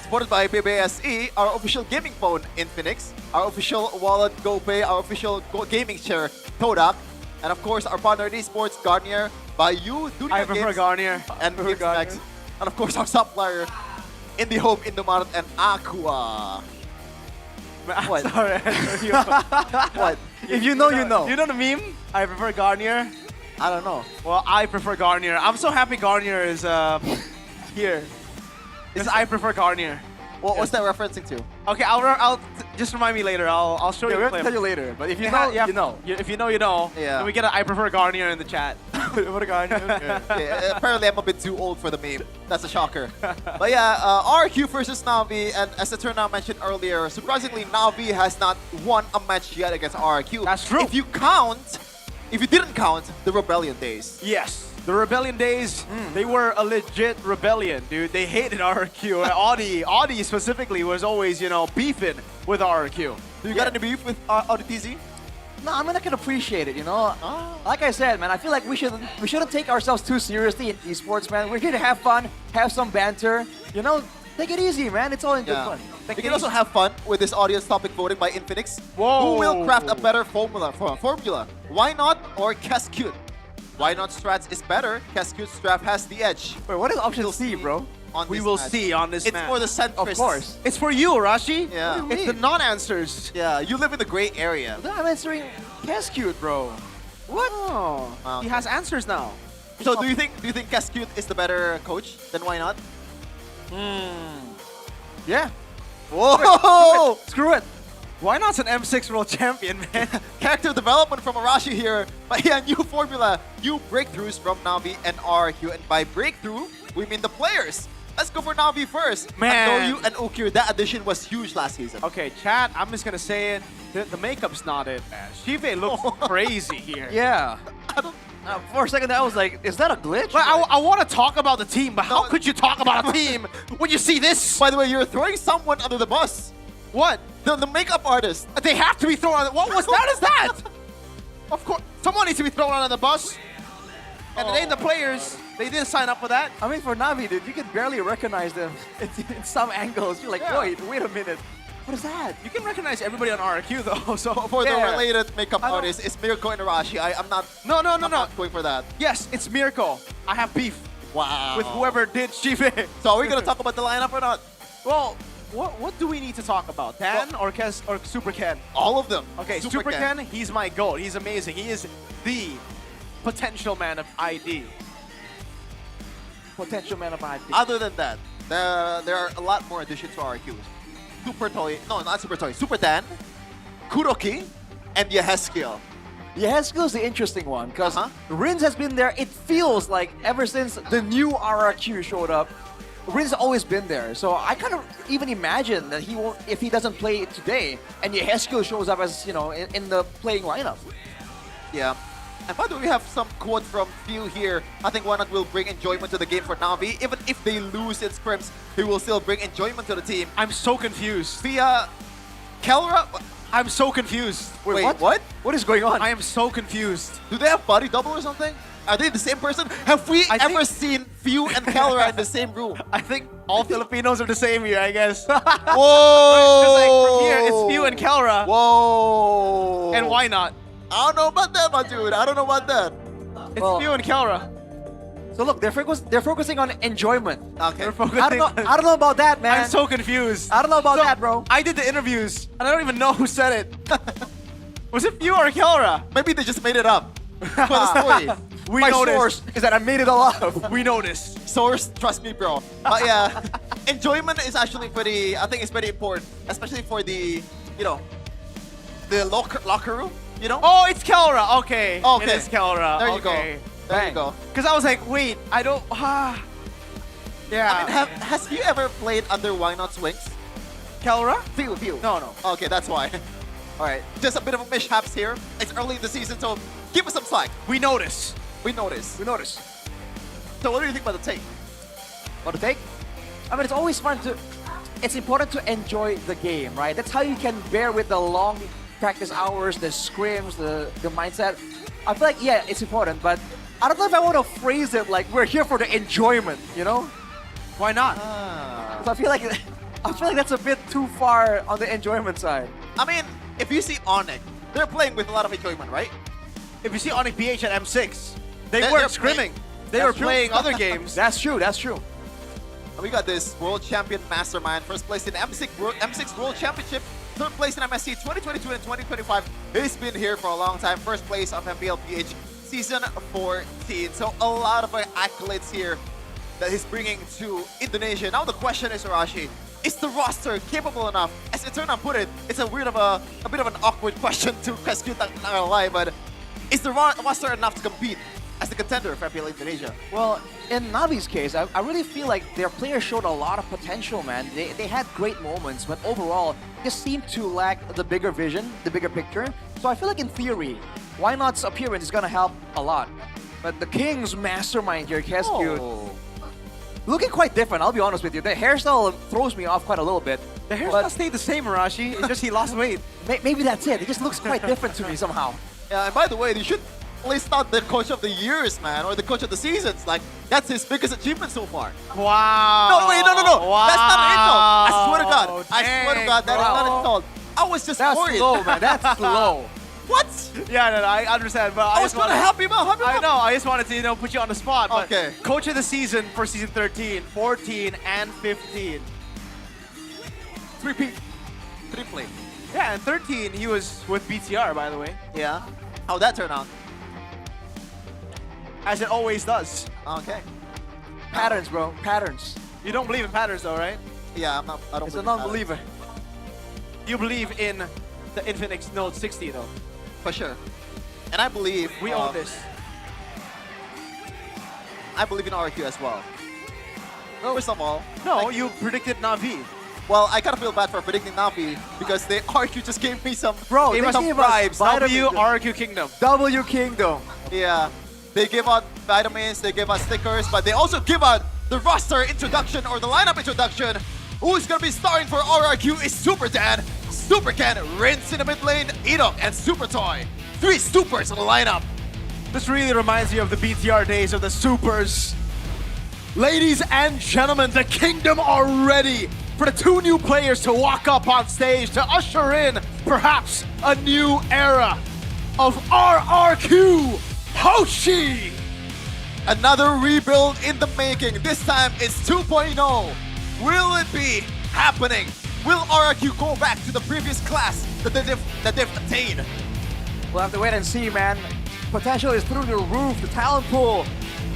supported by BBSE, our official gaming phone Infinix, our official wallet GoPay, our official gaming chair Kodak, and of course our partner in esports Garnier, by you, I prefer Garnier. And GameSpecs, and of course our supplier Indie Home, Indomaret, and Aqua. What? Sorry. What? If you know, you know. You know the meme? I prefer Garnier. I don't know. Well, I prefer Garnier. I'm so happy Garnier is here. I prefer Garnier. Well, what's that referencing to? Okay, I'll just remind me later. I'll show you. We a have clip. to tell you later. But if you know, you know. If you know, you know. Yeah. Then we get an I prefer Garnier in the chat. Yeah, apparently I'm a bit too old for the meme. That's a shocker. But yeah, RQ versus Navi, and as the turnout mentioned earlier, surprisingly, Navi has not won a match yet against RQ. That's true. If you didn't count the Rebellion days. Yes. The Rebellion days, they were a legit rebellion, dude. They hated RQ. Audi specifically was always, beefing with RQ. Do you got any beef with Audi TZ? No, I mean, I can appreciate it, Like I said, man, I feel like we shouldn't take ourselves too seriously in esports, man. We're here to have fun, have some banter, Take it easy, man. It's all in good fun. We can also have fun with this audience topic voting by Infinix. Who will craft a better formula? Why not or Cascute? Why not Strats is better? Cascute Strat has the edge. Wait, what is option C, bro? We will see on this match. It's for the centrists. Of course. It's for you, Rashi. Yeah. It's the non-answers. Yeah, you live in the gray area. I'm answering Cascute, bro. What? Oh, he has answers now. So do you think Cascute is the better coach? Then why not? Yeah. Whoa! Screw it. Why not an M6 World Champion, man? Character development from Arashi here. But yeah, new formula, new breakthroughs from Navi and RQ. And by breakthrough, we mean the players. Let's go for Navi first. Man. Noyu and Ukir, that addition was huge last season. Okay, chat, I'm just gonna say it. The makeup's not it, man. Shive looks crazy here. Yeah. For a second, I was like, is that a glitch? Like, I want to talk about the team, but how could you talk about a team when you see this? By the way, you're throwing someone under the bus. What? The makeup artist. They have to be thrown on. What was that? Is that? Of course, someone needs to be thrown under the bus. And it ain't the players. They didn't sign up for that. I mean, for Navi, dude, you can barely recognize them in some angles. You're like, wait a minute. What is that? You can recognize everybody on RQ though. So for the related makeup artist, it's Mirko and Arashi. I'm not. No. Not going for that. Yes, it's Mirko. I have beef. Wow. With whoever did Shive. So are we gonna talk about the lineup or not? Well, what do we need to talk about? Dan or Super Ken? All of them. Okay, Super Ken, he's my goat. He's amazing. He is the potential man of ID. Potential man of ID. Other than that, there are a lot more additions to RQ. Super Toy, no, not Super Toy, Super Dan, Kuroki, and Yeheskel. Yeheskel is the interesting one because Rins has been there. It feels like ever since the new RRQ showed up, Rins has always been there. So I kind of even imagine that he won't, if he doesn't play it today, and Yeheskel shows up as, in the playing lineup. Yeah. And by the way, we have some quote from Phil here. I think Why Not will bring enjoyment to the game for Navi. Even if they lose in scrims, he will still bring enjoyment to the team. I'm so confused. Via Kelra? I'm so confused. Wait, what? What is going on? I am so confused. Do they have body double or something? Are they the same person? Have we ever seen Few and Kelra in the same room? I think all Filipinos are the same here, I guess. Whoa! From here, it's Few and Kelra. Whoa! And Why Not? I don't know about that, my dude. I don't know about that. It's Few and Kelra. So look, they're focusing on enjoyment. Okay. I don't know about that, man. I'm so confused. I don't know about that, bro. I did the interviews, and I don't even know who said it. Was it Few or Kelra? Maybe they just made it up for the story. We My noticed. source is that I made it all up. We noticed. Source, trust me, bro. But yeah, enjoyment is actually pretty. I think it's very important, especially for the, the locker room. Oh, it's Kelra. Okay. Okay. It is Kelra. There you go. There you go. Because I was like, wait, I don't. Yeah. I mean, has you ever played under Why Not Swings? Kelra? Few. No. Okay, that's why. All right, just a bit of a mishaps here. It's early in the season, so give us some slack. We notice. We notice. So what do you think about the take? What to take? I mean, it's always fun to. It's important to enjoy the game, right? That's how you can bear with the long practice hours, the scrims, the mindset. I feel like, yeah, it's important, but I don't know if I want to phrase it like we're here for the enjoyment, Why not? 'Cause I feel like that's a bit too far on the enjoyment side. I mean, if you see Onyx, they're playing with a lot of enjoyment, right? If you see Onyx BH at M6, they weren't scrimming. They were playing other games. That's true. And we got this World Champion Mastermind, first place in M6 World Championship, third place in MSC 2022 and 2025. He's been here for a long time. First place of MPL PH Season 14. So a lot of accolades here that he's bringing to Indonesia. Now the question is, Arashi, is the roster capable enough? As it turned out, put it, it's a bit of an awkward question to Cascute, not gonna lie, but is the roster enough to compete as the contender for MPL Indonesia? Well, in Navi's case, I really feel like their players showed a lot of potential, man. They had great moments, but overall, just seemed to lack the bigger vision, the bigger picture. So I feel like in theory, Why Not's appearance is gonna help a lot. But the King's mastermind here, Kescute, looking quite different, I'll be honest with you. The hairstyle throws me off quite a little bit. The hairstyle stayed the same, Arashi. It's just he lost weight. Maybe that's it. It just looks quite different to me somehow. Yeah, and by the way, they should list out the coach of the years, man, or the coach of the seasons. Like, that's his biggest achievement so far. Wow. No, wait, no. Wow. That's not installed. I swear to God. I swear to Dang, God, that is bro. not installed. I was just That's worried. slow, man. That's slow. What? Yeah, no, I understand, but I was trying to help him out. I know. I just wanted to, put you on the spot. But Okay. Coach of the season for season 13, 14, and 15. Triple. Yeah, and 13 he was with BTR, by the way. Yeah. How'd that turn out? As it always does. Okay. Patterns, bro. Patterns. You don't believe in patterns, though, right? Yeah, I don't It's a believe in non-believer. You believe in the Infinix Note 60, though. For sure. And I believe We own this. I believe in RQ as well. First of all, No, you predicted Navi. well, I kind of feel bad for predicting Navi because the RQ just gave me some Bro, gave they me some gave us bribes. vitamins. RQ Kingdom. W Kingdom. Yeah, they give out vitamins, they give out stickers, but they also give out the roster introduction or the lineup introduction. Who's gonna be starting for RRQ is Super Dan, Super Ken, Rinse in the mid lane, Edok, and Super Toy. 3 supers in the lineup. This really reminds me of the BTR days of the supers. Ladies and gentlemen, the Kingdom are ready for the 2 new players to walk up on stage to usher in perhaps a new era of RRQ Hoshi. Another rebuild in the making. This time it's 2.0. Will it be happening? Will RRQ go back to the previous class that they've attained? We'll have to wait and see, man. Potential is through the roof. The talent pool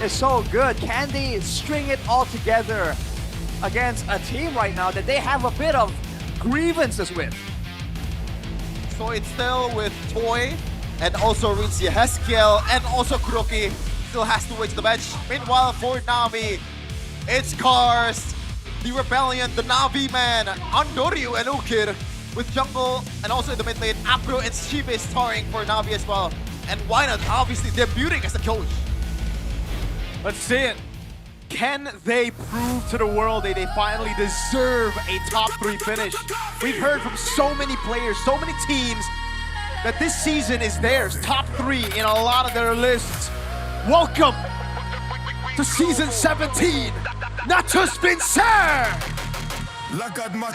is so good. Can they string it all together against a team right now that they have a bit of grievances with? So it's still with Toy and also Rinse Haskiel and also Kuroki still has to wait to the bench. Meanwhile, for Navi, it's Cars, the Rebellion, the Navi man, Andoryu and Ukir with Jungle and also in the mid lane, Apro and Shibe starring for Navi as well. And why not obviously debuting as a coach? Let's see it. Can they prove to the world that they finally deserve a top 3 finish? We've heard from so many players, so many teams, that this season is theirs, top 3 in a lot of their lists. Welcome to season 17, Nacho Spencer!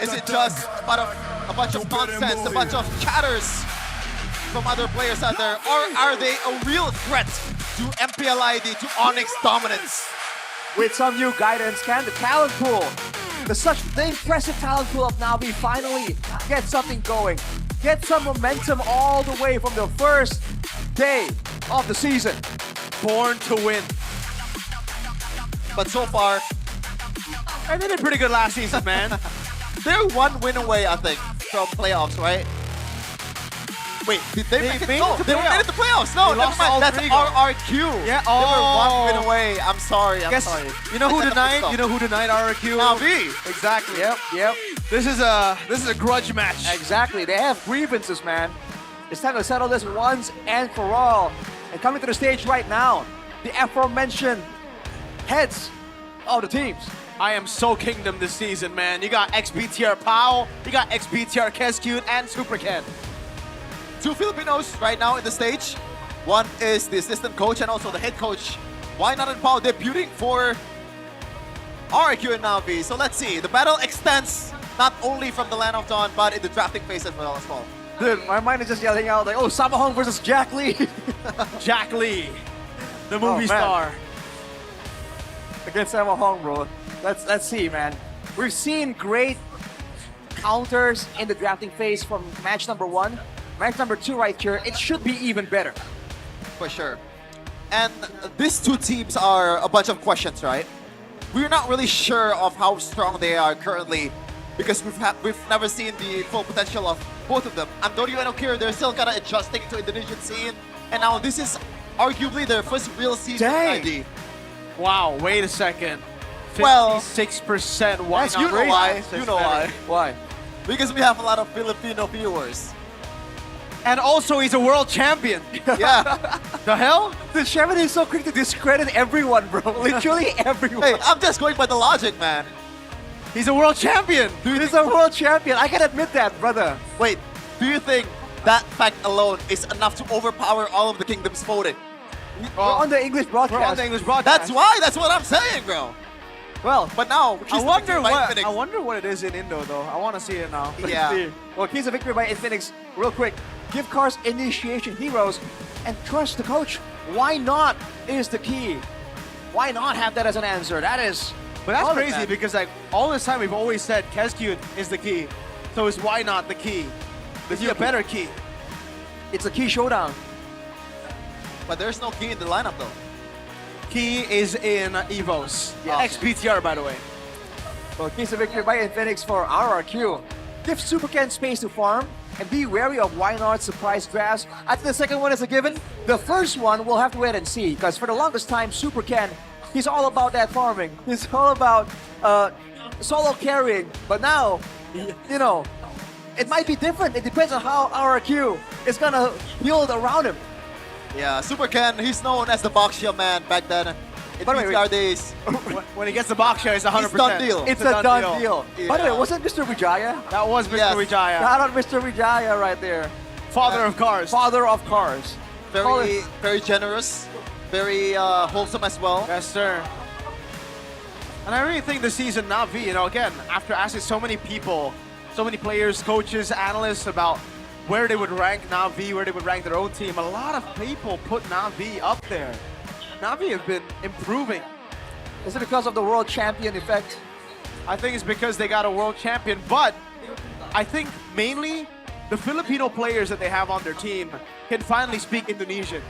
Is it just a bunch of nonsense, a bunch of chatters from other players out there, or are they a real threat to MPL ID, to Onyx dominance? With some new guidance, can the talent pool, the impressive talent pool of Navi finally get something going? Get some momentum all the way from the first day of the season. Born to win. But so far, and they did pretty good last season, man. They're 1 win away, I think, from playoffs, right? Wait, did they make it? No, they made it to playoffs. No, They never lost all mind. That's 3 RRQ. Yeah, They were 1 win away. I'm sorry. I'm Guess, sorry. You know who I said denied? that You know who denied RRQ? Navi. Exactly. Yep. This is a grudge match. Exactly. They have grievances, man. It's time to settle this once and for all. And coming to the stage right now, the aforementioned heads of the teams. I am so Kingdom this season, man. You got ex-BTR Pao, you got ex-BTR Kescute, and Super Ken. 2 Filipinos right now in the stage. One is the assistant coach and also the head coach. Why not in Pao debuting for RRQ and Navi? So let's see. The battle extends not only from the Land of Dawn, but in the drafting phase as well. Dude, my mind is just yelling out like, oh, Samahong versus Jack Lee. Jack Lee, the movie star. Against Samahong, bro. Let's see, man. We've seen great counters in the drafting phase from match number 1. Match number 2 right here, it should be even better. For sure. And these 2 teams are a bunch of questions, right? We're not really sure of how strong they are currently because we've never seen the full potential of both of them. Andoryu and Okir, they're still kind of adjusting to Indonesian scene. And now this is arguably their first real season Dang. ID. Wow, wait a second. Well, 56%. Why That's not? you know why. Six You know better. why. Because we have a lot of Filipino viewers. And also, he's a world champion. Yeah. The hell? The Shepard is so quick to discredit everyone, bro. Literally everyone. Hey, I'm just going by the logic, man. He's a world champion. He's a world champion. I can admit that, brother. Wait, do you think that fact alone is enough to overpower all of the kingdoms voting? We're on the English broadcast. We're on the English broadcast. That's why. That's what I'm saying, bro. Well, but now I wonder Infinix. I wonder what it is in Indo though. I want to see it now. Yeah. See. Well, keys of victory by Infinix. Real quick, give cars initiation heroes and trust the coach. Why not is the key. Why not have that as an answer? That is. But that's solid, crazy man. because like all this time we've always said Kescute is the key. So is why not the key? Is he a better key? It's a key showdown. But there's no key in the lineup though. Key is in Evos. Yes. XBTR, by the way. Well, keys of victory by Infinix for RRQ. Give Super Ken space to farm and be wary of why not surprise drafts. I think the second one is a given. The first one we'll have to wait and see because for the longest time, Super Ken, he's all about that farming. He's all about solo carrying. But now, you know, it might be different. It depends on how RRQ is gonna build around him. Yeah, Super Ken, he's known as the box shield man back then. In By the way, BTR days. When he gets the box share, it's 100%. It's done deal. It's a done deal. Yeah. By the way, wasn't Mr. Vijaya? That was Mr. Yes. Vijaya. Shout out Mr. Vijaya right there. Father of cars. Father of cars. Very generous. Very wholesome as well. Yes, sir. And I really think this season, NAVI, you know, again, after asking so many people, so many players, coaches, analysts about where they would rank NAVI, where they would rank their own team, a lot of people put NAVI up there. NAVI have been improving. Is it because of the world champion effect? I think it's because they got a world champion, but I think mainly the Filipino players that they have on their team can finally speak Indonesian.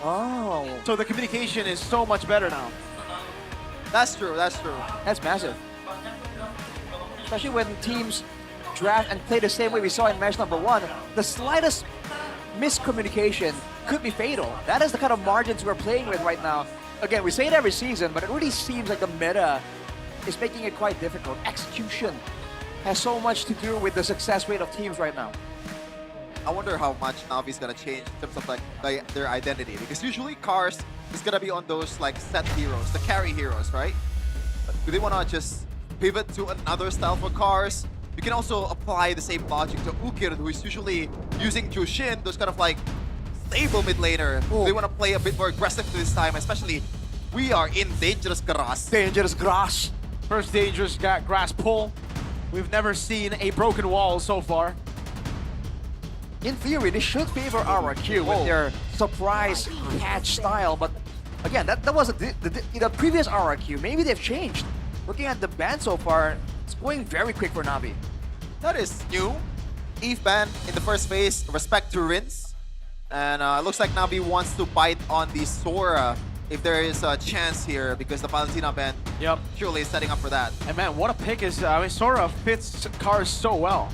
Oh. So the communication is so much better now. That's true, that's true. That's massive. Especially when teams draft and play the same way we saw in match number 1. The slightest miscommunication could be fatal. That is the kind of margins we're playing with right now. Again, we say it every season, but it really seems like the meta is making it quite difficult. Execution has so much to do with the success rate of teams right now. I wonder how much Navi's gonna change in terms of like their identity, because usually Cars is gonna be on those like set heroes, the carry heroes, right? But do they wanna just pivot to another style for Cars? You can also apply the same logic to Ukir, who is usually using Jushin, those kind of like stable mid laner. They want to play a bit more aggressive this time, especially we are in dangerous grass. Dangerous grass. First dangerous grass pull. We've never seen a broken wall so far. In theory, this should favor RRQ with their surprise catch style, but again, that was the previous RRQ. Maybe they've changed. Looking at the ban so far, it's going very quick for Navi. That is new. Eve ban in the first phase, respect to Rinse. And it looks like Navi wants to bite on the Sora if there is a chance here, because the Valentina ban surely is setting up for that. And man, what a pick is, I mean, Sora fits Cars so well.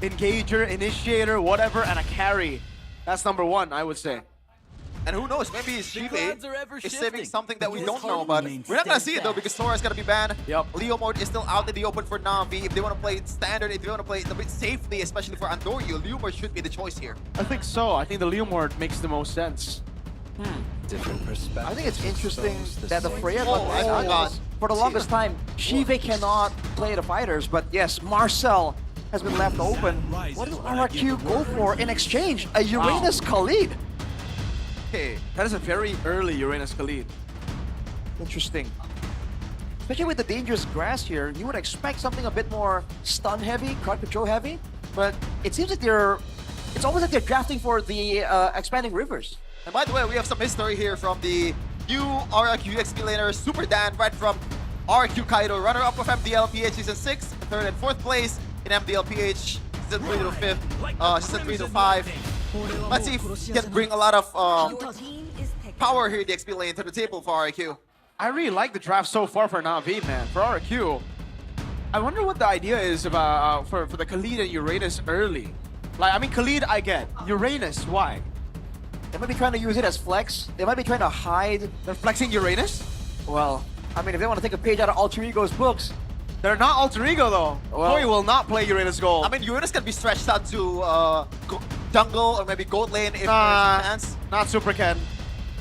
Engager, initiator, whatever, and a carry. That's number 1, I would say. And who knows, maybe Shive is saving something that we don't know about. We're not gonna see it though, because Sora's gonna be banned. Leo mode is still out in the open for Navi. If they want to play it standard, if they want to play it a bit safely, especially for Andoryu, Leo mode should be the choice here. I think so. I think the Leo mode makes the most sense. Different perspective. I think it's interesting that the Freya God. for the longest time, Shive cannot play the fighters, but yes, Marcel has been left open. What does RRQ go for in exchange? A Uranus Khalid. Okay, that is a very early Uranus Khalid. Interesting. Especially with the dangerous grass here, you would expect something a bit more stun heavy, crowd control heavy, but it seems like it's almost like they're drafting for the expanding rivers. And by the way, we have some history here from the new RRQ XP laner, Super Dan, right from RRQ Kaido, runner-up of MDLPH Season 6, 3rd and 4th place in MDLPH Season 3 to 5th, Season 3 to 5. Let's see if he can bring a lot of power here in the XP lane to the table for RRQ. I really like the draft so far for Navi, man. For RRQ, I wonder what the idea is about for the Khalid and Uranus early. Like, I mean, Khalid I get. Uranus, why? They might be trying to use it as flex. They might be trying to hide. They're flexing Uranus? Well, I mean, if they want to take a page out of Alter Ego's books. They're not Alter Ego though. Well, Koi will not play Uranus Gold. I mean, Uranus can be stretched out to jungle or maybe gold lane if there's a chance. Not Super Ken.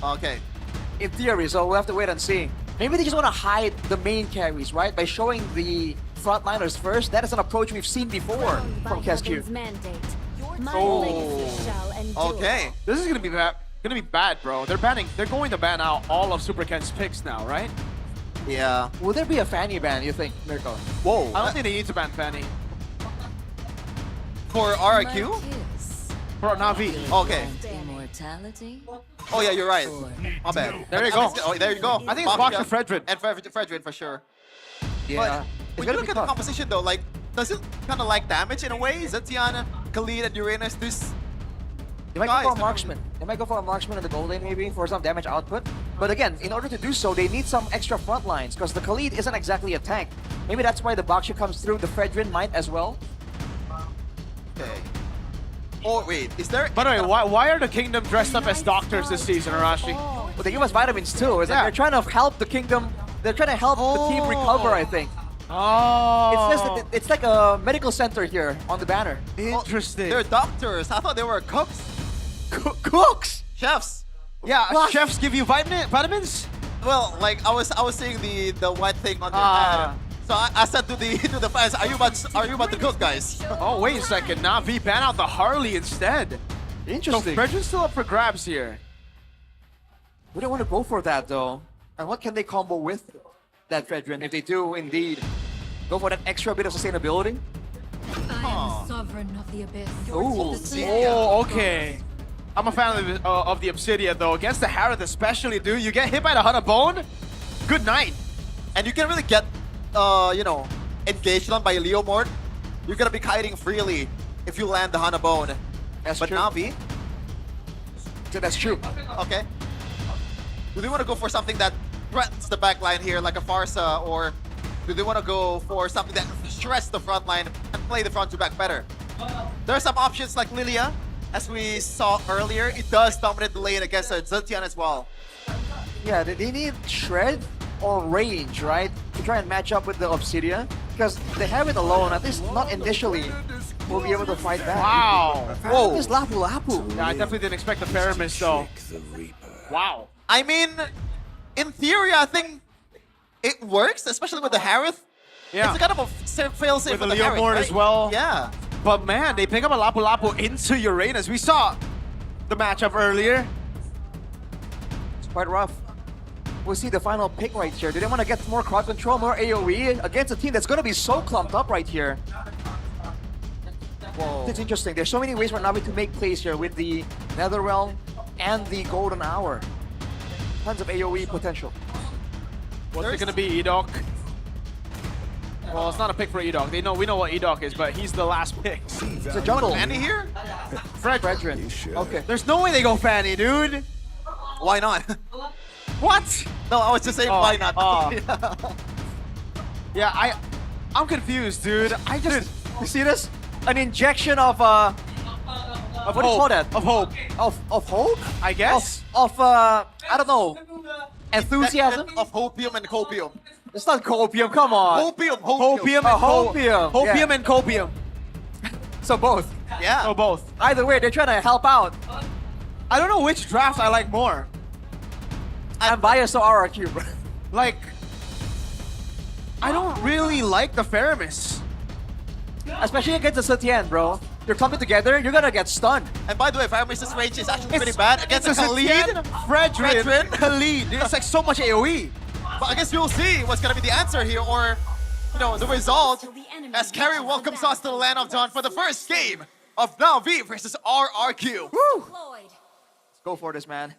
Okay. In theory, so we'll have to wait and see. Maybe they just want to hide the main carries, right? By showing the frontliners first. That is an approach we've seen before from KSQ. Oh. Okay. This is gonna be bad, bro. They're going to ban out all of Super Ken's picks now, right? Yeah. Will there be a Fanny ban, you think, Mirko? Whoa. I don't think they need to ban Fanny. For RRQ? For Navi. Okay. Immortality? Oh yeah, you're right. My bad. There you go. Oh, there you go. I think it's Boxer Fredrin. And Fredrin for sure. Yeah. But when you look at the composition though, like, does it kind of like damage in a way? Zetiana, Khalid, and Uranus, this... They might go for a marksman. They might go for a marksman in the gold lane maybe for some damage output. But again, in order to do so, they need some extra front lines because the Khalid isn't exactly a tank. Maybe that's why the Boxer comes through. The Fredrin might as well. Okay. Oh wait, is there... By the way, why are the Kingdom dressed up as doctors this season, Arashi? Well, they give us vitamins too. It's like they're trying to help the Kingdom. They're trying to help the team recover, I think. Oh. It's like a medical center here on the banner. Interesting. They're doctors. I thought they were cooks. Cooks? Chefs. Yeah, What? chefs give you vitamins? Well, like I was seeing the white thing on their head. So I said to the fans, are you about to cook, guys? Oh wait a second, Navi ban out the Harley instead. Interesting. So Fredrin's still up for grabs here. We don't want to go for that though. And what can they combo with that Fredrin if they do indeed go for that extra bit of sustainability? I am sovereign of the abyss. Oh, okay. I'm a fan of the Obsidian though. Against the Harith especially, dude. You get hit by the Hunter Bone, good night. And you can really get, you know, engaged on by Leo Mort. You're gonna be kiting freely if you land the Hana Bone. That's but true. Navi, So that's true. okay. Do they want to go for something that threatens the back line here, like a Farsa, or do they want to go for something that stresses the front line and play the front to back better? There are some options like Lilia, as we saw earlier. It does dominate the lane against Zetian as well. Yeah, they need shred or range, right? To try and match up with the Obsidian. Because they have it alone, at least not initially, will be able to fight back. Wow. Whoa. It's Lapu Lapu. Yeah, I definitely didn't expect the Paramis though. Wow. I mean, in theory, I think it works, especially with the Harith. Yeah. It's a kind of a fail-safe With for the the Leo Harith, Mort right? as well. Yeah. But man, they pick up a Lapu Lapu into Uranus. We saw the matchup earlier. It's quite rough. We'll see the final pick right here. Do they want to get more crowd control, more AoE against a team that's going to be so clumped up right here? Whoa. It's interesting. There's so many ways for Navi to make plays here with the Netherrealm and the Golden Hour. Tons of AoE potential. What's it gonna be, Edok? Well, it's not a pick for Edok. We know what Edok is, but he's the last pick. It's a jungle. Fanny here? Fredrin. Okay. There's no way they go Fanny, dude. Why not? What? No, I was just saying why not. Yeah, I'm confused, dude. You see this? An injection of what do you call that? Of hope. Of hope? I guess. Of I don't know. Enthusiasm? Of hopium and copium. It's not copium, come on. Hopium. Hopium and hopium. Hopium Yeah. and copium. So both. Yeah. So both. Either way, they're trying to help out. I don't know which draft I like more. I'm biased to RRQ, bro. Like, I don't really like the Faramis. Especially against the Setien, bro. You're coming together, you're gonna get stunned. And by the way, Faramis's range is actually pretty bad against the Khalid. Fredrin, Khalid. It's like so much AoE. But I guess we'll see what's gonna be the answer here, or the result, as Kerry welcomes us to the land of Dawn for the first game of NAVI versus RRQ. Woo! Let's go for this, man.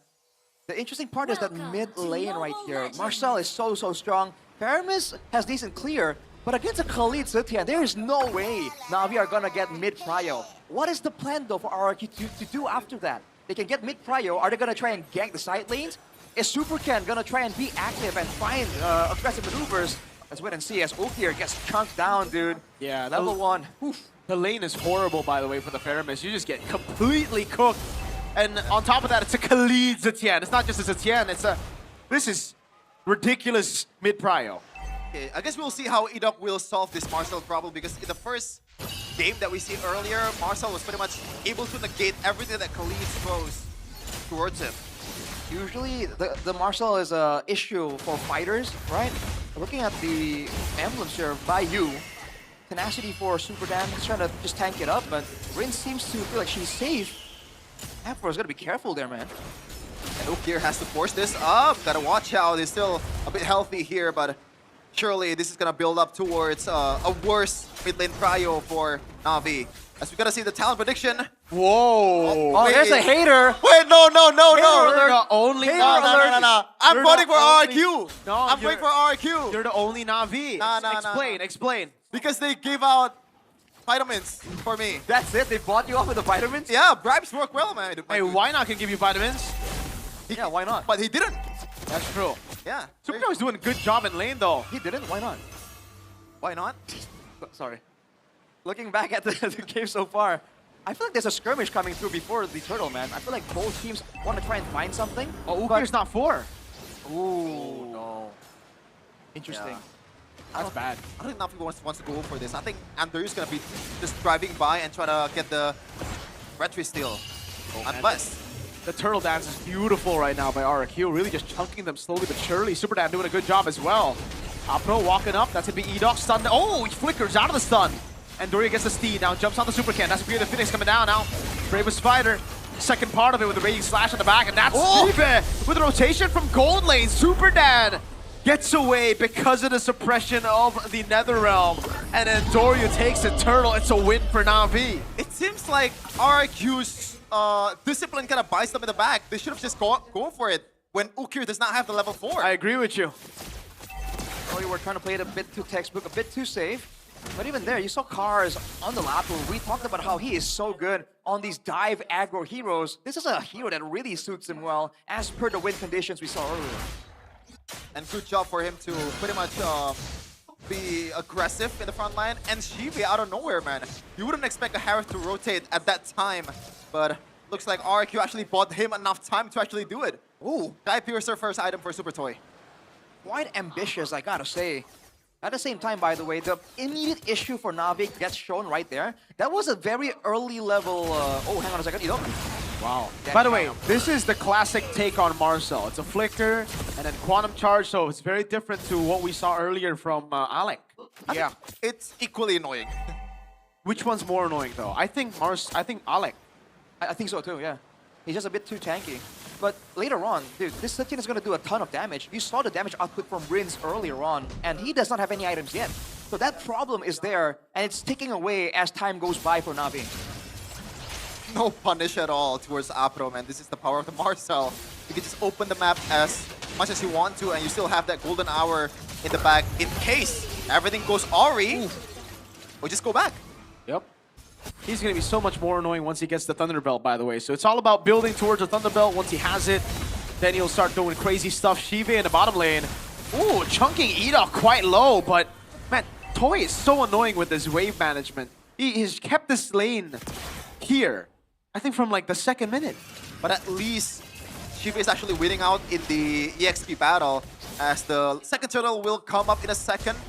The interesting part is that mid lane right here. Marcel is so strong. Paramis has decent clear, but against a Khalid Zetian, there is no way Navi are gonna get mid prio. What is the plan though for RRQ to do after that? They can get mid prio. Are they gonna try and gank the side lanes? Is Super Ken gonna try and be active and find aggressive maneuvers? Let's wait and see as Ukir gets chunked down, dude. Yeah, Level 1. Oof. The lane is horrible, by the way, for the Faramis. You just get completely cooked And on top of that, it's a Khalid Zetian. It's not just a Zetian, this is ridiculous mid-prio. Okay, I guess we'll see how Edok will solve this Marcel problem, because in the first game that we see earlier, Marcel was pretty much able to negate everything that Khalid throws towards him. Usually, the Marcel is a issue for fighters, right? Looking at the emblems here, Bayou, tenacity for Super Dan, he's trying to just tank it up, but Rin seems to feel like she's safe. Afro's gotta be careful there, man. And Ukir has to force this up. Gotta watch out. He's still a bit healthy here, but surely this is gonna build up towards a worse mid lane prio for Navi. As we gotta see the talent prediction. Whoa! Oh, there's a hater. Wait, no. You're the only No. I'm voting for RQ. No, I'm voting for RQ. You're the only Navi. Explain. Because they gave out vitamins for me. That's it? They bought you off with the vitamins? Yeah, bribes work well, man. Hey, why not can give you vitamins? Yeah, why not? But he didn't. That's true. Yeah. Superdar's doing a good job in lane, though. He didn't? Why not? Why not? Sorry. Looking back at the game so far, I feel like there's a skirmish coming through before the turtle, man. I feel like both teams want to try and find something. Oh, Ukir's not 4. Ooh, no. Interesting. Yeah. That's bad. I don't think Navi wants to go for this. I think Andrew's gonna be just driving by and trying to get the retry steal. Unless the turtle dance is beautiful right now by RQ, really just chunking them slowly but surely. Super Dan doing a good job as well. Pro walking up, that's gonna be Edok stunned. Oh, he flickers out of the stun. And Doria gets the steed, now jumps on the Super Can. That's the Phoenix coming down now. Bravest fighter. Second part of it with the Raging Slash on the back, and that's Shive with a rotation from Gold Lane. Super Dan gets away because of the suppression of the Netherrealm. And then Doria takes the turtle. It's a win for Navi. it seems like RQ's discipline kind of bites them in the back. They should have just gone for it when Ukir does not have the level 4. I agree with you. Oh, you were trying to play it a bit too textbook, a bit too safe. But even there, you saw Cars on the lap. We talked about how he is so good on these dive aggro heroes. This is a hero that really suits him well, as per the win conditions we saw earlier. And good job for him to pretty much be aggressive in the front line. And Shive out of nowhere, man. You wouldn't expect a Harith to rotate at that time. But looks like RQ actually bought him enough time to actually do it. Ooh, Guy Piercer first item for Super Toy. Quite ambitious, I gotta say. At the same time, by the way, the immediate issue for Navi gets shown right there. That was a very early level... oh, hang on a second. Wow. By the way, this is the classic take on Marcel. It's a flicker and then quantum charge, so it's very different to what we saw earlier from Alec. Yeah, it's equally annoying. Which one's more annoying, though? I think Alec. I think so too, yeah. He's just a bit too tanky. But later on, dude, this Zetian is going to do a ton of damage. You saw the damage output from Rins earlier on, and he does not have any items yet. So that problem is there, and it's ticking away as time goes by for Navi. No punish at all towards Apro, man. This is the power of the Marcel. You can just open the map as much as you want to, and you still have that golden hour in the back in case everything goes Ori. Or just go back. Yep. He's going to be so much more annoying once he gets the Thunderbelt, by the way. So it's all about building towards the Thunderbelt. Once he has it, then he'll start doing crazy stuff. Shive in the bottom lane. Ooh, chunking Edok quite low, but man, Toy is so annoying with his wave management. He has kept this lane here, I think from like the second minute. But at least Shiva is actually winning out in the EXP battle, as the second turtle will come up in a second.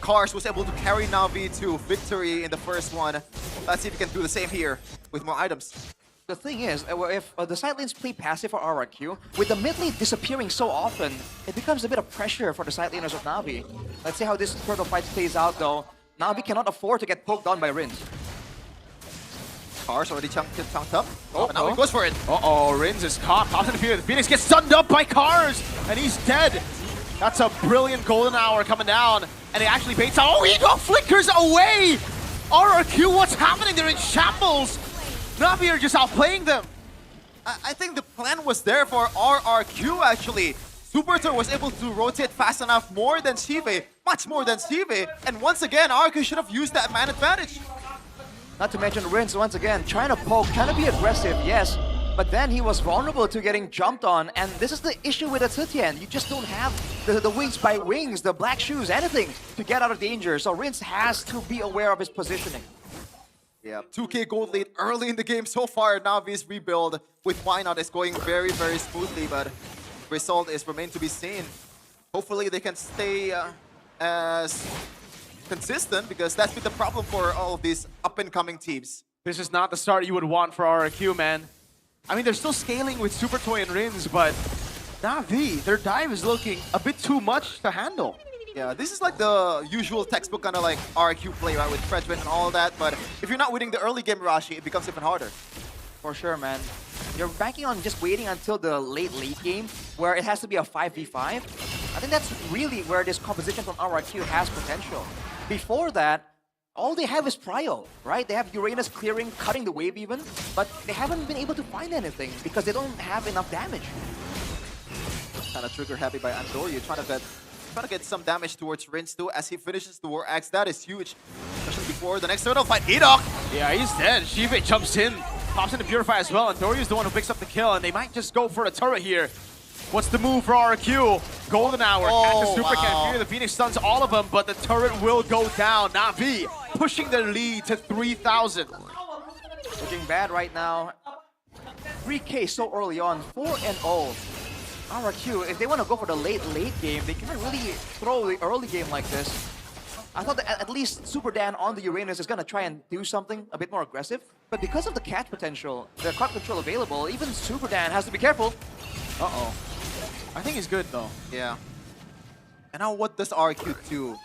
Cars was able to carry Navi to victory in the first one. Let's see if he can do the same here with more items. The thing is, if the side lanes play passive for RRQ, with the mid lane disappearing so often, it becomes a bit of pressure for the side laners of Navi. Let's see how this turtle fight plays out though. Navi cannot afford to get poked on by Rins. Cars already chunked up. Oh, but now he goes for it. Uh-oh, Rins is caught. Pops in the field. Phoenix gets stunned up by Cars, and he's dead. That's a brilliant golden hour coming down, and it actually baits out. Oh, Edok flickers away! RRQ, what's happening? They're in shambles. Navi are just outplaying them. I think the plan was there for RRQ actually. Supertor was able to rotate fast enough, more than Shive, much more than Shive, and once again, RRQ should have used that man advantage. Not to mention Rins once again, trying to poke, trying to be aggressive, yes, but then he was vulnerable to getting jumped on, and this is the issue with Zetian. You just don't have the wings by wings, the black shoes, anything to get out of danger, so Rins has to be aware of his positioning. Yeah, 2K gold lead early in the game so far. Navi's rebuild with Why Not is going very, very smoothly, but result is remain to be seen. Hopefully they can stay as consistent, because that's been the problem for all of these up-and-coming teams. This is not the start you would want for RRQ, man. I mean, they're still scaling with Super Toy and Rins, but Navi, their dive is looking a bit too much to handle. Yeah, this is like the usual textbook kind of like RQ play, right, with Fredwin and all that, but if you're not winning the early game Rashi, it becomes even harder. For sure, man. You're banking on just waiting until the late game where it has to be a 5v5. I think that's really where this composition from RRQ has potential. Before that, all they have is Prio, right? They have Uranus clearing, cutting the wave even, but they haven't been able to find anything because they don't have enough damage. Kind of trigger happy by Andor. You're trying to get some damage towards Rins too as he finishes the War Axe. That is huge, especially before the next turtle fight. Edok! Yeah, he's dead. Shive jumps in, pops into Purify as well, and Doryu's the one who picks up the kill, and they might just go for a turret here. What's the move for RQ? Golden Hour, catches Super Can, Fear the Phoenix stuns all of them, but the turret will go down. Navi pushing their lead to 3,000. Looking bad right now. 3K so early on, 4-0. RRQ, if they want to go for the late game, they can't really throw the early game like this. I thought that at least Super Dan on the Uranus is going to try and do something a bit more aggressive, but because of the catch potential, the crowd control available, even Super Dan has to be careful. Uh-oh. I think he's good though. Yeah. And now what does RQ do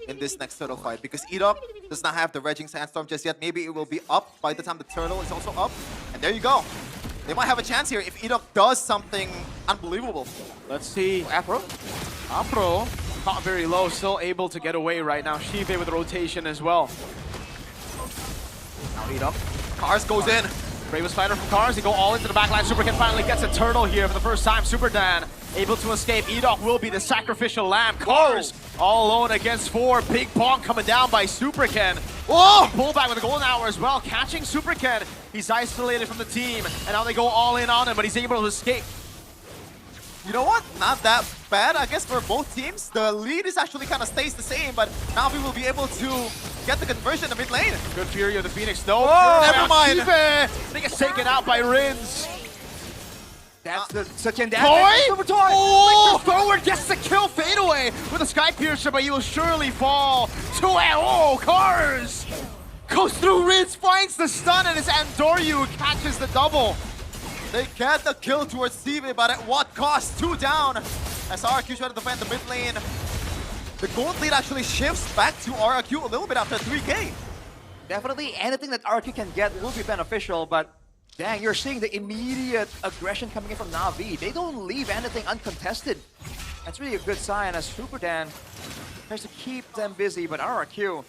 in this next turtle fight? Because Edok does not have the Raging Sandstorm just yet. Maybe it will be up by the time the turtle is also up. And there you go. They might have a chance here if Edok does something unbelievable. Let's see. Afro? Afro, caught very low, still able to get away right now. Shive with rotation as well. Now Edok. Cars goes in. Bravest fighter from Cars, they go all into the backline. Super Can finally gets a turtle here for the first time. Super Dan able to escape. Edok will be the sacrificial lamb. Cars all alone against 4. Big bonk coming down by Super Can. Oh! Pull back with a golden hour as well, catching Super Can. He's isolated from the team, and now they go all in on him, but he's able to escape. You know what? Not that bad, I guess, for both teams. The lead is actually kind of stays the same, but Navi will be able to get the conversion in the mid lane. Good Fury of the Phoenix. No, never mind. They get taken out by Rins. That's the such and Toy? Super Toy! Oh, forward gets the kill, fade away with a Sky Piercer, but he will surely fall. 2-0, oh, Cars! Goes through Rins, finds the stun, and it's Andoryu who catches the double. They get the kill towards Stevie, but at what cost? 2 down as RRQ try to defend the mid lane. The gold lead actually shifts back to RRQ a little bit after 3K. Definitely anything that RRQ can get will be beneficial, but dang, you're seeing the immediate aggression coming in from Navi. They don't leave anything uncontested. That's really a good sign as Super Dan tries to keep them busy, but RRQ,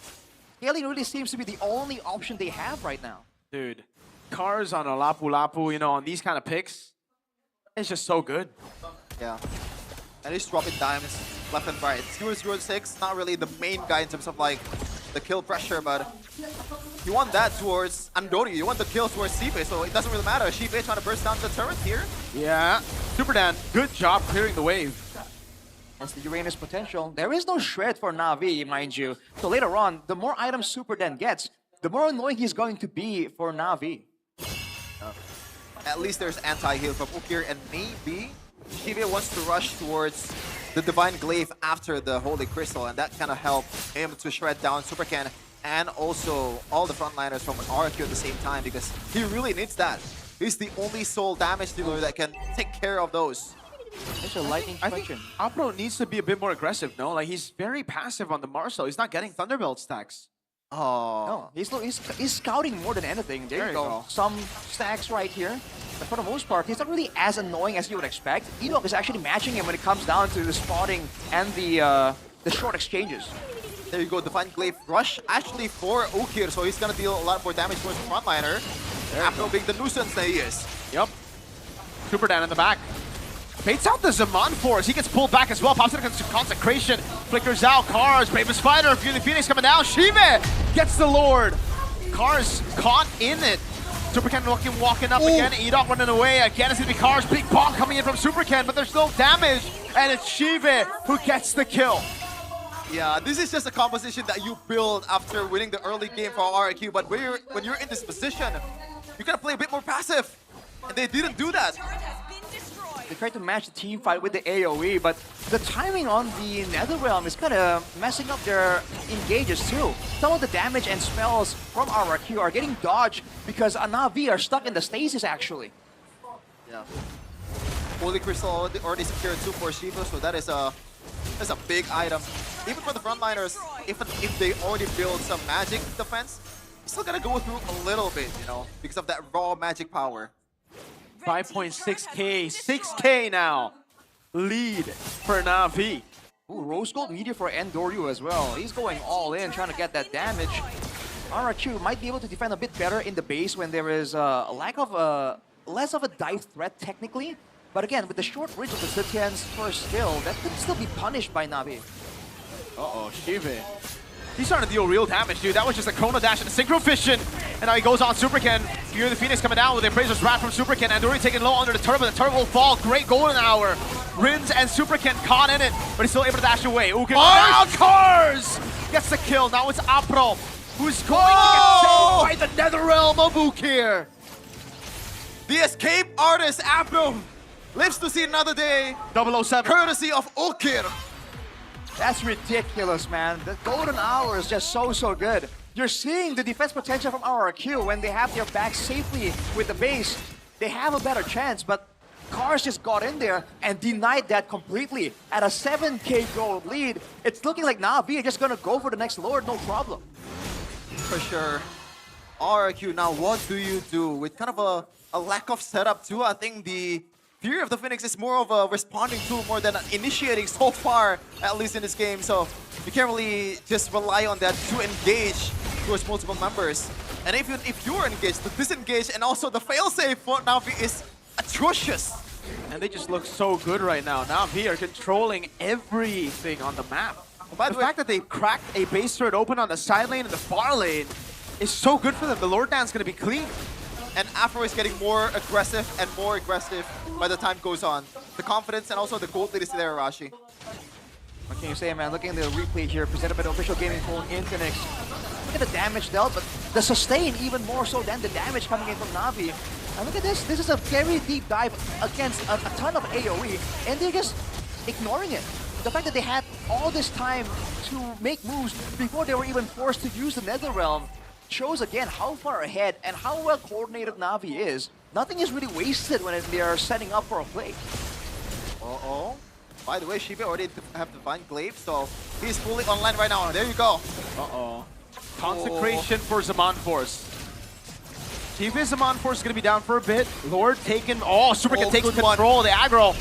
scaling really seems to be the only option they have right now. Dude, Cars on a Lapu Lapu, you know, on these kind of picks, it's just so good. Yeah. And he's dropping dimes left and right. 0-0-6, not really the main guy in terms of like the kill pressure, but you want that towards Andori. You want the kill towards Shive, so it doesn't really matter. Shive trying to burst down the turret here. Yeah. Super Dan, good job clearing the wave. That's the Uranus potential. There is no shred for Navi, mind you. So later on, the more items Super Dan gets, the more annoying he's going to be for Navi. At least there's anti-heal from Ukir, and maybe Shive wants to rush towards the Divine Glaive after the Holy Crystal, and that kind of helped him to shred down Super Can and also all the frontliners from RQ at the same time, because he really needs that. He's the only soul damage dealer that can take care of those. It's a lightning question. Apro needs to be a bit more aggressive, no? Like, he's very passive on the Marcel. He's not getting Thunderbolt stacks. Oh. No, he's scouting more than anything. There you go. Some stacks right here. But for the most part, he's not really as annoying as you would expect. Edok is actually matching him when it comes down to the spotting and the short exchanges. There you go, Divine Glaive rush actually for Ukir, so he's gonna deal a lot more damage towards the frontliner. After being the nuisance that he is. Yep. Super Dan in the back. Baits out the Zaman Force. He gets pulled back as well. Pops into Consecration. Flickers out. Cars. Bravest Fighter. Fury the Phoenix coming down. Shive gets the Lord. Cars caught in it. Super Ken walking up again. Edok running away. Again, it's going to be Cars. Big bomb coming in from Super Ken, but there's no damage. And it's Shive who gets the kill. Yeah, this is just a composition that you build after winning the early game for RIQ, but when you're in this position, you gotta play a bit more passive. And they didn't do that. They tried to match the team fight with the AoE, but the timing on the Netherrealm is kind of messing up their engages too. Some of the damage and spells from RRQ are getting dodged because NAVI are stuck in the stasis actually. Yeah. Holy Crystal already secured 2 for Shiva, so that's a big item. Even for the frontliners, if they already build some magic defense, it's still gonna go through a little bit, you know, because of that raw magic power. 5.6k, 6k now. Lead for Navi. Ooh, Rose Gold Meteor for Endoryu as well. He's going all in, trying to get that damage. RRQ might be able to defend a bit better in the base when there is a lack of less of a dive threat technically. But again, with the short reach of the Zetian's first skill, that could still be punished by Navi. Uh-oh, Shiva. He's starting to deal real damage, dude. That was just a Chrono Dash and a Synchro Fission. And now he goes on Superken. Fury the Phoenix coming down with the Appraiser's Wrath from Superken. Andori taking low under the turret, but the turret will fall. Great golden hour. Rins and Superken caught in it, but he's still able to dash away. Ooh, down Cars! Gets the kill. Now it's Apro, who's going to get saved by the Netherrealm of Ukir. The escape artist, Apro, lives to see another day. 007. Courtesy of Ukir. That's ridiculous, man. The golden hour is just so good. You're seeing the defense potential from RRQ when they have their back safely with the base. They have a better chance, but Cars just got in there and denied that completely. At a 7k gold lead, it's looking like Navi are just gonna go for the next Lord, no problem. For sure. RRQ, now what do you do? With kind of a lack of setup too, I think the Fury of the Phoenix is more of a responding tool more than initiating so far, at least in this game. So you can't really just rely on that to engage towards multiple members. And if you're engaged, the disengage and also the failsafe for Navi is atrocious. And they just look so good right now. Navi are controlling everything on the map. By the fact that they cracked a base turret open on the side lane and the far lane is so good for them. The Lord Dance going to be clean. And Afro is getting more aggressive and more aggressive by the time goes on. The confidence and also the gold lead is there, Arashi. What can you say, man? Looking at the replay here, presented by the official gaming phone in Phoenix. Look at the damage dealt, but the sustain even more so than the damage coming in from Navi. And look at this. This is a very deep dive against a ton of AoE, and they're just ignoring it. The fact that they had all this time to make moves before they were even forced to use the Netherrealm shows again how far ahead and how well coordinated Navi is. Nothing is really wasted when they are setting up for a play. Uh-oh. By the way, Shiba already have Divine Glaive, so he's fully online right now. There you go. Uh-oh. Consecration for Zaman Force. Shiba Zaman Force is going to be down for a bit. Lord taken. Oh, Superkin takes control of the aggro.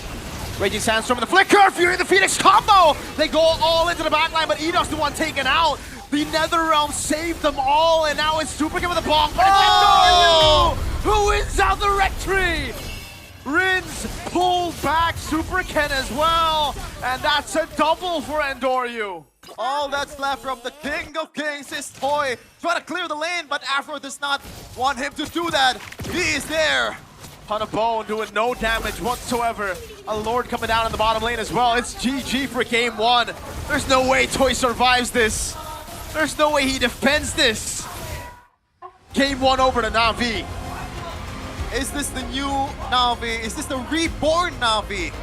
Raging Sandstorm and the Flicker. Fury the Phoenix combo. They go all into the backline, but Edo's the one taken out. The Netherrealm saved them all, and now it's Superkin with a bomb. But it's Endoryu who wins out the Rectory. Rins pulled back Superkin as well, and that's a double for Endoryu. All that's left from the King of Kings is Toy. Trying to clear the lane, but Afro does not want him to do that. He is there. On a bone, doing no damage whatsoever. A Lord coming down in the bottom lane as well. It's GG for game one. There's no way Toy survives this. There's no way he defends this. Game one over to Navi. Is this the new Navi? Is this the reborn Navi?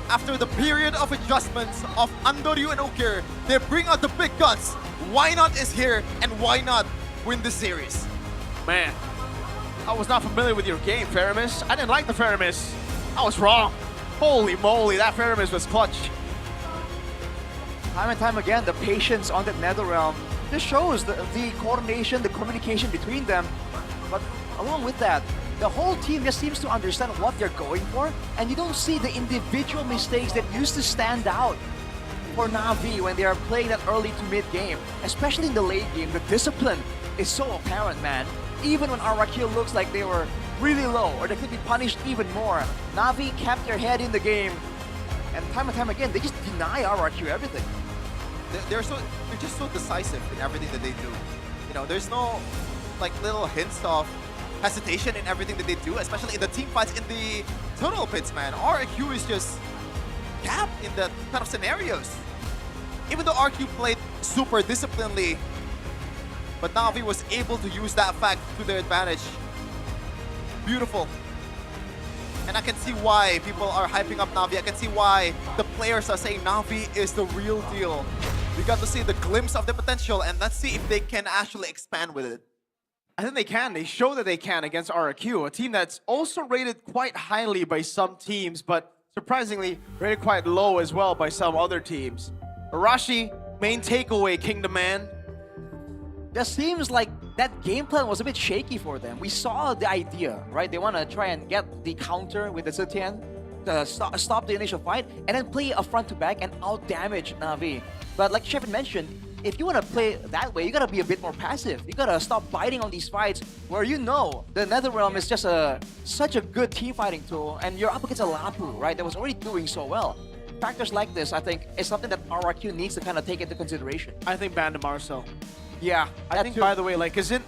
After the period of adjustments of Endoryu and Ukir, they bring out the big guns. Why not is here, and why not win the series? Man, I was not familiar with your game, Faramis. I didn't like the Faramis. I was wrong. Holy moly, that Faramis was clutch. Time and time again, the patience on the Netherrealm just shows the coordination, the communication between them. But along with that, the whole team just seems to understand what they're going for, and you don't see the individual mistakes that used to stand out for Navi when they are playing that early to mid game. Especially in the late game, the discipline is so apparent, man. Even when RRQ looks like they were really low or they could be punished even more, Navi kept their head in the game, and time again, they just deny RRQ everything. They're just so decisive in everything that they do. You know, there's no like little hints of hesitation in everything that they do, especially in the team fights in the tunnel pits, man. RRQ is just capped in that kind of scenarios. Even though RQ played super disciplinedly, but Navi was able to use that fact to their advantage. Beautiful. And I can see why people are hyping up Navi. I can see why the players are saying Navi is the real deal. We got to see the glimpse of the potential, and let's see if they can actually expand with it. I think they can. They show that they can against RQ, a team that's also rated quite highly by some teams, but surprisingly rated quite low as well by some other teams. Arashi, main takeaway, Kingdom Man. Just seems like that game plan was a bit shaky for them. We saw the idea, right? They want to try and get the counter with the Zetian to stop the initial fight and then play a front to back and out damage Navi. But like Shepard mentioned, if you want to play that way, you gotta be a bit more passive. You gotta stop biting on these fights where you know the Netherrealm is just such a good team fighting tool, and you're up against a Lapu, right? That was already doing so well. Factors like this, I think, is something that RRQ needs to kind of take into consideration. I think ban to Marcel. Yeah, I think, by the way, like, I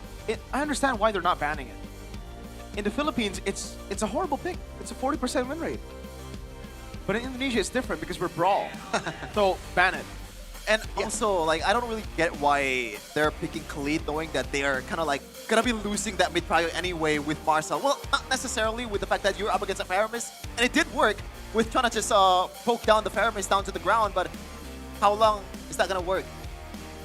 understand why they're not banning it. In the Philippines, it's a horrible pick. It's a 40% win rate. But in Indonesia, it's different because we're Brawl. So, ban it. And also, like, I don't really get why they're picking Khalid, knowing that they are kind of like gonna be losing that mid prio anyway with Marcel. Well, not necessarily with the fact that you're up against a Faramis, and it did work with trying to just poke down the Faramis down to the ground, but how long is that gonna work?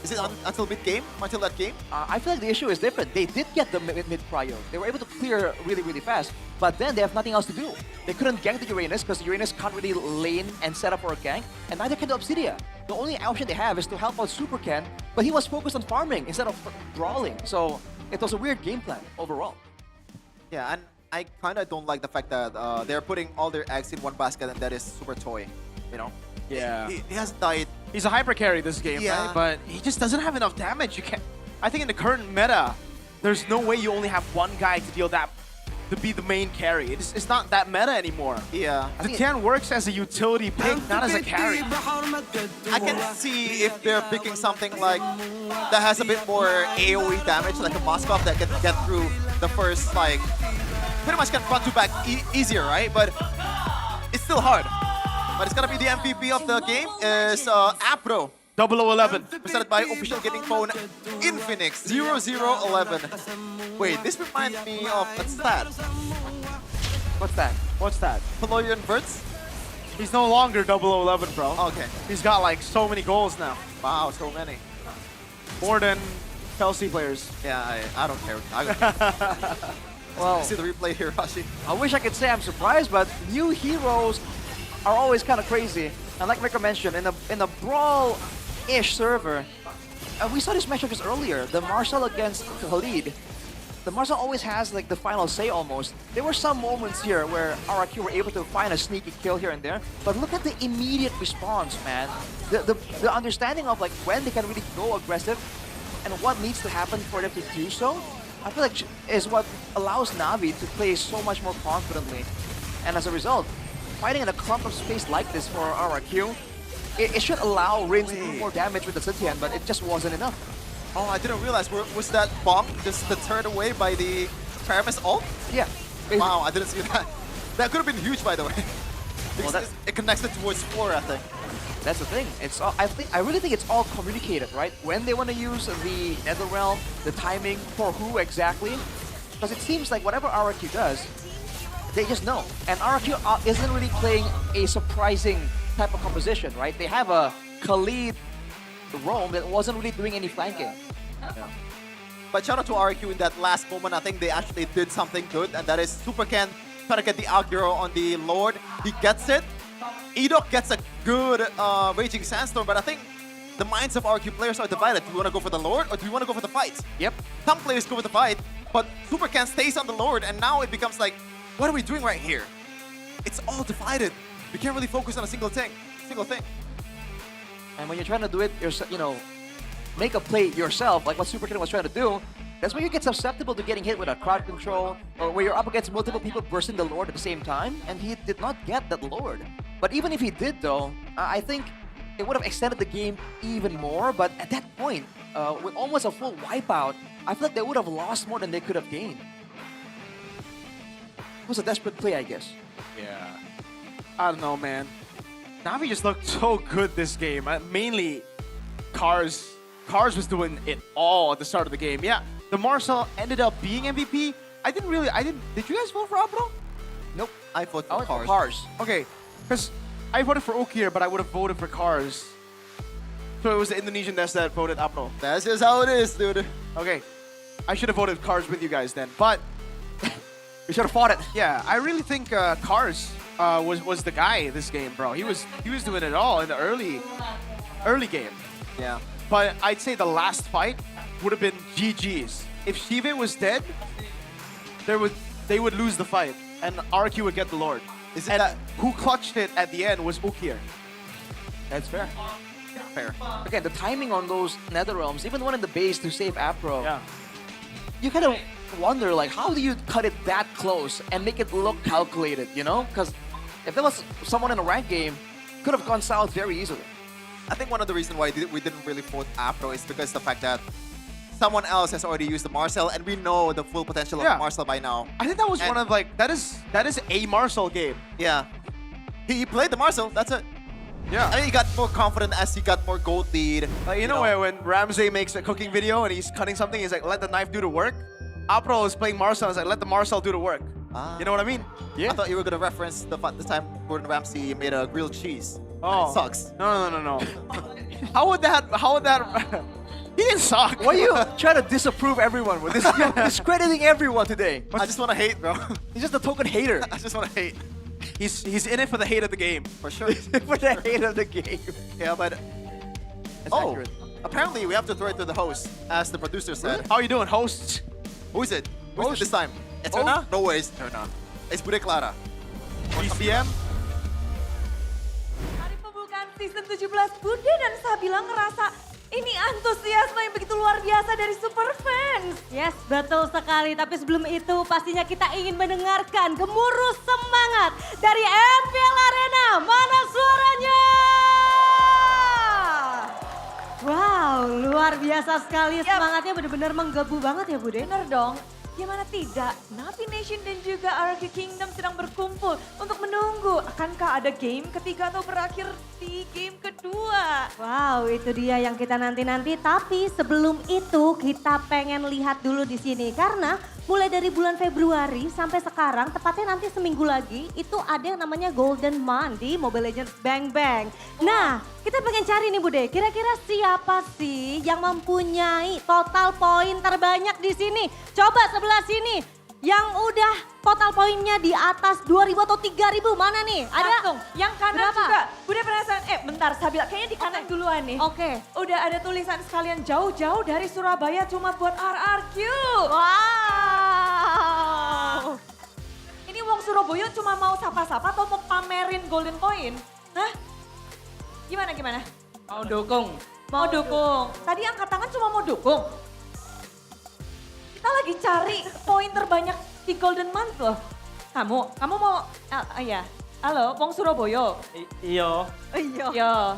Is it until mid-game? Until that game? I feel like the issue is different. They did get the mid-prio. They were able to clear really, really fast, but then they have nothing else to do. They couldn't gank the Uranus because Uranus can't really lane and set up for a gank, and neither can the Obsidia. The only option they have is to help out Super Ken, but he was focused on farming instead of brawling, so it was a weird game plan overall. Yeah, and I kind of don't like the fact that they're putting all their eggs in one basket, and that is Super Toy, you know? Yeah. He hasn't died. He's a hyper carry this game, Yeah. right? But he just doesn't have enough damage. You can't. I think in the current meta, there's no way you only have one guy to deal that, to be the main carry. It's not that meta anymore. Yeah. Zetian works as a utility pick, not as a carry. I can see if they're picking something like that has a bit more AoE damage, like a Moskov that can get through the first, like, pretty much can front to back easier, right? But it's still hard. But it's gonna be the MVP of the game is Apro. 0011. Presented by Official Gaming Phone Infinix 0011. Wait, this reminds me of a stat. What's that? What's that? Peloyan Verts? He's no longer 0011, bro. Okay. He's got like so many goals now. Wow, so many. More than Chelsea players. Yeah, I don't care. I don't care. Well, see the replay here, Rashi. I wish I could say I'm surprised, but new heroes are always kind of crazy. And like Rico mentioned, in a brawl-ish server, we saw this matchup just earlier, the Marcel against Khalid. The Marcel always has like the final say almost. There were some moments here where RRQ were able to find a sneaky kill here and there, but look at the immediate response, man. The understanding of like when they can really go aggressive and what needs to happen for them to do so, I feel like is what allows Navi to play so much more confidently. And as a result, fighting in a clump of space like this for RRQ, it should allow Rin to do more damage with the Zetian, but it just wasn't enough. Oh, I didn't realize. Was that bomb just deterred away by the Paramis ult? Yeah. Basically. Wow, I didn't see that. That could have been huge, by the way. Well, it connects it towards 4, I think. That's the thing. It's all, I really think it's all communicated, right? When they want to use the Netherrealm, the timing for who exactly. Because it seems like whatever RRQ does, they just know. And RRQ isn't really playing a surprising type of composition, right? They have a Khalid roam that wasn't really doing any flanking. Yeah. But shout out to RRQ in that last moment. I think they actually did something good, and that is Super Ken trying to get the aggro on the Lord. He gets it. Edok gets a good Raging Sandstorm, but I think the minds of RRQ players are divided. Do you want to go for the Lord, or do you want to go for the fight? Yep. Some players go for the fight, but Super Ken stays on the Lord, and now it becomes like, what are we doing right here? It's all divided. We can't really focus on a single thing. And when you're trying to do it, make a play yourself, like what Super Ken was trying to do, that's when you get susceptible to getting hit with a crowd control, or where you're up against multiple people bursting the Lord at the same time, and he did not get that Lord. But even if he did, though, I think it would have extended the game even more, but at that point, with almost a full wipeout, I feel like they would have lost more than they could have gained. It was a desperate play, I guess. Yeah. I don't know, man. Navi just looked so good this game. Mainly Cars was doing it all at the start of the game. Yeah, the Marcel ended up being MVP. Did you guys vote for Apro? Nope, I voted for Cars. Cars. Okay, because I voted for Ukir, but I would have voted for Cars. So it was the Indonesian desk that voted Apro. That's just how it is, dude. Okay, I should have voted Cars with you guys then, but we should have fought it. Yeah, I really think Cars was the guy this game, bro. He was doing it all in the early game. Yeah. But I'd say the last fight would have been GG's. If Shive was dead, they would lose the fight, and RQ would get the Lord. Who clutched it at the end was Ukir. That's fair. Fair. Again, the timing on those Nether Realms, even the one in the base to save Apro. Yeah. You kind of wonder, like, how do you cut it that close and make it look calculated, you know? Because if there was someone in a ranked game, could have gone south very easily. I think one of the reasons why we didn't really vote Apro is because the fact that someone else has already used the Marcel, and we know the full potential of Marcel by now. I think that was one of that is a Marcel game. Yeah. He played the Marcel, that's it. Yeah. I mean, he got more confident as he got more gold lead. You know when Ramsey makes a cooking video and he's cutting something, he's like, let the knife do the work. Apro is playing Marcel, he's like, let the Marcel do the work. You know what I mean? Yeah. I thought you were going to reference the time Gordon Ramsay made a grilled cheese. Oh. It sucks. No. How would that... He didn't suck. Why are you trying to disapprove everyone with this? Discrediting everyone today. I just want to hate, bro. He's just a token hater. I just want to hate. He's in it for the hate of the game. For sure. For the hate of the game. Yeah, but... accurate. Apparently we have to throw it to the host, as the producer said. How are you doing, hosts? Who is it? Who is it this time? Eterna? No way, it's Eterna. It's Bude Clara. BCM? Hari pembukaan season 17, Bude dan Sabila ngerasa ini antusiasme yang begitu luar biasa dari super fans. Yes, betul sekali. Tapi sebelum itu pastinya kita ingin mendengarkan gemuruh semangat dari MPL Arena. Mana suaranya? Wow, luar biasa sekali. Semangatnya benar-benar menggebu banget ya, Bude. Bener dong. Gimana tidak, Navi Nation dan juga RQ Kingdom sedang berkumpul untuk menunggu akankah ada game ketiga atau berakhir di game kedua. Wow, itu dia yang kita nanti-nanti. Tapi sebelum itu kita pengen lihat dulu di sini karena mulai dari bulan Februari sampai sekarang, tepatnya nanti seminggu lagi, itu ada yang namanya Golden Month di Mobile Legends Bang Bang. Nah, kita pengen cari nih Bude, kira-kira siapa sih yang mempunyai total poin terbanyak di sini? Coba sebelah sini, yang udah total poinnya di atas 2.000 atau 3.000, mana nih? Ada? Langsung, yang kanan berapa? juga. Bude penasaran, bentar Sabila, kayaknya di kanan duluan nih. Oke. Udah ada tulisan sekalian jauh-jauh dari Surabaya cuma buat RRQ. Wow. Ini wong Surabaya cuma mau sapa-sapa atau mau pamerin golden coin? Hah? Gimana? Mau dukung. Mau dukung. Tadi angkat tangan cuma mau dukung. Kita lagi cari poin terbanyak di Golden Month loh. Kamu mau, ya. Halo, wong Surabaya. Iya. Iya.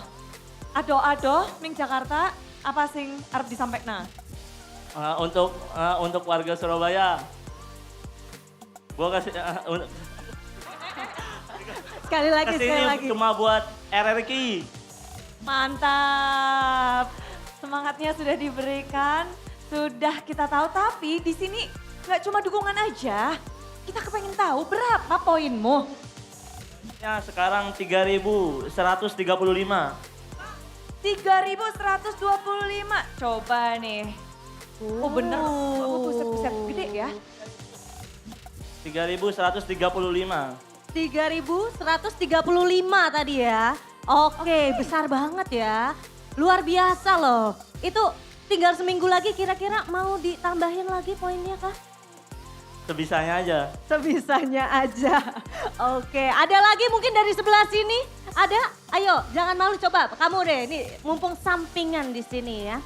Ado ning Jakarta, apa sing arep disampaikan? Untuk warga Surabaya. Gua kasih Sekali lagi. Cuma buat RRQ. Mantap. Semangatnya sudah diberikan, sudah kita tahu. Tapi di sini nggak cuma dukungan aja. Kita kepengen tahu berapa poinmu. Ya sekarang 3.135. 3.125. Coba nih. Oh bener. Oh buset gede ya. 3.135. 3.135 tadi ya. Oke, besar banget ya. Luar biasa loh. Itu tinggal seminggu lagi kira-kira mau ditambahin lagi poinnya kah? Sebisanya aja. Sebisanya aja. Oke, ada lagi mungkin dari sebelah sini? Ada? Ayo, jangan malu coba. Kamu deh, ini mumpung sampingan di sini ya.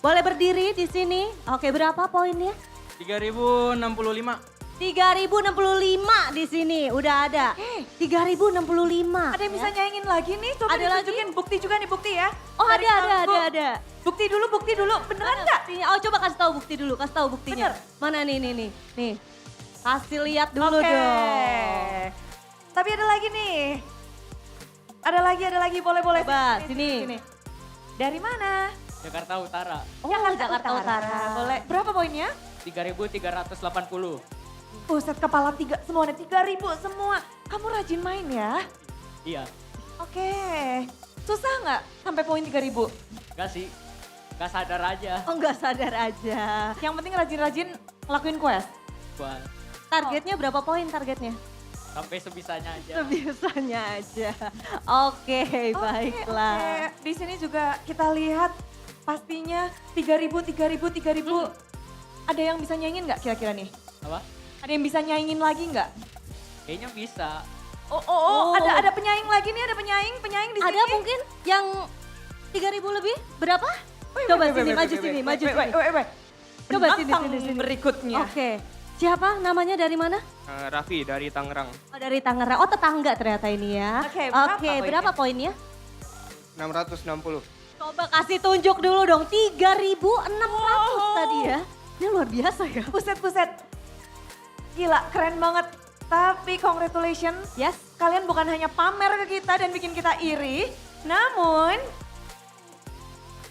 Boleh berdiri di sini. Oke, berapa poinnya? 3.065. 3.065 di sini, udah ada. 3.065. Ada yang bisa nyanyiin lagi nih, coba ditunjukin bukti juga nih, bukti ya. Oh ada. Bukti dulu, beneran nggak? Oh coba kasih tahu bukti dulu, kasih tahu buktinya. Bener. Mana nih. Kasih lihat dulu dong. Tapi ada lagi nih. Ada lagi, boleh. Coba, sini. Dari mana? Jakarta Utara. Oh, Jakarta Utara. Boleh. Berapa poinnya? 3.380. Buset, kepala tiga semuanya 3.000 semua. Kamu rajin main ya? Iya. Oke. Susah nggak sampai poin 3.000? Enggak sih. Enggak sadar aja. Oh, nggak sadar aja. Yang penting rajin-rajin lakuin quest. Buat Targetnya berapa poin targetnya? sampai sebisanya aja. Sebisanya aja. Oke, baiklah. Oke. Di sini juga kita lihat pastinya 3.000. Ada yang bisa nyaingin nggak kira-kira nih? Apa? Ada yang bisa nyaingin lagi nggak? Kayaknya bisa. Oh, ada penyaing lagi nih, ada penyaing di sini. Ada mungkin yang 3.000 lebih? Berapa? Coba sini, maju sini. Coba sini. Berikutnya. Oke. Siapa? Namanya dari mana? Raffi dari Tangerang. Oh, dari Tangerang. Oh, tetangga ternyata ini ya. Oke, berapa poinnya? 660. Coba kasih tunjuk dulu dong. 3.600 tadi ya. Ini luar biasa ya. Buset. Gila, keren banget. Tapi congratulations. Yes. Kalian bukan hanya pamer ke kita dan bikin kita iri. Namun,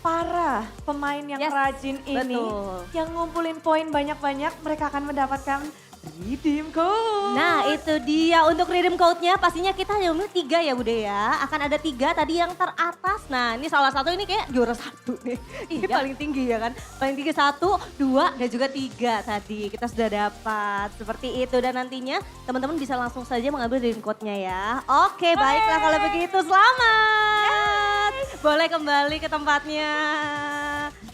para pemain yang rajin ini, yang ngumpulin poin banyak-banyak, mereka akan mendapatkan redeem code. Nah itu dia untuk redeem code-nya pastinya kita hanya memilih 3 ya Bude ya. Akan ada 3 tadi yang teratas. Nah ini salah satu ini kayak juara 1 nih. Ini paling tinggi ya kan. Paling tinggi 1, 2 dan juga 3 tadi. Kita sudah dapat seperti itu dan nantinya teman-teman bisa langsung saja mengambil redeem code-nya ya. Oke baiklah kalau begitu selamat. Boleh kembali ke tempatnya.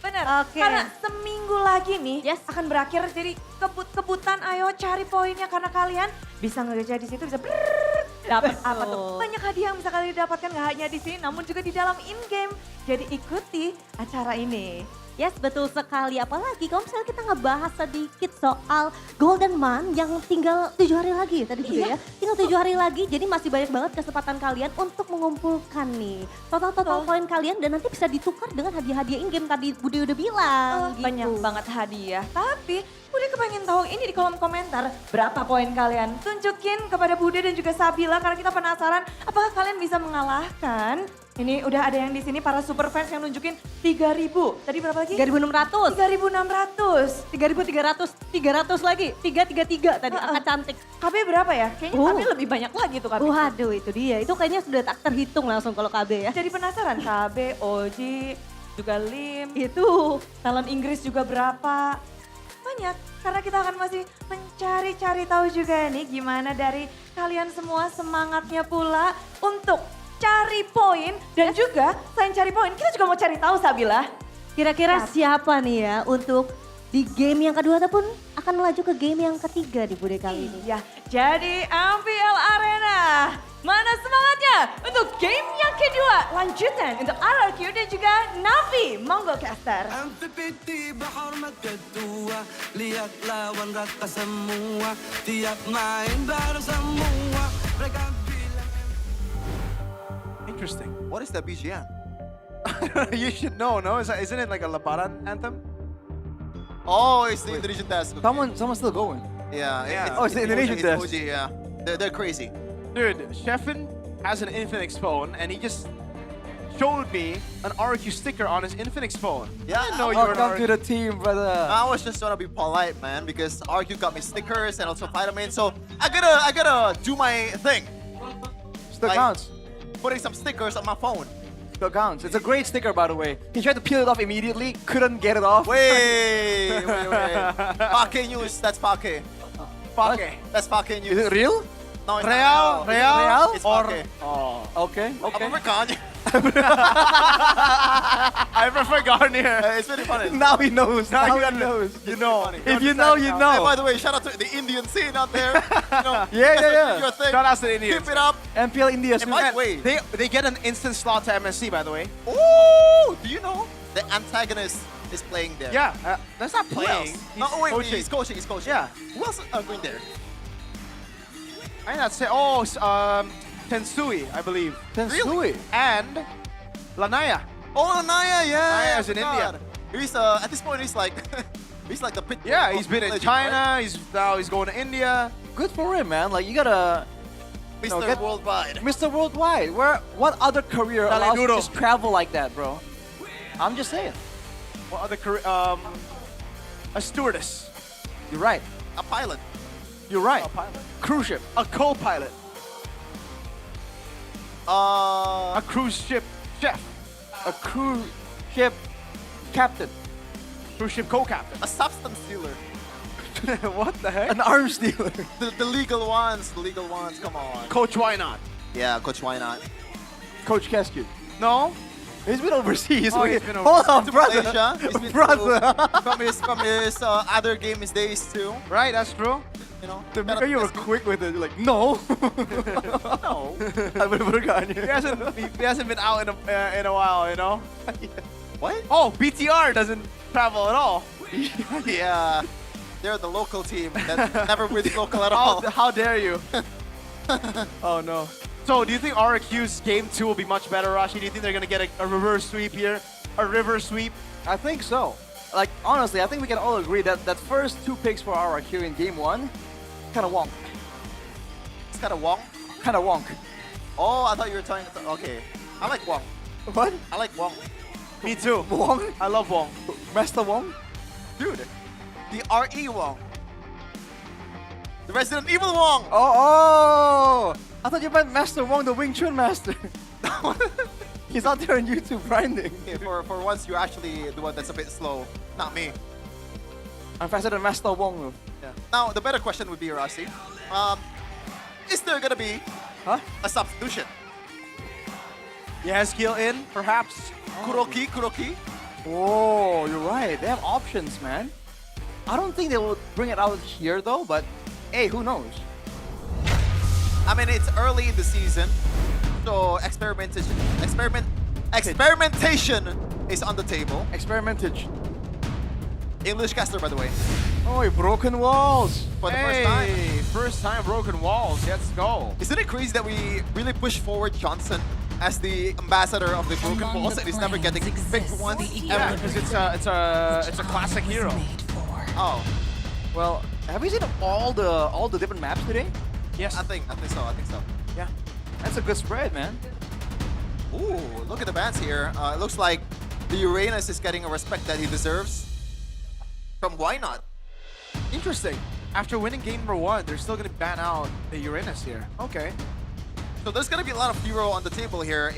Bener, karena seminggu lagi nih akan berakhir jadi kebut-kebutan ayo cari poinnya karena kalian bisa ngegeja di situ bisa dapat apa tuh. Banyak hadiah yang bisa kalian dapatkan gak hanya di sini namun juga di dalam in-game. Jadi ikuti acara ini. Yes, betul sekali. Apalagi kalau misalnya kita ngebahas sedikit soal Golden Man yang tinggal 7 hari lagi tadi Bude ya. Tinggal 7 hari lagi jadi masih banyak banget kesempatan kalian untuk mengumpulkan nih total poin kalian dan nanti bisa ditukar dengan hadiah-hadiah in-game tadi Bude udah bilang. Gitu. Banyak banget hadiah. Tapi Bude kepengen tahu ini di kolom komentar berapa poin kalian. Tunjukin kepada Bude dan juga Sabila karena kita penasaran apakah kalian bisa mengalahkan. Ini udah ada yang di sini para super fans yang nunjukin 3.000. Tadi berapa lagi? 3.600. 3.600. 3.300 lagi. 333 tadi angka cantik. KB berapa ya? Kayaknya KB lebih banyak lagi tuh KB. Waduh itu dia. Itu kayaknya sudah tak terhitung langsung kalau KB ya. Jadi penasaran KB, Oji, juga Lim. Itu. Talent Inggris juga berapa. Banyak. Karena kita akan masih mencari-cari tahu juga nih gimana dari kalian semua semangatnya pula untuk cari poin dan juga selain cari poin kita juga mau cari tahu Sabila. Kira-kira siapa nih ya untuk di game yang kedua ataupun akan melaju ke game yang ketiga di Bude kali ini. Iya, jadi MPL Arena. Mana semangatnya untuk game yang kedua? Lanjutan untuk RRQ dan juga NAVI. Monggo caster. MVP berhormat kedua, lihat lawan rata semua, tiap main baru semua. Mereka Interesting. What is that BGM? You should know, no? Isn't it like a Lebaran anthem? Oh, it's the Indonesian desk. Okay. Someone's still going. Yeah. Oh, it's the Indonesian It's desk. OG, yeah. They're crazy. Dude, Sheffin has an Infinix phone and he just showed me an RQ sticker on his Infinix phone. Yeah, I didn't know you were an Welcome RQ. to the team, brother. I was just trying to be polite, man, because RQ got me stickers and also vitamin, so I gotta do my thing. Still Like, counts. Putting some stickers on my phone. Still counts. It's a great sticker, by the way. He tried to peel it off immediately, couldn't get it off. Wait. Pake news, that's Pake. Pake. That's Pake news. Is it real? No, it's Real? not Real? It's Or- Pake. Okay. I prefer Kanye. I prefer Garnier. It's really funny. Now he knows. Now he you knows. You know. If you know, you know. Hey, by the way, shout out to the Indian scene out there. You know, Yeah, you guys yeah, are yeah. doing your thing. Shout out to the Indians. Keep it up. MPL India. And by the way, They get an instant slot to MSC, by the way. ooh, do you know the antagonist is playing there? Yeah, that's not Who playing. else? No, wait, coaching. he's coaching. He's coaching. Yeah. Who else are going there? I not say. Tensui, I believe. Tensui. And Lanaya. Oh, Naya, yeah. Naya's in God. India. He's at this point he's like he's like the pit. Yeah, he's been in legend, China. right? He's going to India. Good for him, man. Like, you gotta... Mr. Worldwide. Mr. Worldwide. What other career Dale allows you to duro. just travel like that, bro? I'm just saying. What other a stewardess. You're right. A pilot. You're right. A pilot. Cruise ship. A co-pilot. A cruise ship chef. A cruise ship captain. Cruise ship co-captain. A substance dealer. What the heck? An arms dealer. The legal ones. The legal ones. Come on. Coach, why not? Yeah, Coach, why not? Coach Keskin. No? He's been overseas. Oh, he's been Hold on, To brother. Malaysia. He's been Brother. from his other games days too. Right, that's true. You know. The you were quick with it. You're like, no. No. He hasn't been out in a while, you know? What? Oh, BTR doesn't travel at all. Yeah. They're the local team that never wins local at all. How dare you? Oh no. So, do you think RQ's game 2 will be much better, Rashi? Do you think they're going to get a reverse sweep here? A river sweep? I think so. Like, honestly, I think we can all agree that that first 2 picks for RQ in game 1, kind of wonk. It's kind of wonk. Kind of wonk. Oh, I thought you were telling. Okay. I like wonk. What? I like wonk. Me too. Wong? I love Wong. Master Wong? Dude. The RE Wong. The Resident Evil Wong. Oh! I thought you meant Master Wong, the Wing Chun master. He's out there on YouTube grinding. Okay, for once, you're actually the one that's a bit slow, not me. I'm faster than Master Wong. Yeah. Now, the better question would be, Rasi, is there gonna be a substitution? Yes, in, perhaps. Kuroki. Oh, you're right. They have options, man. I don't think they will bring it out here though, but hey, who knows? I mean, it's early in the season, so experimentation is on the table. Experimentation. English caster, by the way. Oh, broken walls. For the first time. First time broken walls. Let's go. Isn't it crazy that we really push forward Johnson as the ambassador of the broken walls and he's never getting picked once Yeah, ever? because it's a classic hero. Oh. Well, have you seen all the different maps today? Yes. I think so. Yeah. That's a good spread, man. Ooh, look at the bans here. It looks like the Uranus is getting a respect that he deserves from Why Not. Interesting. After winning game number 1, they're still going to ban out the Uranus here. Okay. So there's going to be a lot of hero on the table here,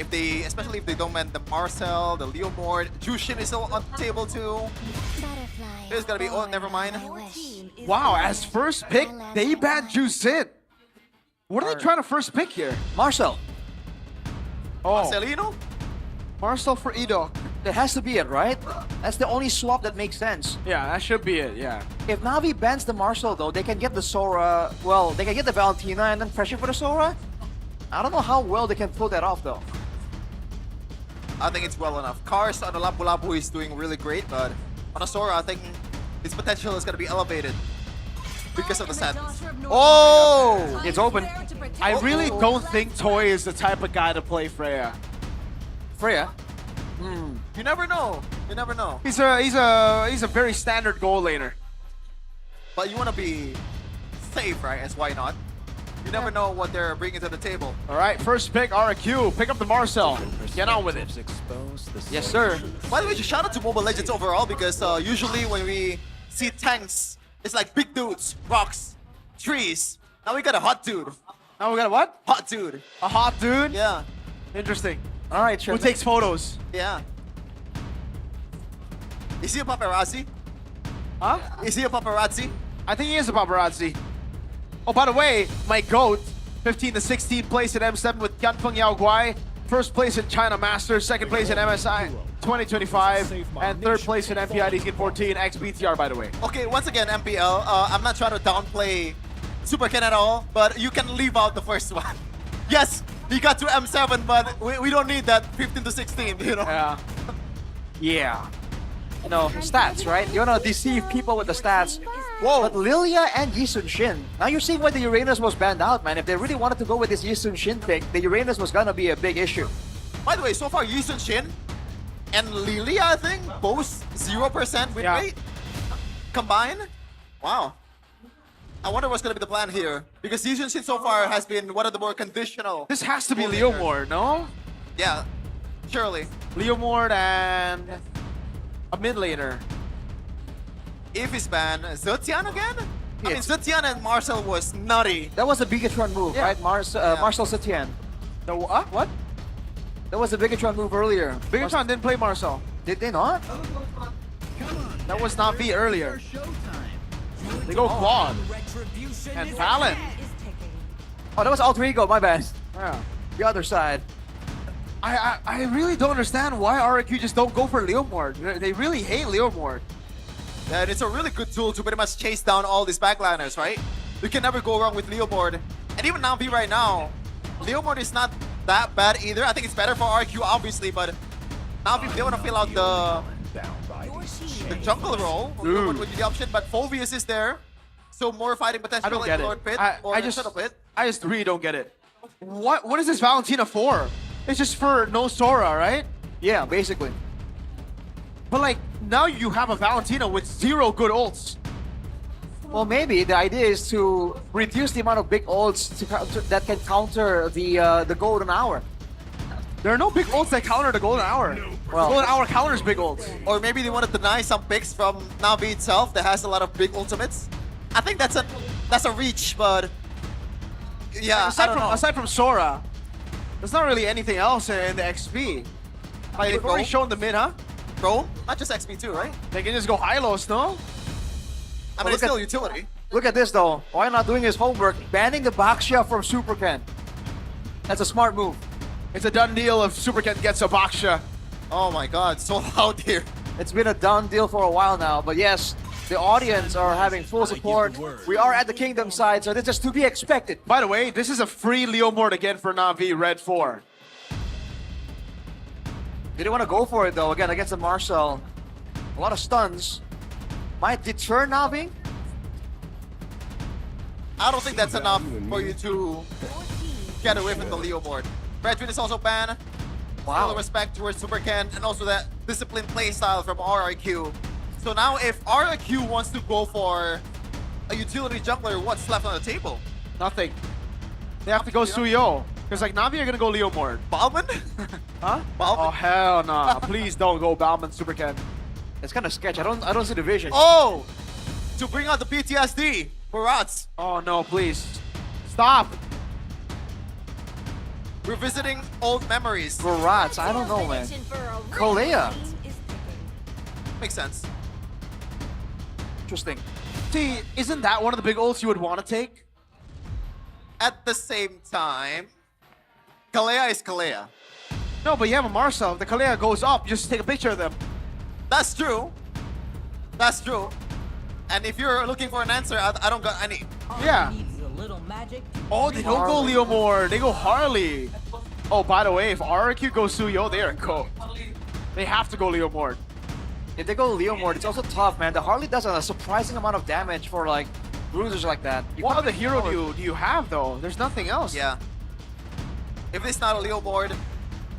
especially if they don't ban the Marcel, the Leomord. Jushin is still on the table too. There's going to be, oh, never mind. Wow, as first pick, they banned Jushin. What are they trying to first pick here? Marcel. Oh. Marcelino? Marcel for Edok. That has to be it, right? That's the only swap that makes sense. Yeah, that should be it, yeah. If Navi bans the Marcel though, they can get the Sora, well, they can get the Valentina and then pressure for the Sora. I don't know how well they can pull that off though. I think it's well enough. Cars on the Lapu-Lapu is doing really great, but on a Sora, I think its potential is going to be elevated because of the sadness. Oh! It's open. I really don't think Toy is the type of guy to play Freya. Freya? You never know. You never know. He's a very standard goal laner. But you want to be safe, right? As Why Not? You never know what they're bringing to the table. All right, first pick, RQ. Pick up the Marcel. Get on with it. Yes, sir. By the way, just shout out to Mobile Legends overall because usually when we see tanks, it's like big dudes, rocks, trees. Now we got a hot dude. Now we got a what? Hot dude. A hot dude? Yeah. Interesting. All right, Who takes photos? Yeah. Is he a paparazzi? Huh? Is he a paparazzi? I think he is a paparazzi. Oh, by the way, my GOAT, 15 to 16 place in M7 with Yanfeng Yao Guai. First place in China Masters, second place in MSI 2025, and third place in MPL ID S17 ex BTR, by the way. Okay, once again, MPL, I'm not trying to downplay Super Ken at all, but you can leave out the first one. Yes, he got to M7, but we don't need that 15 to 16, you know? Yeah. Yeah. You know, stats, right? You wanna deceive people with the stats. Whoa. But Lilia and Yisun Shin. Now you're seeing why the Uranus was banned out, man. If they really wanted to go with this Yisun Shin pick, the Uranus was gonna be a big issue. By the way, so far, Yisun Shin and Lilia, I think, both 0% win rate combined. Wow. I wonder what's going to be the plan here. Because Yisun Shin so far has been one of the more conditional. This has to be Leomord, no? Yeah. Surely. Leomord and a mid laner. If he's banned, Zetian again? I mean, Zetian and Marcel was nutty. That was a Bigatron move, right? Marcel Setien. The what? That was a Bigatron move earlier. Bigatron didn't play Marcel. Did they not? That was NAVI earlier. They go Quad. And Talon. Oh, that was Alter Ego, my bad. Yeah. The other side. I really don't understand why RQ just don't go for Leomord. They really hate Leomord. And it's a really good tool to pretty much chase down all these backliners, right? You can never go wrong with Leomord. And even Navi right now, Leomord is not that bad either. I think it's better for RQ, obviously, but Navi, they want to fill out the jungle role. Leomord would be the option, but Phoveus is there. So more fighting potential I don't like get Lord it. Pit or I just Shadow Pit. really don't get it. What is this Valentina for? It's just for no Sora, right? Yeah, basically. But like, now you have a Valentina with 0 good ults. Well, maybe the idea is to reduce the amount of big ults that can counter the golden hour. There are no big ults that counter the golden hour. Well, golden hour counters big ults. Or maybe they want to deny some picks from Navi itself that has a lot of big ultimates. I think that's a reach, but yeah, Aside from Sora, there's not really anything else in the XP. Like, they've already shown the mid, huh? Bro, not just XP too, right? They can just go Hylos, no? I mean, it's still utility. Look at this though. Why not doing his homework? Banning the Baksha from Super Ken. That's a smart move. It's a done deal if Super Ken gets a Baksha. Oh my god, so loud here. It's been a done deal for a while now, but yes, the audience are having full support. We are at the Kingdom side, so this is to be expected. By the way, this is a free Leomord again for Navi, Red 4. They didn't want to go for it though, again, against the Marcel. A lot of stuns. Might deter Navi. I don't think that's enough for you to get away from the Leomord. Redwin is also banned. Wow. Full respect towards Super Ken and also that disciplined playstyle from RRQ. So now if RRQ wants to go for a utility jungler, what's left on the table? Nothing. They have to go Suyo. Because like Navi are gonna go Leomord. Balman? Huh? Balman? Oh hell nah. Please don't go Balman Super Ken. It's kind of sketch. I don't see the vision. Oh! To bring out the PTSD for Rats. Oh no, please. Stop. Revisiting old memories. For Rats, I don't know, man. Kolea. Makes sense. Interesting. See, isn't that one of the big ults you would want to take? At the same time, Kalea is Kalea. No, but you have a Marcel. If the Kalea goes up, just take a picture of them. That's true. That's true. And if you're looking for an answer, I don't got any. Yeah. Oh, they don't go Leomord. They go Harley. Oh, by the way, if RRQ goes Suyo, they are cooked. They have to go Leomord. If they go Leomord, it's also tough, man. The Harley does a surprising amount of damage for like bruisers like that. What other hero do you have though? There's nothing else. Yeah. If it's not a Leomord,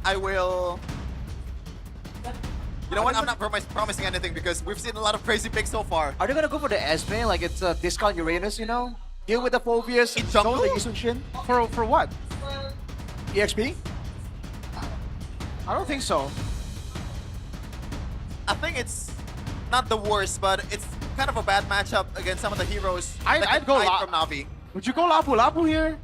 I will. You know what? I'm not promising anything because we've seen a lot of crazy picks so far. Are they gonna go for the Esme? Like it's a discount Uranus, you know? Deal with the Phoveus, in jungle? the Yisunshin. For what? EXP? I don't think so. I think it's not the worst, but it's kind of a bad matchup against some of the heroes. I'd go from Navi. Would you go Lapu Lapu here?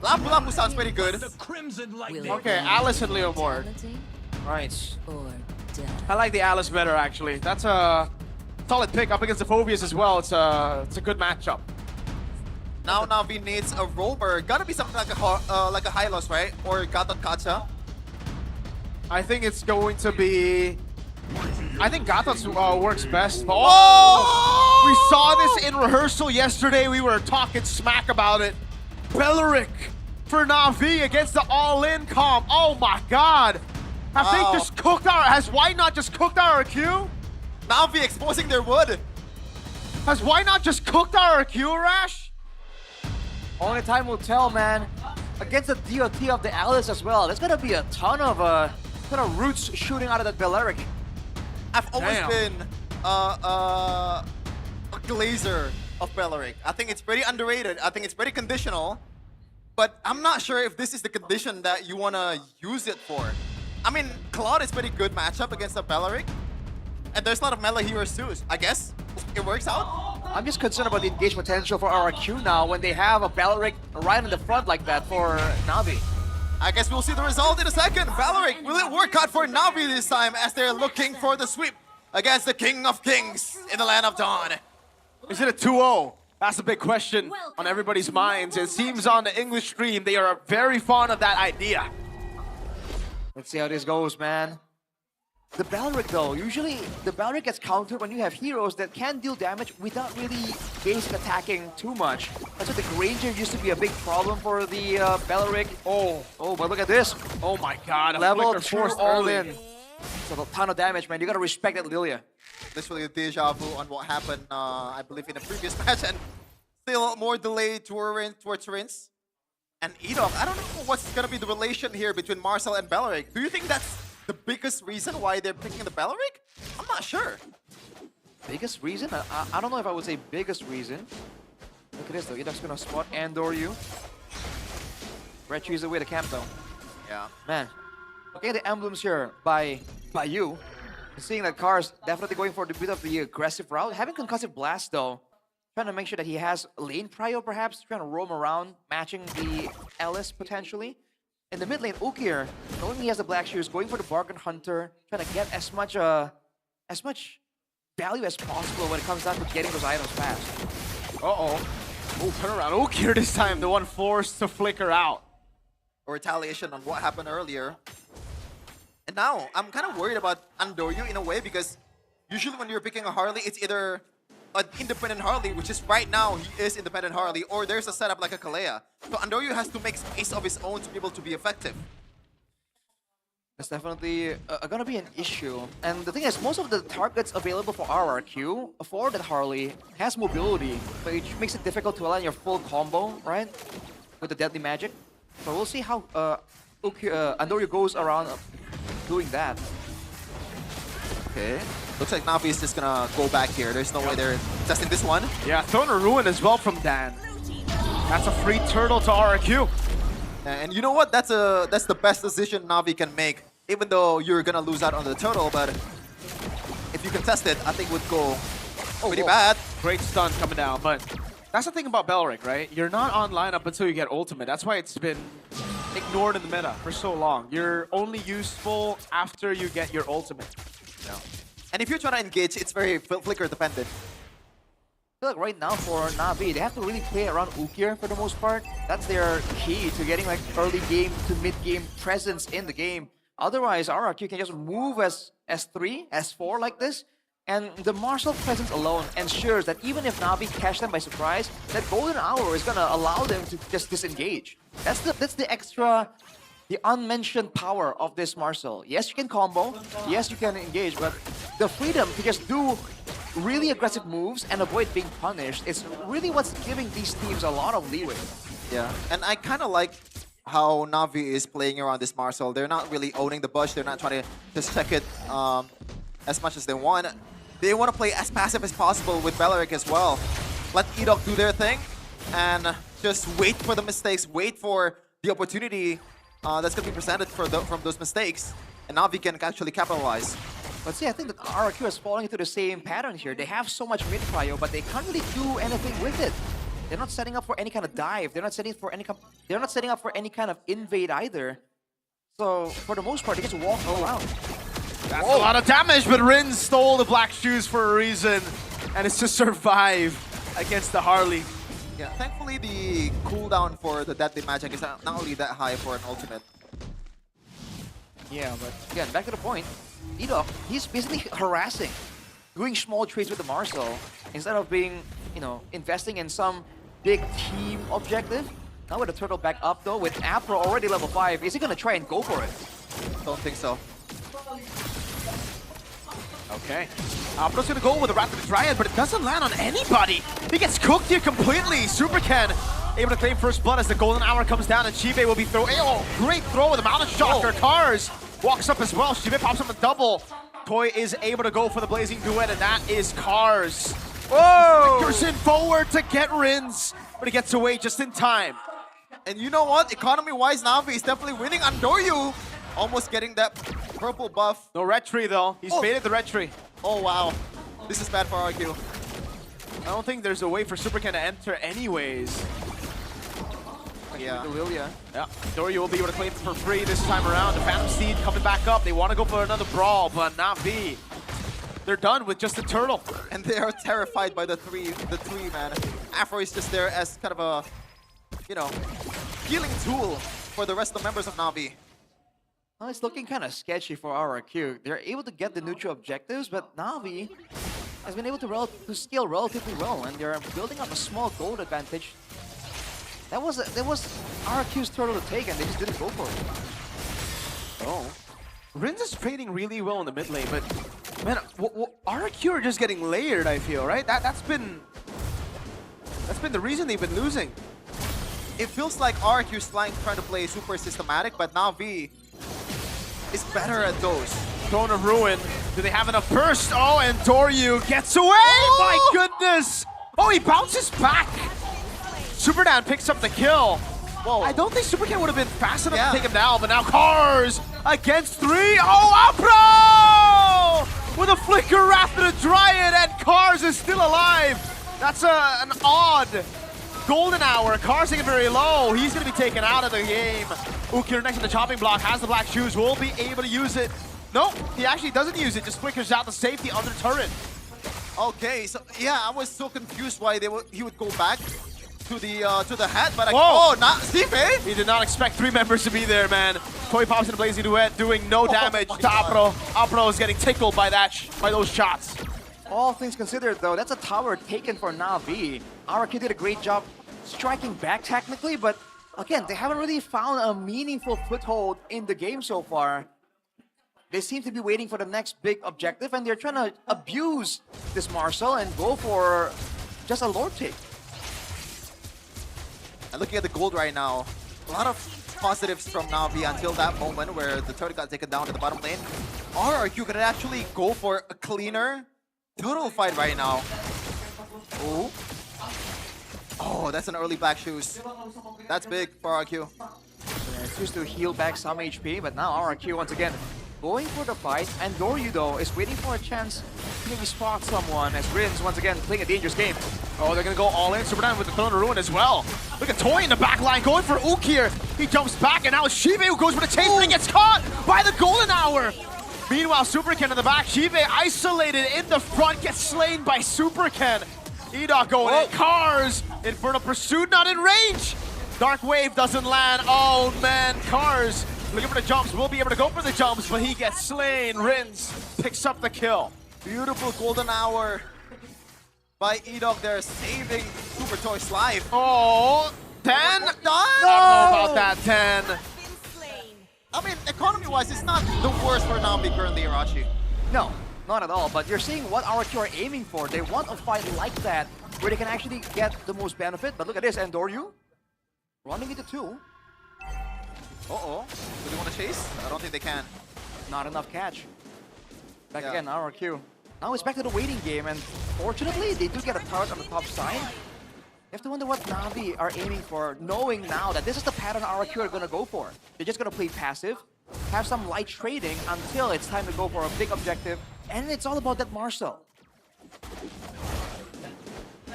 Lapu Lapu sounds pretty good. Okay, Alice and Leomord. Right. I like the Alice better actually. That's a solid pick up against the Phoveus as well. It's a good matchup. Now Navi needs a roamer. Gotta be something like a Hylos, right? Or Gatot Kacha. I think it's going to be. I think Gatot's works best. Oh! We saw this in rehearsal yesterday. We were talking smack about it. Beleric for Navi against the all-in comp. Oh my god. Have they just cooked our... Has Why not just cooked our RQ? Navi exposing their wood. Has Why not just cooked our RQ, Rash? Only time will tell, man. Against the DOT of the Alice as well. There's gonna be a ton of roots shooting out of that Beleric. I've always been a glazer of Beleric. I think it's pretty underrated. I think it's pretty conditional. But I'm not sure if this is the condition that you want to use it for. I mean, Claude is pretty good matchup against a Belleric. And there's a lot of melee heroes too. I guess it works out. I'm just concerned about the engage potential for RRQ now when they have a Belleric right in the front like that for Navi. I guess we'll see the result in a second. Belleric, will it work out for Navi this time as they're looking for the sweep against the King of Kings in the Land of Dawn? Is it a 2-0? That's a big question on everybody's minds. It seems on the English stream they are very fond of that idea. Let's see how this goes, man. The Belleric though, usually the Belleric gets countered when you have heroes that can deal damage without really basic attacking too much. That's why the Granger used to be a big problem for the Belleric. Oh, but look at this. Oh my god, level 2 forced all early. in. So a ton of damage, man. You gotta respect that Lilia. Literally a deja vu on what happened, I believe, in the previous match, and still more delayed towards Rince. And Edok, I don't know what's gonna be the relation here between Marcel and Belleric. Do you think that's the biggest reason why they're picking the Belleric? I'm not sure. Biggest reason? I don't know if I would say biggest reason. Look at this though. Edok's gonna spot Andor you. Red Tree is the way to camp though. Yeah. Man, looking at the emblems here by you. Seeing that Cars definitely going for a bit of the aggressive route. Having Concussive Blast though. Trying to make sure that he has lane prio perhaps. Trying to roam around. Matching the Ellis potentially. In the mid lane, Ukir, knowing he has the Black Shoes, going for the Bargain Hunter. Trying to get as much value as possible when it comes down to getting those items fast. Oh, turn around. Ukir this time, the one forced to flicker out. Or retaliation on what happened earlier. And now, I'm kind of worried about Andoryu in a way because usually when you're picking a Harley, it's either an independent Harley, which is right now, he is independent Harley, or there's a setup like a Kalea. So Andoryu has to make space of his own to be able to be effective. That's definitely gonna be an issue. And the thing is, most of the targets available for RRQ for that Harley has mobility, but it makes it difficult to align your full combo, right? With the Deadly Magic. So we'll see how Andoryu goes around doing that. Okay. Looks like Navi is just gonna go back here. There's no way they're testing this one. Yeah, thrown a ruin as well from Dan. That's a free turtle to RRQ. And you know what? That's the best decision Navi can make. Even though you're gonna lose out on the turtle, but if you can test it, I think it would go pretty bad. Great stun coming down, but that's the thing about Belleric, right? You're not on lineup until you get ultimate. That's why it's been ignored in the meta for so long. You're only useful after you get your ultimate. Yeah. And if you're trying to engage, it's very flicker dependent. I feel like right now for Navi, they have to really play around Ukir for the most part. That's their key to getting like early game to mid game presence in the game. Otherwise, RRQ can just move as S3, S4 like this. And the Marcel presence alone ensures that even if Navi catch them by surprise, that golden hour is gonna allow them to just disengage. That's the extra, the unmentioned power of this Marcel. Yes, you can combo. Yes, you can engage, but the freedom to just do really aggressive moves and avoid being punished is really what's giving these teams a lot of leeway. Yeah, and I kind of like how Navi is playing around this Marcel. They're not really owning the bush. They're not trying to just check it as much as they want. They want to play as passive as possible with Belleric as well. Let Edok do their thing and just wait for the mistakes, wait for the opportunity that's going to be presented from those mistakes, and Navi can actually capitalize. But see, I think that RRQ is falling into the same pattern here. They have so much mid prio, but they can't really do anything with it. They're not setting up for any kind of dive. They're not setting up for any kind of invade either. So for the most part, they just walk around. That's a lot of damage, but Rin stole the Black Shoes for a reason, and it's to survive against the Harley. Yeah, thankfully the cooldown for the Deadly Magic is not really that high for an ultimate. Yeah, but again, back to the point, Edok, he's basically harassing, doing small trades with the Marcel instead of being, investing in some big team objective. Now with the turtle back up though, with Apro already level 5, is he gonna try and go for it? Don't think so. Okay. Apro's gonna go with the Wrath of the Dryad, but it doesn't land on anybody. He gets cooked here completely. Super Ken able to claim first blood as the golden hour comes down, and Chibe will be throwing. Oh, great throw with a Mountain Shocker. Cars walks up as well. Chibe pops up a double. Toy is able to go for the Blazing Duet, and that is Cars. Whoa! Flickers in forward to get Rins, but he gets away just in time. And you know what? Economy-wise, Navi is definitely winning. Andoryu almost getting that purple buff. No red tree though. He's baited the red tree. Oh wow. This is bad for RQ. I don't think there's a way for Supercan to enter anyways. Yeah. Lilia. Yeah. Doryu will be able to claim it for free this time around. The Phantom Seed coming back up. They want to go for another brawl, but NAVI. They're done with just the turtle. And they are terrified by the three, man. Afro is just there as kind of a, you know, healing tool for the rest of the members of NAVI. Well, it's looking kind of sketchy for RRQ. They're able to get the neutral objectives, but NAVI has been able to scale relatively well, and they're building up a small gold advantage. That was RRQ's turtle to take, and they just didn't go for it. Oh. Rins is trading really well in the mid lane, but man, RRQ are just getting layered, I feel, right? That's been the reason they've been losing. It feels like RQ is trying to play super systematic, but NAVI is better at those. Throne of Ruin. Do they have enough burst? Oh, and Doryu gets away! My goodness! Oh, he bounces back! Superdan picks up the kill. Whoa. I don't think Supercan would have been fast enough to take him down, but now Cars against 3. Oh, Apro! With a flicker after the Dryad, and Cars is still alive. That's an odd golden hour. Cars taking very low. He's going to be taken out of the game. Ukir next to the chopping block has the black shoes. Will be able to use it. Nope, he actually doesn't use it. Just flickers out the safety under turret. Okay, so yeah, I was so confused why he would go back to the head, but not Steve. He did not expect 3 members to be there, man. Toy pops in a blazing duet, doing no damage to Apro. Apro is getting tickled by those shots. All things considered, though, that's a tower taken for NAVI. RRQ did a great job striking back technically, but again, they haven't really found a meaningful foothold in the game so far. They seem to be waiting for the next big objective, and they're trying to abuse this Marcel and go for just a Lord take. And looking at the gold right now, a lot of positives from NAVI until that moment where the turret got taken down to the bottom lane. RRQ could actually go for a cleaner turtle fight right now. Oh, that's an early black shoes. That's big for RRQ. Yeah, it's used to heal back some HP, but now RRQ once again going for the fight, and Doryu though is waiting for a chance to maybe spot someone as Rins once again playing a dangerous game. Oh, they're gonna go all in. Superdan with the Throne of Ruin as well. Look at Toy in the back line going for Ukir. He jumps back, and now it's Shibe who goes for the chase, but he gets caught by the golden hour. Meanwhile, Superken in the back. Shibe isolated in the front, gets slain by Superken. Edok going in. Cars. Infernal Pursuit not in range. Dark Wave doesn't land. Oh man, Cars looking for the jumps. Will be able to go for the jumps, but he gets slain. Rins picks up the kill. Beautiful golden hour by Edok there, saving Super Toy's life. Oh, 10? Done? I don't know about that 10. I mean, economy-wise, it's not the worst for NAVI currently, Irachi. No, not at all, but you're seeing what RRQ are aiming for. They want a fight like that, where they can actually get the most benefit. But look at this, and Doryu running into 2. Uh-oh. Do they want to chase? I don't think they can. Not enough catch. Back again, RRQ. Now it's back to the waiting game, and fortunately, they do get a turret on the top side. You have to wonder what NAVI are aiming for, knowing now that this is the pattern RRQ are going to go for. They're just going to play passive, have some light trading until it's time to go for a big objective, and it's all about that Marcel.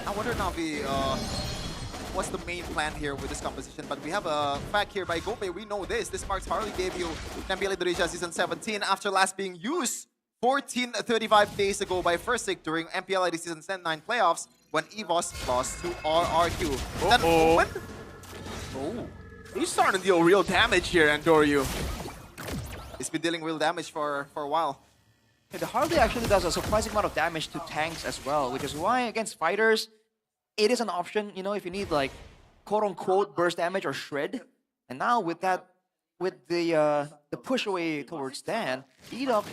I wonder, NAVI, what's the main plan here with this composition? But we have a fact here by Gope. We know this. This marks Harley debut in MPL Indonesia Season 17 after last being used 35 days ago by Firstick during MPL ID Season 9 playoffs when EVOS lost to RRQ. That moment? Oh, he's starting to deal real damage here, Andoryu. He's been dealing real damage for a while. Yeah, the Harley actually does a surprising amount of damage to tanks as well, which is why against fighters, it is an option, you know, if you need like quote-unquote burst damage or shred. And now with that, with the push away towards Dan, Edok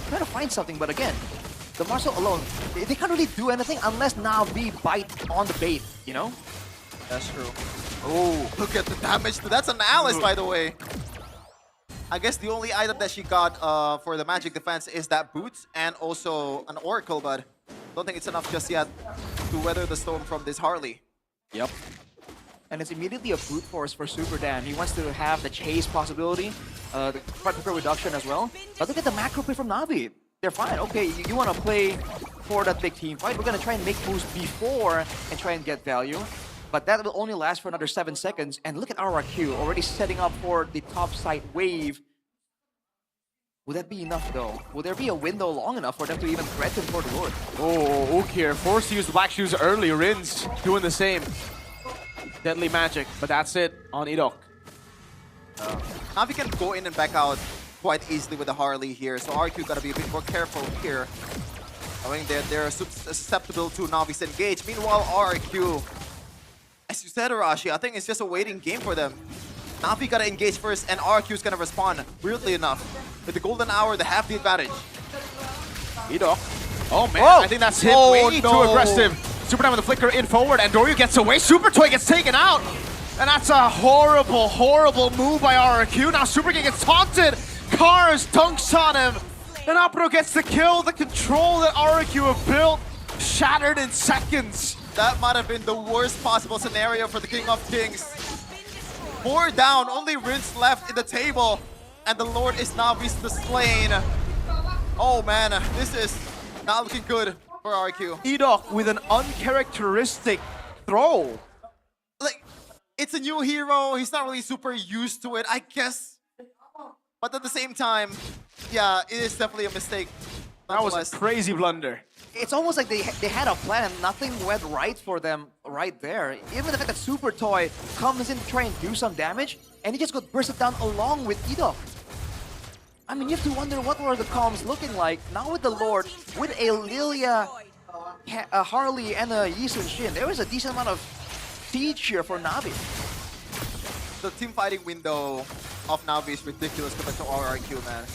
trying to find something, but again, the Marcel alone, they can't really do anything unless NAVI bite on the bait, you know? That's true. Oh, look at the damage. That's an Alice, by the way. I guess the only item that she got for the magic defense is that boots and also an Oracle, but don't think it's enough just yet to weather the storm from this Harley. Yep. and it's immediately a brute force for Super Dan. He wants to have the chase possibility, the fight quicker reduction as well. But look at the macro play from Navi. They're fine. Okay, you want to play for that big team fight. We're going to try and make moves before and try and get value. But that will only last for another 7 seconds. And look at RRQ already setting up for the top side wave. Would that be enough though? Will there be a window long enough for them to even threaten for the Lord? Oh, Ukir forced to use the black shoes early. Rins doing the same. Deadly magic, but that's it on Idok. Navi can go in and back out quite easily with the Harley here, so RQ gotta be a bit more careful here. Knowing that they're susceptible to Navi's engage. Meanwhile, RQ, as you said, Arashi, I think it's just a waiting game for them. Navi gotta engage first, and RQ is gonna respond, weirdly enough. With the golden hour, they have the advantage. Idok. Oh man, I think that's hit way too aggressive. Super with the flicker in forward, and Doryu gets away. Super Toy gets taken out. And that's a horrible, horrible move by RRQ. Now Super King gets taunted. Cars dunks on him. And Apro gets the kill. The control that RRQ have built shattered in seconds. That might have been the worst possible scenario for the King of Kings. 4 down, only Rinse left in the table. And the Lord is Navi's the slain. Oh man, this is not looking good for RQ. Idok with an uncharacteristic throw. Like, it's a new hero. He's not really super used to it, I guess. But at the same time, yeah, it is definitely a mistake. That was a crazy blunder. It's almost like they had a plan and nothing went right for them right there. Even the fact that Super Toy comes in to try and do some damage, and he just got bursted down along with Idok. I mean, you have to wonder what were the comms looking like. Now with the Lord, with a Lilia, a Harley, and a Yi Sun-shin, there was a decent amount of siege here for Navi. The team fighting window of Navi is ridiculous compared to RRQ, man.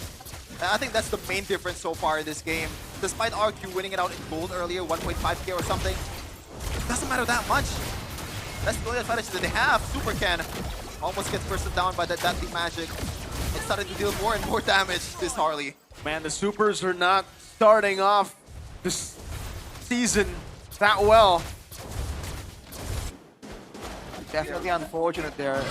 And I think that's the main difference so far in this game. Despite RQ winning it out in gold earlier, 1.5k or something, it doesn't matter that much. That's the only advantage that they have. Super Ken almost gets bursted down by that deadly magic. It started to deal more and more damage, this Harley. Man, the Supers are not starting off this season that well. Definitely unfortunate there.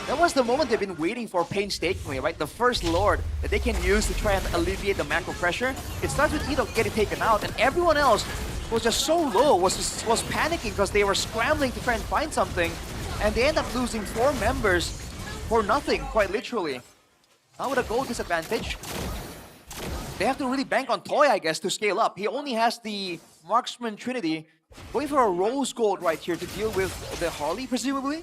That was the moment they've been waiting for painstakingly, right? The first Lord that they can use to try and alleviate the macro pressure. It starts with Idok getting taken out, and everyone else was just so low, was panicking because they were scrambling to try and find something, and they end up losing 4 members for nothing, quite literally. Now with a gold disadvantage, they have to really bank on Toy, I guess, to scale up. He only has the Marksman Trinity, going for a Rose Gold right here to deal with the Harley, presumably.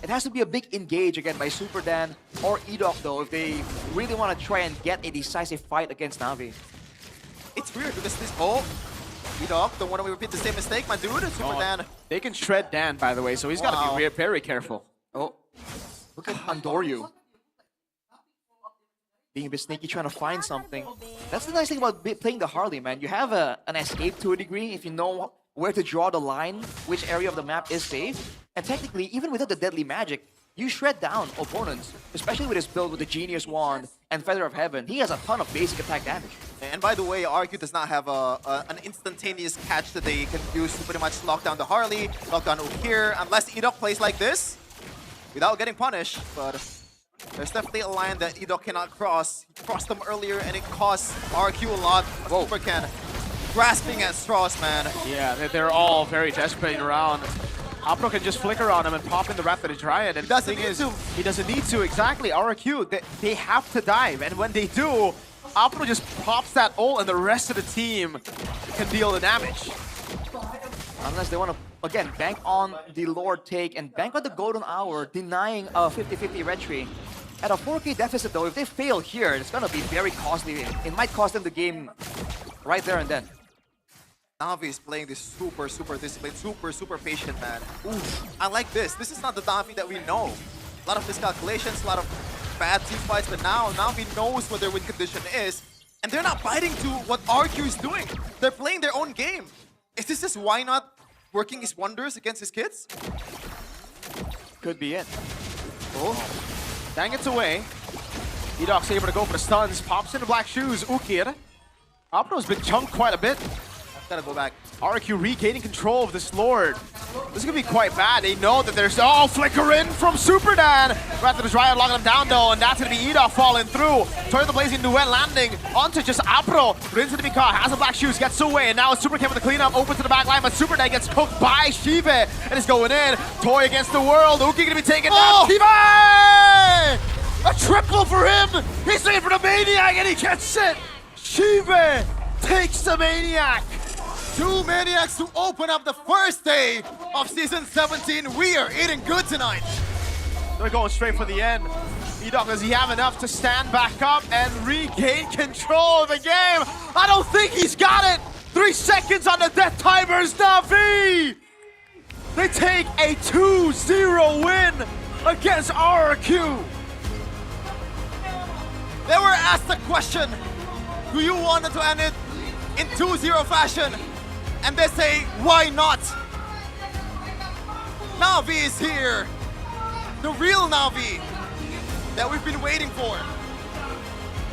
It has to be a big engage again by Super Dan or Idok, though, if they really want to try and get a decisive fight against Navi. It's weird because this... Oh, Idok, don't want to repeat the same mistake, my dude. Super Dan. They can shred Dan, by the way, so he's got to be very careful. Oh, look at Andoryu. Being a bit sneaky, trying to find something. That's the nice thing about playing the Harley, man. You have an escape to a degree if you know where to draw the line, which area of the map is safe. And technically, even without the deadly magic, you shred down opponents, especially with his build with the Genius Wand and Feather of Heaven. He has a ton of basic attack damage. And by the way, RQ does not have an instantaneous catch that they can use to pretty much lock down the Harley, lock down Ukir, unless Idok plays like this, without getting punished. But there's definitely a line that Idok cannot cross. He crossed them earlier, and it costs RQ a lot. Super Ken grasping at straws, man. Yeah, they're all very desperate around. Apro can just flicker on him and pop in the Wrath of the Dryad. And he doesn't need to. He doesn't need to, exactly. RRQ, they have to dive. And when they do, Apro just pops that ult and the rest of the team can deal the damage. Unless they want to, again, bank on the Lord take and bank on the Golden Hour, denying a 50-50 retry. At a 4k deficit, though, if they fail here, it's going to be very costly. It might cost them the game right there and then. Navi is playing this super disciplined, super patient, man. Oof, I like this. This is not the Navi that we know. A lot of miscalculations, a lot of bad team fights, but now Navi knows what their win condition is, and they're not biting to what RQ is doing. They're playing their own game. Is this just why not working his wonders against his kids? Could be it. Oh, dang, it's away. Idok's able to go for the stuns, pops into black shoes. Ukir. Apro's been chunked quite a bit. Gotta go back. RQ regaining control of this Lord. This is gonna be quite bad. They know that there's flicker in from Super Dan. Rather than Ryan locking him down though, and that's gonna be Edolf falling through. Turn the blazing duet landing onto just Apro. Rinse to be caught, has the black shoes, gets away, and now it's Super Cam with the cleanup, open to the back line, but Super Dan gets cooked by Shive, and it's going in. Toy against the world. Uki gonna be taken down. Shive! A triple for him! He's looking for the Maniac, and he gets it! Shive takes the Maniac! 2 Maniacs to open up the first day of Season 17. We are eating good tonight. They're going straight for the end. Edolf, does he have enough to stand back up and regain control of the game? I don't think he's got it! 3 seconds on the death timers, NAVI! They take a 2-0 win against RQ. They were asked the question, do you want to end it in 2-0 fashion? And they say, why not? NAVI is here. The real NAVI that we've been waiting for.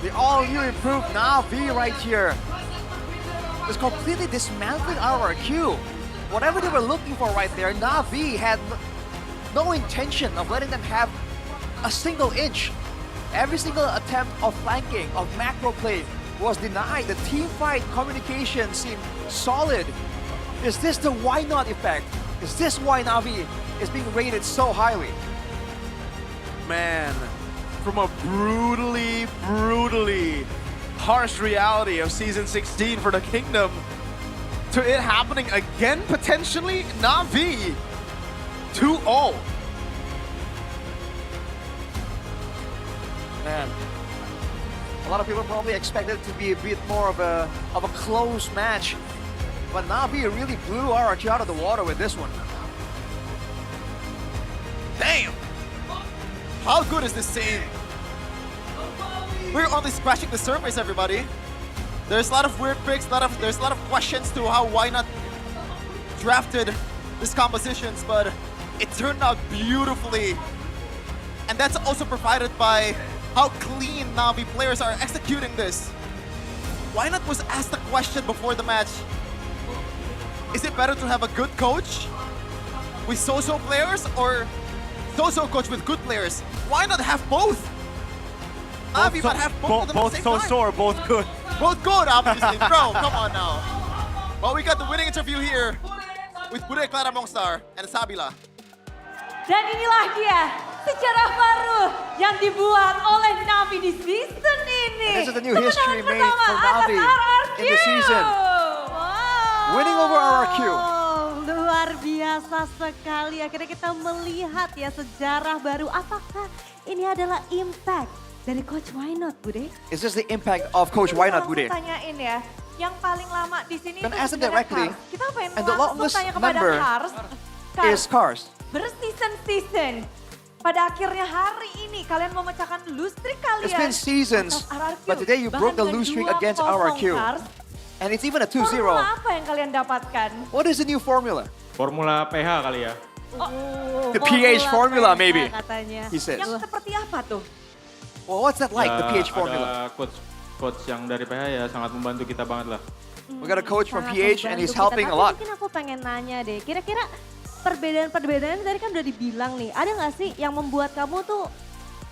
The all-new improved NAVI right here is completely dismantling RRQ. Whatever they were looking for right there, NAVI had no intention of letting them have a single inch. Every single attempt of flanking, of macro play was denied. The team fight communication seemed solid. Is this the why not effect? Is this why NAVI is being rated so highly? Man, from a brutally harsh reality of Season 16 for the Kingdom to it happening again potentially, NAVI 2-0. Man, a lot of people probably expected it to be a bit more of a close match, but NAVI really blew RRQ out of the water with this one. Damn! How good is this team? We're only scratching the surface, everybody. There's a lot of weird picks, there's a lot of questions to how why not drafted these compositions, but it turned out beautifully. And that's also provided by how clean NAVI players are executing this. Why not was asked the question before the match, is it better to have a good coach with so-so players or so-so coach with good players? Why not have both? NAVI might have both of them at the same time. So-so or both good? Both good, obviously. Bro, come on now. Well, we got the winning interview here with Bude Clara Mongstar and Sabila. Dan inilah dia, sejarah baru yang dibuat oleh NAVI di season ini. And this is the new history made for NAVI in the season. Winning over RRQ. Luar biasa sekali. Akhirnya kita melihat ya sejarah baru. Apakah ini adalah impact dari Coach Why Not, Bude? Is this the impact of Coach Why Not, Bude? Tanyain ya, yang paling lama di sini Then itu ask them sebenarnya directly, Cars. Kita pengen and the langsung longest tanya kepada member Cars. is Cars. Berseason-season. Pada akhirnya hari ini kalian memecahkan lose streak kalian. It's been seasons, atas RRQ. but today you broke the Bahkan lose streak dengan against 2-0 RRQ. Cars. And it's even a 2-0. Formula apa yang kalian dapatkan? What is the new formula? Formula PH kali ya. The PH formula, maybe, katanya. he says. Yang seperti apa tuh? Well, what's that like, the PH formula? Ada coach yang dari PH ya sangat membantu kita banget lah. We got a coach from Sangat PH and he's membantu helping kita. a lot. Mungkin aku pengen nanya deh, kira-kira perbedaan-perbedaan tadi kan udah dibilang nih, ada nggak sih yang membuat kamu tuh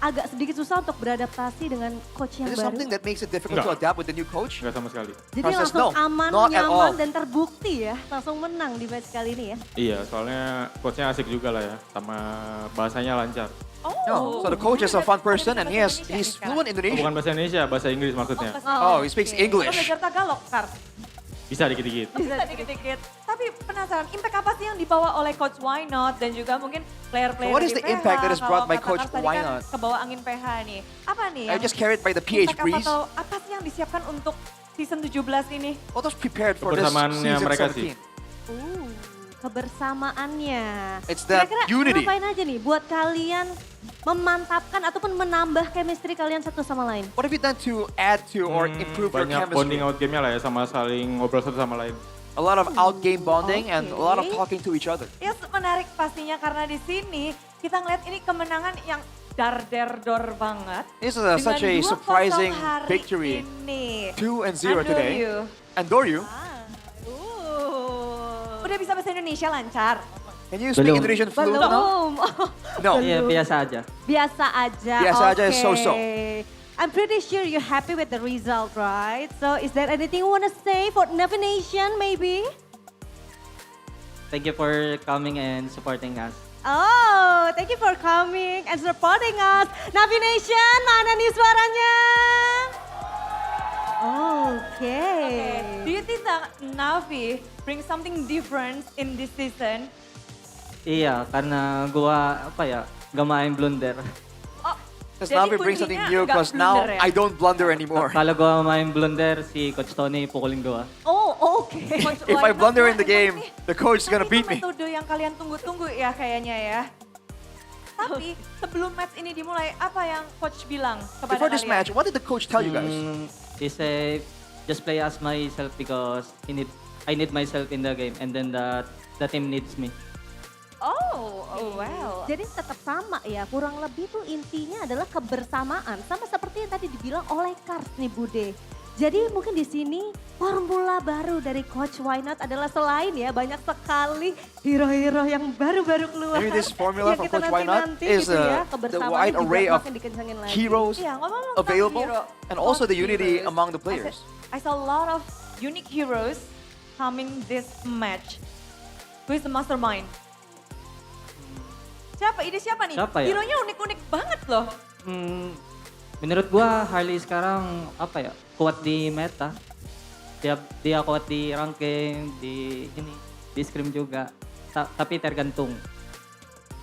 agak sedikit susah untuk beradaptasi dengan coach yang Is it baru? something that makes it difficult to adapt with the new coach? Enggak sama sekali. Jadi Process, langsung no, aman, not at all. nyaman, dan terbukti ya, langsung menang di match kali ini ya. Iya, soalnya coachnya asik juga lah ya, sama bahasanya lancar. No, so the coach is a fun person and he's fluent Indonesian. Bukan bahasa Indonesia, bahasa Inggris maksudnya. Oh, he speaks English. Lo belajar Tagalog, Kar? Bisa dikit-dikit. Bisa dikit-dikit. Tapi penasaran, impact apa sih yang dibawa oleh Coach Why Not dan juga mungkin player-player So what is di the impact that is brought by Kalau Coach kata Kars tadi Why kan Not? kebawa angin PH nih. Apa nih? I just carried by the PH impact breeze. apa sih yang disiapkan untuk season 17 ini? What was prepared for this Kebersamaannya season mereka 17? sih. Kebersamaannya. It's that Kira-kira unity. ngapain aja nih buat kalian memantapkan ataupun menambah chemistry kalian satu sama lain? What have you done to add to or improve your Banyak chemistry? bonding out game-nya lah ya, sama saling ngobrol satu sama lain. A lot of out game bonding and a lot of talking to each other. Ya menarik pastinya karena di sini kita ngeliat ini kemenangan yang dar-der-dor banget. This is Dengan such a 2-0 surprising hari victory. ini. 2-0 today. Andoryu. And Doryu. udah bisa bahasa Indonesia lancar? Can you speak Belum. Indonesian fluent now? Belum. No. Iya, biasa aja. Biasa aja. Biasa aja is so-so. I'm pretty sure you're happy with the result, right? So is there anything you want to say for NAVI Nation maybe? Thank you for coming and supporting us. Oh, thank you for coming and supporting us. NAVI Nation, mana nih suaranya? Okay. Do you think that NAVI bring something different in this season? Iya, karena gua gak main blunder. Because Navi brings something new because now I don't blunder anymore. Kalau gua main blunder, si Coach Tony pukulin gua. Oh, okay. If I blunder in the game, the coach is gonna beat me. Metode yang kalian tunggu-tunggu ya kayaknya ya. Tapi sebelum match ini dimulai, apa yang coach bilang kepada Before this kalian? match, what did the coach tell you guys? He said, just play as myself because I need myself in the game and then the team needs me. Oh, wow. Jadi tetap sama ya, kurang lebih tuh intinya adalah kebersamaan. Sama seperti yang tadi dibilang oleh Kars nih Bude. Jadi mungkin di sini formula baru dari Coach Why Not adalah selain ya banyak sekali hero-hero yang baru-baru keluar. Maybe this formula yang from kita Coach Why Not nanti-nanti is gitu ya, the kebersamaan wide juga array of makin dikencangin lagi. heroes Iya, ngomong-ngomong tentang available hero, and also the unity heroes. among the players. I saw a lot of unique heroes coming this match. Who is the mastermind? Siapa? Ide siapa nih? Siapa ya? Hero-nya unik-unik banget loh. Menurut gua Harley sekarang kuat di meta. Dia kuat di ranking, di scrim juga. Tapi tergantung.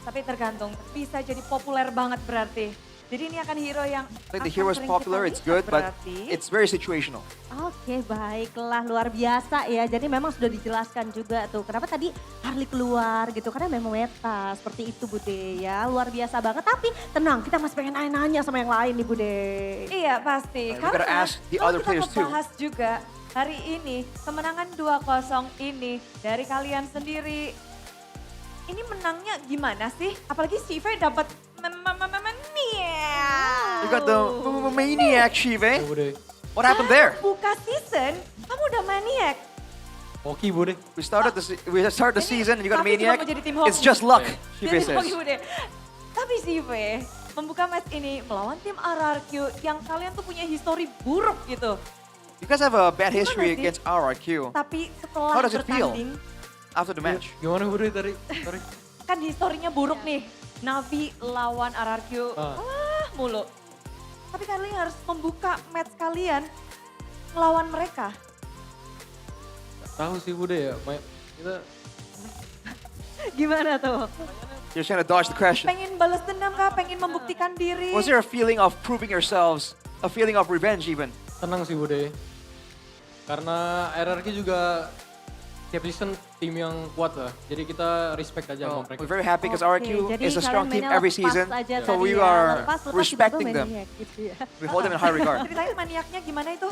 Tapi tergantung, bisa jadi populer banget berarti. Jadi ini akan hero yang Like the akan hero is sering popular, kita it's lihat good, but berarti. it's very situational. Oke, baiklah, luar biasa ya. Jadi memang sudah dijelaskan juga tuh kenapa tadi Harley keluar gitu. Karena memang meta seperti itu Bude ya. Luar biasa banget, tapi tenang kita masih pengen nanya sama yang lain nih Bude. Iya pasti, We gotta karena ask the kalau other kita players too. ngebahas juga hari ini kemenangan 2-0 ini dari kalian sendiri. Ini menangnya gimana sih? Apalagi si Ive dapat You got the maniac Shive. What happened there? Buka season, kamu udah maniac. Hoki Bude. We started the season and you got a Tapi juga maniac. mau jadi tim hoki. It's just luck, Shive Jadi says. hoki Bude. Tapi si Ive membuka match ini melawan tim RRQ yang kalian tuh punya histori buruk gitu. You guys have a bad history Gimana sih? against RRQ. Tapi setelah How does it feel bertanding, after the match? Gimana Bude tadi? Sorry. kan historinya buruk nih. Navi lawan RRQ, mulu. Tapi kalian harus membuka match kalian melawan mereka. Tahu sih Bude ya, kita Gimana tuh? You're trying to dodge the question. Pengen balas dendam kah? Pengen membuktikan diri? Was there a feeling of proving yourselves? A feeling of revenge even? tenang sih Bude. Karena RRQ juga tiap season tim yang kuat lah. Jadi kita respect aja sama mereka. We're very happy because Oke, RRQ jadi is a strong kalian team mainnya every lepas season. aja So tadi we ya. are Lepas, respecting tiba-tiba them. maniak gitu ya. We hold them in high regard. Ceritain maniaknya gimana itu?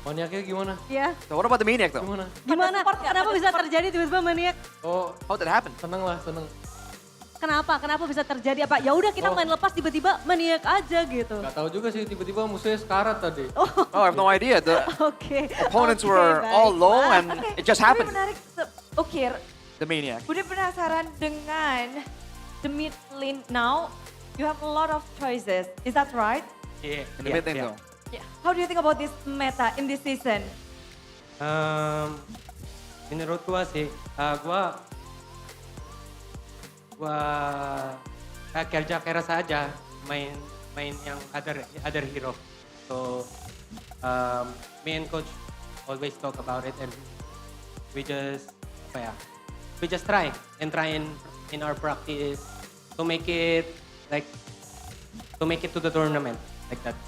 Maniaknya gimana? Iya. So what about the maniac though? Gimana? Kenapa bisa terjadi tiba-tiba maniak? Oh, how that happen? Seneng lah, seneng. Kenapa? Kenapa bisa terjadi apa? Ya udah kita main lepas tiba-tiba maniak aja gitu. Gak tahu juga sih, tiba-tiba musuhnya sekarat tadi. Oh, I have no idea. The Oke. opponents were all low and it just Tapi happened. menarik, Oke, The maniac. Bude penasaran dengan the mid lane now. You have a lot of choices, is that right? Yeah. In the mid lane though. Yeah. How do you think about this meta in this season? Menurut gua sih, gua kerja keras aja main yang other hero. So me and coach always talk about it and we just try in our practice to make it to the tournament like that.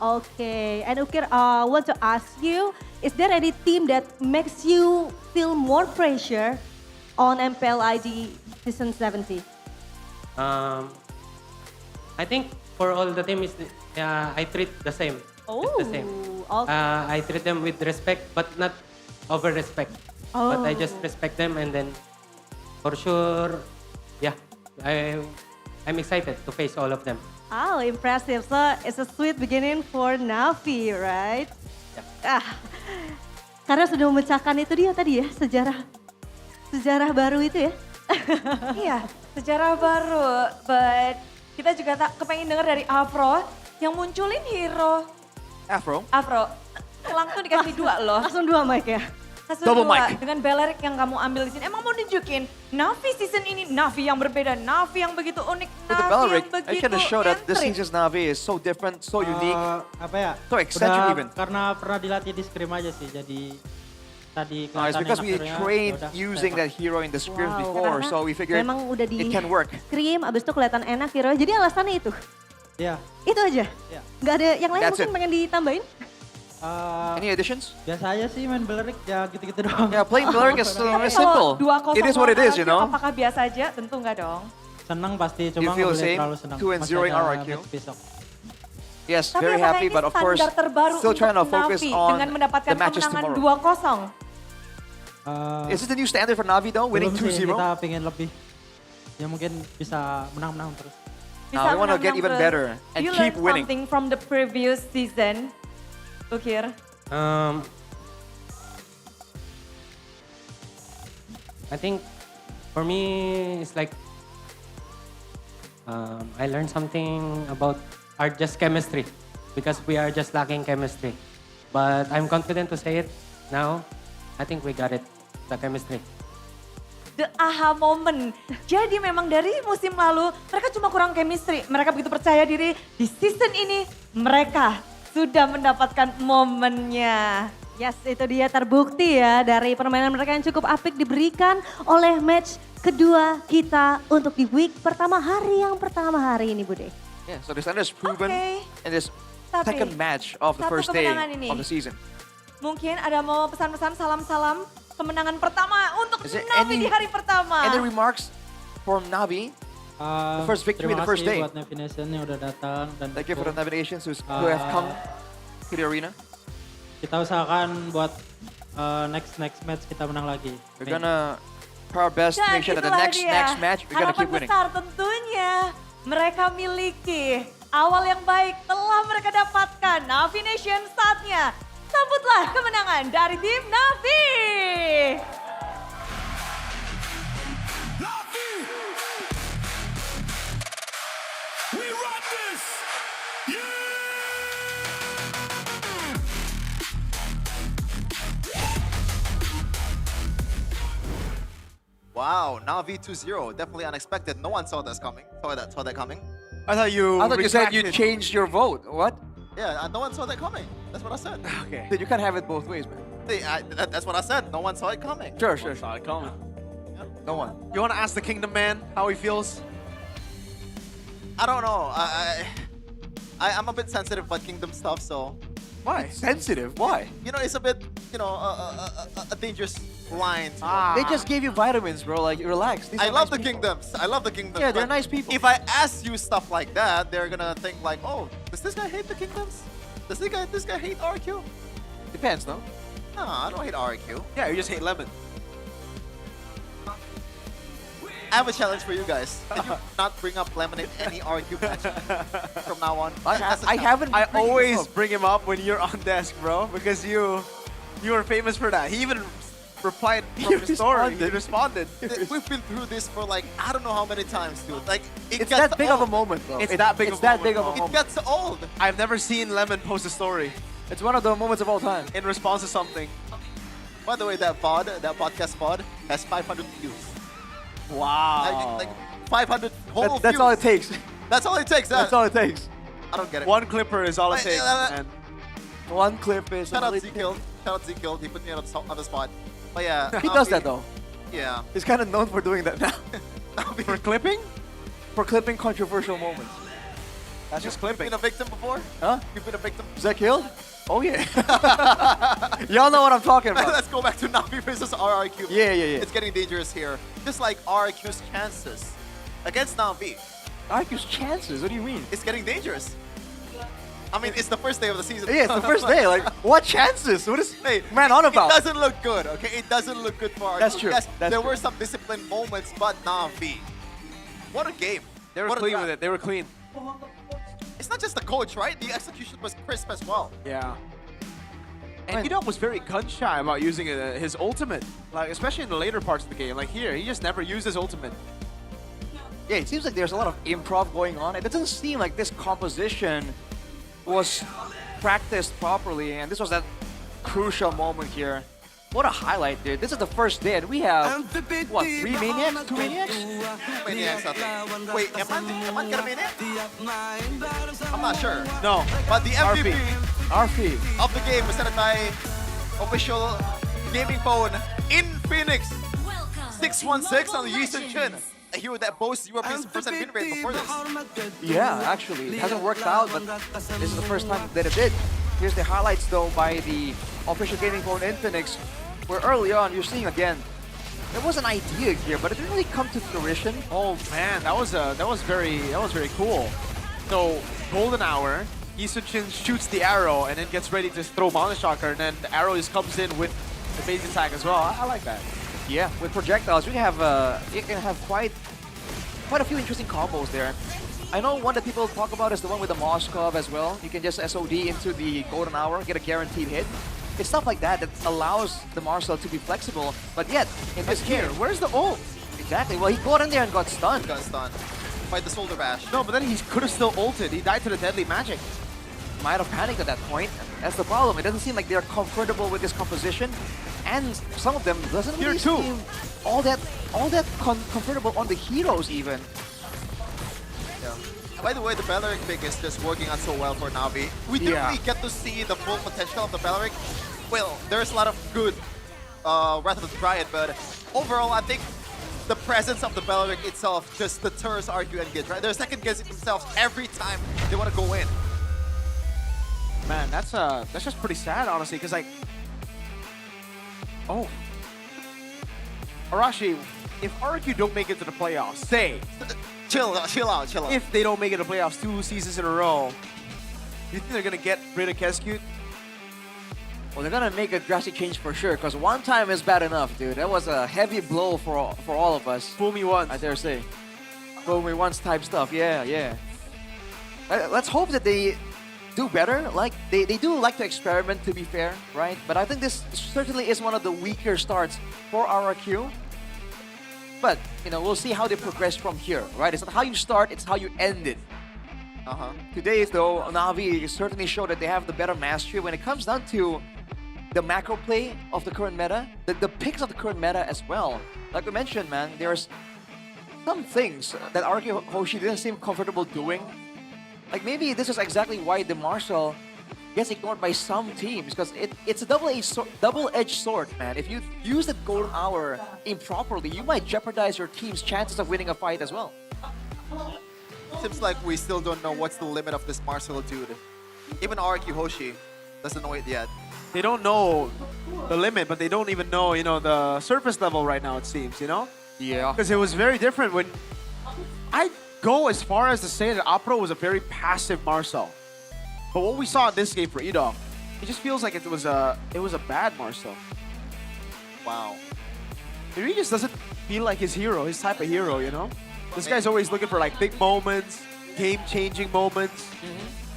Okay. And Ukir, want to ask you, is there any team that makes you feel more pressure on MPL ID Season 17? I think for all the team I treat the same. It's the same. Okay. I treat them with respect, but not over respect. But I just respect them, and then for sure, I'm excited to face all of them. Oh, impressive. So it's a sweet beginning for Navi, right? Yeah. Karena sudah memecahkan itu dia tadi ya, sejarah sejarah baru itu ya. Iya, sejarah baru. But kita juga kepengen dengar dari Afro yang munculin hero. Afro. Langsung dikasih 2 loh. Langsung 2 mic ya. Double mic. Dengan Beleric yang kamu ambil di sini. Emang mau nunjukin Navi season ini Navi yang berbeda, Navi yang begitu unik, With the Navi Beleric, yang begitu I can show that this nyentrik. season's Navi is so different, so unique. Apa ya? So eccentric udah even. Karena pernah dilatih di scrim aja sih, jadi tadi It's kelihatan because we enak trained yaudah, using saya that hero in the scrims Wow, before, karena so we figured memang udah di it can work. scream, abis itu kelihatan enak hero. Jadi alasannya itu. Iya. Itu aja. Iya. Nggak ada yang lain That's mungkin it. pengen ditambahin? Any additions? Biasa aja sih main Beleric ya gitu-gitu doang. Yeah, playing Beleric is Tapi simple. kalau 2-0 It is what it is, you know. Apakah biasa aja? Tentu enggak dong. Seneng pasti, You cuma feel nggak the boleh same? terlalu seneng. 2-0 Masih in ada RRQ? match besok. Yes, Tapi very apakah happy, ini but of course, standar terbaru still trying to untuk focus Navi on dengan mendapatkan the matches kemenangan tomorrow. 2-0? Is this the new standard for Navi though, winning Belum sih, 2-0? kita pengen lebih. Ya mungkin bisa menang-menang terus. Now we want to get even better and you keep learned winning. something from the previous season, Ukir? I think for me, it's like I learned something about our just chemistry because we are just lacking chemistry. But I'm confident to say it now. I think we got it, the chemistry. The aha moment. Jadi memang dari musim lalu mereka cuma kurang chemistry. Mereka begitu percaya diri di season ini mereka sudah mendapatkan momennya. Yes, itu dia terbukti ya dari permainan mereka yang cukup apik diberikan oleh match kedua kita untuk di week pertama yang pertama hari ini Bude. Yeah, so the standard is proven in this Tapi, second match of the satu first day kemenangan ini. of the season. Mungkin ada mau pesan-pesan salam-salam kemenangan pertama untuk Is there Navi di hari pertama. Any remarks from Navi? The first victory in the first day. Terima kasih buat Navi Nation yang udah datang dan Thank you for the Navi Nations who have come to the arena. Kita usahakan buat next match kita menang lagi. We're gonna try our best to Dan make sure that the itulah next dia. match we're gonna Harapan keep winning. besar tentunya mereka miliki. Awal yang baik telah mereka dapatkan. Navi Nation saatnya. Sambutlah kemenangan dari tim Navi. We run this! Wow, Navi 2-0. Definitely unexpected. No one saw this coming. Saw that coming. I thought you said you retracted. changed your vote. What? Yeah, no one saw that coming. That's what I said. Okay. Dude, you can't have it both ways, man. See, that's what I said. No one saw it coming. Sure. Saw it coming. No one. You want to ask the Kingdom Man how he feels? I don't know. I'm a bit sensitive about Kingdom stuff, so. Why? Sensitive? Why? You know, it's a bit, a dangerous line. They just gave you vitamins, bro. Like, relax. These I are love nice the people. Kingdoms. I love the Kingdoms. Yeah, they're but nice people. If I ask you stuff like that, they're gonna think like, oh, does this guy hate the Kingdoms? Does this guy hate RQ? Depends, no? No, I don't hate RQ. Yeah, you just hate Lemon. I have a challenge for you guys. Can you not bring up Lemon in any RQ match from now on? That's a challenge. I always bring him up when you're on desk, bro, because you are famous for that. He even replied from the story. He responded. We've been through this for like, I don't know how many times, dude. Like, It's that big of a moment, bro. It's that big of a moment. It gets old. I've never seen Lemon post a story. It's one of the moments of all time. In response to something. By the way, that podcast pod, has 500 views. Wow. Like 500 whole views. That's all it takes. That's all it takes. That's all it takes. I don't get it. One clipper is all it takes. man. One clip is... Shout out Zekiel. Shout out Zekiel. He put me on the spot. But yeah. He does that though. Yeah. He's kind of known for doing that now. For clipping? For clipping controversial moments. That's just You've clipping. been a victim before? Huh? You've been a victim? Zach Hill? Oh yeah. Y'all know what I'm talking about. Let's go back to Navi versus RRQ. Yeah. It's getting dangerous here. Just like RRQ's chances against Navi. RRQ's chances? What do you mean? It's getting dangerous. I mean, it's the first day of the season. Yeah, it's the first day. Like, what chances? What is man on about? It doesn't look good, okay? It doesn't look good for RRQ. That's true. Yes, That's there true. were some disciplined moments, but Navi. What a game. They were What a clean draft. with it. They were clean. It's not just the coach, right? The execution was crisp as well. Yeah. And Idok was very gun-shy about using his ultimate, like especially in the later parts of the game. Like here, he just never used his ultimate. Yeah, it seems like there's a lot of improv going on. It doesn't seem like this composition was practiced properly, and this was that crucial moment here. What a highlight, dude. This is the first day, and we have, what, 3 maniacs? 2 maniacs? 2 maniacs, I think. Wait, am I gonna maniac? I'm not sure. No. But the MVP RP of the game was set by official gaming phone in Phoenix. 616 on the Yisun Chun. A hero that boasts 0% win rate before this. Yeah, actually, it hasn't worked out, but this is the first time that it did. Here's the highlights, though, by the official gaming phone in Phoenix, where early on, you're seeing again, there was an idea here, but it didn't really come to fruition. Oh man, that was very cool. So golden hour, Yisun-Chin shoots the arrow and then gets ready to throw Mountain Shocker, and then the arrow just comes in with the base attack as well. I like that. Yeah, with projectiles, you can have quite a few interesting combos there. I know one that people talk about is the one with the Moskov as well. You can just SOD into the golden hour, get a guaranteed hit. It's stuff like that that allows the Marcel to be flexible, but yet, in this here, game, where's the ult? Exactly, well, he got in there and got stunned. Got stunned. By the shoulder bash. No, but then he could have still ulted. He died to the deadly magic. Might have panicked at that point. That's the problem. It doesn't seem like they're comfortable with this composition, and some of them doesn't really seem all that comfortable on the heroes even. Yeah. By the way, the Beleric pick is just working out so well for Navi. We didn't really get to see the full potential of the Beleric. Well, there's a lot of good Wrath of the Dryad, but overall, I think the presence of the Beleric itself just deters RQ and Gid, right? They're second guessing themselves every time they want to go in. Man, that's just pretty sad, honestly, because like, oh, Arashi, if RQ don't make it to the playoffs, say, chill out. If they don't make it to the playoffs 2 seasons in a row, you think they're gonna get rid of Keskute? Well, they're gonna make a drastic change for sure, because one time is bad enough, dude. That was a heavy blow for all of us. Fool me once. I dare say. Fool me once type stuff, yeah. Let's hope that they do better. Like, they do like to experiment, to be fair, right? But I think this certainly is one of the weaker starts for RRQ. But, you know, we'll see how they progress from here, right? It's not how you start, it's how you end it. Today, though, Navi certainly showed that they have the better mastery when it comes down to the macro play of the current meta, the picks of the current meta as well. Like we mentioned, man, there's some things that RQ Hoshi didn't seem comfortable doing. Like, maybe this is exactly why the Marshall gets ignored by some teams, because it's a double-edged sword, man. If you use the golden hour improperly, you might jeopardize your team's chances of winning a fight as well. Seems like we still don't know what's the limit of this Marcel dude. Even RQ Hoshi doesn't know it yet. They don't know the limit, but they don't even know, you know, the surface level right now, it seems, you know? Yeah. Because it was very different when... I go as far as to say that Apro was a very passive Marcel. But what we saw in this game for Idok, it just feels like it was a bad Marcel. Wow. He really just doesn't feel like his hero, his type of hero, you know? This guy's always looking for like big moments, game-changing moments,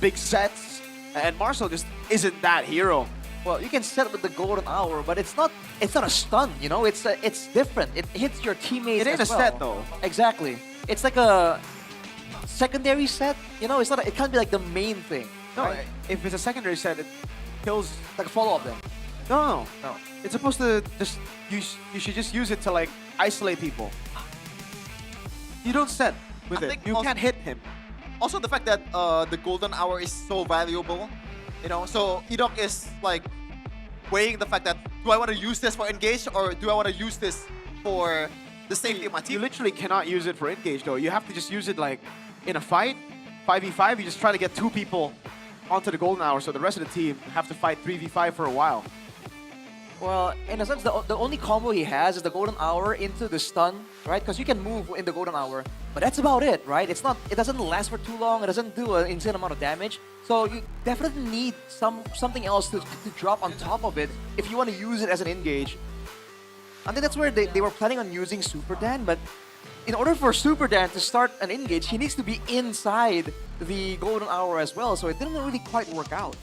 big sets, and Marcel just isn't that hero. Well, you can set with the golden hour, but it's not a stun, you know? It's different. It hits your teammates. It ain't as a well. set though. Exactly. It's like a secondary set, you know? It's not. It can't be like the main thing. No, right? if it's a secondary set, it kills like a follow-up then. No. It's supposed to just you should just use it to like isolate people. You don't set with it. You can't hit him. Also, the fact that the golden hour is so valuable, you know, so Idok is like weighing the fact that, do I want to use this for engage or do I want to use this for the safety of my team? You literally cannot use it for engage though. You have to just use it like in a fight, 5v5. You just try to get 2 people onto the golden hour, so the rest of the team have to fight 3v5 for a while. Well, in a sense, the only combo he has is the golden hour into the stun, right? Because you can move in the golden hour, but that's about it, right? It doesn't last for too long. It doesn't do an insane amount of damage. So you definitely need something else to drop on top of it if you want to use it as an engage. I think that's where they were planning on using Super Dan, but in order for Super Dan to start an engage, he needs to be inside the golden hour as well. So it didn't really quite work out.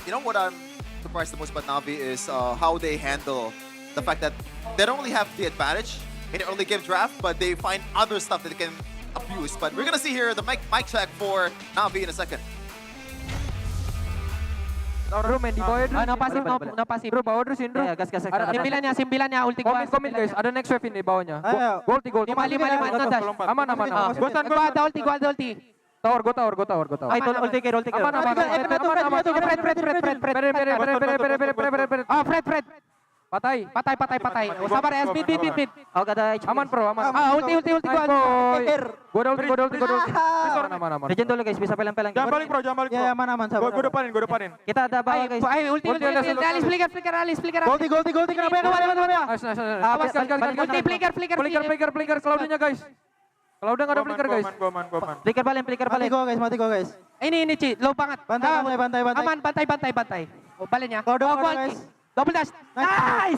You know what I'm surprised surprised the most about Navi is how they handle the fact that they don't really have the advantage in the early game draft, but they find other stuff that they can abuse. But we're gonna see here the mic check for Navi in a second. Bro, main di bawah dulu. No pasif. Bro, bawah terus Indro. Gas. Ada simbilannya ulti gua. Komit guys, ada next wave ini bawahnya. Ulti. 5. Aman. Gua ada ulti. Tower, gua tower. Ulti kill. Aman. Fred. Patai. Sabar ya, speed. Aman bro, aman. Ulti gua. Gua ada ulti. Aman. Regen dulu guys, bisa pelan-pelan. Jangan balik bro. Ya, aman sabar. Gua depanin. Kita ada bawah guys. Ulti. Alis, flicker. Goldi. Kenapa ya? Awas, flicker. Cloud-nya guys. Kalau udah nggak ada flicker guys. Gua aman. Flicker balik. Mati go guys. Ini Ci, low banget. Bantai. Aman, bantai. Oh, baliknya. Kalau guys. Double dash. Nice.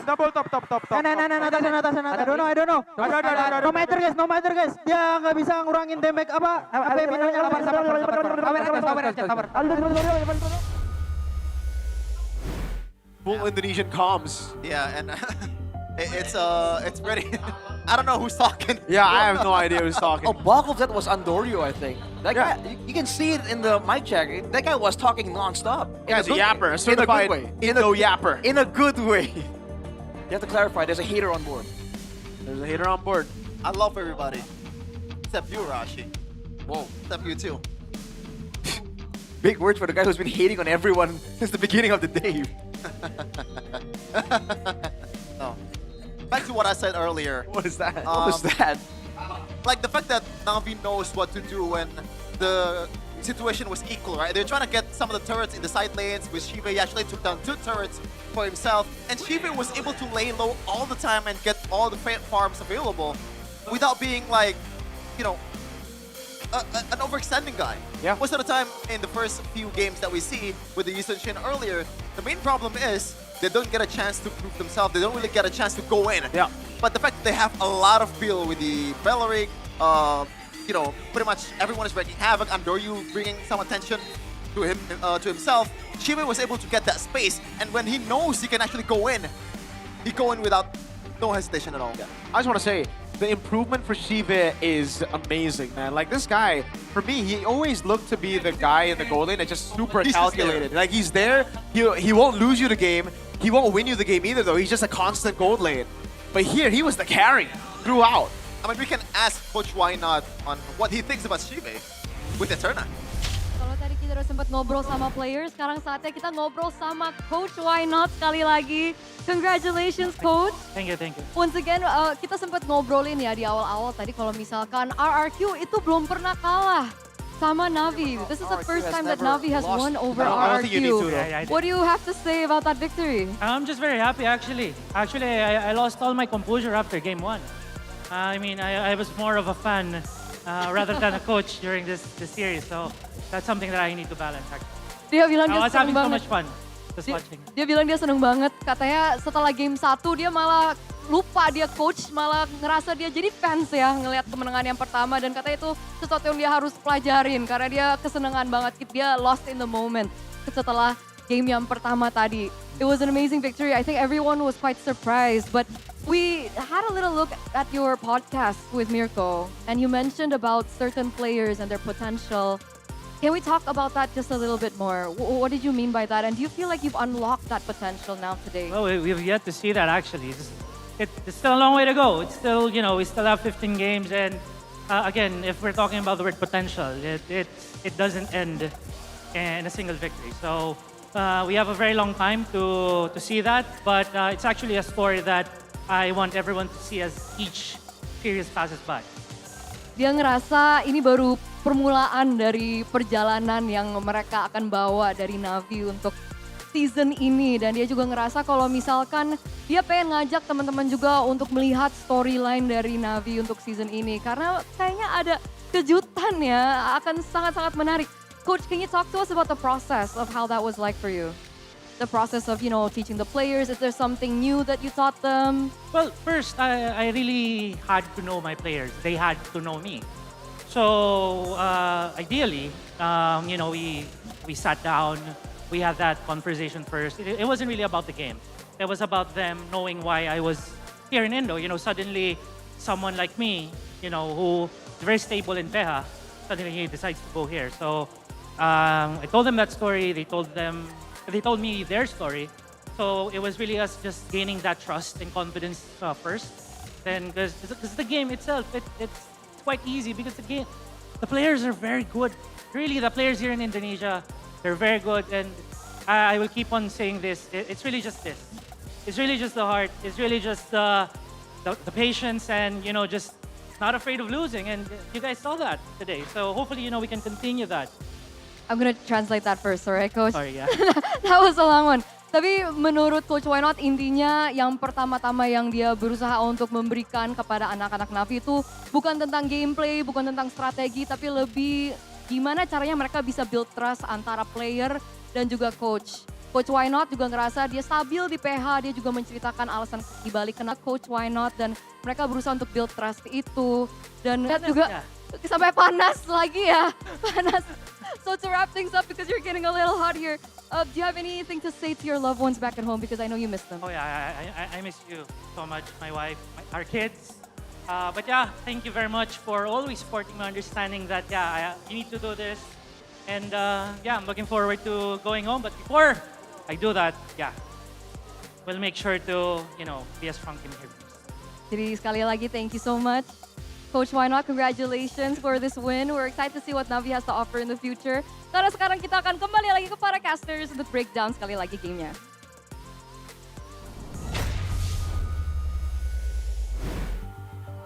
Double top. Nah, I don't know. Ada. No matter guys. Dia nggak bisa ngurangin damage apa minumnya. Sabar. Full Indonesian comms. Yeah, and it's pretty. I don't know who's talking. Yeah, I have no idea who's talking. A bulk of that was Andorio, I think. That guy, you can see it in the mic check. That guy was talking non-stop. Guy's a yapper, a certified Indo-yapper. In a good way. You have to clarify, there's a hater on board. There's a hater on board. I love everybody. Except you, Rashi. Whoa. Except you too. Big words for the guy who's been hating on everyone since the beginning of the day. No. Back to what I said earlier. What is that? What was that? Like the fact that Navi knows what to do when the situation was equal, right? They're trying to get some of the turrets in the side lanes. With Shiva, he actually took down 2 turrets for himself. And Shiva was able to lay low all the time and get all the farms available without being like, you know, an overextending guy. Yeah. Most of the time in the first few games that we see with the Yusun Shin earlier, the main problem is they don't get a chance to prove themselves. They don't really get a chance to go in. Yeah. But the fact that they have a lot of feel with the Belleric, you know, pretty much everyone is wreaking havoc. Andoryu bringing some attention to him, to himself. Shiva was able to get that space, and when he knows he can actually go in, he go in without no hesitation at all. Yeah. I just want to say, the improvement for Shiva is amazing, man. Like this guy, for me, he always looked to be the guy in the gold lane that's just super calculated. Like he's there, he won't lose you the game. He won't win you the game either, though. He's just a constant gold lane. But here, he was the carry throughout. I mean, we can ask Coach Why Not on what he thinks about Shiva with Eterna. Kalau tadi kita udah sempat ngobrol sama players, sekarang saatnya kita ngobrol sama Coach Why Not sekali lagi. Congratulations, Coach. Thank you. Once again, kita sempat ngobrolin ya di awal-awal tadi kalau misalkan RRQ itu belum pernah kalah sama Navi. This is the first time that Navi has won over RRQ. What do you have to say about that victory? I'm just very happy, actually. I lost all my composure after game 1. I mean, I was more of a fan rather than a coach during this series, so that's something that I need to balance, actually. Dia bilang I dia was seneng having so banget. much fun just watching. Dia bilang dia seneng banget. Katanya setelah game 1 dia malah lupa dia coach, malah ngerasa dia jadi fans ya ngelihat kemenangan yang pertama, dan katanya itu sesuatu yang dia harus pelajarin karena dia kesenangan banget, dia lost in the moment setelah game yang pertama tadi. It was an amazing victory. I think everyone was quite surprised, but we had a little look at your podcast with Mirko, and you mentioned about certain players and their potential. Can we talk about that just a little bit more? What did you mean by that? And do you feel like you've unlocked that potential now today? Well, we've yet to see that, actually. It's still a long way to go. It's still, you know, we still have 15 games, and again, if we're talking about the word potential, it doesn't end in a single victory. So we have a very long time to see that, but it's actually a story that I want everyone to see as each series passes by. Dia ngerasa ini baru permulaan dari perjalanan yang mereka akan bawa dari Navi untuk season ini, dan dia juga ngerasa kalau misalkan dia pengen ngajak teman-teman juga untuk melihat storyline dari Navi untuk season ini karena kayaknya ada kejutan ya, akan sangat-sangat menarik. Coach, can you talk to us about the process of how that was like for you? The process of, you know, teaching the players. Is there something new that you taught them? Well, first, I really had to know my players. They had to know me. So ideally, you know, we sat down, we had that conversation first. It wasn't really about the game. It was about them knowing why I was here in Indo. You know, suddenly someone like me, you know, who is very stable in Peha, suddenly he decides to go here. So I told them that story. They told me their story. So it was really us just gaining that trust and confidence first. Then, because the game itself, it's quite easy because the players are very good. Really, the players here in Indonesia, they're very good. And I will keep on saying this. It's really just this. It's really just the heart. It's really just the patience and, you know, just not afraid of losing. And you guys saw that today. So hopefully, you know, we can continue that. I'm gonna translate that first, alright, Coach? Sorry, yeah. That was a long one. Tapi menurut Coach Why Not, intinya yang pertama-tama yang dia berusaha untuk memberikan kepada anak-anak NAVI itu bukan tentang gameplay, bukan tentang strategi, tapi lebih gimana caranya mereka bisa build trust antara player dan juga coach. Coach Why Not juga ngerasa dia stabil di PH, dia juga menceritakan alasan dibalik kena Coach Why Not dan mereka berusaha untuk build trust itu. Dan lihat juga sampai panas lagi ya, panas. So to wrap things up, because you're getting a little hot here, do you have anything to say to your loved ones back at home? Because I know you miss them. Oh yeah, I miss you so much, my wife, our kids. But yeah, thank you very much for always supporting me, understanding that, yeah, you need to do this. And yeah, I'm looking forward to going home. But before I do that, yeah, we'll make sure to, you know, be a strong team here. Jadi sekali lagi, thank you so much. Coach Why Not, congratulations for this win. We're excited to see what NAVI has to offer in the future. Karena sekarang kita akan kembali lagi ke para casters untuk breakdown sekali lagi gamenya.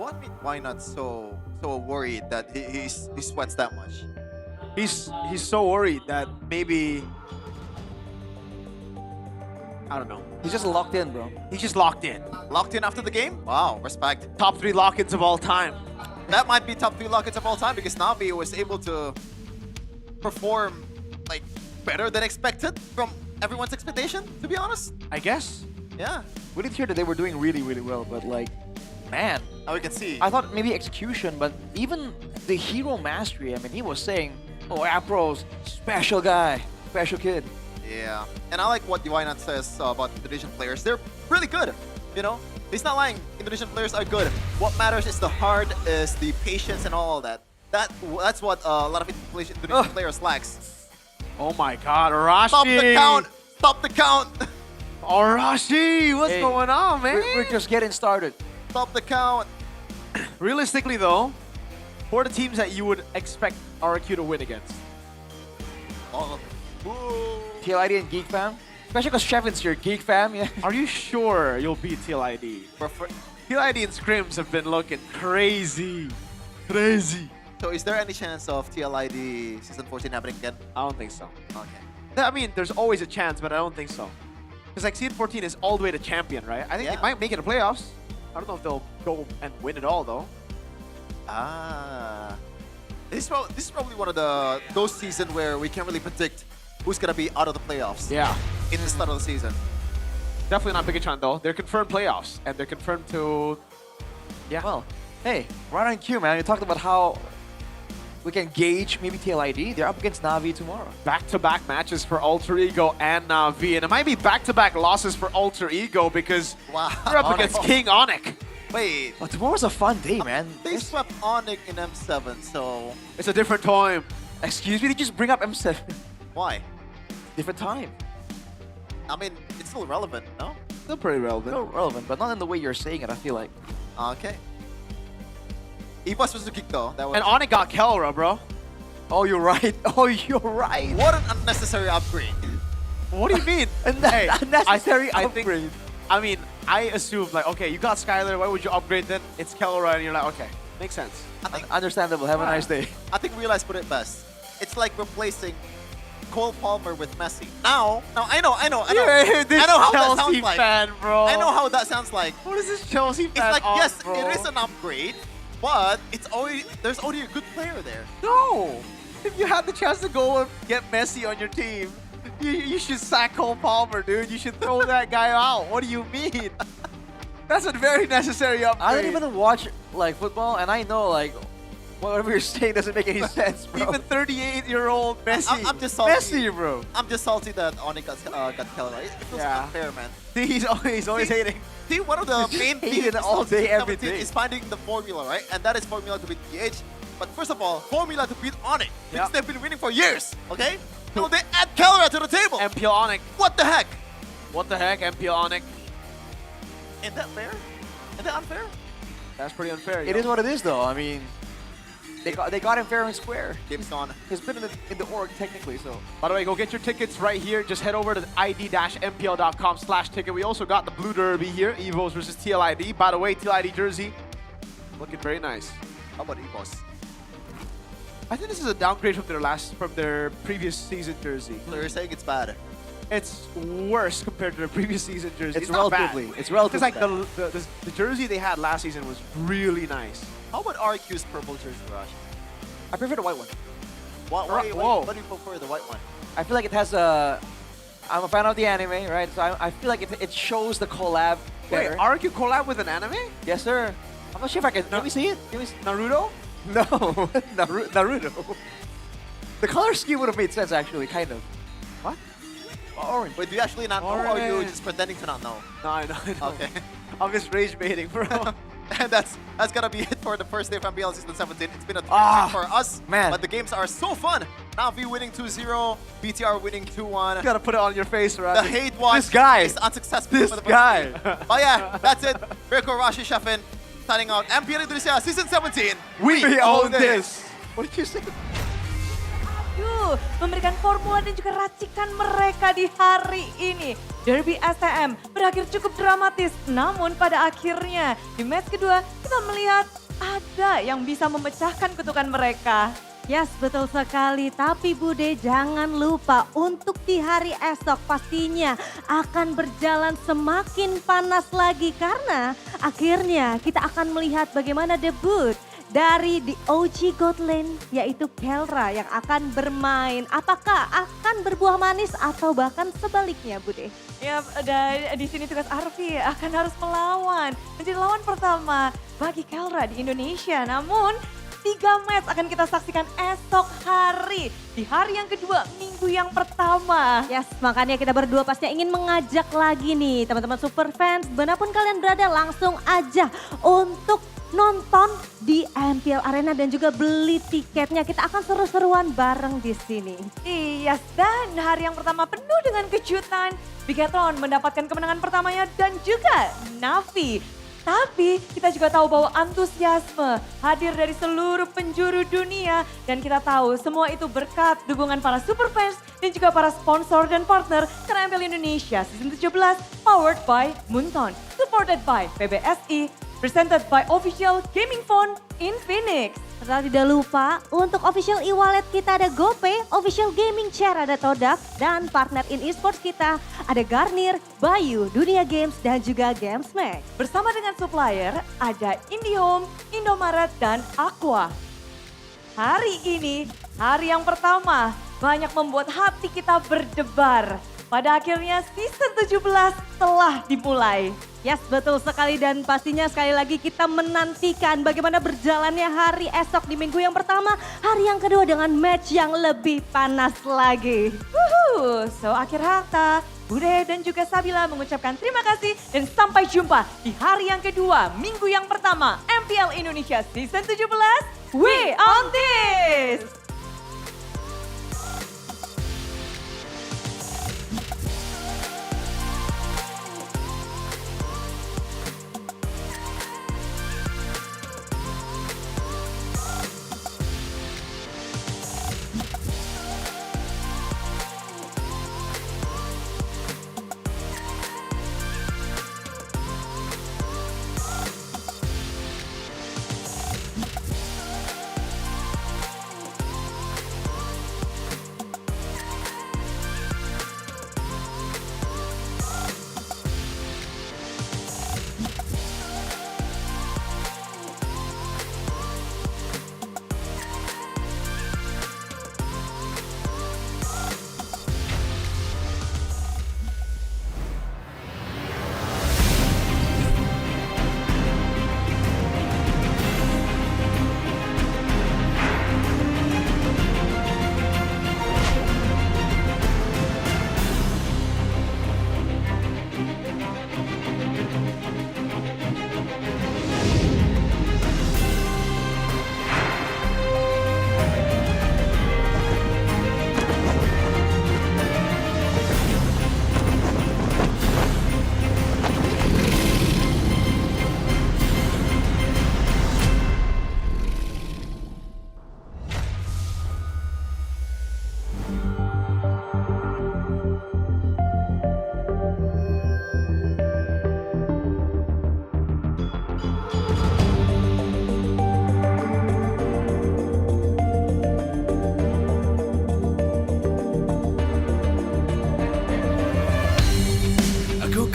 What made Why Not so worried that he sweats that much? He's so worried that maybe, I don't know. He's just locked in, bro. He's just locked in. Locked in after the game? Wow, respect. Top 3 lock-ins of all time. That might be top 3 lock-ins of all time because Navi was able to perform like better than expected from everyone's expectation, to be honest. I guess. Yeah. We did hear that they were doing really, really well, but like, man. Now we can see. I thought maybe execution, but even the hero mastery, I mean, he was saying, oh, Apros, special guy, special kid. Yeah, and I like what Why Not says about Indonesian players. They're really good, you know? He's not lying. Indonesian players are good. What matters is the heart, is the patience and all that. That's what a lot of Indonesian players lacks. Oh my god, Arashi! Stop the count! Stop the count! Arashi, what's going on, man? We're just getting started. Stop the count! Realistically though, who are the teams that you would expect RQ to win against? TLID and Geek Fam? Especially because Shevin's here, Geek Fam, yeah. Are you sure you'll beat TLID? TLID and Scrims have been looking crazy. Crazy. So is there any chance of TLID Season 14 happening again? I don't think so. Okay. I mean, there's always a chance, but I don't think so. Because like Season 14 is all the way to champion, right? I think they might make it to playoffs. I don't know if they'll go and win it all, though. Ah. This is probably one of those seasons where we can't really predict who's going to be out of the playoffs. Yeah. In the start of the season. Definitely not Bigachan, though. They're confirmed playoffs, and they're confirmed to... Yeah. Well, hey, right on cue, man. You talked about how we can gauge maybe TLID. They're up against NAVI tomorrow. Back-to-back matches for Alter Ego and NAVI. And it might be back-to-back losses for Alter Ego because they're up against King Onyx. Wait. But tomorrow's a fun day, man. They swept Onyx in M7, so... It's a different time. Excuse me, they just bring up M7. Why? Different time. I mean, it's still relevant, no? Still pretty relevant. Still relevant, but not in the way you're saying it, I feel like. Okay. Evo was supposed to kick though. That was... And Onyx got Kelra, bro. Oh, you're right. Oh, you're right. What an unnecessary upgrade. What do you mean? Hey, unnecessary upgrade. I mean, I assumed like, okay, you got Skylar, why would you upgrade then? It's Kelra, and you're like, okay, makes sense. Understandable. Have a nice day. I think Realize put it best. It's like replacing Cole Palmer with Messi. Now I know. This I know how Chelsea that sounds like. fan, bro. I know how that sounds like. What is this Chelsea fan? It's like, on, yes, bro? it is an upgrade, but there's already a good player there. No! If you had the chance to go and get Messi on your team, you should sack Cole Palmer, dude. You should throw that guy out. What do you mean? That's a very necessary upgrade. I don't even watch like football, and I know like Whatever you're saying doesn't make any sense, bro. Even 38-year-old Messi. I'm just salty. Messi, bro. I'm just salty that Onyx got killed. It feels unfair, man. See, he's always hating. See, one of the main hating themes all of day, Season every 17 day. is finding the formula, right? And that is formula to beat PH. But first of all, formula to beat Onyx. Because they've been winning for years, okay? Now they add Kelra to the table. MPL Onyx. What the heck? What the heck, MPL Onyx? Is that fair? Is that unfair? That's pretty unfair. It is what it is, though. I mean, they got him fair and square. Game's gone. He's been in the org technically, so. By the way, go get your tickets right here. Just head over to id-mpl.com/ticket. We also got the Blue Derby here, Evos versus TLID. By the way, TLID jersey looking very nice. How about Evos? I think this is a downgrade from their previous season jersey. So you're saying it's bad? It's worse compared to their previous season jersey. It's not relatively- bad. it's relatively It's like the jersey they had last season was really nice. How about RQ's purple jersey, Raj? I prefer the white one. Why do you prefer the white one? I feel like it has a. I'm a fan of the anime, right? So I feel like it shows the collab better. Wait, RQ collab with an anime? Yes, sir. I'm not sure if I can. Let me see it. Give me Naruto? No, Naruto. The color scheme would have made sense, actually, kind of. What? Orange. Wait, do you actually not know, or are you just pretending to not know? No, I know. Okay. I'm just rage baiting, bro. And that's gonna be it for the first day of MPL Season 17. It's been a tough for us, man. but the games are so fun. NAVI winning 2-0, BTR winning 2-1. You gotta put it on your face, right? The hate watch This guy. is unsuccessful This for the guy. But yeah, that's it. Rico, Rashi, Shafin, signing out. MPL Indonesia Season 17. We own this. What did you say? Memberikan formula dan juga racikan mereka di hari ini. Derby STM berakhir cukup dramatis, namun pada akhirnya di match kedua kita melihat ada yang bisa memecahkan kutukan mereka. Yes, betul sekali. Tapi Bude, jangan lupa untuk di hari esok pastinya akan berjalan semakin panas lagi. Karena akhirnya kita akan melihat bagaimana debut dari the OG God Lane, yaitu Kelra yang akan bermain. Apakah akan berbuah manis atau bahkan sebaliknya, Bude? Ya, dan di sini tugas Arfi akan harus melawan. Menjadi lawan pertama bagi Kelra di Indonesia. Namun 3 match akan kita saksikan esok hari. Di hari yang kedua, minggu yang pertama. Yes, makanya kita berdua pastinya ingin mengajak lagi nih teman-teman super fans. Dimanapun kalian berada, langsung aja untuk nonton di MPL Arena dan juga beli tiketnya. Kita akan seru-seruan bareng di sini. Iya, dan hari yang pertama penuh dengan kejutan. Bigatron mendapatkan kemenangan pertamanya dan juga NAVI. Tapi kita juga tahu bahwa antusiasme hadir dari seluruh penjuru dunia. Dan kita tahu semua itu berkat dukungan para super fans dan juga para sponsor dan partner. Karena MPL Indonesia Season 17 powered by Munton, supported by PBSI, presented by Official Gaming Phone in Phoenix. Serta tidak lupa untuk official e-wallet kita ada GoPay, official gaming chair ada Todak, dan partner in esports kita ada Garnier, Bayu, Dunia Games, dan juga Gamesmax. Bersama dengan supplier ada IndiHome, Indomaret, dan Aqua. Hari ini, hari yang pertama, banyak membuat hati kita berdebar. Pada akhirnya season 17 telah dimulai. Yes, betul sekali dan pastinya sekali lagi kita menantikan bagaimana berjalannya hari esok di minggu yang pertama, hari yang kedua dengan match yang lebih panas lagi. So akhir kata, Bude dan juga Sabila mengucapkan terima kasih dan sampai jumpa di hari yang kedua, minggu yang pertama MPL Indonesia Season 17. We on this!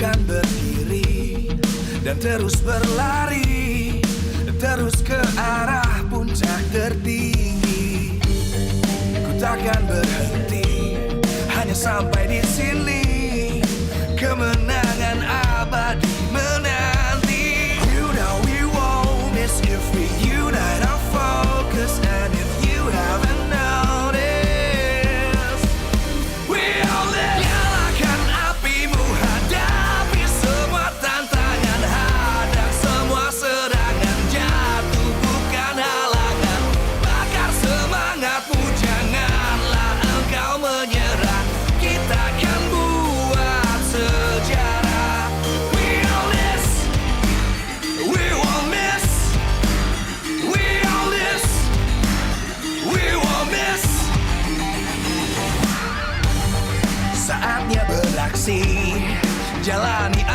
takkan berdiri dan terus berlari, terus ke arah puncak tertinggi. Ku takkan berhenti, hanya sampai di sini. Kemenangan abadi menanti. You know we won't miss if we unite our focus. And if you haven't noticed, we all live. Nyalakan apimu, hadapi semua tantangan, hadang semua serangan, jatuh bukan halangan. Bakar semangatmu, janganlah engkau menyerah. Kita akan buat sejarah. We all this, we won't miss. We all this, we won't miss. Saatnya beraksi, jalani